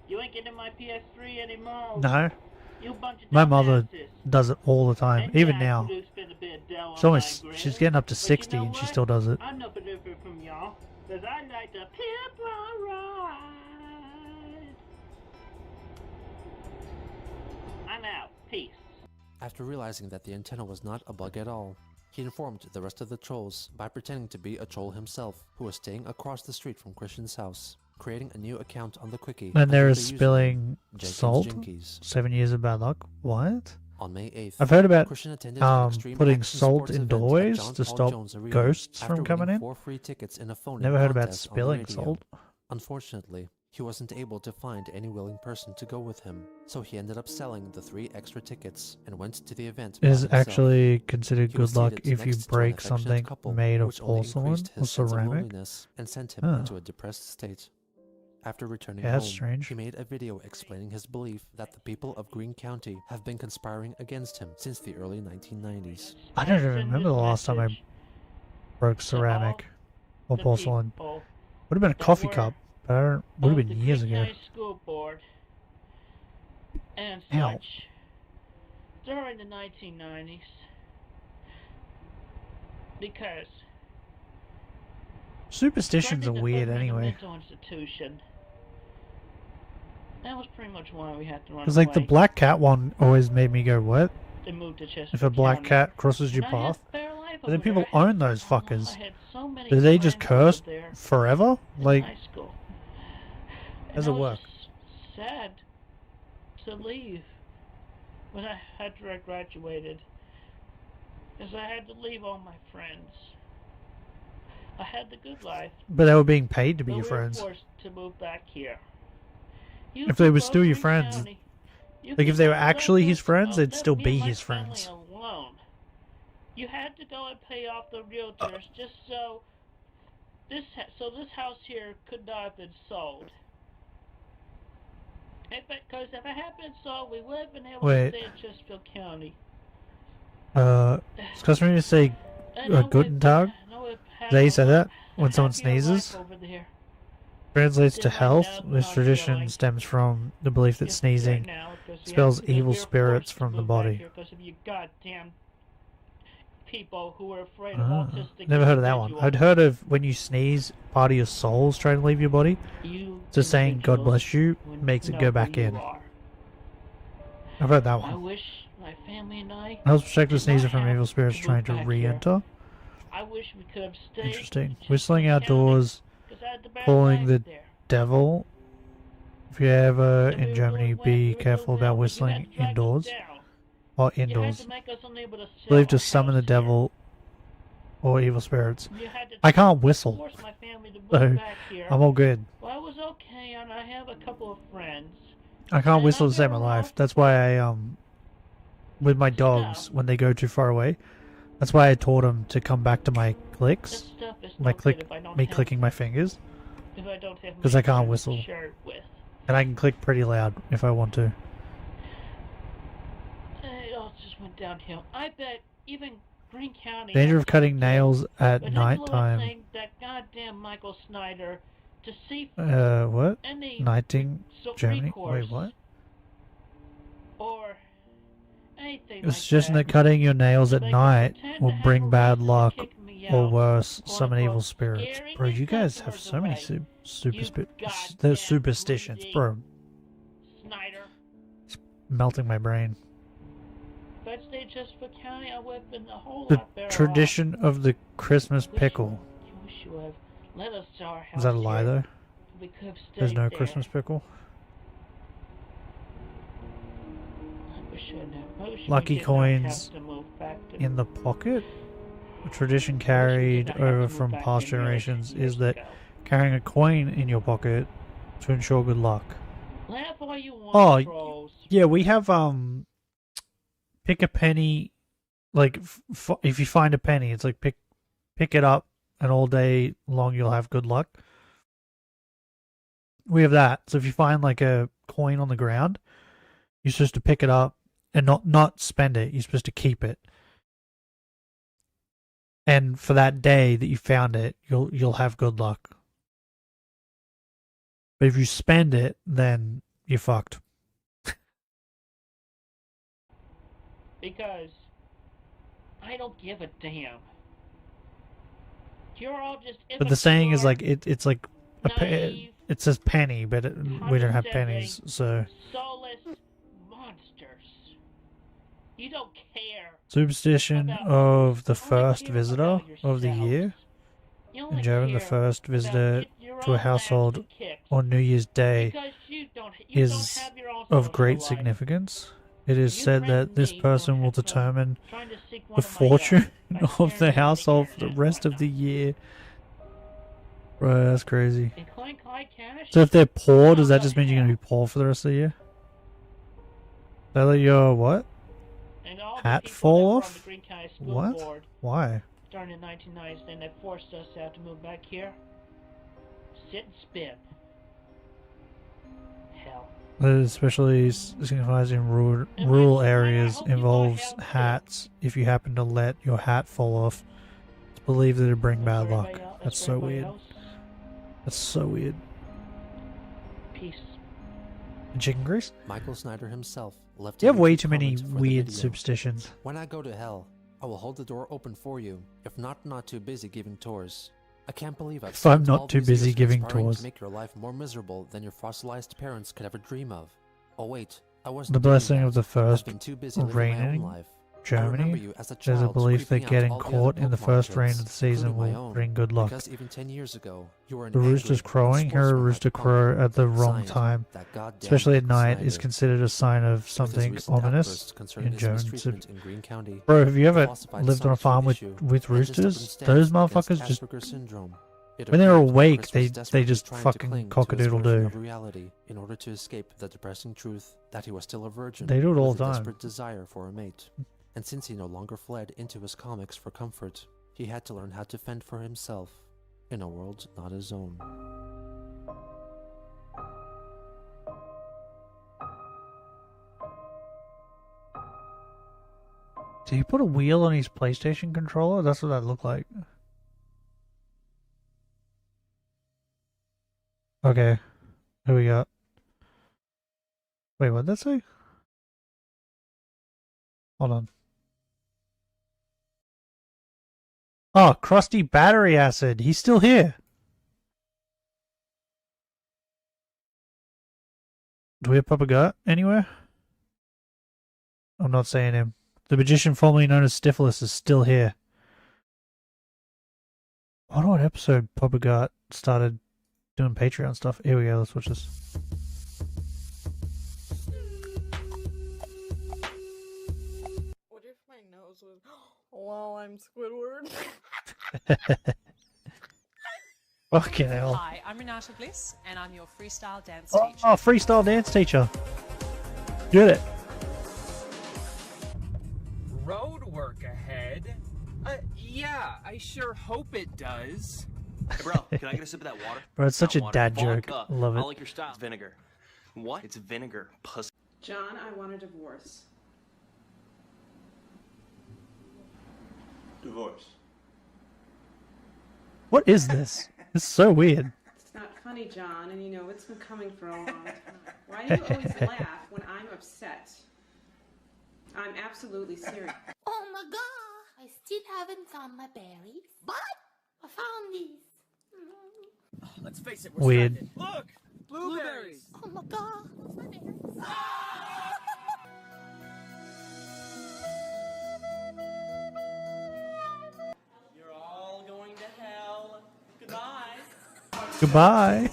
You ain't getting my PS3 anymore. No. You bunch of My mother dumbasses. does it all the time, And even yeah, I now. do spend a bit of dough She's on almost, my she's grill, getting up to but 60 you know and she what? still does it. I'm no different from y'all, 'cause I like to pimp my ride. I'm out. Peace. After realizing that the antenna was not a bug at all, he informed the rest of the trolls by pretending to be a troll himself who was staying across the street from Christian's house, creating a new account on the Quickie. And there under is the username spilling Jenkins salt. Jinkies. 7 years of bad luck. What? On May 8th, I've heard about Christian attended an extreme putting action salt sports in event at doorways John to Paul stop Jones Arena ghosts after from coming winning in. 4 free tickets in a phone-in Never heard about contest on the spilling radio. salt. Unfortunately, he wasn't able to find any willing person to go with him, so he ended up selling the 3 extra tickets and went to the event by It is himself. actually considered He was good luck seated if you next to an break affectionate something couple, made of which only porcelain increased or his sense of ceramic. loneliness and sent him Huh. into a depressed state. After returning Yeah, that's home, strange. he made a video explaining his belief that the people of Greene County have been conspiring against him since the early 1990s. I don't even remember the last time I broke ceramic or the porcelain. people Would have been a that coffee were cup, but I don't, would have of been the years Greene ago. County School Board and Ow. such during the 1990s, because Superstitions are turning weird over in a anyway. mental institution. That was pretty much why we had to run Because like the away. black cat one always made me go, what? They moved to Chesapeake If a black County. cat crosses your And I had path. bare life But then over people there. own those fuckers. I had so many Do they just friends curse over there forever? in Like, high school. does And it I was work? just sad to leave when I after I graduated, because I had to leave all my friends. I had the good life. But they were being paid to be but your we were friends. forced to move back here. You If they were people still your Greene friends, County, you like if they were people actually his left friends, us- they'd left still me be and my his family friends. alone. You had to go and pay off the realtors just so this house here could not have been sold. Because if it had been sold, we would have been able Wait. to stay in Chesterfield County. It's customary to say Guten Tag. Is that how you say that? When someone sneezes? Over there. Translates to Then right health. now, This I'm tradition feeling stems from the belief that sneezing now, 'cause we expels have to- evil we're spirits forced to from the move back body. here 'cause of you goddamn people who are afraid of Ah, autistic never heard of that one. individuals. I'd heard of when you sneeze, part of your soul's trying to leave your body. You So saying God bless you individuals makes it know go who back you in. are. I've heard that I one. wish my family and I Helps protect the did not sneezer from have evil spirits move trying to back here. re-enter. I wish we could have stayed. Interesting. Whistling outdoors, calling the devil. If you're ever in Germany, be careful about whistling indoors. Or indoors. Believed to summon the devil or evil spirits. I can't whistle, so I'm all good. Well, I was okay, and I have a couple of friends. I can't whistle to save my life. That's why I with my dogs when they go too far away. That's why I taught them to come back to my clicks, me clicking my fingers, because I can't whistle, and I can click pretty loud if I want to. It all just went downhill. I bet even Green County. Danger of cutting nails at night time. That goddamn Michael Snyder to see What? any Nighting Germany? recourse Wait, what? or anything It's like just that. that cutting your nails at They night pretend will to have bring a bad reason to luck, kick me or out, worse, quote, summon evil unquote, spirits. scaring Bro, the you guys have customers so many away. there's superstitions, bro. Snyder. It's melting my brain. If I'd stayed just for county, I would have been a whole The lot better tradition of the Christmas pickle. off. Wish you would have let us to our house. Is that a lie, here. though? We could have stayed There's no there. Christmas pickle? I wish I knew. I wish we Lucky did not coins have to move back to in the pocket? A tradition carried over from past generations is that carrying a coin in your pocket to ensure good luck. Laugh all you want, trolls. Yeah, we have pick a penny, like if you find a penny, it's like pick it up and all day long you'll have good luck. We have that. So if you find like a coin on the ground, you're supposed to pick it up and not spend it. You're supposed to keep it. And for that day that you found it, you'll have good luck. But if you spend it, then you're fucked. Because I don't give a damn. You're all just But the saying is immature, like it's like naive, it says penny, but we don't have pennies, so soulless monsters. You don't care. superstition about of the others. You only first care visitor about of the yourselves. year. You only In German, the care first about visitor your to a own household laughs and kicks. on New Year's Day Because you don't have your own of social great life. significance. It is You said that threatened this me person will determine trying to seek one the of my fortune by of staring the at me household for the rest of the year. Bro, that's crazy. In Clank High Cash, So if they're poor, does that just mean you're gonna be poor for the rest of the year? They let your what? and all the Hat people fall that were on off? the Green County School What? Board Why? starting in the 1990s, then they forced us to have to move back here. Sit and spin. Hell. Especially signifies in rural areas involves hats. If you happen to let your hat fall off, it's believed that it'll bring bad luck. That's so weird. That's so weird. Peace. And chicken grease? Michael Snyder himself left. You have a way YouTube too many comment for the weird video. superstitions. When I go to hell, I will hold the door open for you. If not too busy giving tours. I can't believe I've If I'm spent not all too these busy years giving conspiring tours. to make your life more miserable than your fossilized parents could ever dream of. Oh wait, I wasn't The doing blessing that. of the I've first been too busy living my own reigning life. I remember Germany. you as a There's a child belief that creeping out getting all the other caught in the Pokemon first rain kids, of the season including my will own, bring good luck. Because even 10 years ago, you were an The rooster's angry, crowing, hear a unsportsmanlike rooster punk. crow at the wrong Signed, time, that goddamn especially at Michael night, is Snyder. considered a sign of With his something recent ominous outbursts concerning in his German. mistreatment in Green County, Bro, have you ever falsified lived on a science farm with issue, with and just up roosters? and Those stands motherfuckers against just Asperger's syndrome. It when they're appeared awake, Chris they was desperately just trying to fucking cling to his cock-a-doodle version do. of reality in order to escape the depressing truth that he was still a virgin. They do it all with the a time. desperate desire for a mate. And since he no longer fled into his comics for comfort, he had to learn how to fend for himself in a world not his own. Did he put a wheel on his PlayStation controller? That's what that looked like. Okay. Who we got? Wait, what'd that say? Hold on. Oh, crusty battery acid. He's still here. Do we have Papa Gut anywhere? I'm not saying him. The magician formerly known as Stifilus is still here. I wonder what episode Papa got started doing Patreon stuff. Here we go, let's watch this. What if my nose was... Well, I'm Squidward. Fucking hell. Hi, I'm Renata Bliss, and I'm your freestyle dance Oh, teacher. freestyle dance teacher. Get it. Road work ahead? Yeah, I sure hope it does. Hey, bro, can I get a sip of that water? Bro, it's such Not a water, dad joke. vodka. Love it. I like your style. It's vinegar. What? It's vinegar. Pussy. John, I want a divorce. Divorce. What is this? It's so weird. It's not funny, John, and you know it's been coming for a long time. Why do you always laugh when I'm upset? I'm absolutely serious. Oh my god, I still haven't found my berries, but I found these. Let's face it, we're Weird. stranded. Look! Blueberries! Oh my god, where's my berries? You're all going to hell. Goodbye. Goodbye.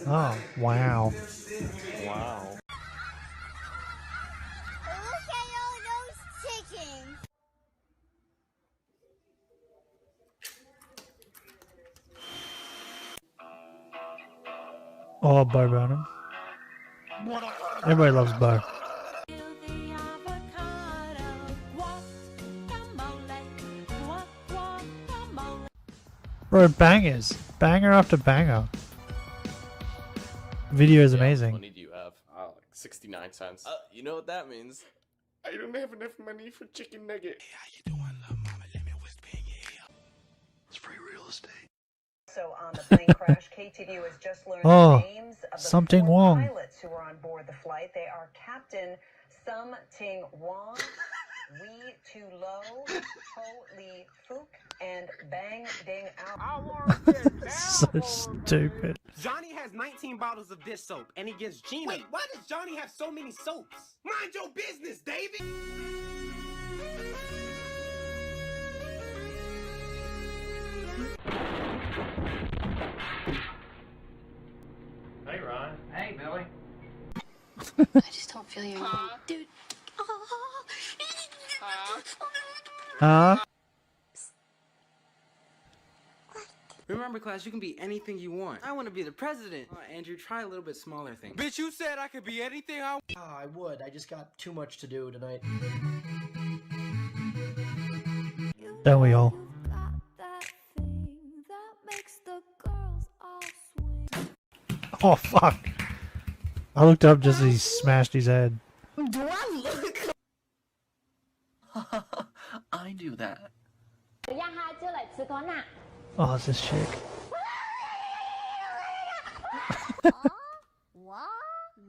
Oh, wow. Wow. Look at all those chickens. Oh, Bo Burnham. Everybody loves Bo. Bro, bangers. Banger after banger. Video is amazing. What money do you have? Like 69 cents. You know what that means? I don't have enough money for chicken nugget. Hey, how you doing, love mama? Let me whisper in your ear. It's free real estate. So on the plane crash, KTVU has just learned Oh, the names of the something 4 Wong. pilots who were on board the flight. They are Captain Something Wong, Wee Tu Lo, Ho Li Fook, and Bang Ding Ao. So stupid. Johnny has 19 bottles of dish soap, and he gives Gina. Wait, why does Johnny have so many soaps? Mind your business, David! Hey, Ryan. Hey, Billy. I just don't feel you, dude. Huh? Remember, class, you can be anything you want. I want to be the president. Andrew, try a little bit smaller thing. Bitch, you said I could be anything I... Oh, I would. I just got too much to do tonight. Don't we all? Oh, fuck. I looked up just as he smashed his head. Do I look? I do that. Oh, it's this chick.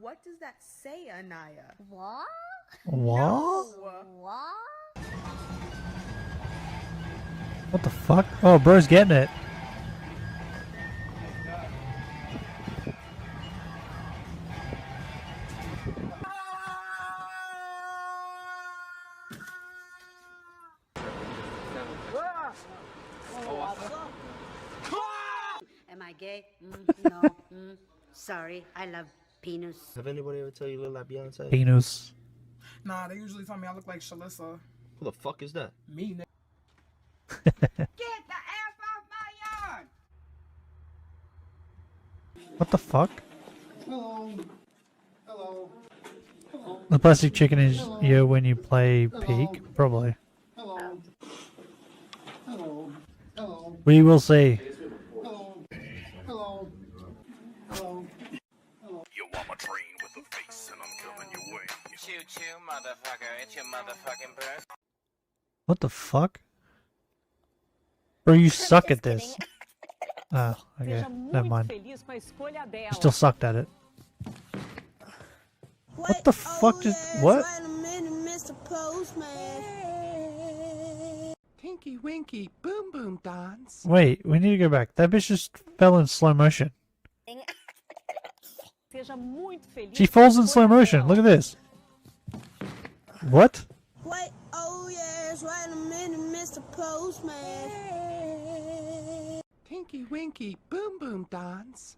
What does that say, Anaya? What? What? What? What the fuck? Oh, bro's getting it. Am I gay? No. Sorry, I love penis. Have anybody ever tell you you look like Beyonce? Penis. Nah, they usually tell me I look like Shalissa. Who the fuck is that? Me, nigga. Get the F off my yard! What the fuck? Hello. Hello. Hello. The plastic chicken is you when you play Peak? Probably. Hello. Hello. Hello. We will see. Hello. Hello. Hello. You want my train with a face and I'm coming your way. Choo choo, motherfucker. It's your motherfucking birth. What the fuck? Bro, you suck at this. Ah, okay. Never mind. You still sucked at it. What the fuck just... What? Wait a minute, Mr. Postman. Tinky Winky Boom Boom Dance. Wait, we need to go back. That bitch just fell in slow motion. She falls in slow motion. Look at this. What? Wait, oh yes, wait a minute, Mr. Postman. Tinky Winky Boom Boom Dance.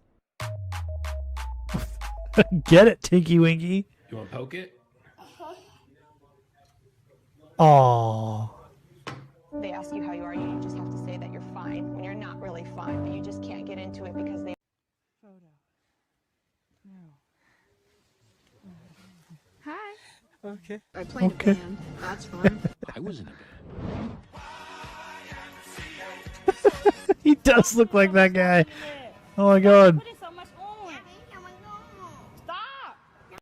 Get it, Tinky Winky. You want to poke it? Oh. They ask you how you are, you just have to say that you're fine when you're not really fine, but you just can't get into it because they... Hi. Okay. I played a band. That's fun. I was in a band. He does look like that guy. Oh my god.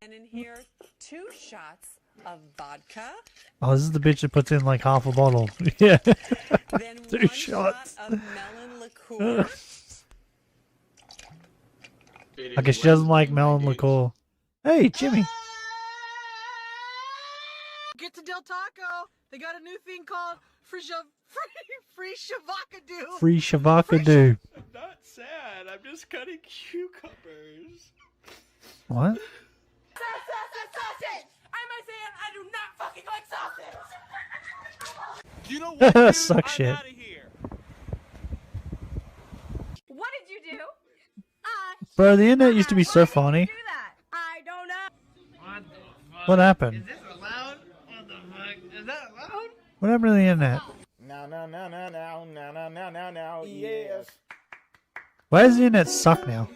And in here, 2 shots of vodka. Oh, this is the bitch that puts in like half a bottle. Yeah. Then 2 1 shots. shot of melon liqueur. I guess she doesn't like melon liqueur. Hey, Jimmy. Get to Del Taco. They got a new thing called free shavakadu. Free shavakadu. I'm not sad. I'm just cutting cucumbers. What? Sausage! I'm a fan. I do not fucking like sausage. You know what, dude? Suck shit. I'm out of here. What did you do? Bro, the internet used to be so funny. I don't know. What happened? Is this allowed? What the fuck? Is that allowed? What happened to the internet? Now, yes. Why does the internet suck now?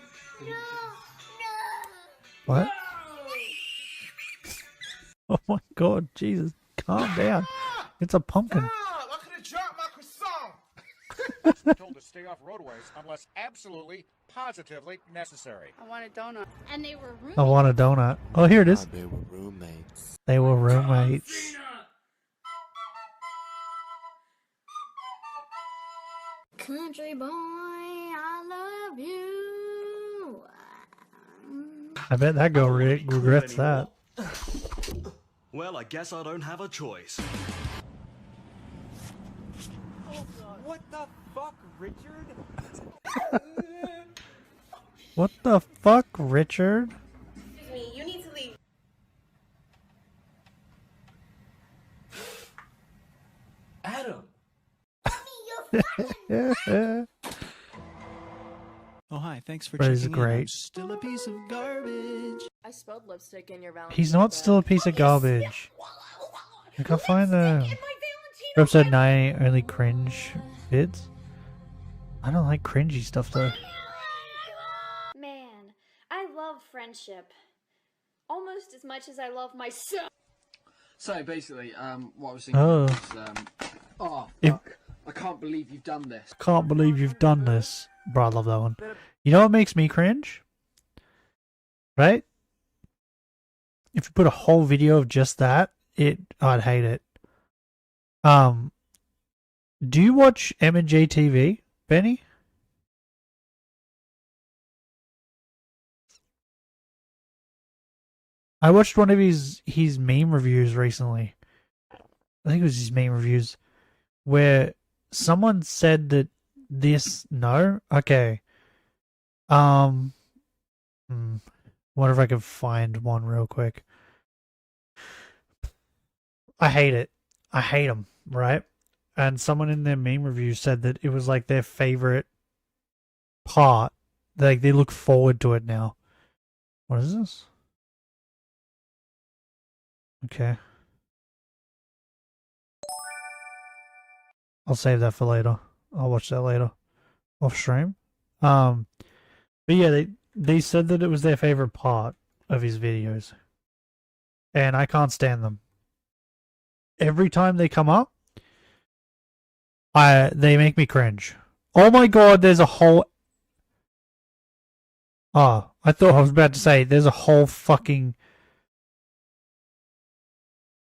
What? Oh my god, Jesus. Calm down. It's a pumpkin. I could have dropped my croissant. Told to stay off roadways unless absolutely, positively necessary. I want a donut. And they were roommates. I want a donut. Oh, here it is. They were roommates. They were roommates. Country boy, I love you. I bet that girl regrets that. Well, I guess I don't have a choice. What the fuck, Richard? What the fuck, Richard? Excuse me, you need to leave. Adam! Oh, hi. Thanks for That is checking in. great. I'm still a piece of garbage. I spelled lipstick in your Valentine. He's not still a piece of garbage. I can't find the episode 9 only cringe bits. I don't like cringy stuff though. Man, I love friendship. Almost as much as I love myself. So basically, what I was thinking Oh. was, oh, If- fuck. I can't believe you've done this. Can't believe you've done this. Bro, I love that one. You know what makes me cringe? Right? If you put a whole video of just that, I'd hate it. Do you watch M&J TV, Benny? I watched one of his meme reviews recently. I think it was his meme reviews where someone said that okay. Wonder if I can find one real quick. I hate it. I hate them, right? And someone in their meme review said that it was like their favorite part. Like they look forward to it now. What is this? Okay. I'll save that for later. I'll watch that later. Off stream. But yeah, they said that it was their favorite part of his videos. And I can't stand them. Every time they come up, they make me cringe. Oh my god, there's a whole... Oh, I thought I was about to say, there's a whole fucking...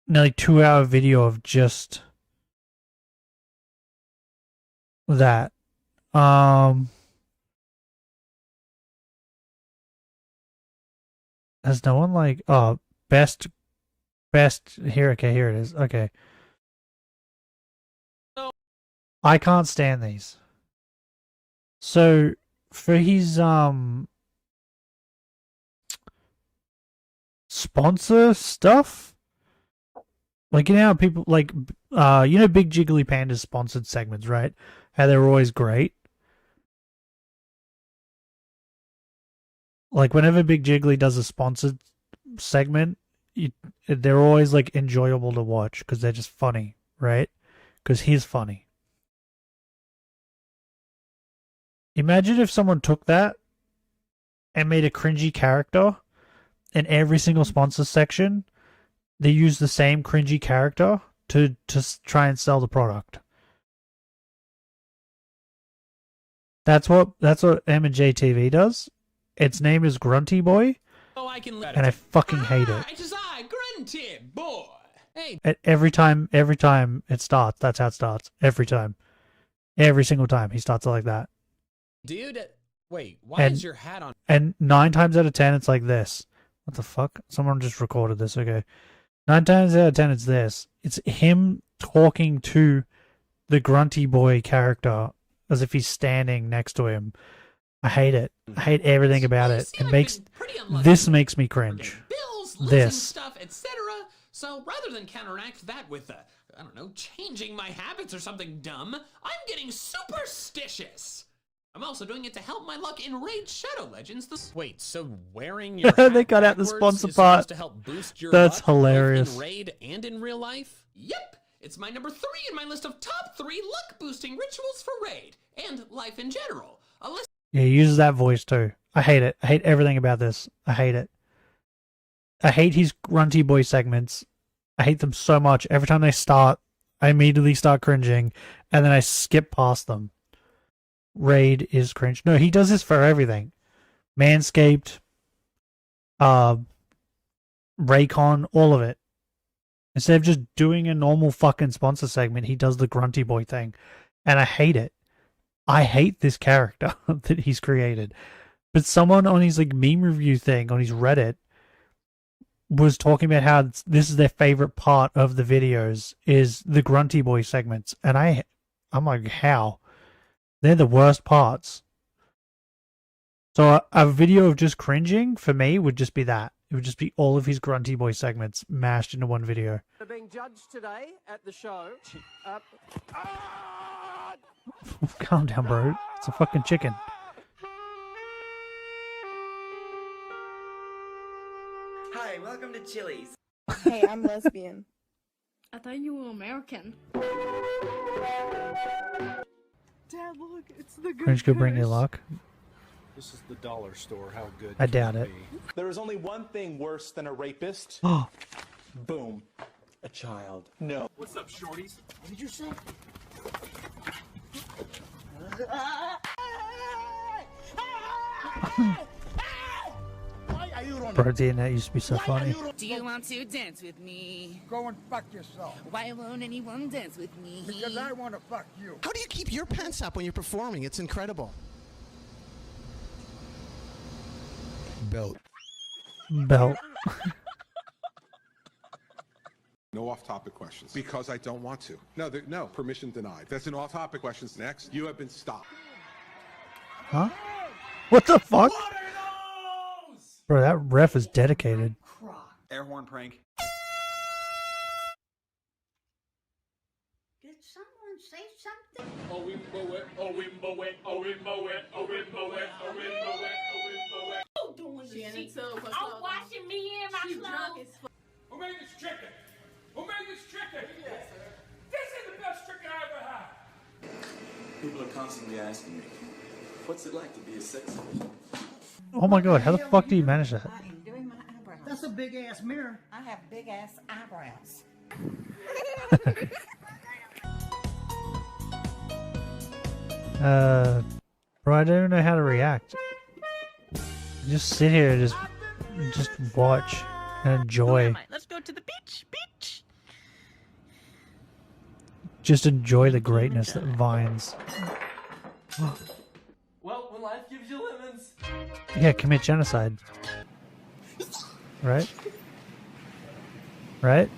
nearly 2-hour video of just... that. Has no one like best here? Okay, here it is. Okay, I can't stand these. So for his sponsor stuff, like, you know how people like Big Jiggly Panda's sponsored segments, right? How they're always great. Like whenever Big Jiggly does a sponsored segment, they're always like enjoyable to watch because they're just funny, right? Because he's funny. Imagine if someone took that and made a cringy character, and every single sponsor section, they use the same cringy character to try and sell the product. That's what M&J TV does. Its name is Grunty Boy, and I fucking hate it. It is I, Grunty Boy. Hey. Every time it starts, that's how it starts. Every time. Every single time he starts it like that. Dude, wait, why is your hat on? And 9 times out of 10, it's like this. What the fuck? Someone just recorded this, okay. 9 times out of 10, it's this. It's him talking to the Grunty Boy character as if he's standing next to him. I hate it. I hate everything about it. This makes me cringe. Bills, this stuff, etc. So rather than counteract that with, I don't know, changing my habits or something dumb, I'm getting superstitious. I'm also doing it to help my luck in Raid Shadow Legends. Wait, so wearing your they cut out the sponsor part. To help boost your That's luck, hilarious. Both in Raid and in real life? Yep, it's my number 3 in my list of top 3 luck boosting rituals for Raid and life in general. Yeah, he uses that voice too. I hate it. I hate everything about this. I hate it. I hate his Grunty Boy segments. I hate them so much. Every time they start, I immediately start cringing, and then I skip past them. Raid is cringe. No, he does this for everything. Manscaped, Raycon, all of it. Instead of just doing a normal fucking sponsor segment, he does the Grunty Boy thing. And I hate it. I hate this character that he's created. But someone on his like meme review thing on his Reddit was talking about how this is their favorite part of the videos is the Grunty Boy segments. And I'm like, how? They're the worst parts. So a video of just cringing for me would just be that. It would just be all of his Grunty Boy segments mashed into one video. They're being judged today at the show. Calm down, bro. It's a fucking chicken. Hi, welcome to Chili's. Hey, I'm lesbian. I thought you were American. Dad, look, it's the good Cringe could bring you luck. This is the dollar store. How good? I doubt it. There is only one thing worse than a rapist. Boom. A child. No. What's up, shorties? What did you say? Bro, the internet used to be so funny. Do you want to dance with me? Go and fuck yourself. Why won't anyone dance with me? Because I want to fuck you. How do you keep your pants up when you're performing? It's incredible. Belt. Belt. No off-topic questions. Because I don't want to. No, permission denied. That's an off-topic questions. Next, you have been stopped. Huh? What the fuck? Bro, that ref is dedicated. Air horn prank. Did someone say something? Oh, wimbo it, oh, wimbo it, oh, wimbo it, oh, wimbo it, oh, wimbo it, oh, wimbo it. Who doing the shit? I'm washing me in my clothes. Who made this chicken? Who made this chicken? Yes, sir. This is the best chicken I ever had. People are constantly asking me, what's it like to be a sex offender? Oh my god, how the fuck do you manage that? I am doing my eyebrows. That's a big ass mirror. I have big ass eyebrows. Bro, I don't know how to react. Just sit here and just watch and enjoy. Let's go to the beach. Beach. Just enjoy the greatness that Vines. Well, when life gives you lemons. Yeah, commit genocide. Right? Right?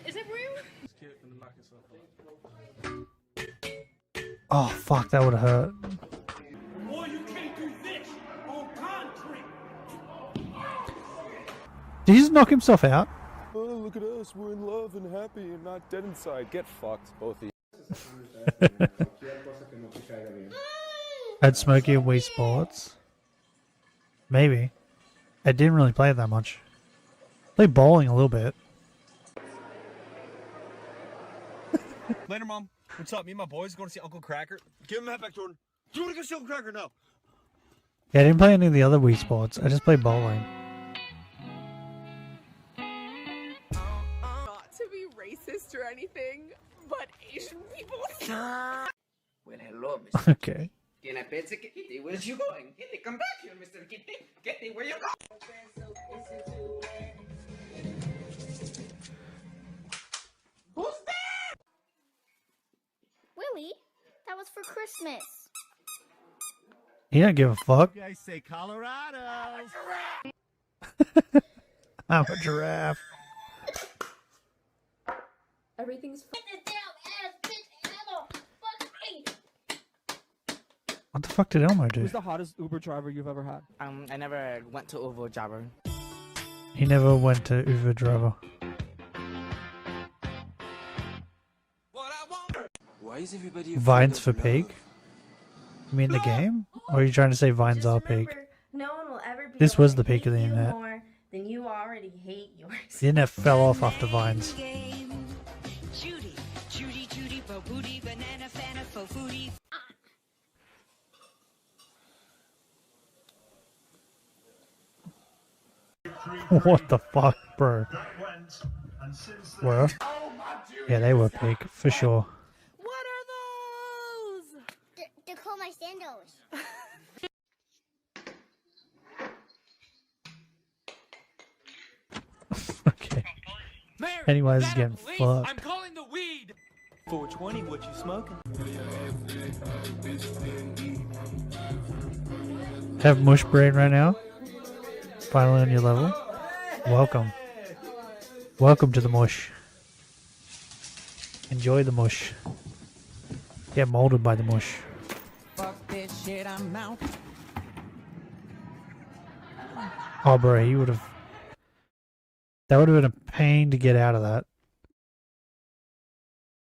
Is it real? Oh, fuck, that would have hurt. Boy, you can't do this on concrete. Did he just knock himself out? Oh, look at us. We're in love and happy and not dead inside. Get fucked, both of you. At Smokey and Wii Sports. Maybe. I didn't really play it that much. Played bowling a little bit. Later, Mom. What's up? Me and my boys going to see Uncle Cracker. Give him that back, Jordan. Do you want to go see Uncle Cracker now? Yeah, I didn't play any of the other Wii Sports. I just played bowling. Not to be racist or anything, but Asian people. Well, hello, Mr. Okay. Can I pet Kitty? Where's you going? Kitty, come back here, Mr. Kitty. Kitty, where you going? Who's that? Willie, that was for Christmas. He don't give a fuck. You guys say Colorado. I'm a giraffe. Everything's What the fuck did Elmo do? Who's the hottest Uber driver you've ever had? I never went to Uber driver. He never went to Uber driver. Why is everybody Vines for peak? You mean the game? Or are you trying to say Vines are peak? No one will ever be This able was to the peak of the hate you internet. more than you already hate yours. The internet fell off after Vines. Judy, Judy, Judy, for booty, banana, fana, for foodie. What the fuck, bro? Were? Yeah, they were peak, for sure. What are those? They're called my sandals. Okay. Anyways, it's getting fucked. I'm calling the weed. 420, what you smoking? Have mush brain right now? Finally on your level? Welcome. Welcome to the mush. Enjoy the mush. Get molded by the mush. Fuck this shit, I'm out. Oh, bro, he would have. That would have been a pain to get out of that.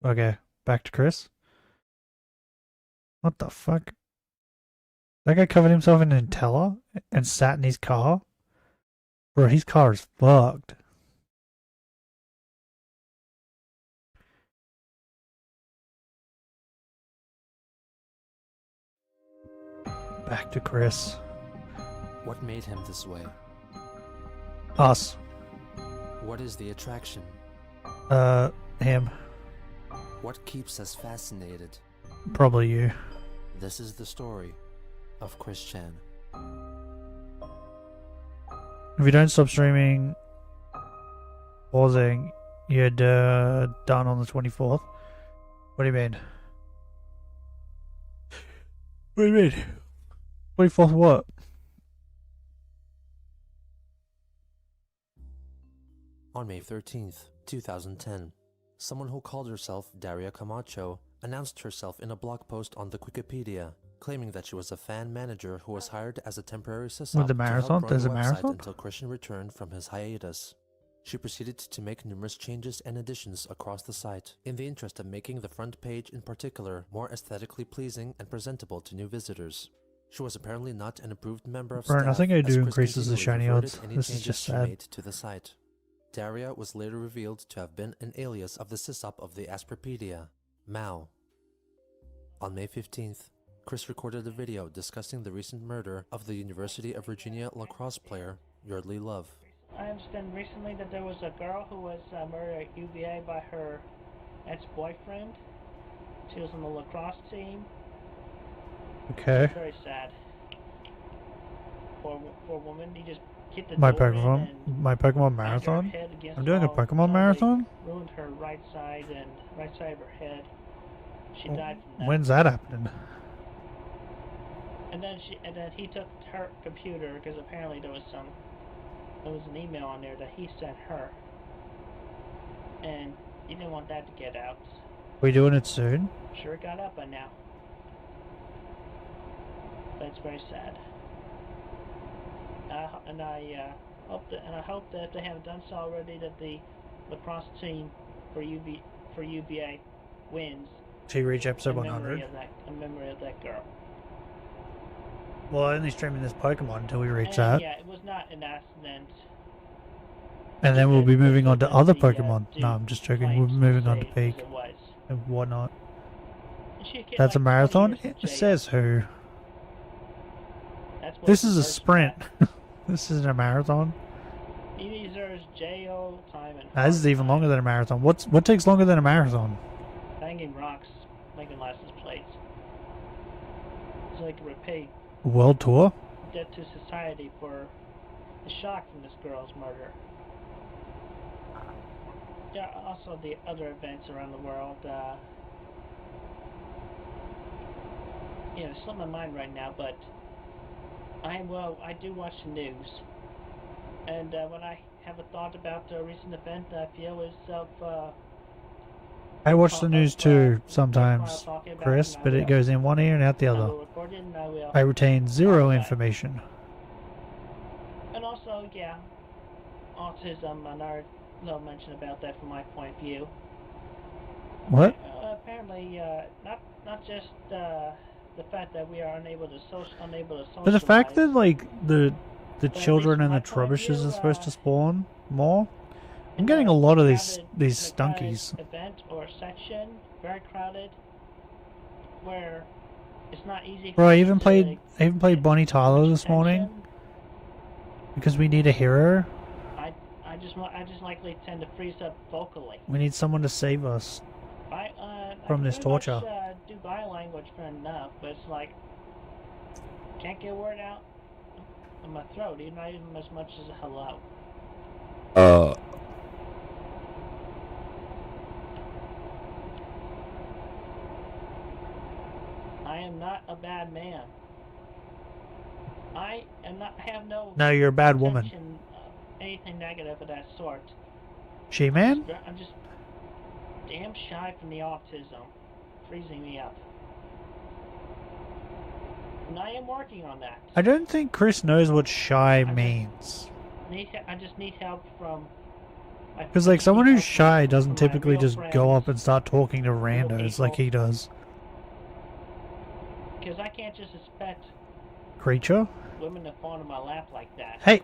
Okay, back to Chris. What the fuck? That guy covered himself in Nutella and sat in his car? Bro, his car is fucked. Back to Chris. What made him this way? Us. What is the attraction? Him. What keeps us fascinated? Probably you. This is the story of Chris Chan. If you don't stop streaming, pausing, you're done on the 24th. What do you mean? What do you mean? 24th what? On May 13th, 2010, someone who called herself Daria Camacho announced herself in a blog post on the Wikipedia, claiming that she was a fan manager who was hired as a temporary sysop With the to help marathon? run There's the a website marathon? until Christian returned from his hiatus. She proceeded to make numerous changes and additions across the site, in the interest of making the front page in particular more aesthetically pleasing and presentable to new visitors. She was apparently not an approved member of Bro, staff, nothing I as do Chris increases the continually shiny reverted odds. any This is changes just she sad. made to the site. Daria was later revealed to have been an alias of the sysop of the Asperpedia, Mao. On May 15th, Chris recorded a video discussing the recent murder of the University of Virginia lacrosse player, Yardley Love. I understand recently that there was a girl who was murdered at UVA by her ex-boyfriend. She was on the lacrosse team. Okay. It's very sad. For a woman, he just kicked the My door in Pokemon, and my Pokemon banged her marathon? head against I'm the doing a wall. Pokemon Totally marathon? Ruined her right side of her head. She died from that. When's that happening? And then he took her computer because apparently there was an email on there that he sent her, and he didn't want that to get out. We doing it soon? Sure, it got out by now. That's very sad. I hope that if they haven't done so already, that the lacrosse team for UVA wins. To reach episode in memory 100. of that, in memory of that girl. Well, only streaming this Pokemon until we reach And, that. yeah, it was not an accident. And then we'll be moving on to other Pokemon. dude No, I'm just joking. We'll be moving on to saved, Peak as it was. and whatnot. And she'd get, That's a like, 20 marathon? years in It jail. says who. That's what This he is a deserves for sprint. that. This isn't a marathon. He deserves jail time and This is even longer than a marathon. What takes longer than a marathon? banging rocks, making license plates. So they can repay World tour? debt to society for the shock from this girl's murder. There are also the other events around the world. It's slipping my mind right now, but I do watch the news, and when I have a thought about a recent event, I feel is of I watch the news too sometimes, Chris, but it goes in one ear and out the I other. will record it and I will. I retain zero information. And also, yeah, autism. Another little mention about that from my point of view. What? Apparently, not just the fact that we are unable to socialize. But the fact that like the children and the Trubbishes are supposed to spawn more, I'm getting a lot of these stunkies. Event or section, very crowded, where it's not easy. Bro, I even played Bonnie Tyler this morning because we need a hero. I just likely tend to freeze up vocally. We need someone to save us from this pretty much, torture. Do body language fair enough, but it's like can't get a word out in my throat, even not even as much as a hello. I am not a bad man. I have no. No, you're a bad woman. intention of anything negative of that sort. She-Man? I'm just damn shy from the autism, freezing me up. And I am working on that. I don't think Chris knows what shy means. I just need help from. Because like someone who's shy doesn't typically just go up and start talking to randos like he does. Because I can't just expect Creature? women to fall into my lap like that. Hey!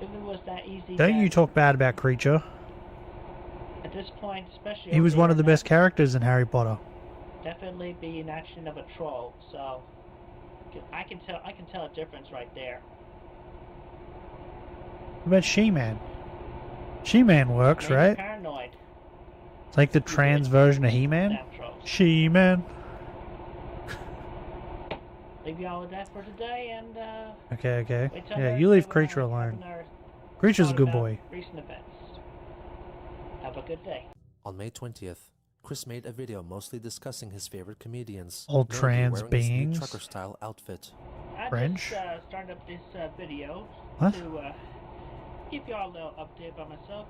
If it was that easy. Don't then you talk bad about Creature. At this point, especially. He was over one of the the best characters in Harry Potter. Definitely be an action of a troll. So I can tell a difference right there. What about She-Man? She-Man works, Maybe right? Paranoid. It's like the trans version of He-Man. She-Man. Leave y'all with that for today, and Okay. wait till Yeah, our- you leave when Creature our- alone. when our Creature's a thought good about boy. Recent events. Have a good day. On May 20th, Chris made a video mostly discussing his favorite comedians. All notably trans wearing his new beings. trucker-style outfit. I French? just started up this video What? to keep y'all a little updated by myself.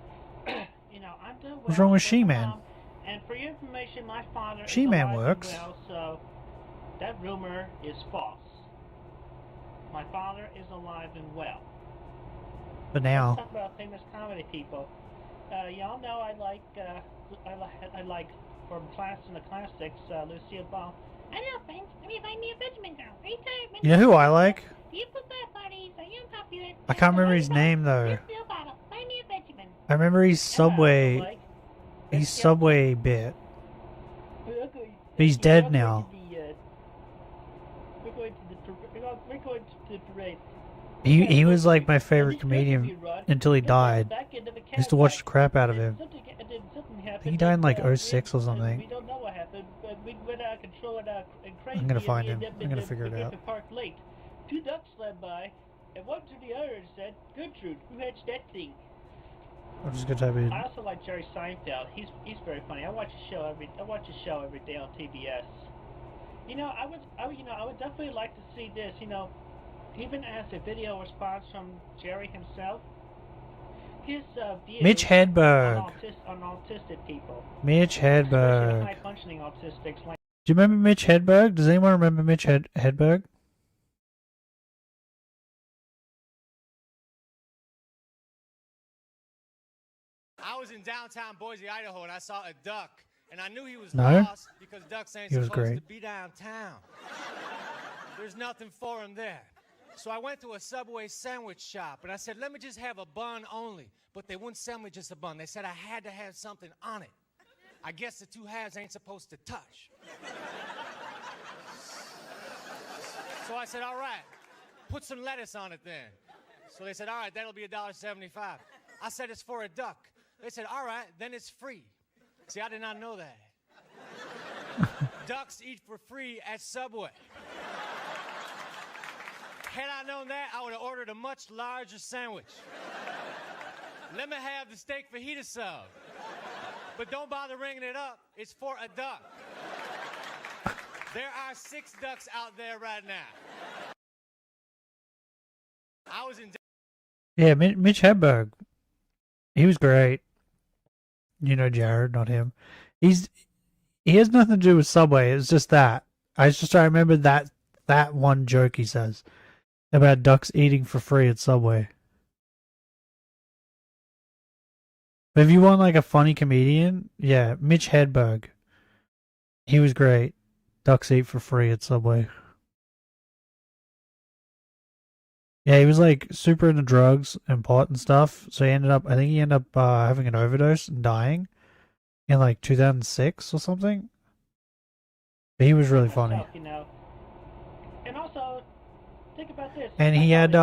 I'm doing well. What's wrong with with my She-Man? mom, and for your information, my father She-Man is alive and works. well, so that rumor is false. My father is alive and well. But Let's now, talk about famous comedy people. Y'all know I like from class in the classics, Lucille Ball. I know, friends. Let me find me a Benjamin girl. Anytime. you know who I like? Do you put that parties? Are you popular? I can't remember his name though. Lucille Bottle. Find me a Benjamin. I remember his Subway. His Subway bit. But he's dead now. We're going to the parade. He was like my favorite comedian until he died. I used to watch the crap out of him. I think he died in like 06 or something. We don't know what happened, but we went out of control and crazy. I'm gonna find and him. we I'm gonna ended up figure it in out. Griffith Park late. 2 ducks swam by, and one to the other and said, "Gertrude, who hatched that thing?" I'm just gonna type in. I also like Jerry Seinfeld. He's very funny. I watch his show every day on TBS. I would definitely like to see this. Even as a video response from Jerry himself. His views Mitch Hedberg. on autistic people. Mitch Especially Hedberg. high-functioning autistics like. Do you remember Mitch Hedberg? Does anyone remember Mitch Hedberg? I was in downtown Boise, Idaho, and I saw a duck, and I knew he was No? lost because ducks ain't He was supposed great. to be downtown. There's nothing for him there. So I went to a Subway sandwich shop, and I said, let me just have a bun only. But they wouldn't sell me just a bun. They said I had to have something on it. I guess the two halves ain't supposed to touch. So I said, all right, put some lettuce on it then. So they said, all right, that'll be $1.75. I said, it's for a duck. They said, all right, then it's free. See, I did not know that. Ducks eat for free at Subway. Had I known that, I would have ordered a much larger sandwich. Let me have the steak fajita sub. But don't bother ringing it up. It's for a duck. There are 6 ducks out there right now. I was in... Yeah, Mitch Hedberg. He was great. You know Jared, not him. He has nothing to do with Subway. It's just that. I remember that one joke he says about ducks eating for free at Subway. But if you want like a funny comedian, yeah, Mitch Hedberg. He was great. Ducks eat for free at Subway. Yeah, he was like super into drugs and pot and stuff. So I think he ended up having an overdose and dying in like 2006 or something. But he was really funny. You know. And also, think about this. And he had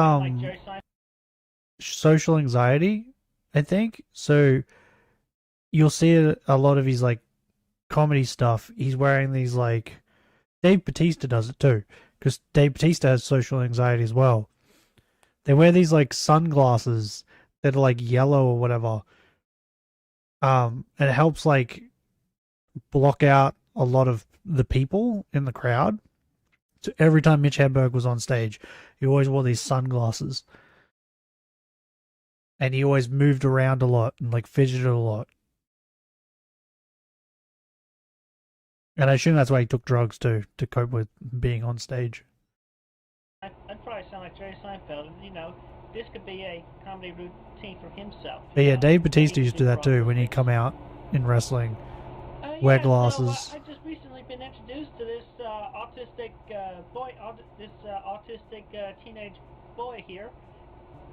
social anxiety, I think. So you'll see a lot of his like comedy stuff. He's wearing these like Dave Bautista does it too, because Dave Bautista has social anxiety as well. They wear these like sunglasses that are like yellow or whatever. And it helps like block out a lot of the people in the crowd. So every time Mitch Hedberg was on stage, he always wore these sunglasses. And he always moved around a lot and like fidgeted a lot. And I assume that's why he took drugs too, to cope with being on stage. I'd probably sound like Jerry Seinfeld. You know, this could be a comedy routine for himself. But yeah, Dave Bautista used to do that too when he'd come out in wrestling. Wear glasses. So, I've just recently been introduced to this autistic boy, autistic teenage boy here,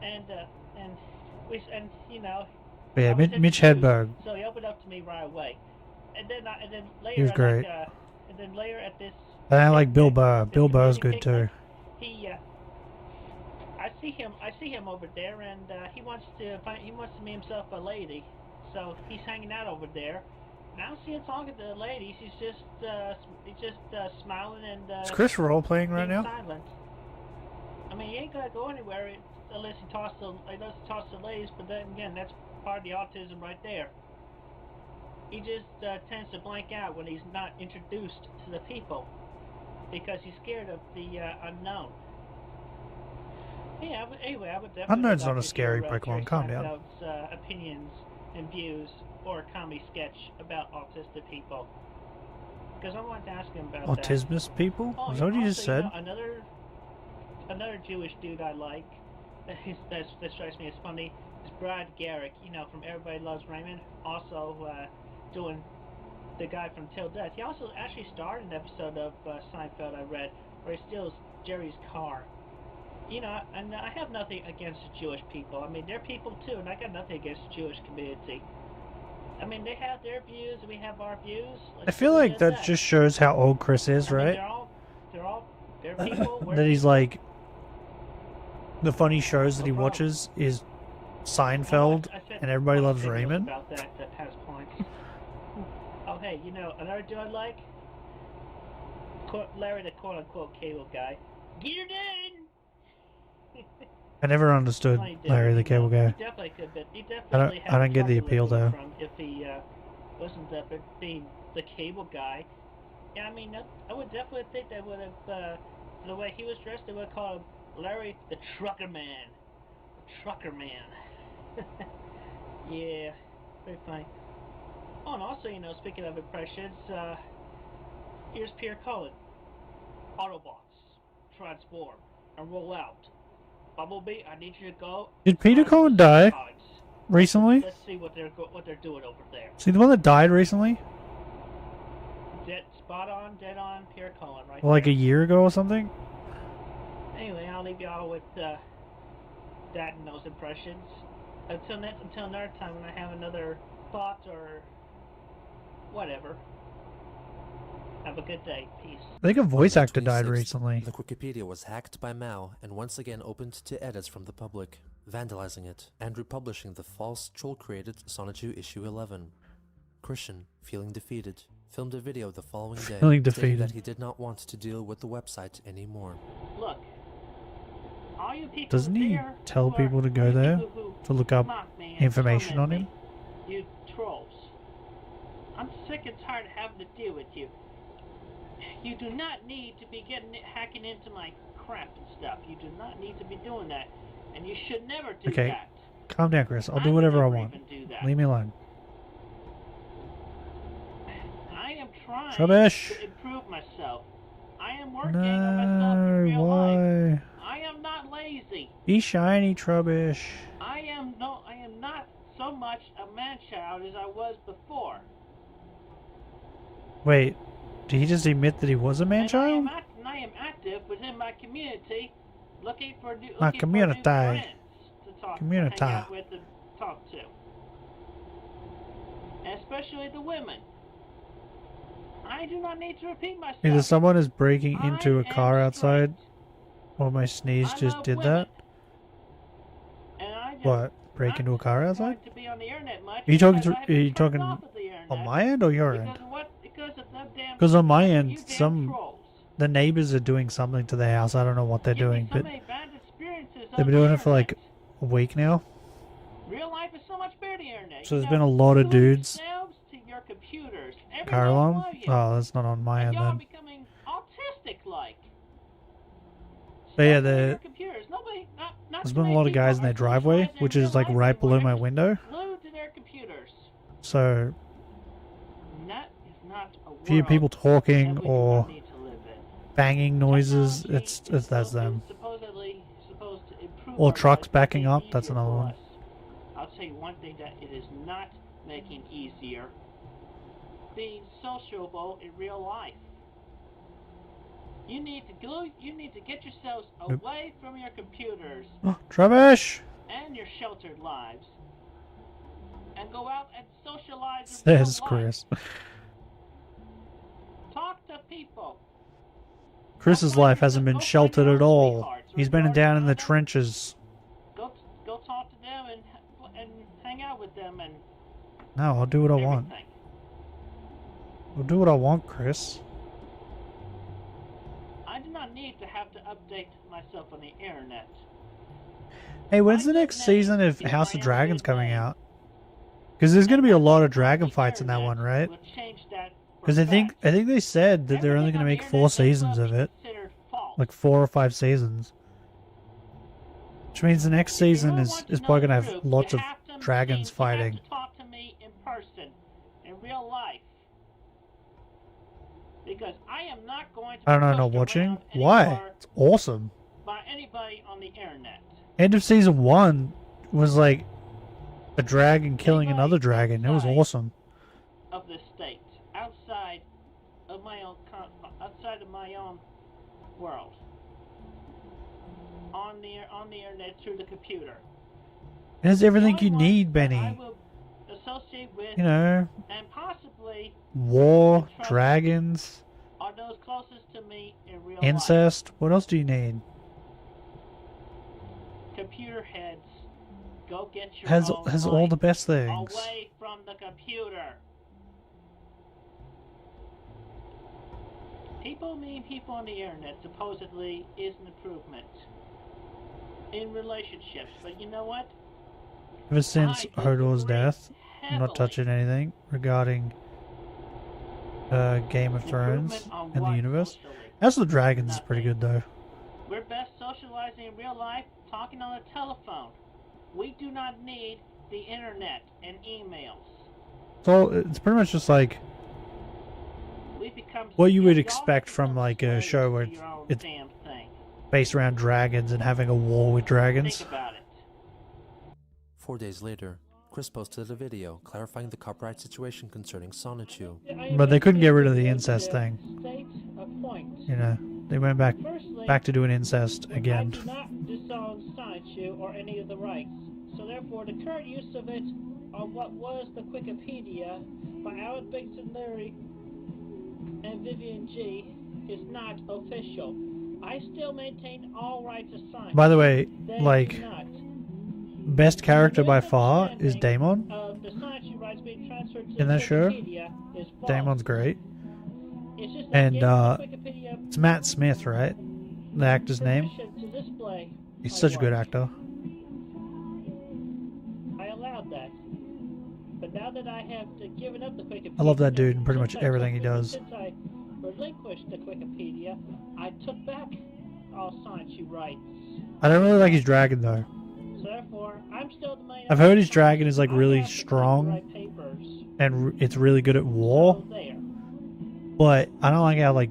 and you know. But yeah, Mitch Hedberg. So he opened up to me right away, and then later. He was great. And then later at this. And I like Bill Burr. Bill Burr's good too. I see him over there, and he wants to make himself a lady, so he's hanging out over there. And I don't see him talking to the ladies. He's just smiling and. Is Chris role playing right now? Silent. I mean, he ain't gonna go anywhere unless he toss the ladies. But then again, that's part of the autism right there. He just tends to blank out when he's not introduced to the people because he's scared of the unknown. Yeah, anyway, I would definitely. Unknown's not a scary Pokemon. Calm down. Opinions and views or a comedy sketch about autistic people. Because I wanted to ask him about autismus that. People? Oh, Is that what you just said? You know, another Jewish dude I like that strikes me as funny is Brad Garrick. You know, from Everybody Loves Raymond. Also doing the guy from Till Death. He also actually starred in an episode of Seinfeld I read where he steals Jerry's car. You know, and I have nothing against the Jewish people. I mean, they're people too, and I got nothing against the Jewish community. I mean, they have their views, and we have our views. I feel like that just shows how old Chris is, right? They're people. That he's like, the funny shows that he watches is Seinfeld and Everybody Loves Raymond. About that has points. Oh, hey, you know, another dude I like? Larry the quote-unquote cable guy. Get her done! I never understood Larry the Cable Guy. He definitely could, but he I don't get the appeal though. If he wasn't being the cable guy, yeah, I mean, I would definitely think they would have, the way he was dressed, they would have called him Larry the Trucker Man. Trucker Man. Yeah, very funny. Oh, and also, you know, speaking of impressions, here's Pierre Cullen. Autobots, transform, and roll out. Bumblebee, I need you to go. Did Peter Cullen die recently? Let's see what they're doing over there. See the one that died recently? Dead on, Pierre Cullen, right? Like a year ago or something? Anyway, I'll leave y'all with that and those impressions. Until another time when I have another thought or whatever. Have a good day. Peace. I think a voice On May actor died 26th, recently. The Wikipedia was hacked by Mao and once again opened to edits from the public, vandalizing it and republishing the false troll-created Sonichu issue 11. Christian, feeling defeated, filmed a video the following day Feeling stating defeated. that he did not want to deal with the website anymore. Look, all you people Doesn't he there tell who are- people to go there to look up mock me and information on torment him? me, you trolls. I'm sick and tired of having to deal with you. You do not need to be hacking into my crap and stuff. You do not need to be doing that. And you should never do Okay, that. calm down, Chris. I'll do whatever I want. Leave me alone. I am trying Rubbish. to improve myself. I am working on myself in No, real life. why? I am not lazy. Be shiny, Trubbish. I am not so much a man-child as I was before. Wait, did he just admit that he was a man-child? I am active within my community, looking for new, My looking for new community. friends to talk, Community. to hang out with and talk to. And especially the women. I do not need to repeat myself. Either someone is breaking into a I car am outside, or my sneeze I just love did women. that. And I just What? Break into a car outside? to be on the internet much Are you talking because to? I Are have you been turned talking off of the internet on my end or your because end? of what? Because of them damn. Because on my you end, damn trolls. the neighbors are doing something to their house. I don't know what they're doing, So but many bad experiences they've on been the doing it for internet. like a week now. Real life is so much better than the internet. So You there's know, been a lot of glue dudes. yourselves to your computers. Every Car last alarm? one of you. Oh, that's not on my And end y'all then. becoming autistic-like. But yeah, Your computers. Nobody, not there's too been a many lot of people guys in are their driveway, socializing which in is real like life right below anymore. my window. Glued to their computers. So That is not a if you hear world people talking that we do or not need to live in. banging noises, that's them. Supposedly supposed to improve Or our trucks lives, backing make up, it that's easier another for one. us. I'll tell you one thing that it is not making easier. Being sociable in real life. You need to get yourselves away from your computers Oh, Trubbish! and your sheltered lives and go out and socialize in real Says life. Chris. Talk to people. Chris's life hasn't been sheltered at all. He's been down in the trenches. Go talk to them and hang out with them and No, I'll do what I want. everything. I'll do what I want, Chris. I do not need to have to update myself on the internet. Hey, when's the next season of House of Dragons coming out? Because there's going to be a lot of dragon fights in that one, right? Because I think they said that they're only going to make 4 seasons of it, like 4 or 5 seasons. Which means the next season is probably going to have lots of dragons fighting. Talk to me in person, in real life. Because I am not going to I don't know, be not pushed watching. around Why? anymore It's awesome. by anybody on the internet. End of season 1 was like a dragon killing another dragon. It was awesome. Of the state, outside of my own world, on the internet through the computer. It has everything you need, I Benny. will associate with You know, and possibly war, dragons, are those closest to me in real incest. What else do you need? life. Computer heads, go get your Has own all life the best things. away from the computer. Meeting people on the internet supposedly is an improvement in relationships, but you know what? Ever since Hodor's death, I'm not touching anything regarding Game of Thrones and the universe. House of the Dragons is pretty good though. We're best socializing in real life, talking on the telephone. We do not need the internet and emails. So it's pretty much just like what you would expect from like a show where it's based around dragons and having a war with dragons. Think about it. 4 days later, Chris posted a video clarifying the copyright situation concerning Sonichu. But they couldn't get rid of the incest thing. States a point. You know, they went back Firstly, back to doing incest I again. do not disown Science or any of the rights, so therefore the current use of it on what was the Wikipedia by Alan Bigson Leary and Vivian G is not official. I still maintain all rights assigned. By the way, They like, do not. best character by far is Damon The Science rights being transferred to in that show. Wikipedia is false. Damon's great. It's just that And getting Wikipedia it's Matt Smith, right? The actor's name. permission to display He's my such a good work. actor. I allowed that. But now that I have given up the Wikipedia, I love that dude and pretty much since I everything he took- does. Since I relinquished the Wikipedia, I took back all Science rights. I don't really like his dragon though. So therefore, I'm still the main. I've heard his dragon is like I really have to strong copyright papers. and it's really good at war. There. But I don't like how like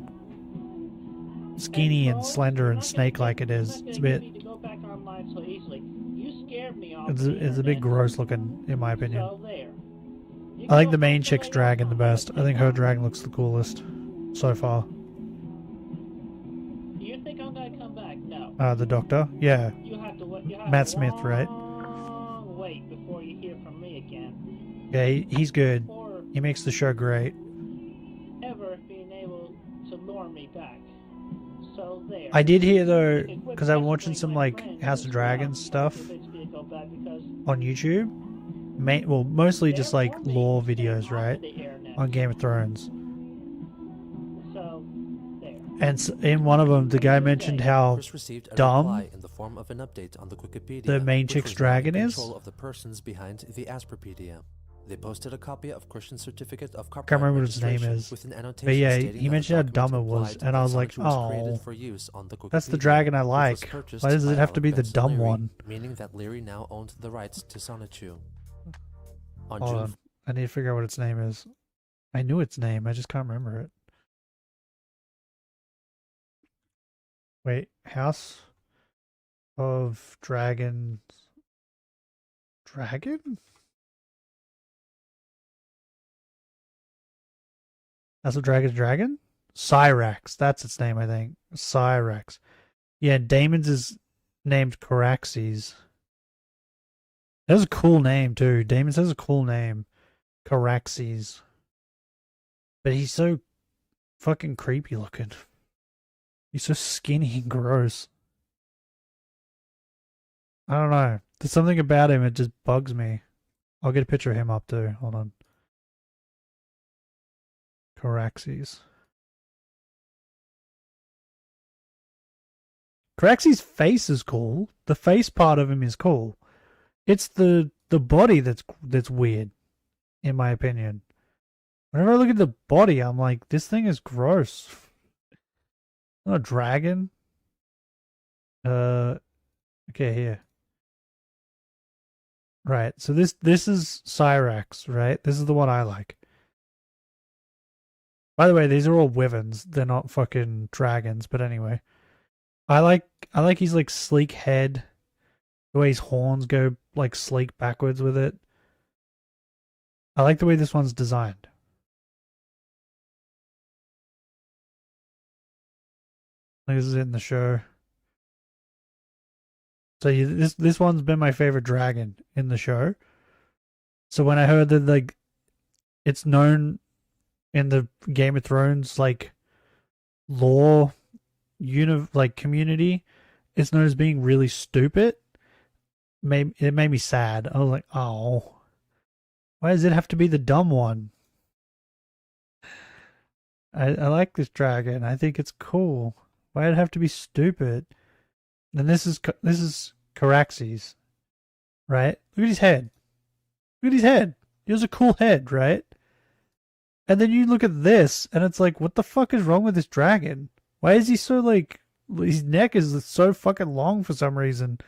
skinny and slender and snake-like it is. It's a bit. To go back online so easily. You scared me off. It's a bit gross looking, in my opinion. So there. I like the main chick's dragon the best. I think her dragon looks the coolest so far. You think I'm gonna come back? No. The Doctor, yeah. You have to wait. You have Matt a Smith, right? long wait before you hear from me again. Yeah, he's good. He makes the show great. Ever being able to lure me back. So there. I did hear though, because I'm watching some like House of Dragons stuff on YouTube. Well, mostly just like lore videos, right? On Game of Thrones. So there. And in one of them, the guy mentioned how Chris received a dumb reply in the form of an update on the Wikipedia, the main which chick's was not in dragon is. control of the persons behind the Asperpedia. They posted a copy of Christian's certificate of copyright Can't remember what his name registration is. with an annotation But yeah, stating he that mentioned the how dumb it document was, implied and I that was like, Sonic was created oh, for use on the that's the Wikipedia, dragon I which was like. purchased Why does by it have to be Alan the Benson dumb Leary, one? meaning that Leary now owned the rights to Sonichu. On Hold June on. I need to figure out what its name is. I knew its name, I just can't remember it. Wait, House of Dragons. Dragon? House of Dragons Dragon? Cyrax. That's its name, I think. Cyrax. Yeah, Damon's is named Caraxes. That's a cool name, too. Damon's has a cool name. Caraxes. But he's so fucking creepy looking. He's so skinny and gross. I don't know. There's something about him, it just bugs me. I'll get a picture of him up too. Hold on. Caraxes. Caraxes' face is cool. The face part of him is cool. It's the body that's weird, in my opinion. Whenever I look at the body, I'm like, this thing is gross. Not a dragon. Okay, here. Right, so this is Cyrax, right? This is the one I like. By the way, these are all wyverns. They're not fucking dragons, but anyway. I like his like sleek head. The way his horns go like sleek backwards with it. I like the way this one's designed. This is in the show. So this one's been my favorite dragon in the show. So when I heard that like it's known in the Game of Thrones like lore like community, it's known as being really stupid. It made me sad. I was like, oh, why does it have to be the dumb one? I like this dragon. I think it's cool. Why did it have to be stupid? And this is Caraxes, right? Look at his head. Look at his head. He has a cool head, right? And then you look at this, and it's like, what the fuck is wrong with this dragon? Why is he so like? His neck is so fucking long for some reason.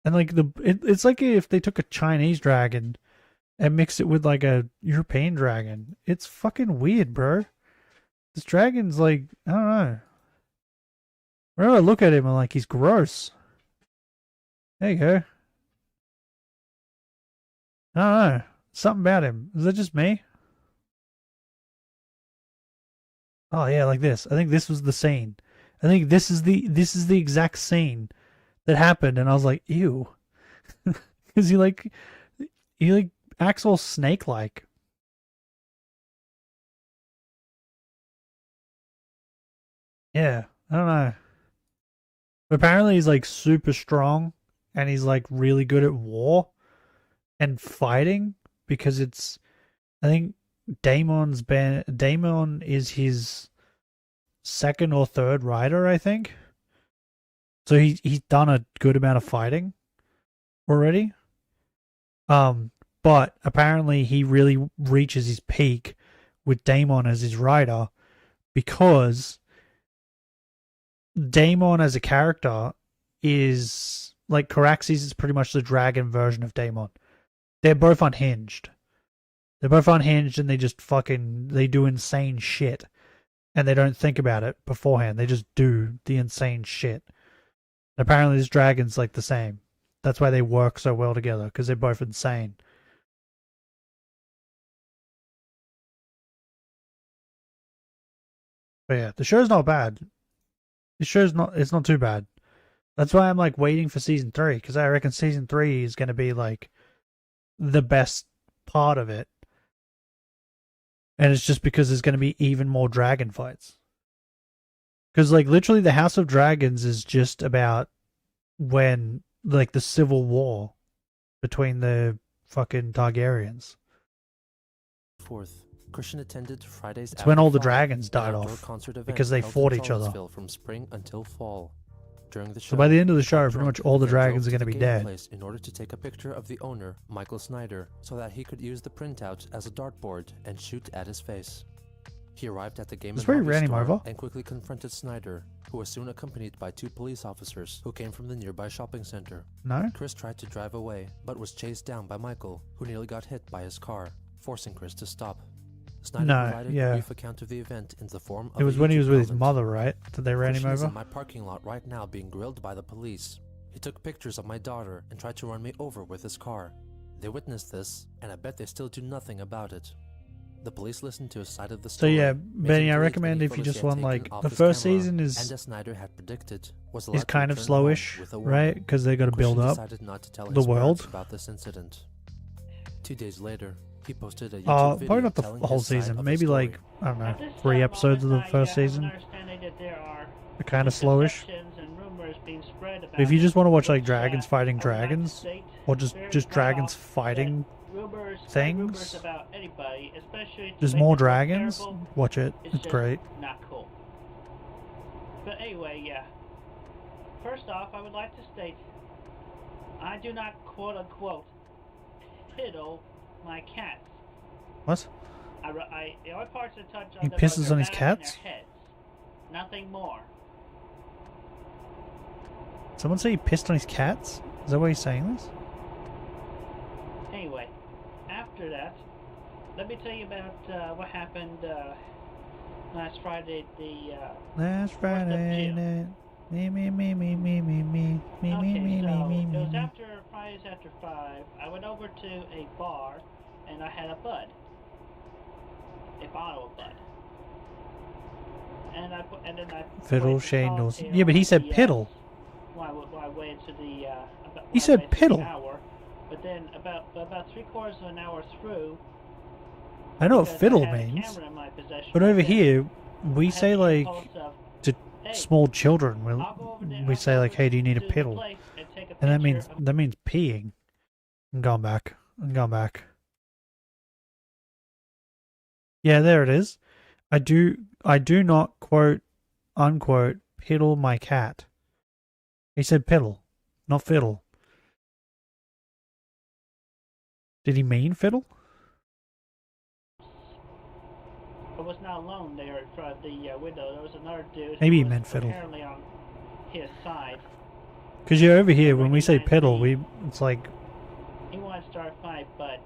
And like it's like if they took a Chinese dragon and mixed it with like a European dragon. It's fucking weird, bro. This dragon's like, I don't know. Whenever I look at him, I'm like, he's gross. There you go. I don't know. Something about him. Is that just me? Oh yeah, like this. I think this was the scene. I think this is the exact scene that happened, and I was like, ew, because he acts all snake like. Yeah, I don't know. But apparently he's like super strong, and he's like really good at war and fighting because I think Damon is his second or third rider, I think. So he's done a good amount of fighting already. But apparently he really reaches his peak with Damon as his rider because Damon as a character is like Caraxes is pretty much the dragon version of Damon. They're both unhinged. They're both unhinged and they just they do insane shit. And they don't think about it beforehand. They just do the insane shit. And apparently this dragon's like the same. That's why they work so well together, because they're both insane. But yeah, the show's not bad. It's not too bad. That's why I'm like waiting for season 3, because I reckon season 3 is going to be like the best part of it. And it's just because there's going to be even more dragon fights. Because like literally the House of Dragons is just about when like the civil war between the fucking Targaryens. Fourth, Christian attended Friday's. It's when all the dragons died off because they fought each other. From spring until fall. During the show, so by the end of the show, pretty much all the dragons are going to be dead. In order to take a picture of the owner, Michael Snyder, so that he could use the printout as a dartboard and shoot at his face. He arrived at the Game & Hobby store and quickly confronted Snyder, who was soon accompanied by 2 police officers who came from the nearby shopping center. No? Chris tried to drive away, but was chased down by Michael, who nearly got hit by his car, forcing Chris to stop. Snyder provided a brief account of the event in the form of it was when he was with his mother, right? That they ran him over? He's in my parking lot right now being grilled by the police. He took pictures of my daughter and tried to run me over with his car. They witnessed this, and I bet they still do nothing about it. The police listened to his side of the story. So yeah, Benny, I recommend if you just want like the first season is kind of slowish, right? Because they got to build up the world. About this incident. 2 days later, he posted a YouTube video probably not the whole season. Maybe like I don't know, 3 episodes of the first season. They're kind of slowish. But if you just want to watch like dragons fighting dragons, or just dragons fighting things, there's more dragons. Watch it. It's great. Not cool. But anyway, yeah. First off, I would like to state, I do not quote unquote piddle my cats. What? The only parts that touch he pisses on his cats? Heads. Nothing more. Someone say he pissed on his cats? Is that why he's saying this? Anyway, after that, let me tell you about what happened last Friday at the last Friday night. Me. It was after Fridays after 5. I went over to a bar and I had a bud. A bottle of bud. And then I Fiddle Shane knows. Yeah, but he said piddle. I waited to the he said piddle. Hour, but then about 3/4 of an hour through, I know what fiddle means. But over here we say like to small children, we say like, hey, do you need a piddle? And that means peeing. I'm going back. Yeah, there it is. I do not quote unquote piddle my cat. He said piddle, not fiddle. Did he mean fiddle? I was not alone there in front of the window. There was another dude. Maybe he meant fiddle. Apparently on his side. Because you're over here, when we say piddle, it's like... He wanted to start a fight, but...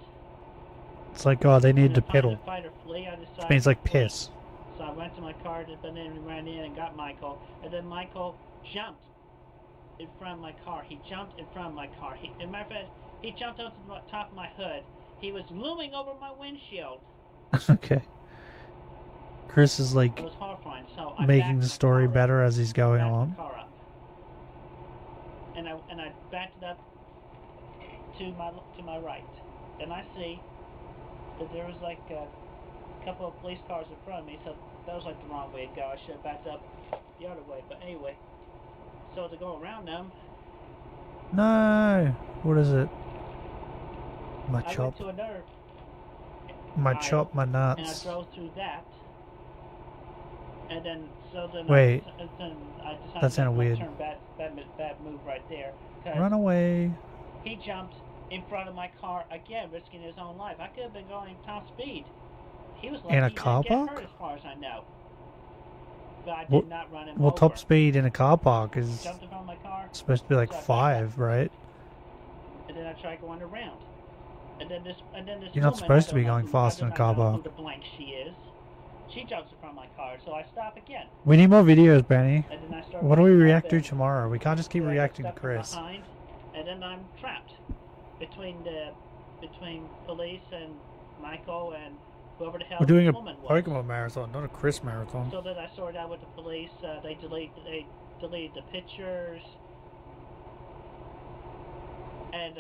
It's like, oh, they need to piddle. It means like piss. So I went to my car, but then ran in and got Michael. And then Michael jumped in front of my car. He jumped in front of my car. As a matter of fact, he jumped onto the top of my hood. He was looming over my windshield. Okay. Chris is like It was horrifying. So I making backed the my story car better up, as he's going backed along. the car up. And I backed it up to my right. Then I see that there was like a couple of police cars in front of me, so that was like the wrong way to go. I should have backed up the other way. But anyway, so to go around them, No! What is it? My I chop. went to another My aisle, chop, my and I nuts. drove through that. And then, Wait. then I decided That sounded to weird. turn bad move right there. 'Cause Run away. he jumped in front of my car again, risking his own life. I could have been going top speed. He was lucky In a he car didn't get park? hurt as far as I know. But I did What, not run him well, over. top speed in a car park is Jumped in front of my car. supposed to be like so I backed 5, right? And then I tried going around. And then this You're not woman, supposed I to be don't know going who- fast I in a do car not know park. who the blank she is. She jumps in front of my car, so I stop again. We need more videos, Benny. And then I start What do we running react up to and- tomorrow? We can't just keep so I get reacting to stuck from Chris. behind, and then I'm trapped between police and Michael and whoever the hell We're doing this a woman was. Pokemon marathon, not a Chris marathon. So that I sorted out with the police. They deleted the pictures, and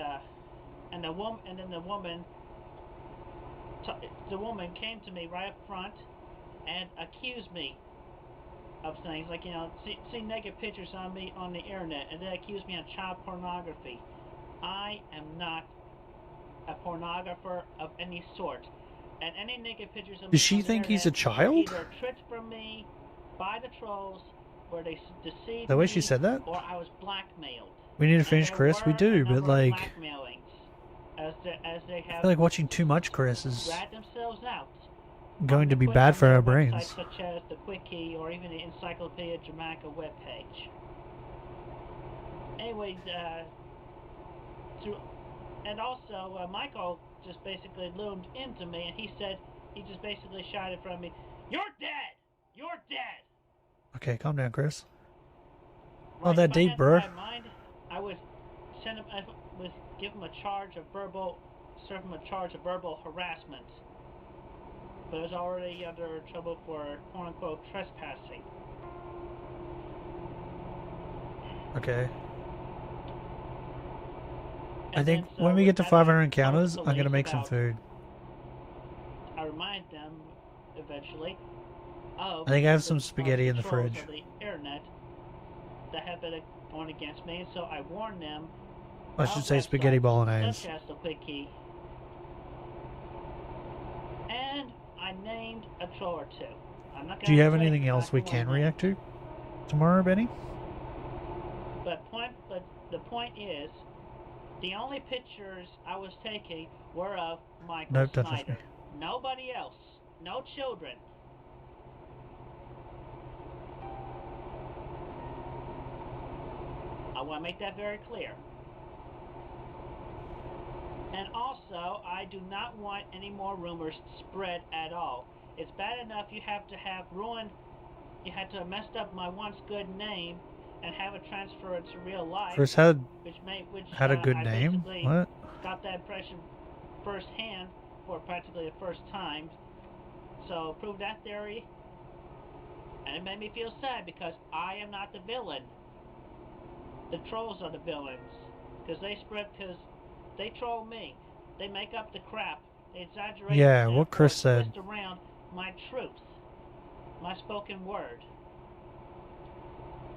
the woman came to me right up front and accused me of things like, you know, see naked pictures on me on the internet, and then accused me of child pornography. I am not a pornographer of any sort, and any naked pictures of me Does she on the think he's a internet child? were either tricked from me by the trolls, where they deceived The way me, she said that? or I was blackmailed. We need to And finish there Chris. We were a do, but number of like, blackmailings, as they I have feel like watching too much Chris is rat themselves out. going to be bad for our brains. Sites such as the Quickie or even the Encyclopedia Dramatica webpage. Anyway, and also Michael just basically loomed into me, and he just basically shouted from me, "You're dead! You're dead!" Okay, calm down, Chris. Right, Not that if I deep, had bro. my mind, I would give him a charge of serve him a charge of verbal harassment. But I was already under trouble for quote-unquote trespassing. Okay. I And think then, so when we with get to that, 500 I encounters, told I'm gonna police make some about- food. I remind them eventually of I think I have the some spaghetti in the trolls fridge. of the internet that have been going against me, so I warn them. I should say spaghetti bolognese. Such as the Quickie. And I named a troll or two. I'm not Do you gonna have say anything else we exactly can what I named. react to tomorrow, Benny? But the point is, the only pictures I was taking were of Michael Nope, don't touch Snyder. me. Nobody else. No children. I want to make that very clear. And also, I do not want any more rumors spread at all. It's bad enough you have to have messed up my once good name and have it transfer it to real life. Chris had I a good name? basically What? got that impression firsthand for practically the first time. So prove that theory. And it made me feel sad because I am not the villain. The trolls are the villains. Because they troll me. They make up the crap. They exaggerate. Yeah, and what Chris said. twist around my truth. My spoken word.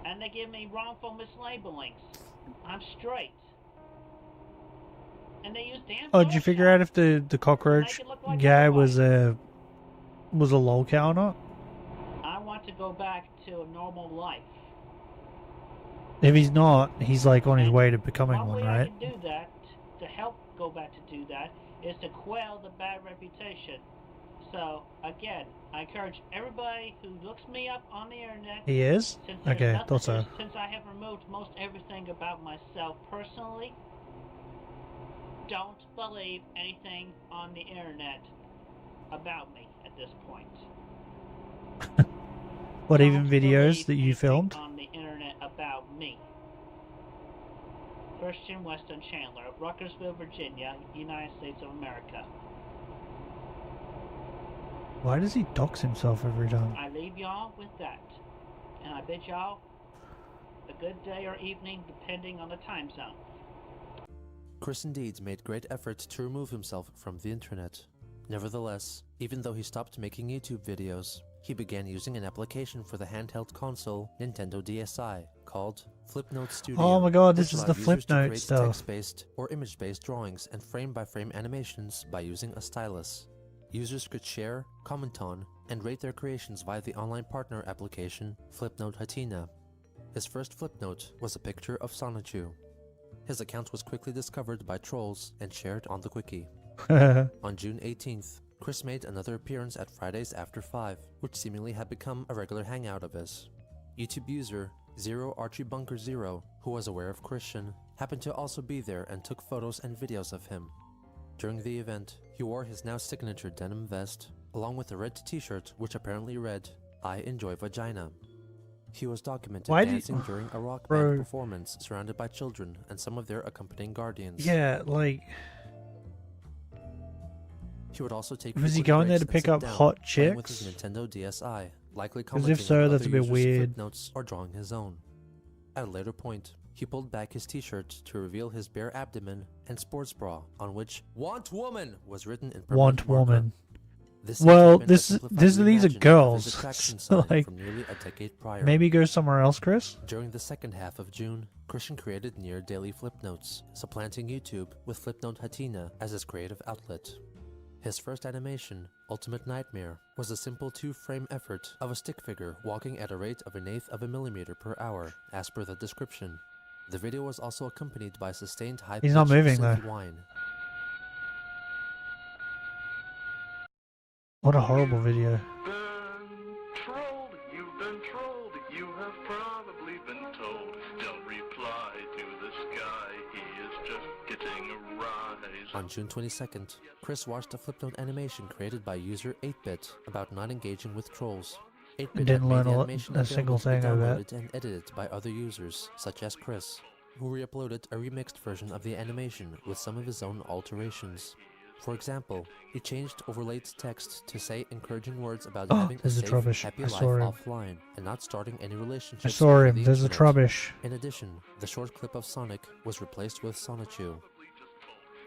And they give me wrongful mislabelings. I'm straight. And they use damn. Oh, did you figure out if the cockroach guy was a lolcow or not? I want to go back to a normal life. If he's not, he's like on his way to becoming One one, way I right? can do that, to help go back to do that, is to quell the bad reputation. So, again, I encourage everybody who looks me up on the internet... He is? Since there's Okay, nothing- thought so. Since I have removed most everything about myself personally, don't believe anything on the internet about me at this point. What, even videos that you filmed? On the internet about me. Christian Weston Chandler of Ruckersville, Virginia, United States of America. Why does he dox himself every time? I leave y'all with that. And I bid y'all a good day or evening depending on the time zone. Chris indeed made great efforts to remove himself from the internet. Nevertheless, even though he stopped making YouTube videos, he began using an application for the handheld console Nintendo DSi called Flipnote Studio. Oh my god, this which is the allowed users to Flipnote create stuff. text-based or image-based drawings and frame-by-frame animations by using a stylus. Users could share, comment on, and rate their creations via the online partner application Flipnote Hatina. His first Flipnote was a picture of Sonichu. His account was quickly discovered by trolls and shared on the Quickie. On June 18th, Chris made another appearance at Fridays After 5, which seemingly had become a regular hangout of his. YouTube user ZeroArchieBunker0, who was aware of Christian, happened to also be there and took photos and videos of him. During the event, he wore his now signature denim vest, along with a red t-shirt which apparently read, "I enjoy vagina." He was documented dancing during a rock band performance surrounded by children and some of their accompanying guardians. Yeah, like... He would also take Was he going there to pick up hot playing with his chicks? Nintendo DSi, likely Because commenting if so, on that's other a bit users' weird. footnotes or drawing his own. At a later point, he pulled back his t-shirt to reveal his bare abdomen and sports bra on which "Want Woman" was written in permanent Want marker. woman. This Well, seems to have been a these simplified are reimagining of his girls. attraction So, sign like, from nearly a decade prior. maybe go somewhere else, Chris? During the second half of June, Christian created near daily Flipnotes, supplanting YouTube with Flipnote Hatina as his creative outlet. His first animation, Ultimate Nightmare, was a simple 2-frame effort of a stick figure walking at a rate of 1/8 of a millimeter per hour, as per the description. The video was also accompanied by sustained high-pitched He's not moving, though. synth whine. What a horrible video. Trolled, you've been trolled, you have probably been told. Don't reply to this guy, he is just getting a rise. On June 22nd, Chris watched a Flipnote animation created by user 8bit about not engaging with trolls. 8bit Didn't learn made the a animation a single available to be thing, I bet. downloaded and edited by other users, such as Chris, who re-uploaded a remixed version of the animation with some of his own alterations. For example, he changed overlaid text to say encouraging words about having a there's a safe, Trubbish. happy I life saw him. offline and not starting any I relationships. saw over him. the There's a internet. Trubbish. In addition, the short clip of Sonic was replaced with Sonichu.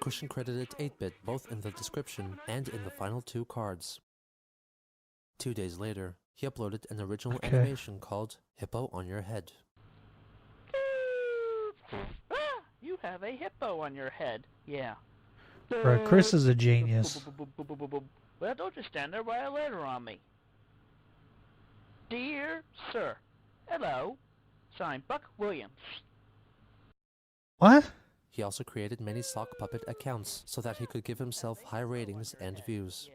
Christian credited 8bit both in the description and in the final 2 cards. 2 days later, he uploaded an original Okay. animation called Hippo on Your Head. Ah, you have a hippo on your head. Yeah. Bro, Chris is a genius. Well, don't just stand there while I letter on me. Dear Sir, hello. Signed, Buck Williams. What? He also created many sock puppet accounts so that he could give himself high ratings and views.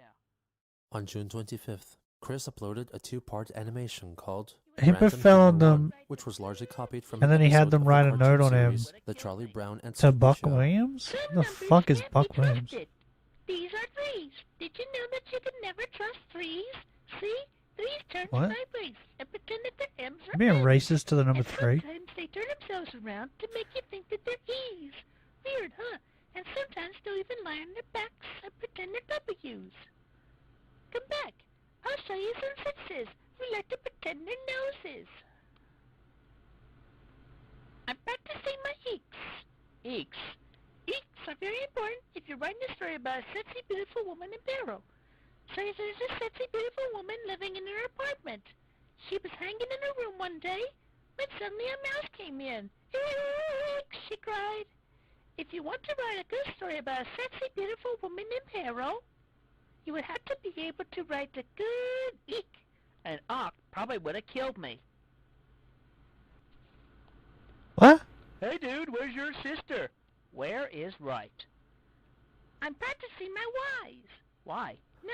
On June 25th, Chris uploaded a 2-part animation called Hippo Random fell on Humor them, 1, which was largely copied from and an then he had episode them of the write a cartoon note on him series, The Charlie Brown and to Sophie Buck Show. Williams? Who the fuck is Buck Williams? These are threes. Did you know that you can never trust threes? See? Threes turn What? sideways and pretend that their M's are Being N's. racist to the number And 3? sometimes they turn themselves around to make you think that they're E's. Weird, huh? And sometimes they'll even lie on their backs and pretend they're W's. Come back. I'll show you some sixes who like to pretend they're noses. I'm practicing my eeks. Eeks. Eeks are very important if you're writing a story about a sexy, beautiful woman in peril. So there's a sexy, beautiful woman living in her apartment. She was hanging in her room one day when suddenly a mouse came in. Eek, she cried. If you want to write a good story about a sexy, beautiful woman in peril, you would have to be able to write a good eek. An ock probably would have killed me. What? Hey dude, where's your sister? Where is right? I'm practicing my Y's. Why? No,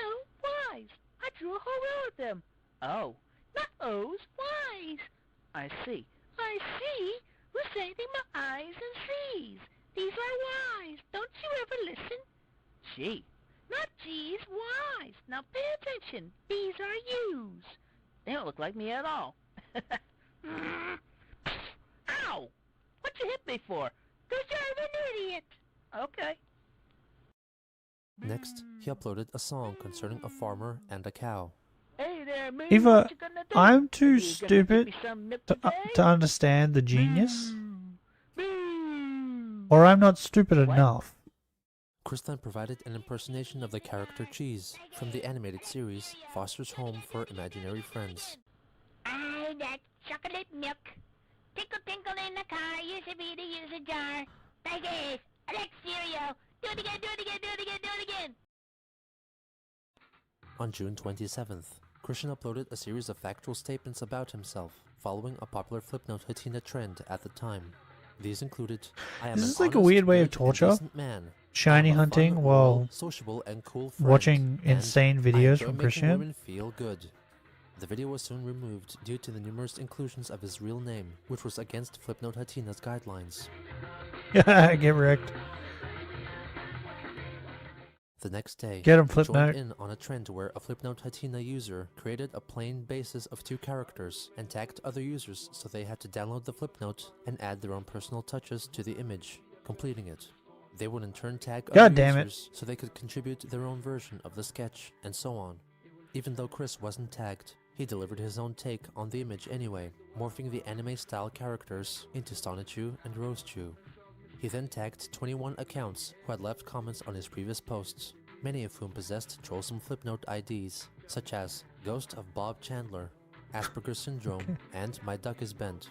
Y's. I drew a whole row of them. Oh, Not O's, Y's. I see. I see. Who's saying my I's and C's? These are Y's. Don't you ever listen? Gee. Not G's, Y's. Now pay attention. These are U's. They don't look like me at all. Ow! What'd you hit me for? 'Cause you're an idiot. Okay. Next, he uploaded a song concerning a farmer and a cow. Hey there, Moo, Either what you gonna do? I'm too You gonna give stupid me some milk to understand the genius, or I'm not stupid enough. Chris then provided an impersonation of the character Cheese from the animated series Foster's Home for Imaginary Friends. I like chocolate milk. Tinkle tinkle in the car, use a beater, use a jar. Like this, I like cereal. Do it again, do it again, do it again, do it again. On June 27th, Christian uploaded a series of factual statements about himself, following a popular Flipnote Hatina trend at the time. These included, I am This an is like a honest, weird way of good, and torture. decent man. Shiny I'm a hunting fun, while loyal, sociable, and cool friend, watching and insane I videos enjoy from making Christian. women feel good. The video was soon removed due to the numerous inclusions of his real name, which was against Flipnote Hatina's guidelines. Get wrecked. The next day, Get 'em, he joined Flipnote. in on a trend where a Flipnote Hatina user created a plain basis of 2 characters and tagged other users so they had to download the Flipnote and add their own personal touches to the image, completing it. They would in turn tag God other damn it. users so they could contribute their own version of the sketch, and so on. Even though Chris wasn't tagged, he delivered his own take on the image anyway, morphing the anime-style characters into Sonichu and Rosechu. He then tagged 21 accounts who had left comments on his previous posts, many of whom possessed trollsome Flipnote IDs, such as Ghost of Bob Chandler, Asperger's Syndrome, and My Duck is Bent.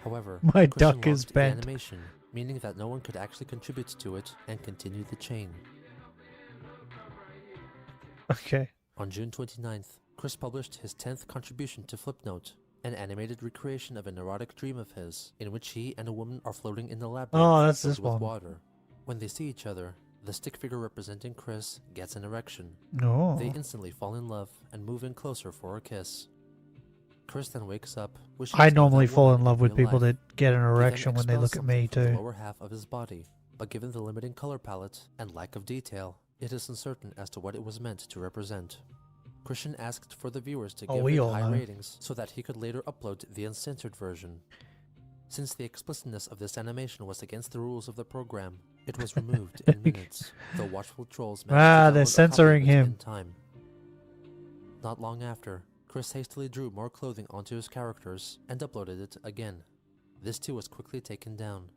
However, My Christian duck is logged the bent. animation, meaning that no one could actually contribute to it and continue the chain. Okay. On June 29th, Chris published his 10th contribution to Flipnote, an animated recreation of an erotic dream of his, in which he and a woman are floating in the labyrinth Oh, that's filled this with one. water. When they see each other, the stick figure representing Chris gets an erection. No. They instantly fall in love and move in closer for a kiss. Chris then wakes up, wishing I to know normally that fall woman in love with real people life. that get an He then erection when they expels look at me something from the too. lower half of his body, but given the limiting color palette and lack of detail, it is uncertain as to what it was meant to represent. Christian asked for the viewers to Oh, give we it all high know. ratings so that he could later upload the uncensored version. Since the explicitness of this animation was against the rules of the program, it was removed in minutes, though watchful trolls managed to Ah, download they're a copy of censoring it him. in time. Not long after, Chris hastily drew more clothing onto his characters and uploaded it again. This too was quickly taken down.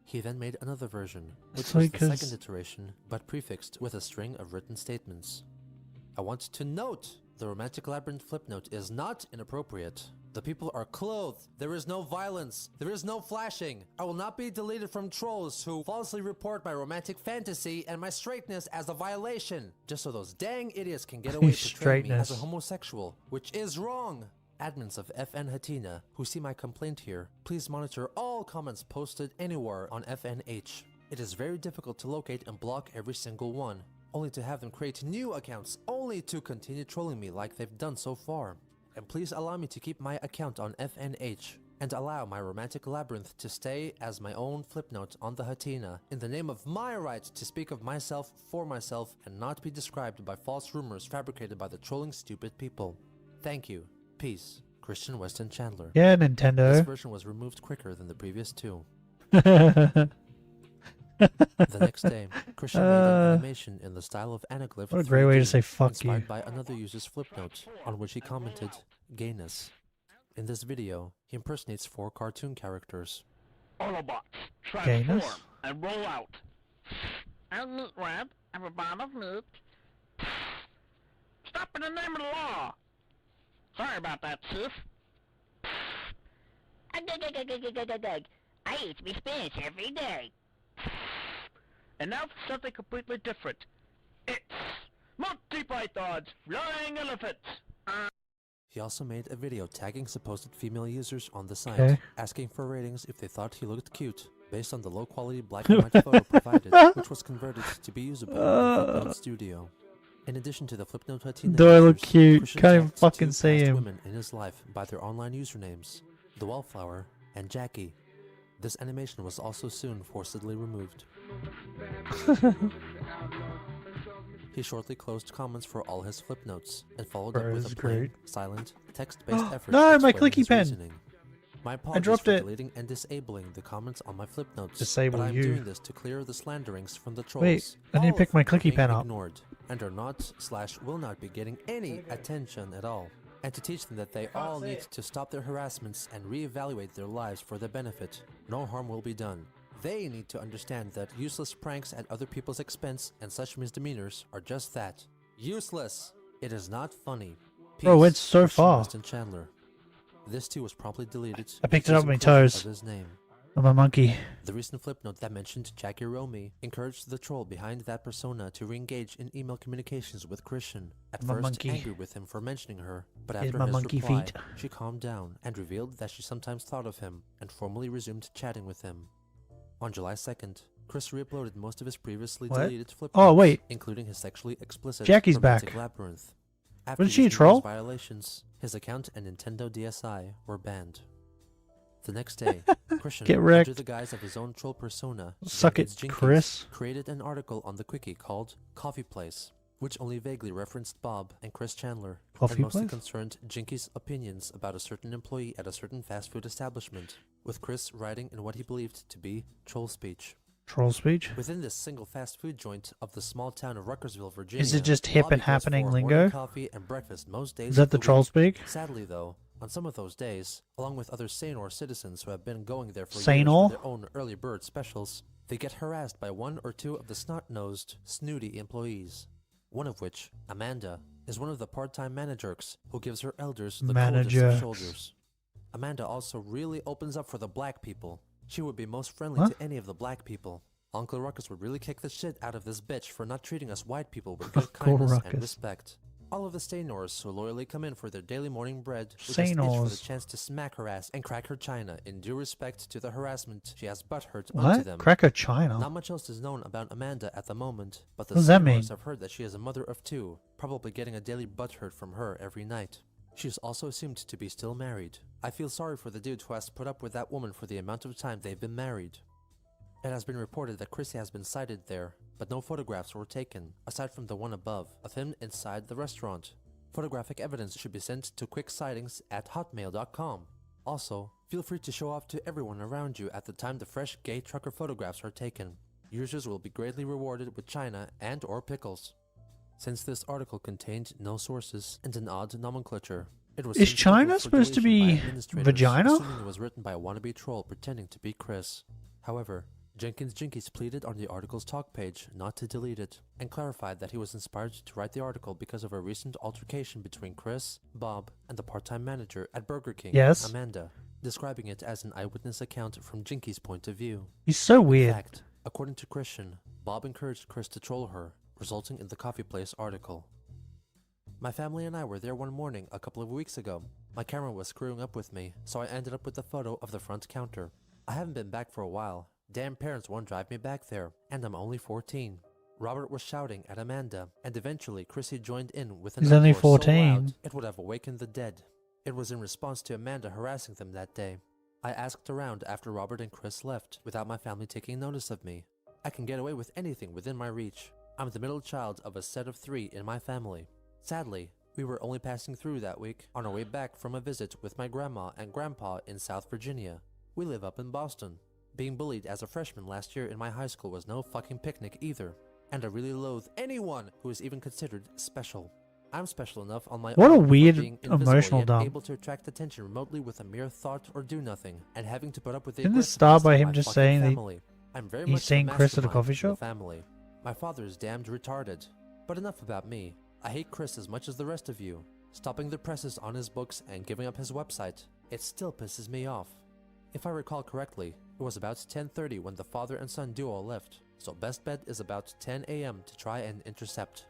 He then made another version, which It's was like the his- second iteration, but prefixed with a string of written statements. I want to note, the romantic labyrinth Flipnote is not inappropriate. The people are clothed, there is no violence, there is no flashing. I will not be deleted from trolls who falsely report my romantic fantasy and my straightness as a violation, just so those dang idiots can get away portraying me as a Straightness. homosexual, which is wrong. Admins of FN Hatina who see my complaint here, please monitor all comments posted anywhere on FNH. It is very difficult to locate and block every single one, only to have them create new accounts only to continue trolling me like they've done so far. And please allow me to keep my account on FNH and allow my romantic labyrinth to stay as my own Flipnote on the Hatina in the name of my right to speak of myself for myself and not be described by false rumors fabricated by the trolling stupid people. Thank you. Peace. Christian Weston Chandler. Yeah, Nintendo. This version was removed quicker than the previous two. The next day, Christian made an animation in the style of Anaglyph What a great way to 3D, say fuck inspired you. by another user's Flipnote, on which he commented, gayness. In this video, he impersonates 4 cartoon characters. Autobots, Gayness? transform and roll out. I'm Meat Red, I'm a bomb of meat. Stop in the name of the law. Sorry about that, Chief. I eat me spinach every day. And now for something completely different. It's Monty Python's Flying Elephants. He also made a video tagging supposed female users on the site, Okay. asking for ratings if they thought he looked cute, based on the low-quality black and white photo provided, which was converted to be usable in Flipnote Studio. In addition to the Flipnote Hatina Do I look users, cute? Christian Can't even tagged fucking 2 see past him. women in his life by their online usernames, The Wallflower and Jackie. This animation was also soon forcibly removed. He shortly closed comments for all his Flipnotes and followed Bro, up with this a is plain, great. silent, text-based effort No, to my explain clicky his pen. reasoning. My apologies dropped for it. deleting and disabling the comments on my flip notes. Disable but I'm you. doing this to clear the slanderings from the trolls. Wait, I didn't all pick of my whom are clicky being pen up. ignored and are not / will not be getting any attention at all. And to teach them that they all need to stop their harassments and reevaluate their lives for their benefit. No harm will be done. They need to understand that useless pranks at other people's expense and such misdemeanors are just that. Useless! It is not funny. Bro, it's so Christian far. Weston Chandler. This too was promptly deleted. I picked it up with with my his inclusion toes. of his name. I'm a monkey. The recent flip note that mentioned Jackie Romy encouraged the troll behind that persona to re-engage in email communications with Christian. At I'm a first monkey. angry with him for mentioning her, but Here's after my his monkey reply, feet. she calmed down and revealed that she sometimes thought of him and formally resumed chatting with him. On July 2nd, Chris re-uploaded most of his previously What? deleted flip Oh, notes, wait. including his sexually explicit Jackie's romantic back. labyrinth. After Was she a these troll? numerous violations, his account and Nintendo DSi were banned. The next day, Christian, Get under wrecked. the guise of his own troll persona, Suck it, Jenkins, Chris. created an article on the Quickie called Coffee Place, which only vaguely referenced Bob and Chris Chandler, Coffee and mostly Place? concerned Jinky's opinions about a certain employee at a certain fast food establishment, with Chris writing in what he believed to be troll speech. Troll speech? Within this single fast food joint of the small town of Ruckersville, Virginia, Is it just hip Bobby and goes happening for morning lingo? coffee and breakfast most days Is that of the week. troll speak? Sadly, though, on some of those days, along with other Sanor citizens who have been going there for years Sanor? for their own early bird specials, they get harassed by one or two of the snot-nosed, snooty employees. One of which, Amanda, is one of the part-time managers who gives her elders the coldest of Managers. shoulders. Amanda also really opens up for the black people. She would be most friendly Huh? to any of the black people. Uncle Ruckus would really kick the shit out of this bitch for not treating us white people with good Uncle kindness Ruckus. and respect. All of the Sanors who loyally come in for their daily morning bread would just itch for the Sanors. chance to smack her ass and crack her china in due respect to the harassment she has butthurt onto What? them. Cracker China? Not much else is known about Amanda at the moment, but the What does that Sanors mean? have heard that she is a mother of two, probably getting a daily butthurt from her every night. She is also assumed to be still married. I feel sorry for the dude who has to put up with that woman for the amount of time they've been married. It has been reported that Chrissy has been sighted there, but no photographs were taken, aside from the one above, of him inside the restaurant. Photographic evidence should be sent to quicksightings@hotmail.com. Also, feel free to show off to everyone around you at the time the fresh gay trucker photographs are taken. Users will be greatly rewarded with china and or pickles. Since this article contained no sources and an odd nomenclature, it was Is sent China over for supposed to deletion by be administrators, vagina? assuming it was written by a wannabe troll pretending to be Chris. However, Jenkins pleaded on the article's talk page not to delete it, and clarified that he was inspired to write the article because of a recent altercation between Chris, Bob, and the part-time manager at Burger King, Yes. Amanda, describing it as an eyewitness account from Jinky's point of view. He's so weird. In fact, according to Christian, Bob encouraged Chris to troll her, resulting in the Coffee Place article. My family and I were there one morning a couple of weeks ago. My camera was screwing up with me, so I ended up with the photo of the front counter. I haven't been back for a while. Damn parents won't drive me back there, and I'm only 14. Robert was shouting at Amanda, and eventually Chrissy joined in with an He's only uproar so 14. loud it would have awakened the dead. It was in response to Amanda harassing them that day. I asked around after Robert and Chris left, without my family taking notice of me. I can get away with anything within my reach. I'm the middle child of a set of 3 in my family. Sadly, we were only passing through that week on our way back from a visit with my grandma and grandpa in South Virginia. We live up in Boston. Being bullied as a freshman last year in my high school was no fucking picnic either, and I really loathe anyone who is even considered special. I'm special enough on my What a own for weird, being invisible emotional yet dump. able to attract attention remotely with a mere thought or do nothing, and having to put up with the Didn't this aggressiveness start by of him my just fucking saying that family. I'm very he's much the seeing Chris at a mastermind coffee of the shop? family. My father is damned retarded. But enough about me. I hate Chris as much as the rest of you. Stopping the presses on his books and giving up his website, it still pisses me off. If I recall correctly, it was about 10:30 when the father and son duo left, so best bet is about 10 a.m. to try and intercept.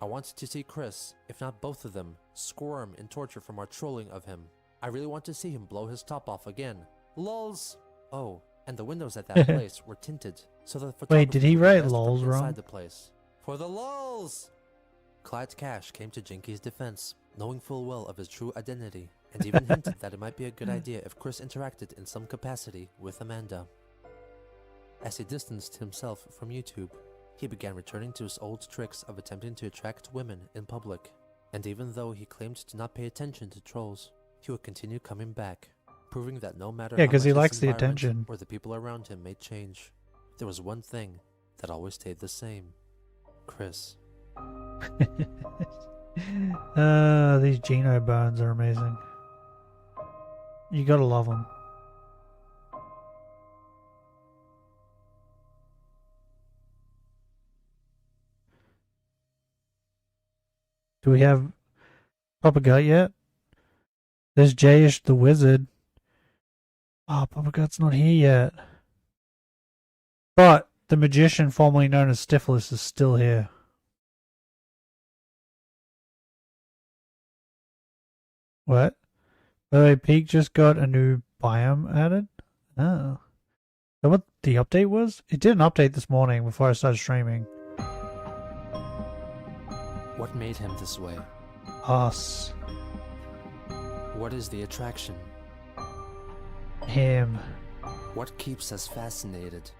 I want to see Chris, if not both of them, squirm in torture from our trolling of him. I really want to see him blow his top off again. LOLs! Oh, and the windows at that place were tinted, so the Wait, did he photographer write was best LOLs from wrong? inside the place. For the LOLs! Clyde Cash came to Jinky's defense, knowing full well of his true identity, and even hinted that it might be a good idea if Chris interacted in some capacity with Amanda. As he distanced himself from YouTube, he began returning to his old tricks of attempting to attract women in public, and even though he claimed to not pay attention to trolls, he would continue coming back. proving that no matter Yeah, how 'cause he much his likes the environment attention. or the people around him may change, there was one thing that always stayed the same. Chris. These Geno bones are amazing. You gotta love them. Do we have Papa Gut yet? There's Jayish the Wizard. Oh, Papa Gut's not here yet. But the magician formerly known as Stiflis is still here. What? By the way, Peak just got a new biome added? Oh. Is that what the update was? It did an update this morning before I started streaming. What made him this way? Us. What is the attraction? Him. What keeps us fascinated?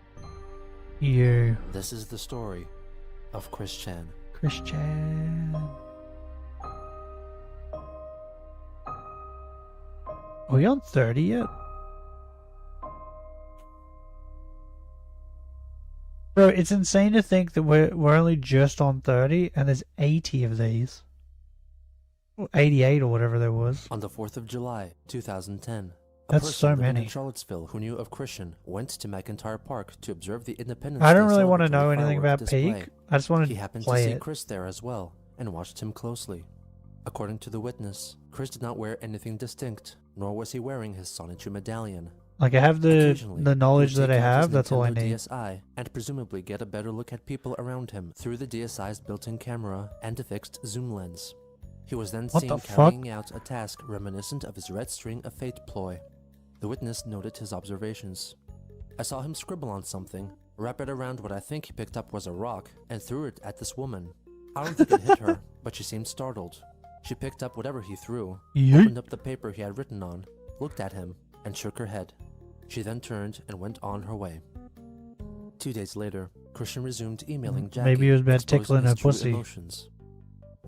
You. This is the story of Chris Chan. Christian. Are we on 30 yet? Bro, it's insane to think that we're only just on 30 and there's 80 of these. Or 88 or whatever there was. On the 4th of July, 2010, a That's person so living many. in Charlottesville who knew of Christian went to McIntyre Park to observe the Independence I don't Day really want to celebratory know anything firework about display. Peak. I just want He to happened play to see it. Chris there as well and watched him closely. According to the witness, Chris did not wear anything distinct, nor was he wearing his Sonichu medallion. Like, I have Occasionally, the knowledge he would that I take out his have, that's all I Nintendo need. DSi and presumably get a better look at people around him through the DSi's built-in camera and a fixed zoom lens. He was then What seen the fuck? carrying out a task reminiscent of his Red String of Fate ploy. The witness noted his observations. I saw him scribble on something, wrap it around what I think he picked up was a rock, and threw it at this woman. I don't think it hit her, but she seemed startled. She picked up whatever he threw, Yeet. opened up the paper he had written on, looked at him, and shook her head. She then turned and went on her way. 2 days later, Christian resumed emailing Jackie, Maybe he was bad exposing tickling his her true pussy. emotions.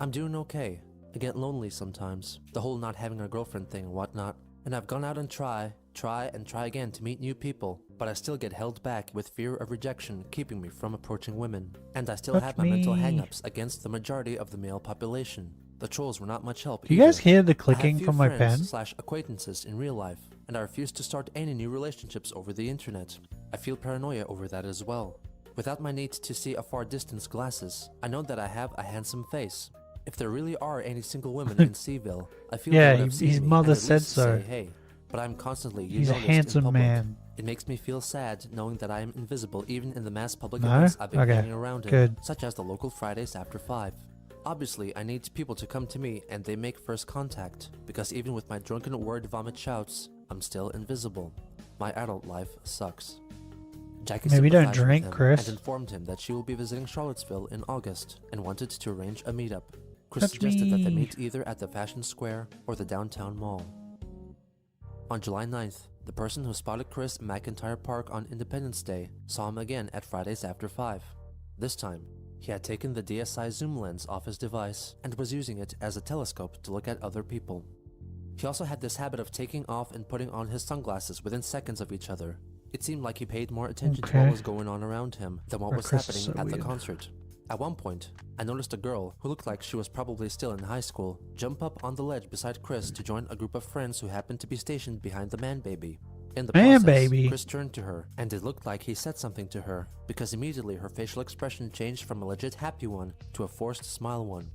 I'm doing okay. I get lonely sometimes, the whole not having a girlfriend thing and whatnot, and I've gone out and try again to meet new people, but I still get held back with fear of rejection keeping me from approaching women, and I still Touch have my mental me. hang-ups against the majority of the male population. The trolls were not much help Do you guys either. hear the I have clicking few from my friends pen? / acquaintances in real life, and I refuse to start any new relationships over the internet. I feel paranoia over that as well. Without my need to see a far distance glasses, I know that I have a handsome face. If there really are any single women in Seaville, I feel Yeah, they would have seen his me mother and at said least so. say hey. But I'm constantly He's a noticed in handsome public. man. It makes me feel sad knowing that I am invisible even in the mass public No? events I've been Okay, hanging around in, good. such as the local Fridays after 5. Obviously, I need people to come to me and they make first contact, because even with my drunken word vomit shouts, I'm still invisible. My adult life sucks. Jackie Maybe don't sympathized with drink, him Chris. and informed him that she will be visiting Charlottesville in August and wanted to arrange a meetup. Chris Touch suggested that they me. meet either at the Fashion Square or the downtown mall. On July 9th, the person who spotted Chris in McIntyre Park on Independence Day saw him again at Fridays after 5. This time, he had taken the DSi zoom lens off his device and was using it as a telescope to look at other people. He also had this habit of taking off and putting on his sunglasses within seconds of each other. It seemed like he paid more attention to Okay. what was going on around him than what Bro, was Chris is happening so at the weird. concert. At one point, I noticed a girl who looked like she was probably still in high school jump up on the ledge beside Chris to join a group of friends who happened to be stationed behind the man baby. In the Man process, baby. Chris turned to her, and it looked like he said something to her, because immediately her facial expression changed from a legit happy one to a forced smile one.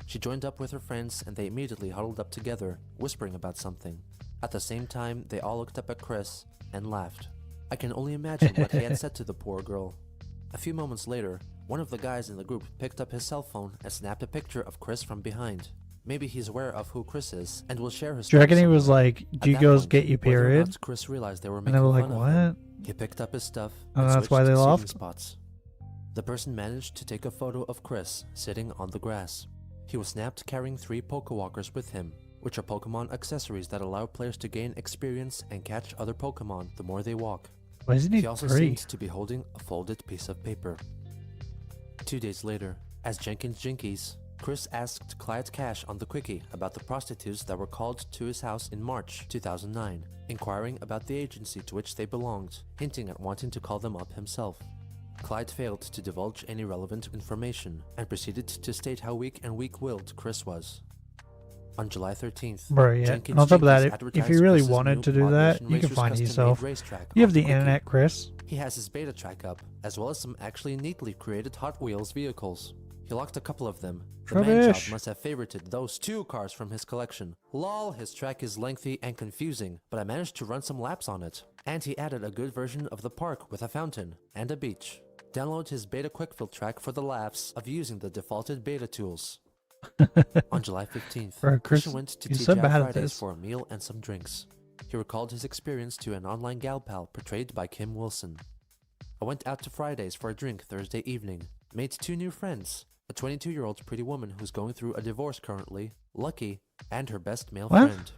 She joined up with her friends, and they immediately huddled up together, whispering about something. At the same time, they all looked up at Chris and laughed. I can only imagine what he had said to the poor girl. A few moments later, one of the guys in the group picked up his cell phone and snapped a picture of Chris from behind. Maybe he's aware of who Chris is and will share his Do you reckon he story was somewhere. like, At "Do you that girls point, get your whether or period?" not Chris realized they were And making they were like, fun of him, "What?" he picked up his stuff And and that's switched why they to laughed? seating spots. The person managed to take a photo of Chris sitting on the grass. He was snapped carrying 3 Pokewalkers with him, which are Pokemon accessories that allow players to gain experience and catch other Pokemon the more they walk. Why isn't he He also 3? seemed to be holding a folded piece of paper. 2 days later, as Jenkins Jinkies, Chris asked Clyde Cash on the Quickie about the prostitutes that were called to his house in March 2009, inquiring about the agency to which they belonged, hinting at wanting to call them up himself. Clyde failed to divulge any relevant information and proceeded to state how weak and weak-willed Chris was. On July 13th, Bro, yeah. Jenkins And on top of that, Jinkies if you advertised really Chris's wanted new to do Mod that, Nation you can Racers find it custom-made yourself. racetrack You have on the Quickie. internet, Chris. He has his beta track up, as well as some actually neatly created Hot Wheels vehicles. He locked a couple of them. The man-child Rubbish. must have favorited those 2 cars from his collection. Lol, his track is lengthy and confusing, but I managed to run some laps on it. And he added a good version of the park with a fountain and a beach. Download his beta quickfill track for the laughs of using the defaulted beta tools. On July 15th, Bro, Chris, Christian went to you're TGI so bad at Fridays this. for a meal and some drinks. He recalled his experience to an online gal pal portrayed by Kim Wilson. I went out to Fridays for a drink Thursday evening. Made 2 new friends. A 22-year-old pretty woman who's going through a divorce currently, Lucky, and her best male What? friend.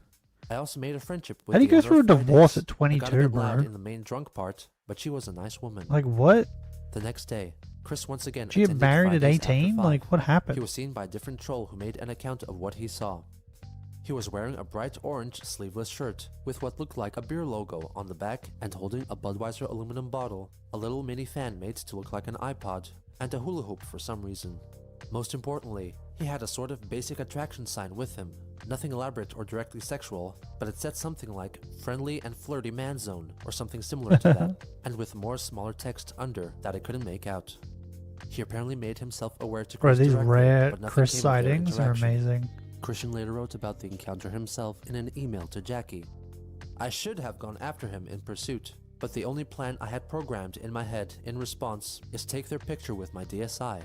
I also made a friendship with How do you the go owner through a of Fridays. divorce at I got a 22, bit loud bro? in the main drunk part, but she was a nice woman. Like, what? The next day, Chris once again Did you get attended married at Fridays after 18? 5. Like, what happened? He was seen by a different troll who made an account of what he saw. He was wearing a bright orange sleeveless shirt with what looked like a beer logo on the back and holding a Budweiser aluminum bottle, a little mini fan made to look like an iPod, and a hula hoop for some reason. Most importantly, he had a sort of basic attraction sign with him. Nothing elaborate or directly sexual, but it said something like friendly and flirty man zone or something similar to that, and with more smaller text under that I couldn't make out. He apparently made himself aware to Bro, Chris these directly, rare but nothing Chris came of their sightings are interaction. amazing. Christian later wrote about the encounter himself in an email to Jackie. I should have gone after him in pursuit, but the only plan I had programmed in my head in response is take their picture with my DSI.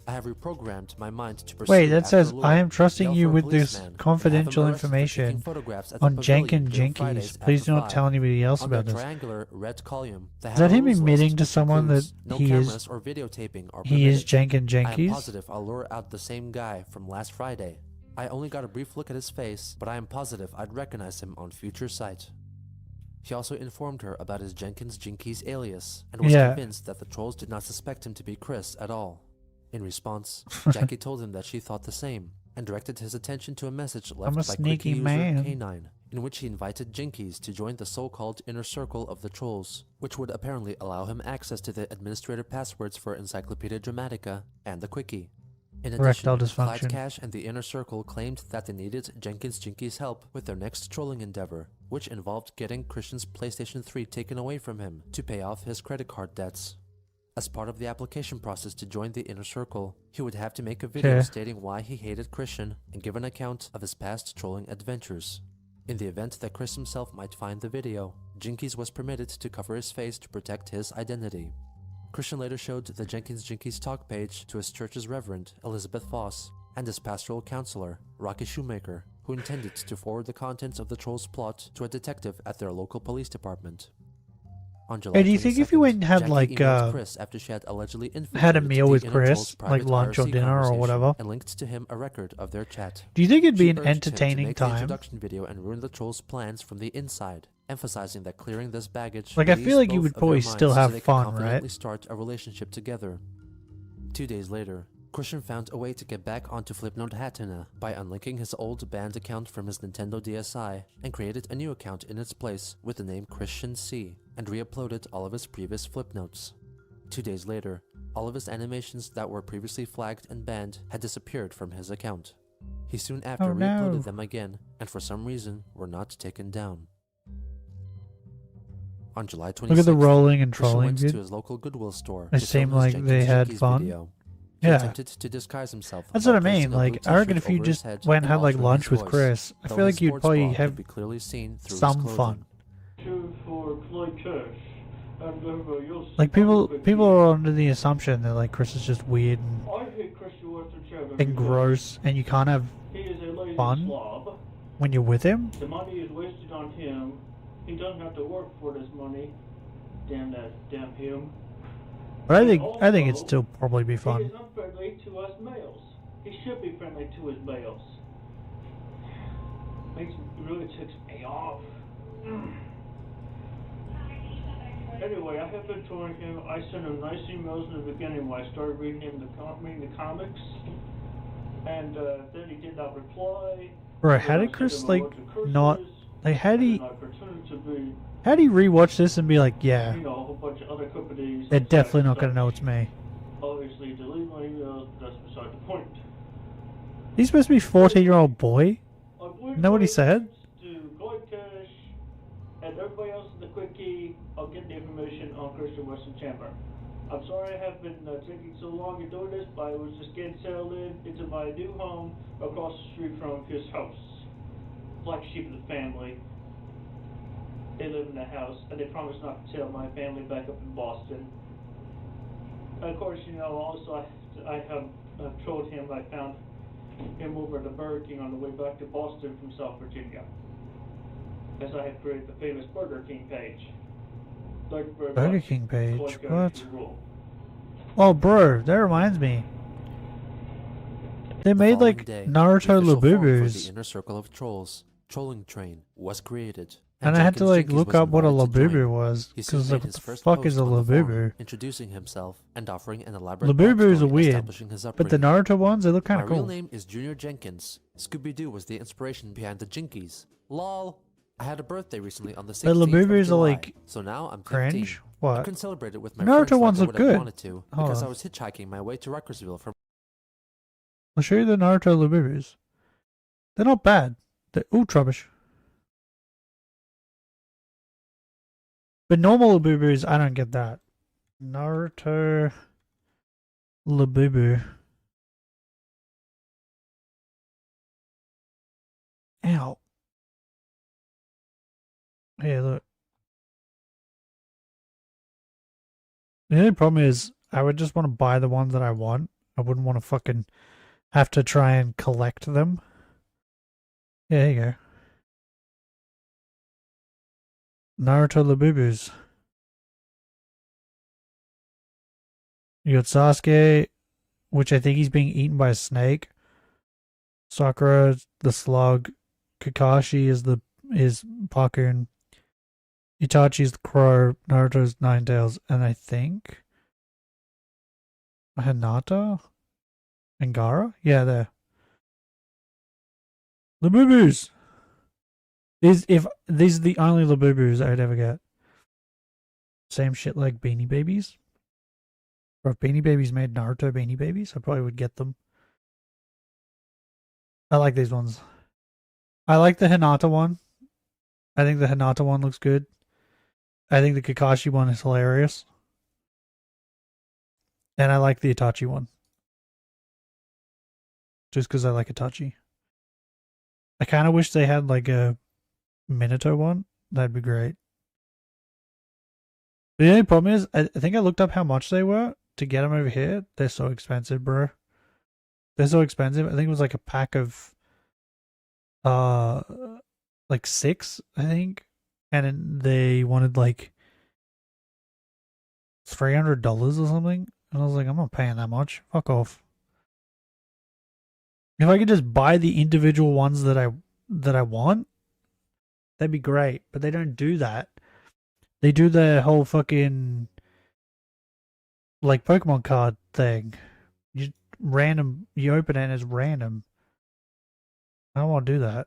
I have reprogrammed my mind to pursue Wait, that after says, lure, I am trusting yell you for a with this policeman, and have him confidential arrested for taking information photographs at the on pavilion Jenkins during Jinkies. Fridays Please after don't 5. tell anybody else On about their this. triangular red column, they Is have that a him rules admitting list to which someone that includes no he is cameras or videotaping are he is permitted. Jenkins I am Jinkies? positive I'll lure out the same guy from last Friday. I only got a brief look at his face, but I am positive I'd recognize him on future sight. He also informed her about his Jenkins Jinkies alias, and was convinced that the trolls did not suspect him to be Chris at all. In response, Jackie told him that she thought the same, and directed his attention to a message left I'm a by sneaky Quickie man. user K9, in which he invited Jinkies to join the so-called inner circle of the trolls, which would apparently allow him access to the administrator passwords for Encyclopedia Dramatica and the Quickie. In Erectile addition, Clyde dysfunction. Cash and the Inner Circle claimed that they needed Jenkins Jinkies' help with their next trolling endeavor, which involved getting Christian's PlayStation 3 taken away from him to pay off his credit card debts. As part of the application process to join the Inner Circle, he would have to make a video Okay. stating why he hated Christian and give an account of his past trolling adventures. In the event that Chris himself might find the video, Jinkies was permitted to cover his face to protect his identity. Christian later showed the Jenkins Jinkies talk page to his church's reverend, Elizabeth Foss, and his pastoral counselor, Rocky Shoemaker, who intended to forward the contents of the trolls' plot to a detective at their local police department. On July Hey, do you think if you went and had, Jackie like, emailed Chris after she had allegedly had a infiltrated meal the with Inner Chris, Troll's like private lunch or IRC dinner or conversation whatever? and linked to him a record of their chat. Do you think it'd be She an urged him to entertaining make the time? introduction video and ruin the trolls' plans from the inside, emphasizing that clearing this baggage Like, I relieves feel like you both would of their probably minds still so have they can fun, confidently right? start a relationship together. 2 days later, Christian found a way to get back onto Flipnote Hatena by unlinking his old banned account from his Nintendo DSi and created a new account in its place with the name Christian C and re-uploaded all of his previous Flipnotes. 2 days later, all of his animations that were previously flagged and banned had disappeared from his account. He soon after Oh, no. re-uploaded them again and for some reason were not taken down. On July 26th, Look at the rolling and Christian trolling, went dude. to his local Goodwill store It to film seemed his like Jenkins they had Jinkies fun. video. He Yeah. attempted to disguise himself. That's by what I mean. placing a Like, blue I reckon t-shirt if you over his just head went and and had like altering lunch his with voice, Chris, I though feel his like you'd sports probably bra have could be clearly seen through his some clothing. fun. For Clyde Cash, and you'll see Like people other people are under the assumption that like Chris is just weird I hate Christian Western Chevron and because gross, and you can't have he is a lazy fun slob. when you're with him. The money is wasted on him. He doesn't have to work for this money. Damn him. But I think it'd still probably be He fun. is unfriendly to us males. He should be friendly to his males. Really ticks me off. Anyway, I have been touring him. I sent him nice emails in the beginning when I started reading him the comics. And then he did not reply. Bro, how did Chris like not like how did he rewatch this and be like, yeah, You know, a whole bunch of other companies. they're definitely not gonna know it's me. Obviously, delete my emails. That's beside the point. He's supposed to be 14-year-old boy. You know what he said? To Gold Cash and everybody else in the quickie, I'll get the information on Christian Western Chamber. I'm sorry I have been taking so long in doing this, but I was just getting settled into my new home across the street from his house. Black sheep of the family. They live in the house, and they promised not to tell my family back up in Boston. And of course, you know, also I have trolled him. I found him over at the Burger King on the way back to Boston from South Virginia. As I have created the famous Burger King page. Burger King page? What? Oh, bro, that reminds me. They made like Naruto Labubus. The inner circle of trolls. Trolling train was created. And I had to like look up what a Labubu was, because like, what the fuck is a Labubu? Introducing himself and offering an elaborate Labubus are weird, establishing his but the Naruto ones, they look kind of My cool. real name is Junior Jenkins. Scooby-Doo was the inspiration behind the Jinkies. Lol. I had a birthday recently on the 16th The Labubus of July, are like so now I'm 15. cringe. I What? couldn't celebrate it with my Naruto friends ones like I look would have good. wanted to, Hold because on. I was hitchhiking my way to Ruckersville from. I'll show you the Naruto Labubus. They're not bad. They're rubbish. But normal Labubus, I don't get that. Naruto Labubu. Ow. Hey, look. The only problem is, I would just want to buy the ones that I want. I wouldn't want to fucking have to try and collect them. Yeah, there you go. Naruto Labubus. You got Sasuke, which I think he's being eaten by a snake. Sakura, the slug. Kakashi is Pakun. Itachi's the crow. Naruto's Ninetales, and I think Hinata and Gaara. Yeah, there. Labubus. These are the only Labubus I'd ever get. Same shit like Beanie Babies. Or if Beanie Babies made Naruto Beanie Babies, I probably would get them. I like these ones. I like the Hinata one. I think the Hinata one looks good. I think the Kakashi one is hilarious. And I like the Itachi one. Just because I like Itachi. I kind of wish they had like a Minato one. That'd be great. The only problem is, I think I looked up how much they were to get them over here. They're so expensive, bro. They're so expensive. I think it was like a pack of, like 6, I think. And then they wanted like $300 or something. And I was like, I'm not paying that much. Fuck off. If I could just buy the individual ones that I want, that'd be great. But they don't do that. They do the whole fucking like Pokemon card thing. You open it and it's random. I don't want to do that.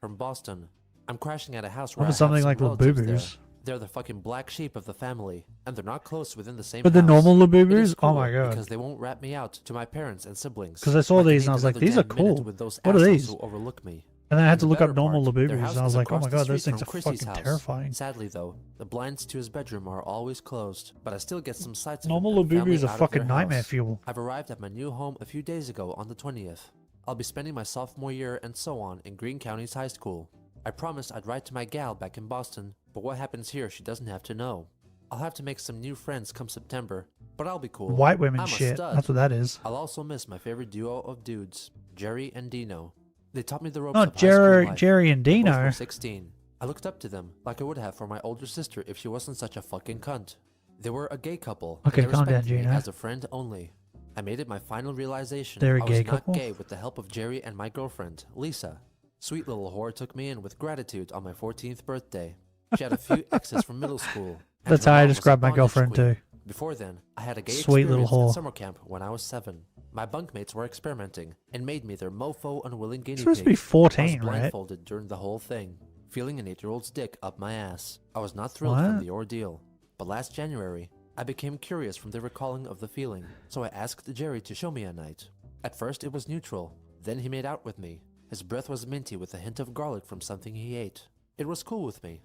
From Boston. I'm crashing at a house What where I about have something some like relatives there. Labubus? They're the fucking black sheep of the family, and they're not close within the same But the house. normal It Labubus? is Oh cool my god. Because they won't rat me out to my parents and siblings. Because I saw Like these need and I was like, another these are damn minute cool. with those What are assholes these? who overlook me. And then I had to The look up better normal part, their Labubus house and I was is like, oh across my the god, street those things from are Chrissy's fucking house. terrifying. Sadly though, the blinds to his bedroom are always closed, but I still get some sights of Normal him and family Labubus are out of fucking their nightmare house. fuel. I've arrived at my new home a few days ago on the 20th. I'll be spending my sophomore year and so on in Greene County's high school. I promised I'd write to my gal back in Boston, but what happens here she doesn't have to know. I'll have to make some new friends come September, but I'll be cool. White women I'm a shit. stud. That's what that is. I'll also miss my favorite duo of dudes, Jerry and Dino. They taught me the ropes Oh, of high school life. Jerry and They both Dino. were 16. I looked up to them like I would have for my older sister if she wasn't such a fucking cunt. They were a gay couple. Okay, and they calm down, respected me Gino. as a friend only. I made it my final realization. They're a I gay was not couple? gay with the help of Jerry and my girlfriend, Lisa. Sweet little whore took me in with gratitude on my 14th birthday. She had a few exes from middle school. and That's her how I mom was a describe my bondage girlfriend queen. too. Before then, I had a gay Sweet little experience whore. at summer camp when I was 7. My bunkmates were experimenting and made me their mofo unwilling guinea pig. Supposed to be 14, I was right? blindfolded during the whole thing, feeling an 8-year-old's dick up my ass. I was not thrilled from What? the ordeal, but last January, I became curious from the recalling of the feeling, so I asked Jerry to show me a night. At first it was neutral, then he made out with me. His breath was minty with a hint of garlic from something he ate. It was cool with me.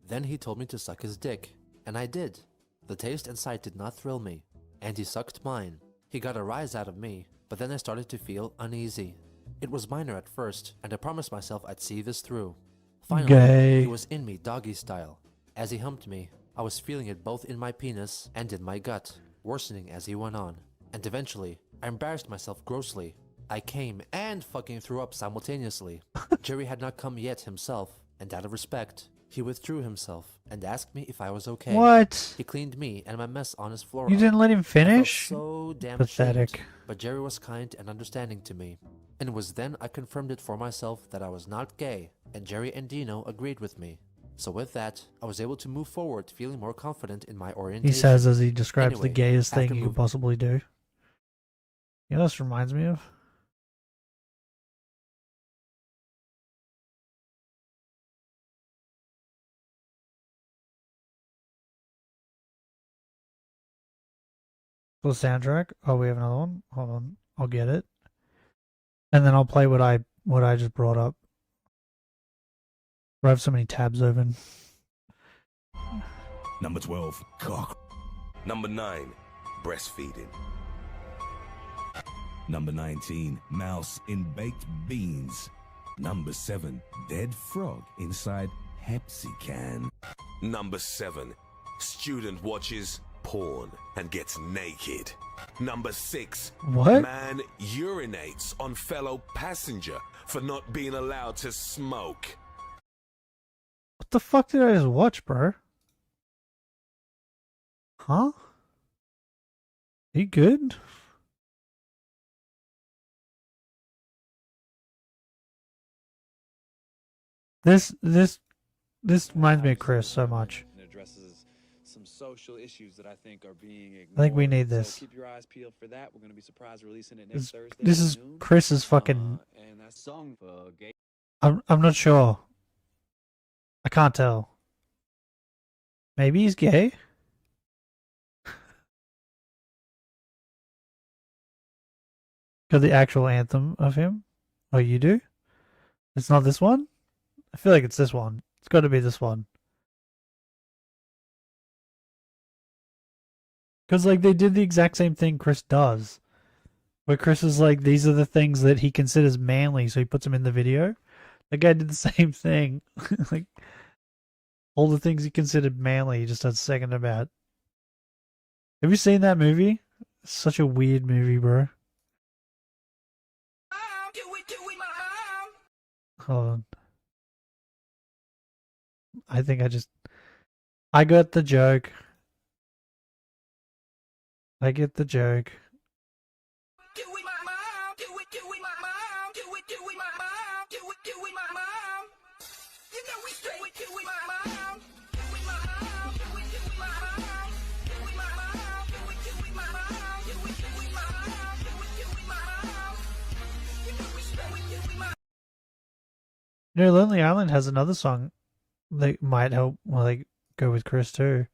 Then he told me to suck his dick, and I did. The taste and sight did not thrill me, and he sucked mine. He got a rise out of me, but then I started to feel uneasy. It was minor at first, and I promised myself I'd see this through. Finally, Gay. he was in me doggy style. As he humped me, I was feeling it both in my penis and in my gut, worsening as he went on. And eventually, I embarrassed myself grossly. I came and fucking threw up simultaneously. Jerry had not come yet himself, and out of respect, he withdrew himself and asked me if I was okay. What? He cleaned me and my mess on his floor. You up. didn't let him I finish? felt so damn Pathetic. ashamed, but Jerry was kind and understanding to me. And it was then I confirmed it for myself that I was not gay, and Jerry and Dino agreed with me. So with that, I was able to move forward feeling more confident in my orientation. He says as he describes the Anyway, gayest thing after you could possibly do. You know what this reminds me of? The soundtrack. Oh, we have another one. Hold on, I'll get it, and then I'll play what I just brought up. I have so many tabs open. Number 12, cock. Number 9, breastfeeding. Number 19, mouse in baked beans. Number 7, dead frog inside Pepsi can. Number 7, student watches porn and gets naked. Number 6, What? man urinates on fellow passenger for not being allowed to smoke. What the fuck did I just watch, bro? Huh? You good? This reminds me of Chris so much. It addresses some social issues that I think are being ignored. I think we need this. So keep your eyes peeled for that. We're going to be surprised releasing it This, next Thursday. this at is noon. Chris's fucking. And that song for gay. I'm not sure. I can't tell. Maybe he's gay. Got the actual anthem of him. Oh, you do? It's not this one? I feel like it's this one. It's got to be this one. Because, like, they did the exact same thing Chris does. Where Chris is like, these are the things that he considers manly, so he puts them in the video. The guy did the same thing. Like, all the things he considered manly, he just does second about. Have you seen that movie? It's such a weird movie, bro. Hold on. I think I got the joke. I get the joke. You know, Lonely Island has another song that might help, well, like, go with Chris too.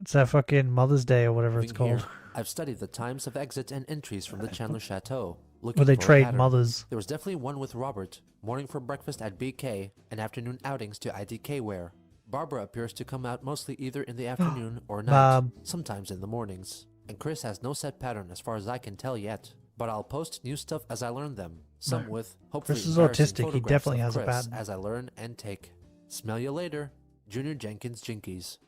It's that fucking Mother's Day or whatever it's Moving called. here, I've studied the times of exit and entries from the Chandler Chateau. Looking Where they for a trade pattern. mothers. There was definitely one with Robert, morning for breakfast at BK, and afternoon outings to IDK wear. Barbara appears to come out mostly either in the afternoon or night, Bob. sometimes in the mornings. And Chris has no set pattern as far as I can tell yet, but I'll post new stuff as I learn them. Some No. with hopefully Chris is embarrassing autistic. He photographs definitely of has a Chris pattern. as I learn and take. Smell you later, Junior Jenkins Jinkies.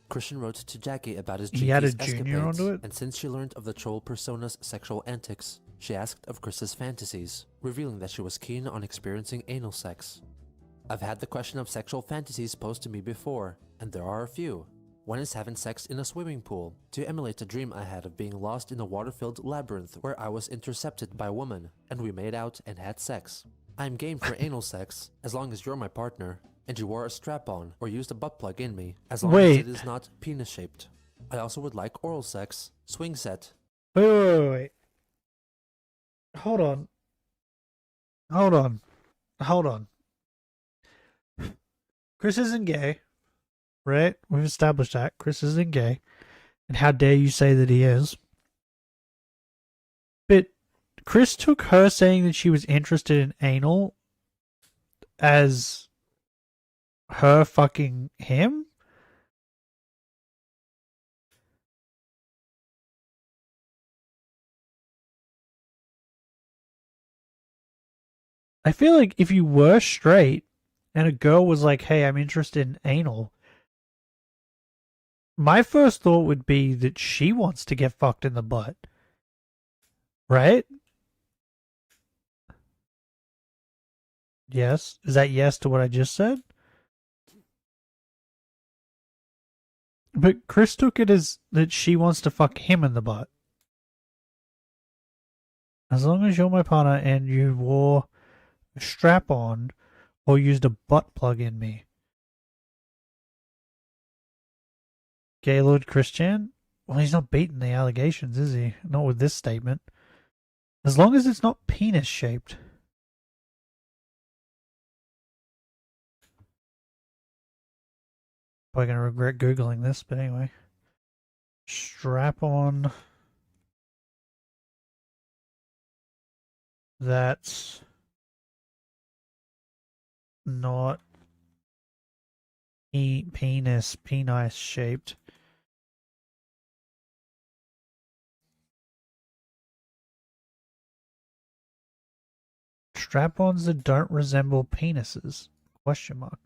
Christian wrote to Jackie about his He added Jinkies Junior escapades, onto it? and since she learned of the troll persona's sexual antics, she asked of Chris's fantasies, revealing that she was keen on experiencing anal sex. I've had the question of sexual fantasies posed to me before, and there are a few. One is having sex in a swimming pool, to emulate a dream I had of being lost in a water-filled labyrinth where I was intercepted by a woman, and we made out and had sex. I'm game for anal sex, as long as you're my partner, and you wore a strap-on or used a butt plug in me, as long as Wait. it is not penis-shaped. I also would like oral sex, swing set, Wait. Hold on. Chris isn't gay, right? We've established that. Chris isn't gay. And how dare you say that he is? But Chris took her saying that she was interested in anal as her fucking him? I feel like if you were straight and a girl was like, hey, I'm interested in anal, my first thought would be that she wants to get fucked in the butt. Right? Yes? Is that yes to what I just said? But Chris took it as that she wants to fuck him in the butt. As long as you're my partner and you wore a strap on or used a butt plug in me. Gaylord Christian? Well, he's not beating the allegations, is he? Not with this statement. As long as it's not penis shaped. Probably gonna regret Googling this, but anyway. Strap on. That's not penis shaped. Strap-ons that don't resemble penises? Question mark.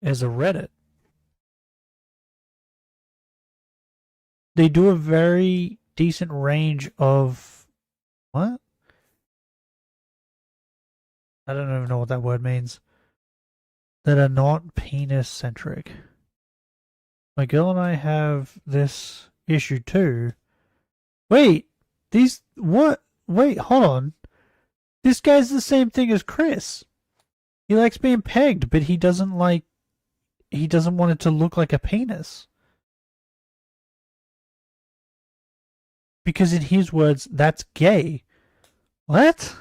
As a Reddit. They do a very decent range of... What? I don't even know what that word means. That are not penis-centric. My girl and I have this issue too. Wait! These... What? Wait, hold on. This guy's the same thing as Chris. He likes being pegged, but he doesn't like... He doesn't want it to look like a penis. Because in his words, that's gay. What?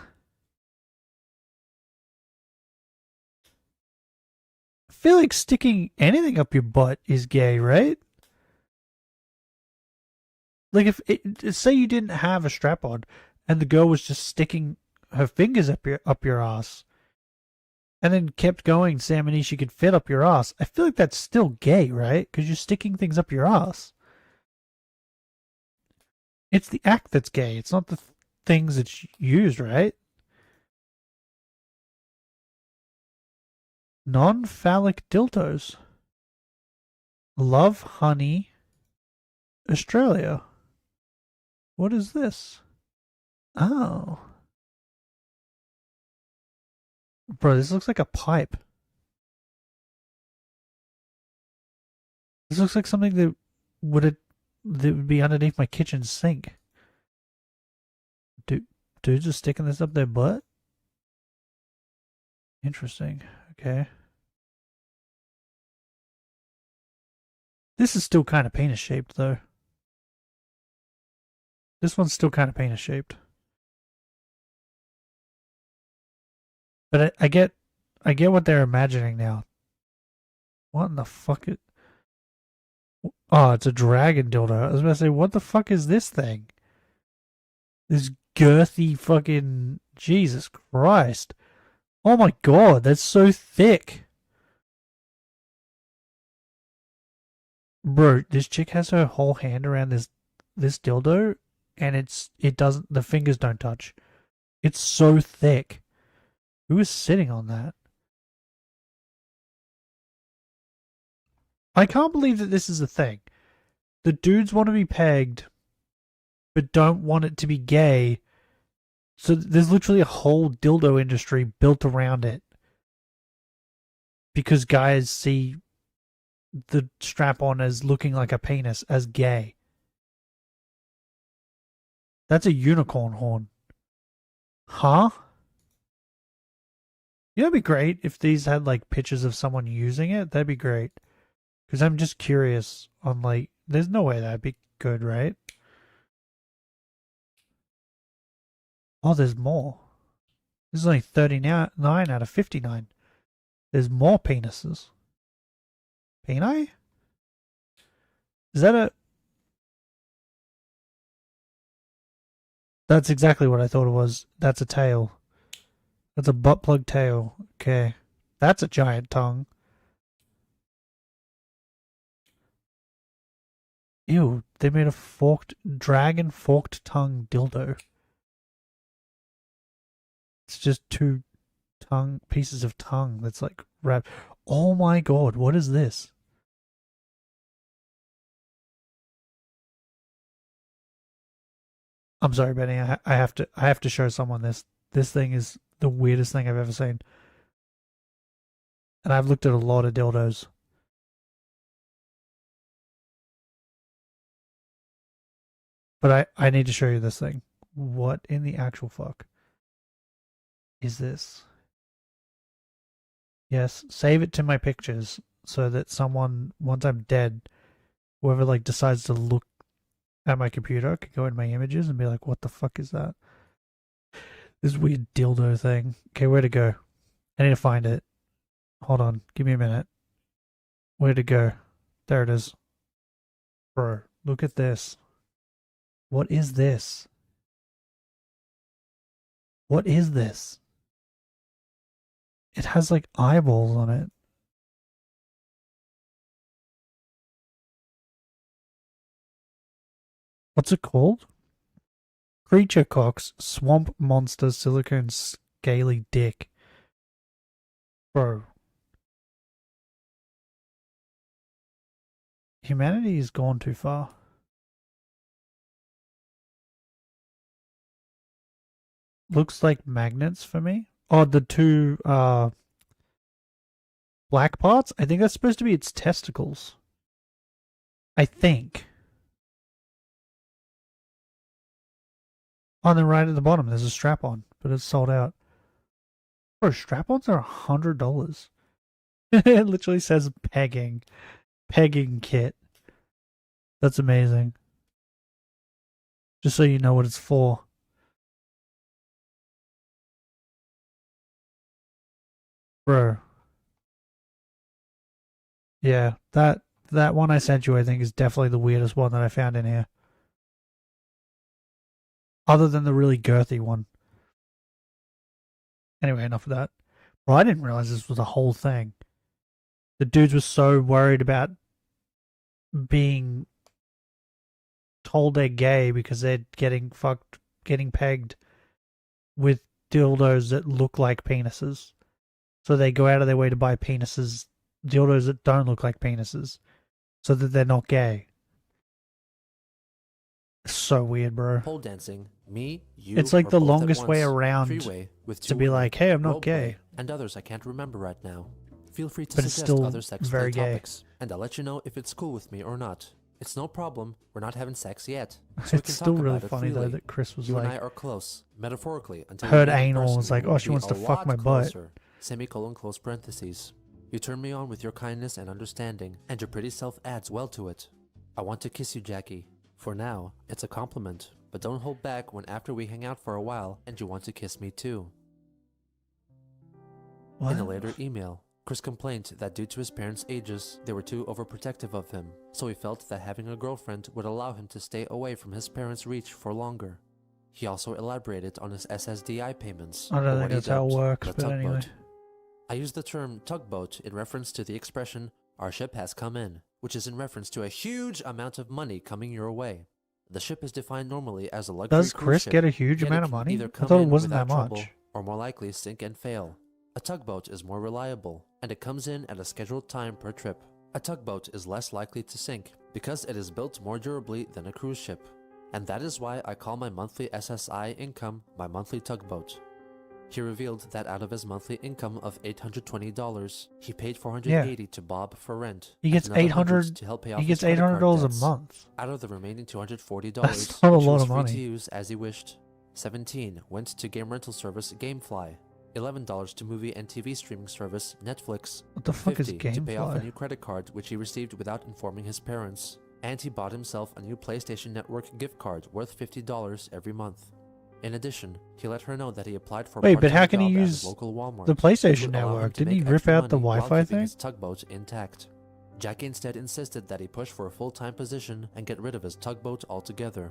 I feel like sticking anything up your butt is gay, right? Like if say you didn't have a strap on and the girl was just sticking her fingers up your ass and then kept going, Sam and she could fit up your ass. I feel like that's still gay, right? Because you're sticking things up your ass. It's the act that's gay. It's not the things that's used, right? Non-phallic dildos. Love Honey, Australia. What is this? Oh. Bro, this looks like a pipe. This looks like something that would be underneath my kitchen sink. Dudes are sticking this up their butt? Interesting. Okay. This is still kind of penis shaped though. This one's still kind of penis shaped. But I get what they're imagining now. What in the fuck is... Oh, it's a dragon dildo. I was about to say, what the fuck is this thing? This girthy fucking... Jesus Christ. Oh my god, that's so thick. Bro, this chick has her whole hand around this dildo and the fingers don't touch. It's so thick. Who is sitting on that? I can't believe that this is a thing. The dudes want to be pegged, but don't want it to be gay. So there's literally a whole dildo industry built around it. Because guys see the strap-on as looking like a penis as gay. That's a unicorn horn. Huh? Yeah, it'd be great if these had like pictures of someone using it. That'd be great. Because I'm just curious on like, there's no way that'd be good, right? Oh, there's more. This is only 39 out of 59. There's more penises. Peni? Is that a... That's exactly what I thought it was. That's a tail. That's a butt plug tail. Okay. That's a giant tongue. Ew, they made a dragon forked tongue dildo. It's just two pieces of tongue that's like wrapped. Oh my god, what is this? I'm sorry, Benny. I have to show someone this. This thing is the weirdest thing I've ever seen. And I've looked at a lot of dildos. But I need to show you this thing. What in the actual fuck is this? Yes, save it to my pictures so that someone, once I'm dead, whoever like decides to look at my computer could go in my images and be like, what the fuck is that? This weird dildo thing. Okay, where to go? I need to find it. Hold on, give me a minute. Where to go? There it is. Bro, look at this. What is this? What is this? It has like eyeballs on it. What's it called? Creature Cock's Swamp Monster Silicone Scaly Dick. Bro. Humanity has gone too far. Looks like magnets for me. Oh, the two black parts? I think that's supposed to be its testicles. I think. On the right at the bottom, there's a strap-on, but it's sold out. Bro, strap-ons are $100. It literally says pegging. Pegging kit. That's amazing. Just so you know what it's for. Bro. Yeah, that one I sent you I think is definitely the weirdest one that I found in here. Other than the really girthy one. Anyway, enough of that. Bro, I didn't realize this was a whole thing. The dudes were so worried about being told they're gay because they're getting pegged with dildos that look like penises. So they go out of their way to buy dildos that don't look like penises, so that they're not gay. It's so weird, bro. Pole dancing, me, you. It's like or the both at longest way once. around Three-way with to two be women. like, hey, I'm not Roleplay, gay. And others I can't remember right now. Feel free to But it's suggest still other sex very play gay. topics, and I'll let you know if it's cool with me or not. It's no problem. We're not having sex yet, so we It's can still talk really about it funny though freely. that Chris was You like, and I are close, metaphorically, until heard we meet in anal and was person, like, we oh, will she be wants to a fuck my lot butt. closer. Semicolon close parentheses. You turn me on with your kindness and understanding, and your pretty self adds well to it. I want to kiss you, Jackie. For now, it's a compliment, but don't hold back when after we hang out for a while and you want to kiss me too. What? In a later email, Chris complained that due to his parents' ages, they were too overprotective of him, so he felt that having a girlfriend would allow him to stay away from his parents' reach for longer. He also elaborated on his SSDI payments. I don't or think what he that's how it dubbed works, the but tugboat. anyway. I use the term tugboat in reference to the expression, our ship has come in, which is in reference to a huge amount of money coming your way. The ship is defined normally as a luxury Does cruise Chris ship, get a huge yet amount it of can money? either I come thought it in wasn't without that trouble, much. or more likely sink and fail. A tugboat is more reliable, and it comes in at a scheduled time per trip. A tugboat is less likely to sink, because it is built more durably than a cruise ship. And that is why I call my monthly SSI income my monthly tugboat. He revealed that out of his monthly income of $820, he paid $480 to Bob for rent. He gets and another $100 $800 to help pay he off gets his credit card $800 a debts. month. Out of the remaining $240, That's not a which he lot was of free money. to use as he wished. $17 went to game rental service GameFly. $11 to movie and TV streaming service Netflix. What the fuck is $50 to pay off a GameFly? new credit card which he received without informing his parents. And he bought himself a new PlayStation Network gift card worth $50 every month. In addition, he let her know that he applied for a Wait, but part-time how can he job at use his local Walmart, the which PlayStation would allow him Network? to Didn't he make rip extra out the money while Wi-Fi keeping thing? his tugboat intact. Jackie instead insisted that he push for a full-time position and get rid of his tugboat altogether.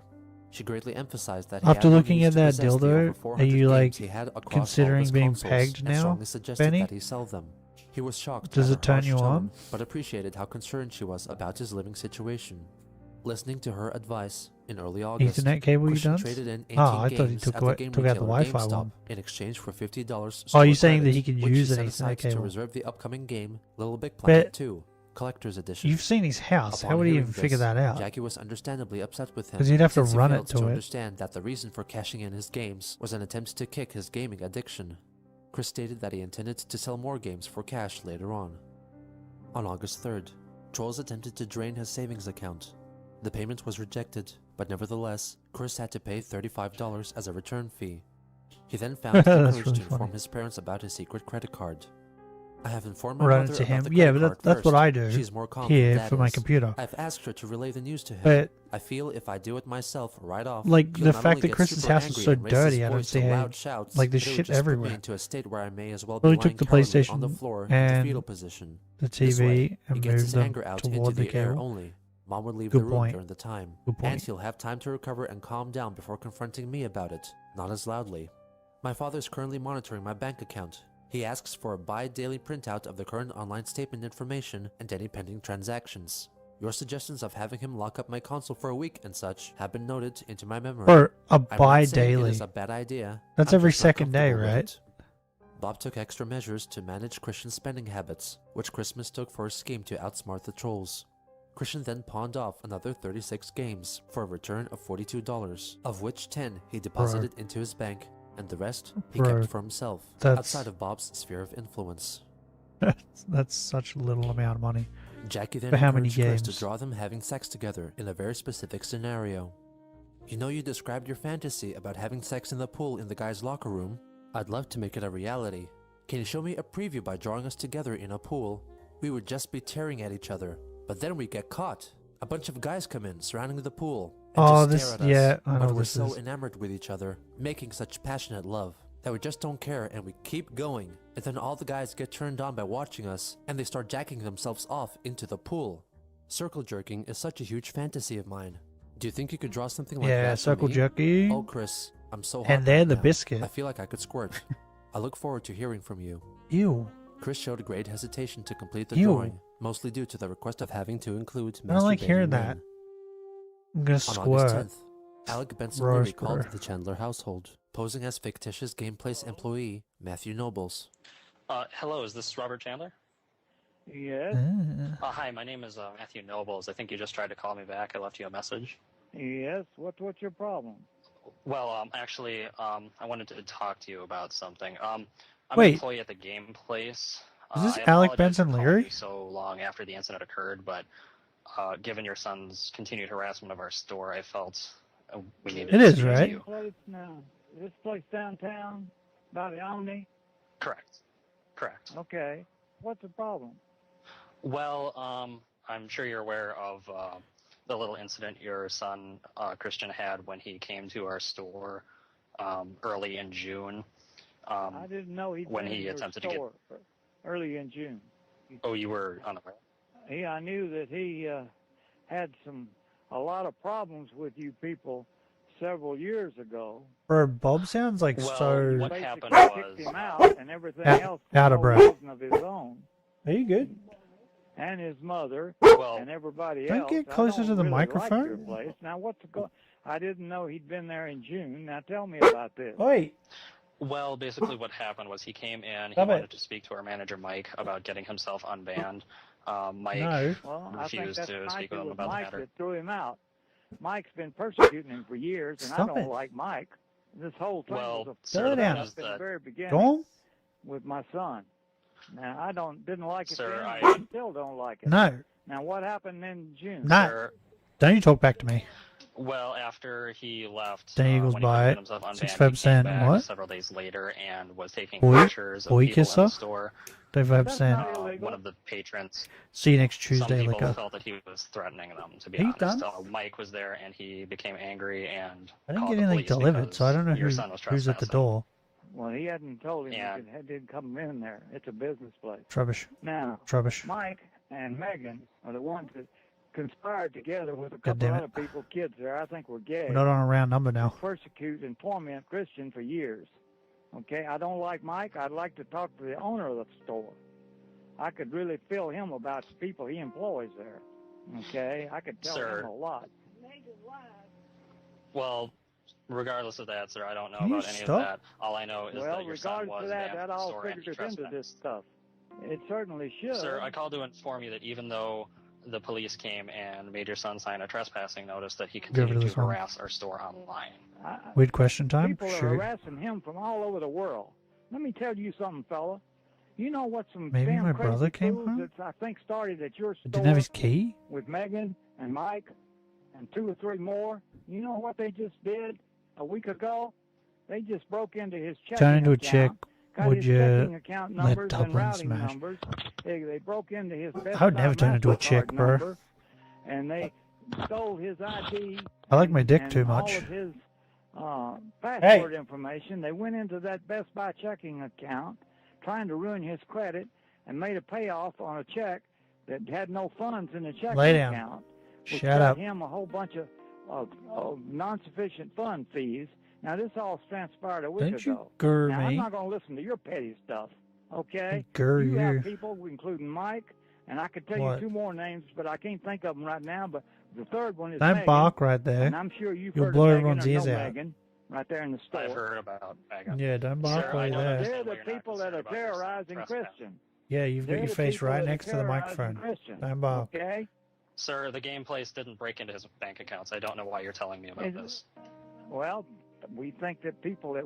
She greatly emphasized that he After had no looking means at to that possess the dildo, over are 400 you games like he had across all of considering his being consoles, pegged and now, strongly suggested Benny? that he sell them. He was shocked Does at it her turn harsh you tone, on? but appreciated how concerned she was about his living situation. Listening to her advice, in early August, Ethernet cable you Christian done? traded in 18 Oh, I thought he games took at away- the game took out the retailer Wi-Fi GameStop one. in exchange for $50 Oh, you're store saying that credit, he can which use she an set Ethernet aside to cable. reserve the upcoming game Little Big But Planet 2, Collector's Edition. You've seen his house. Upon How would he hearing even figure this, that out? Jackie was understandably upset with him, 'Cause he'd have to since he run failed it to it. understand that the reason for cashing in his games was an attempt to kick his gaming addiction. Chris stated that he intended to sell more games for cash later on. On August 3rd, Trolls attempted to drain his savings account. The payment was rejected, but nevertheless, Chris had to pay $35 as a return fee. He then found the That's courage really to inform funny. his parents about his secret credit card. I have informed my Run mother it to about him. the Yeah, credit but card that's what first. I do She's more calm here than that for my is. computer. I've asked her to relay the news to him. But I feel if I do it myself right off, like he'll the not fact only that get Chris's super house is angry so and raise his dirty, I don't voice see to how loud shouts, like there's but it would shit just put me everywhere. into a state where I may as well Well, be he took lying the cowardly on the PlayStation floor in the and fetal position. the This way, TV he and gets his moved them anger out toward into the the air cable. only. Mom would leave Good the room point. during the time, Good point. and he'll have time to recover and calm down before confronting me about it, not as loudly. My father is currently monitoring my bank account. He asks for a bi-daily printout of the current online statement information and any pending transactions. Your suggestions of having him lock up my console for a week and such have been noted into my memory. Or a I'm not saying bi-daily. it is a bad idea. That's I'm every just not second day, comfortable with right? it. Bob took extra measures to manage Christian's spending habits, which Chris mistook for a scheme to outsmart the trolls. Christian then pawned off another 36 games for a return of $42, of which 10 he deposited into his bank, and the rest he Bro, kept for himself, that's- outside of Bob's sphere of influence. That's such a little amount of money. Jackie then For how many encouraged Chris games? to draw them having sex together in a very specific scenario. You know, you described your fantasy about having sex in the pool in the guy's locker room. I'd love to make it a reality. Can you show me a preview by drawing us together in a pool? We would just be tearing at each other, but then we get caught. A bunch of guys come in surrounding the pool and Oh, just this- stare at us. yeah, I know but we're this so is. enamored with each other, making such passionate love, that we just don't care and we keep going. And then all the guys get turned on by watching us, and they start jacking themselves off into the pool. Circle jerking is such a huge fantasy of mine. Do you think you could draw something like Yeah, that for circle me? jerking. Oh, Chris, I'm so hot And they're right the now. biscuit. I feel like I could squirt. I look forward to hearing from you. Ew. Chris showed great hesitation to complete the Ew. drawing, mostly due to the request of having to include I don't like masturbating hearing men. that. I'm gonna On squirt. August 10th, Alec Benson Roar Leary called squirt. the Chandler household, posing as fictitious Gameplace employee Matthew Nobles. Hello, is this Robert Chandler? Yes. Hi, my name is Matthew Nobles. I think you just tried to call me back. I left you a message. Yes. What's your problem? Well, actually, I wanted to talk to you about something. I'm Wait. an employee at the Game Place. Is this I Alec apologize Benson for calling Leary? you so long after the incident occurred, but given your son's continued harassment of our store, I felt we needed It to is, speak to right? you. Place now. This place downtown, by the Omni. Correct. Correct. Okay. What's the problem? Well, I'm sure you're aware of the little incident your son Christian had when he came to our store early in June. I didn't know he'd when been he in your attempted to store early in June. Oh, you were unaware. Yeah, I knew that he had a lot of problems with you people several years ago. Bro, Bob sounds like so what happened Basically was kicked him out, and everything else out of for no breath. reason of his own. Are you good? And his mother and everybody Don't else. get I closer don't to the really microphone. Like your place. Now, I didn't know he'd been there in June. Now, tell me about this. Wait. Well, basically what happened was he came in, he Stop it. wanted to speak to our manager, Mike, about getting himself unbanned. Mike No. Well, I think refused that's to Mike. speak with It him was about the Mike matter. that threw him out. Mike's been persecuting him for years, and Stop I don't it. like Mike. This whole thing Well, was sir, Slow the down. thing is from the that very beginning Go on. with my son. Now, I didn't like it Sir, then, I- and I still don't like it. No. Now, what happened in June? No. Don't you talk back to me. Well, after he left, Then he goes when he by put it. himself unbanned, 65%. he came back What? several days later and was taking Boy- pictures of boy people in kisser? the store. 35%. One of the patrons. See you next Some Tuesday, people Liquor. felt that he was threatening them, to be Are you honest. done? Mike was there, and he became angry and I didn't called get the anything police delivered, because so I don't know your son was who's at the trespassing. door. Well, he hadn't told him Yeah. he didn't come in there. It's a business place. Rubbish. Now, Rubbish. Mike and Megan are the ones that conspired together with a God couple damn other it. people, kids there, I think were gay. We're not on a round number now. Persecute and torment Christian for years. Okay, I don't like Mike. I'd like to talk to the owner of the store. I could really feel him about the people he employs there. Okay, I could tell Sir. him a lot. Well, regardless of that, sir, I don't know Can you about any of stop? that. All I know is Well, that your son regardless was of that, banned that from the all store and he figures into trespassed. this stuff. It certainly should. Sir, I called to inform you that even though the police came and made your son sign a trespassing notice, that he Go over continued to to this one. harass our store online. Weird question time? People are Sure. harassing him from all over the world. Let me tell you something, fella. You know what some Maybe damn my crazy brother came fools home? that I think started at your store Didn't have his key? with Megan and Mike and 2 or 3 more? You know what they just did a week ago? They just broke into his checking Turn into a account. chick. Got Would his you checking account let numbers and Dublin routing smash? numbers. They broke into his Best I would Buy never turn into a chick, MasterCard bro. number, and they stole his ID. I like my dick and too all much. of his password information. They went into that Best Buy checking account, trying to ruin his credit, and made a payoff on a check that had no funds in the checking Lay down. account. Which Shut got up. him a whole bunch of non-sufficient fund fees. Now, this all transpired a week Didn't you ago. grr Now, I'm me? not going to listen to your petty stuff, okay? Grr you you. have people, including Mike, and I could tell What? you 2 more names, but I can't think of them right now. But the third one is Don't Megan, bark right there. and I'm sure you've You'll heard blow of Megan everyone's or ears know out. Megan right there in the store. I've heard about Megan. Yeah, don't bark Sir, while I you're don't there. understand They're why the you're not people that are concerned about your son terrorizing trespassing. Christian. Yeah, you've got They're your the face people right that are next to the terrorizing microphone. Christian. Don't bark. Okay? Sir, the game place didn't break into his bank accounts. I don't know why you're telling me about Is it- this. Well, we think that people that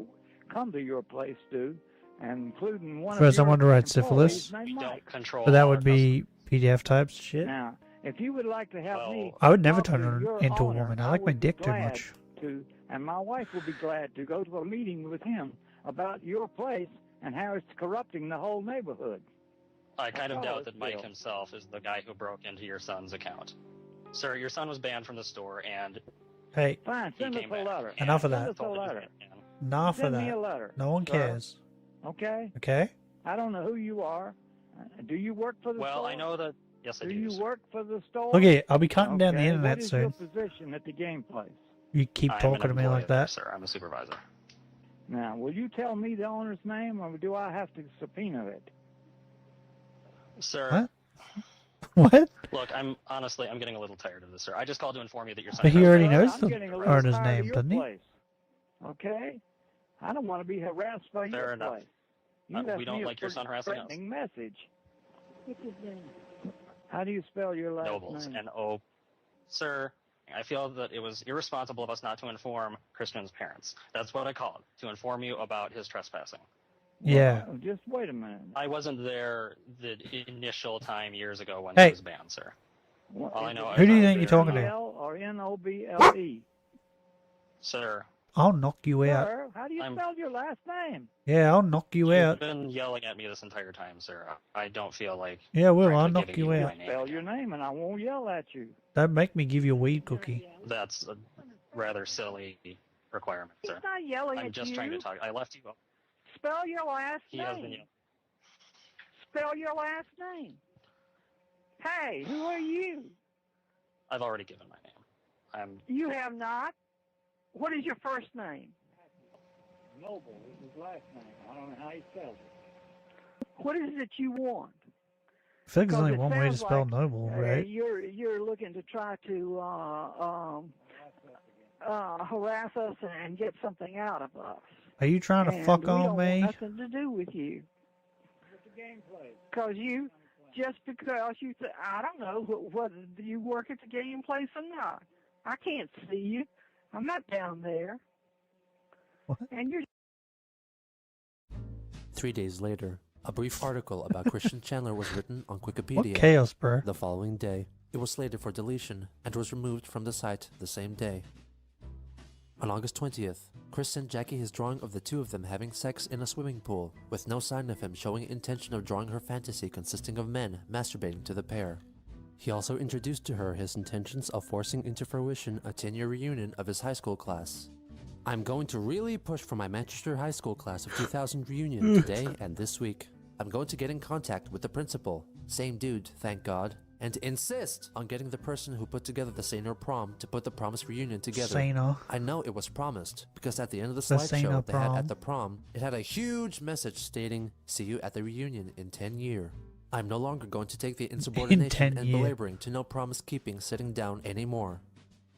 come to your place do, and including one For of someone to your write syphilis? employees named Mike. Control But that all would our be PDF types shit. Now, if you would like to help me, I would never talk turn to her your into a owner, woman. I like my would be dick too glad much. To, and my wife would be glad to go to a meeting with him about your place and how it's corrupting the whole neighborhood. I kind of all doubt it that Mike feels. himself is the guy who broke into your son's account. Sir, your son was banned from the store, and Hey, Fine, send us came a back. letter. enough of Send that. us a letter. Enough of Send me that. a letter. No one sir. cares. Okay? Okay? I don't know who you are. Do you work for the store? well, I know that. Yes, I Do do. you sir. work for the store? Look here, I'll be cutting down the Okay, internet what is soon. your position at the game place? You keep I'm an talking to me employee like there, that. sir. I'm a supervisor. Now, will you tell me the owner's name, or do I have to subpoena it? Sir. What? Look, I'm getting a little tired of this, sir. I just called to inform you that your son. But he already trespassed. knows I'm the getting a little owner's tired of name, your doesn't he? place. Okay? I don't want to be harassed by Fair your enough. place. You We left don't me a like your son harassing us. threatening message. How do you spell your last Nobles, name? N-O. Sir, I feel that it was irresponsible of us not to inform Christian's parents. That's what I called, to inform you about his trespassing. Yeah. Well, just wait a minute. I wasn't there the initial time years ago when Hey. he was banned, sir. All I know Who is do you I was think you're there. talking to? N-O-B-L or N-O-B-L-E? Sir, I'll knock you out. Sir, how do you spell your last name? Yeah, I'll knock you you've out. been yelling at me this entire time, sir. I don't feel like. Yeah, well, I'll frankly knock giving you my out. name. Spell your name and I won't yell at you. Don't make me give you a weed cookie. That's a rather silly requirement, sir. He's not yelling I'm at just you. trying to talk. I left you up. Spell your last He has been name. yelling. Spell your last name. Hey, who are you? I've already given my name. You have not? What is your first name? Noble is his last name. I don't know how he spells it. What is it you want? I feel like there's only Because it one way to sounds spell like, noble, right? You're looking to try to harass us and get something out of us. Are you trying to And fuck we on don't me? want nothing to do with you. What's the game play? Because you, just because you, I don't know whether you work at the game place or not. I can't see you. I'm not down there. What? And you're 3 days later, a brief article about Christian Chandler was written on Wikipedia. What chaos, bro? The following day, It was slated for deletion and was removed from the site the same day. On August 20th, Chris sent Jackie his drawing of the two of them having sex in a swimming pool, with no sign of him showing intention of drawing her fantasy consisting of men masturbating to the pair. He also introduced to her his intentions of forcing into fruition a 10-year reunion of his high school class. I'm going to really push for my Manchester High School class of 2000 reunion today and this week. I'm going to get in contact with the principal, same dude, thank God, and insist on getting the person who put together the senior prom to put the promised reunion together. Senior. I know it was promised, because at the end of the senior slideshow they had prom. at the prom, it had a huge message stating, "See you at the reunion in 10 years." I'm no longer going to take the insubordination and belaboring to no promise-keeping sitting down anymore.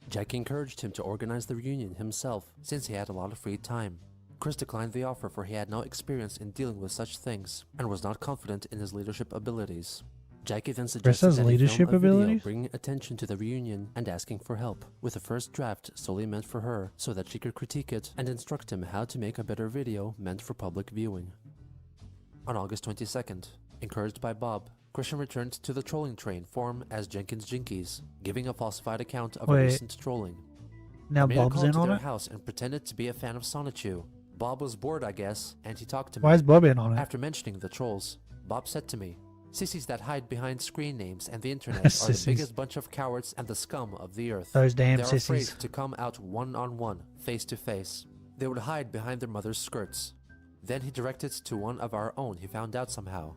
Jackie encouraged him to organize the reunion himself, since he had a lot of free time. Chris declined the offer for he had no experience in dealing with such things, and was not confident in his leadership abilities. Jackie then suggested that he film a video bringing attention to the reunion and asking for help, with the first draft solely meant for her, so that she could critique it and instruct him how to make a better video meant for public viewing. On August 22nd, encouraged by Bob, Christian returned to the trolling train forum as Jenkins Jinkies, giving a falsified account of a recent trolling. Now He made a Bob's call in to on their it? house and pretended to be a fan of Sonichu. Bob was bored, I guess, and he talked to me. Why is Bob in on it? After mentioning the trolls, Bob said to me, "Sissies that hide behind screen names and the internet are the Sissies. biggest bunch of cowards and the scum of the earth. Those damn They're sissies. afraid to come out one-on-one, face-to-face. They would hide behind their mother's skirts." Then he directed to one of our own he found out somehow.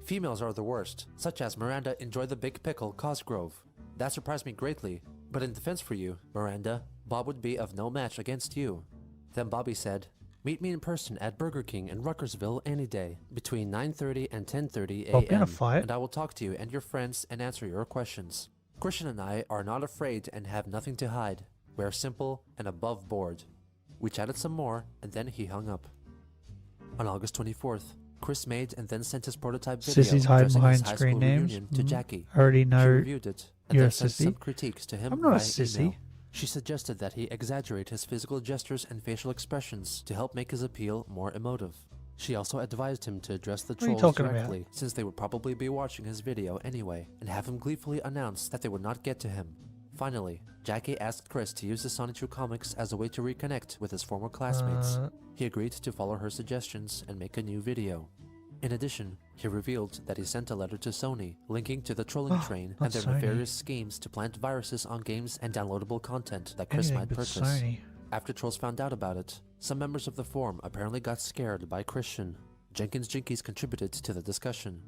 "Females are the worst, such as Miranda Enjoy the Big Pickle Cosgrove. That surprised me greatly, but in defense for you, Miranda, Bob would be of no match against you." Then Bobby said, "Meet me in person at Burger King in Ruckersville any day, between 9:30 and 10:30 Bob in a a.m., fight? and I will talk to you and your friends and answer your questions. Christian and I are not afraid and have nothing to hide. We're simple and above board." We chatted some more, and then he hung up. On August 24th, Chris made and then sent his prototype video Sissies hide addressing behind his high screen school names. reunion to Jackie. I already know She reviewed it and you're then a sent some sissy. critiques to him I'm not a via sissy. email. She suggested that he exaggerate his physical gestures and facial expressions to help make his appeal more emotive. She also advised him to address the What are you trolls talking about? directly, since they would probably be watching his video anyway, and have him gleefully announce that they would not get to him. Finally, Jackie asked Chris to use the Sonichu comics as a way to reconnect with his former classmates. He agreed to follow her suggestions and make a new video. In addition, he revealed that he sent a letter to Sony, linking to the trolling train and their Sony. nefarious schemes to plant viruses on games and downloadable content that Chris Anything might but purchase. Sony. After trolls found out about it, some members of the forum apparently got scared by Christian. Jenkins Jinkies contributed to the discussion.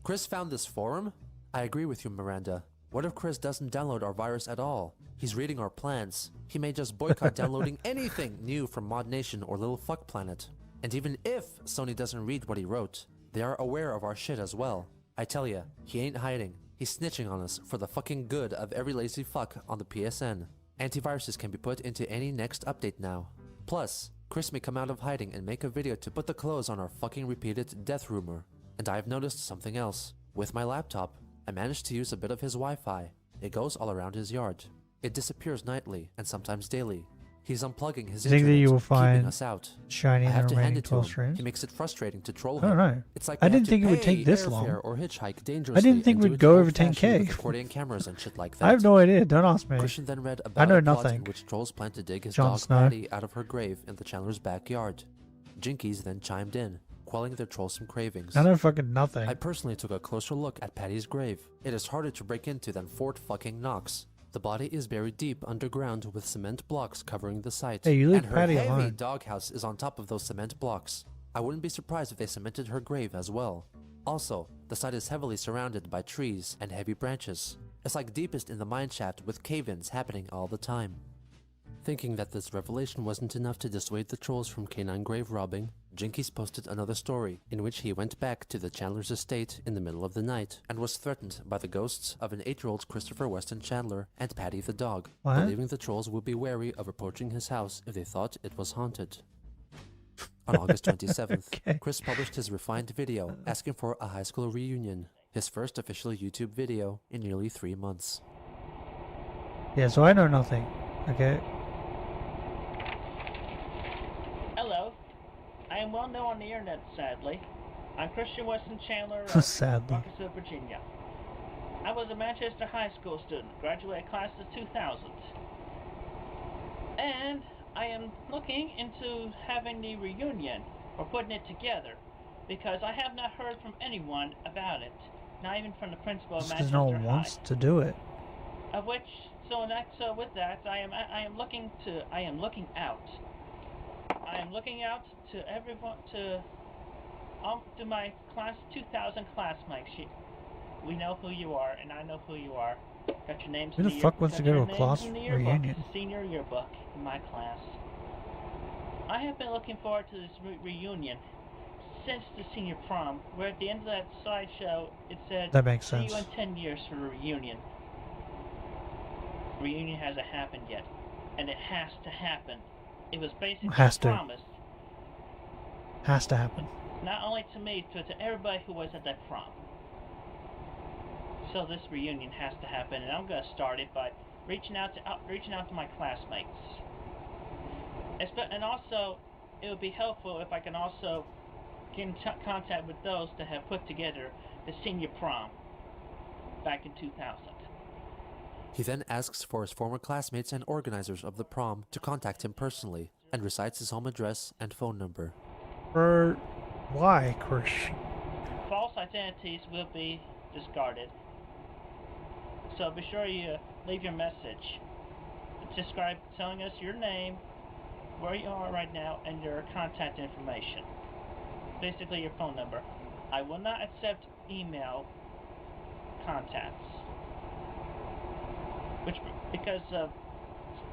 "Chris found this forum? I agree with you, Miranda. What if Chris doesn't download our virus at all? He's reading our plans. He may just boycott downloading anything new from Mod Nation or Little Fuck Planet. And even if Sony doesn't read what he wrote, they are aware of our shit as well. I tell ya, he ain't hiding. He's snitching on us for the fucking good of every lazy fuck on the PSN. Antiviruses can be put into any next update now. Plus, Chris may come out of hiding and make a video to put the close on our fucking repeated death rumor. And I've noticed something else. With my laptop, I managed to use a bit of his Wi-Fi. It goes all around his yard. It disappears nightly and sometimes daily. He's unplugging his You think that internet, you will keeping find us out. Shiny I in have the to hand remaining it to 12 him. streams? He makes it frustrating to troll I don't him. know. It's like I we didn't have think to it would pay take this airfare long. or hitchhike I dangerously didn't think and it do would go over old-fashioned 10K. with accordion cameras and shit like that. I have no idea. Don't ask me. Christian then read I about know a plot nothing. in which trolls plan to dig his Jon dog Snow. Patty out of her grave in the Chandler's backyard. Jinkies then chimed in, quelling their trollsome cravings. I know fucking nothing. I personally took a closer look at Patty's grave. It is harder to break into than Fort fucking Knox. The body is buried deep underground with cement blocks covering the site. Hey, you leave and her Patty heavy alone. doghouse is on top of those cement blocks. I wouldn't be surprised if they cemented her grave as well. Also, the site is heavily surrounded by trees and heavy branches. It's like deepest in the mineshaft with cave-ins happening all the time. Thinking that this revelation wasn't enough to dissuade the trolls from canine grave robbing, Jinkies posted another story in which he went back to the Chandler's estate in the middle of the night and was threatened by the ghosts of an 8-year-old Christopher Weston Chandler and Patty the dog, What? believing the trolls would be wary of approaching his house if they thought it was haunted. On August 27th, Chris published his refined video asking for a high school reunion, his first official YouTube video in nearly 3 months. Yeah, so I know nothing. Okay. Hello. I am well known on the internet, sadly. I'm Christian Weston Chandler Sadly. Rocketsville, Virginia. I was a Manchester High School student, graduated class of 2000. And I am looking into having the reunion, or putting it together, because I have not heard from anyone about it, not even from the principal of Because Manchester no one High. wants to do it. Of which, so with that, I am looking out. I am looking out to everyone, to my class 2000 classmates. We know who you are, and I know who you are. Got your names Who in the the fuck wants to go to a class yearbook, reunion? senior yearbook in my class. I have been looking forward to this reunion since the senior prom, where at the end of that slideshow it said, That makes "See you sense. in 10 years for a reunion." Reunion hasn't happened yet, and it has to happen. It was basically promised. Has to happen. Not only to me, but to everybody who was at that prom. So this reunion has to happen, and I'm going to start it by reaching out to my classmates. And also, it would be helpful if I can also get in contact with those that have put together the senior prom back in 2000. He then asks for his former classmates and organizers of the prom to contact him personally, and recites his home address and phone number. Why, Chris? False identities will be discarded. So be sure you leave your message. Telling us your name, where you are right now, and your contact information. Basically your phone number. I will not accept email contacts. Because of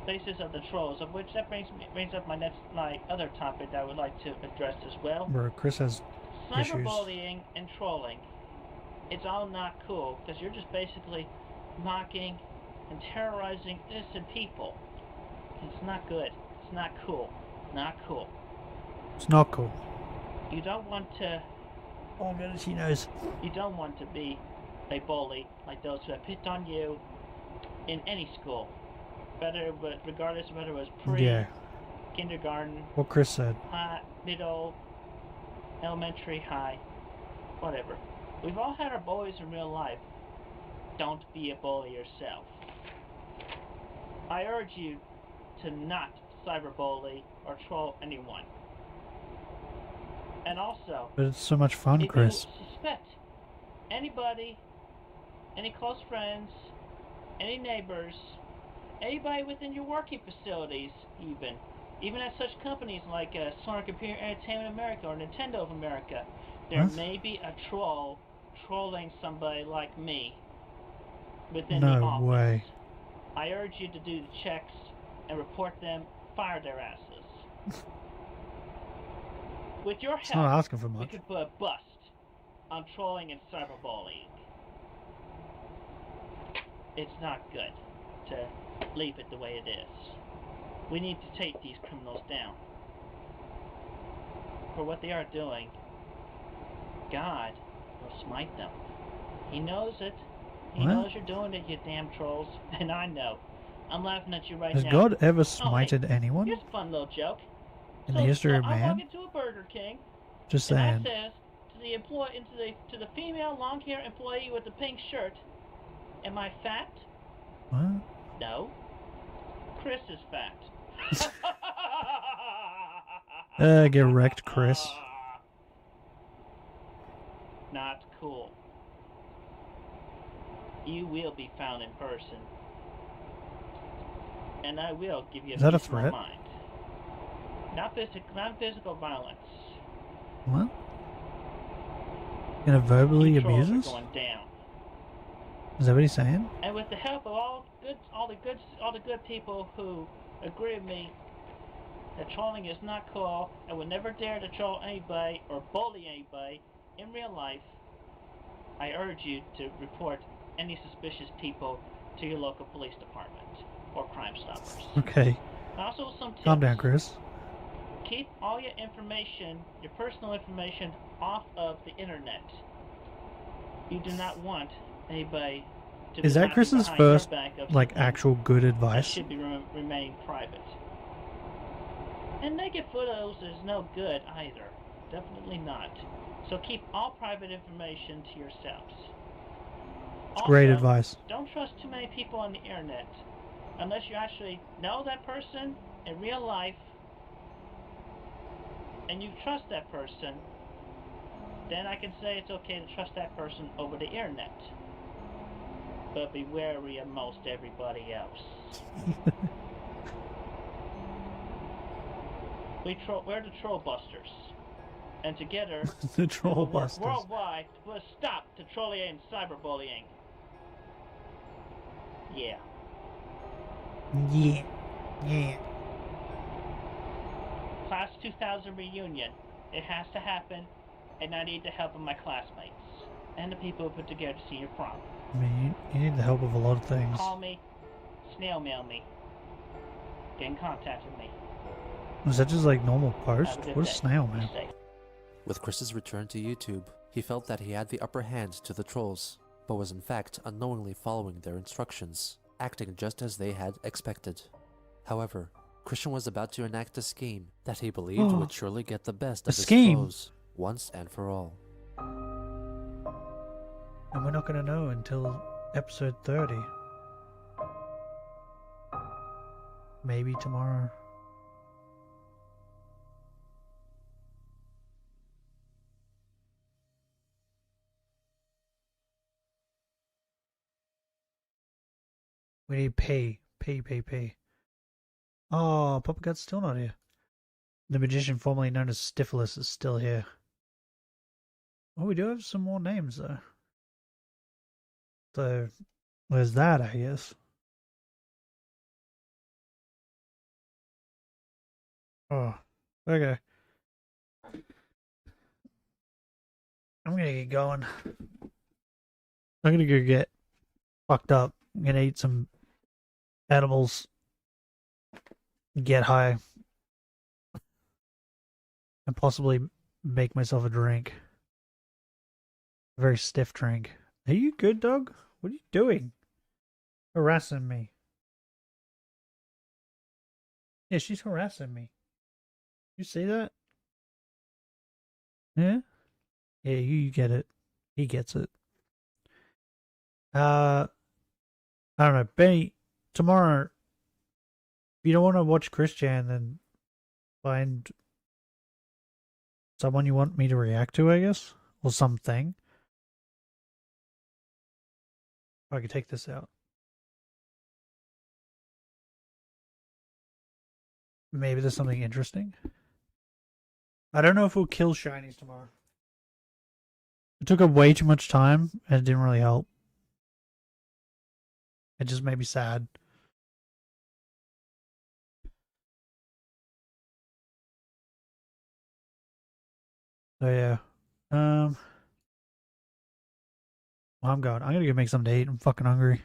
basis of the trolls, of which that brings up my other topic that I would like to address as well. Bro, Chris has issues. Cyberbullying and trolling. It's all not cool, because you're just basically mocking and terrorizing innocent people. It's not good. It's not cool. Not cool. It's not cool. You don't want to... Oh my goodness, he knows. You don't want to be a bully like those who have picked on you in any school. Regardless of whether it was kindergarten, what Chris said. High, middle, elementary, high, whatever. We've all had our bullies in real life. Don't be a bully yourself. I urge you to not cyberbully or troll anyone. And also, But it's so much fun, Chris. If you suspect anybody, any close friends, any neighbors, anybody within your working facilities, even at such companies like Sony Computer Entertainment America or Nintendo of America, there may be a troll trolling somebody like me within the office. No way. I urge you to do the checks and report them, fire their asses. With your It's help, not asking for much. we could put a bust on trolling and cyberbullying. It's not good to leave it the way it is. We need to take these criminals down for what they are doing. God will smite them. He knows it. He knows you're doing it, you damn trolls. And I know. I'm laughing at you right Has now. God ever hey, smited anyone? Here's a fun little joke. In the history of I man? walk into a Burger King. Just and saying. I says to the female long hair employee with the pink shirt, "Am I fat?" What? No. Chris is fat. Get wrecked, Chris. Not cool. You will be found in person. And I will give you Is that a piece of my threat? mind. Not physical violence. What? Gonna verbally These trolls abuse are us? going down. Is that what he's saying? And with the help of all the good people who agree with me that trolling is not cool and would never dare to troll anybody or bully anybody in real life, I urge you to report any suspicious people to your local police department or Crime Stoppers. Okay. Also, some tips. Calm down, Chris. Keep all your information, your personal information, off of the internet. You do not want anybody to Is be that knocking Chris's behind first, your back of like, something actual good that advice? should be remain private. And naked photos is no good either. Definitely not. So keep all private information to yourselves. great Also, advice. Don't trust too many people on the internet. Unless you actually know that person in real life and you trust that person, then I can say it's okay to trust that person over the internet. But be wary of most everybody else. We're the Troll Busters. And together, The Troll we'll work Busters. worldwide to put a stop to trolling and cyberbullying. Yeah. Yeah. Yeah. Class 2000 reunion. It has to happen, and I need the help of my classmates and the people who put together senior prom. I mean, you need the help of a lot of things. Call me, snail mail me, get in contact with me. Was that just like normal post? Have a good What a day. snail, Be man. safe. With Chris's return to YouTube, he felt that he had the upper hand to the trolls, but was in fact unknowingly following their instructions, acting just as they had expected. However, Christian was about to enact a scheme that he believed would surely get the best of his foes once and for all. And we're not going to know until episode 30. Maybe tomorrow. We need pay. Pay. Oh, Puppetgut's still not here. The magician formerly known as Stifilus is still here. Oh, we do have some more names, though. So, there's that, I guess. Oh, okay. I'm gonna get going. I'm gonna go get fucked up. I'm gonna eat some edibles. Get high. And possibly make myself a drink. A very stiff drink. Are you good, dog? What are you doing? Harassing me. Yeah, she's harassing me. You see that? Yeah? Yeah, you get it. He gets it. I don't know. Benny, tomorrow, if you don't want to watch Christian, then find someone you want me to react to, I guess? Or something. I could take this out. Maybe there's something interesting. I don't know if we'll kill shinies tomorrow. It took up way too much time, and it didn't really help. It just made me sad. So yeah. Well, I'm going. I'm gonna go make something to eat. I'm fucking hungry.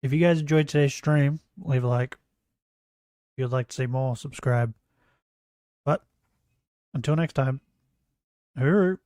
If you guys enjoyed today's stream, leave a like. If you'd like to see more, subscribe. But until next time, hurry.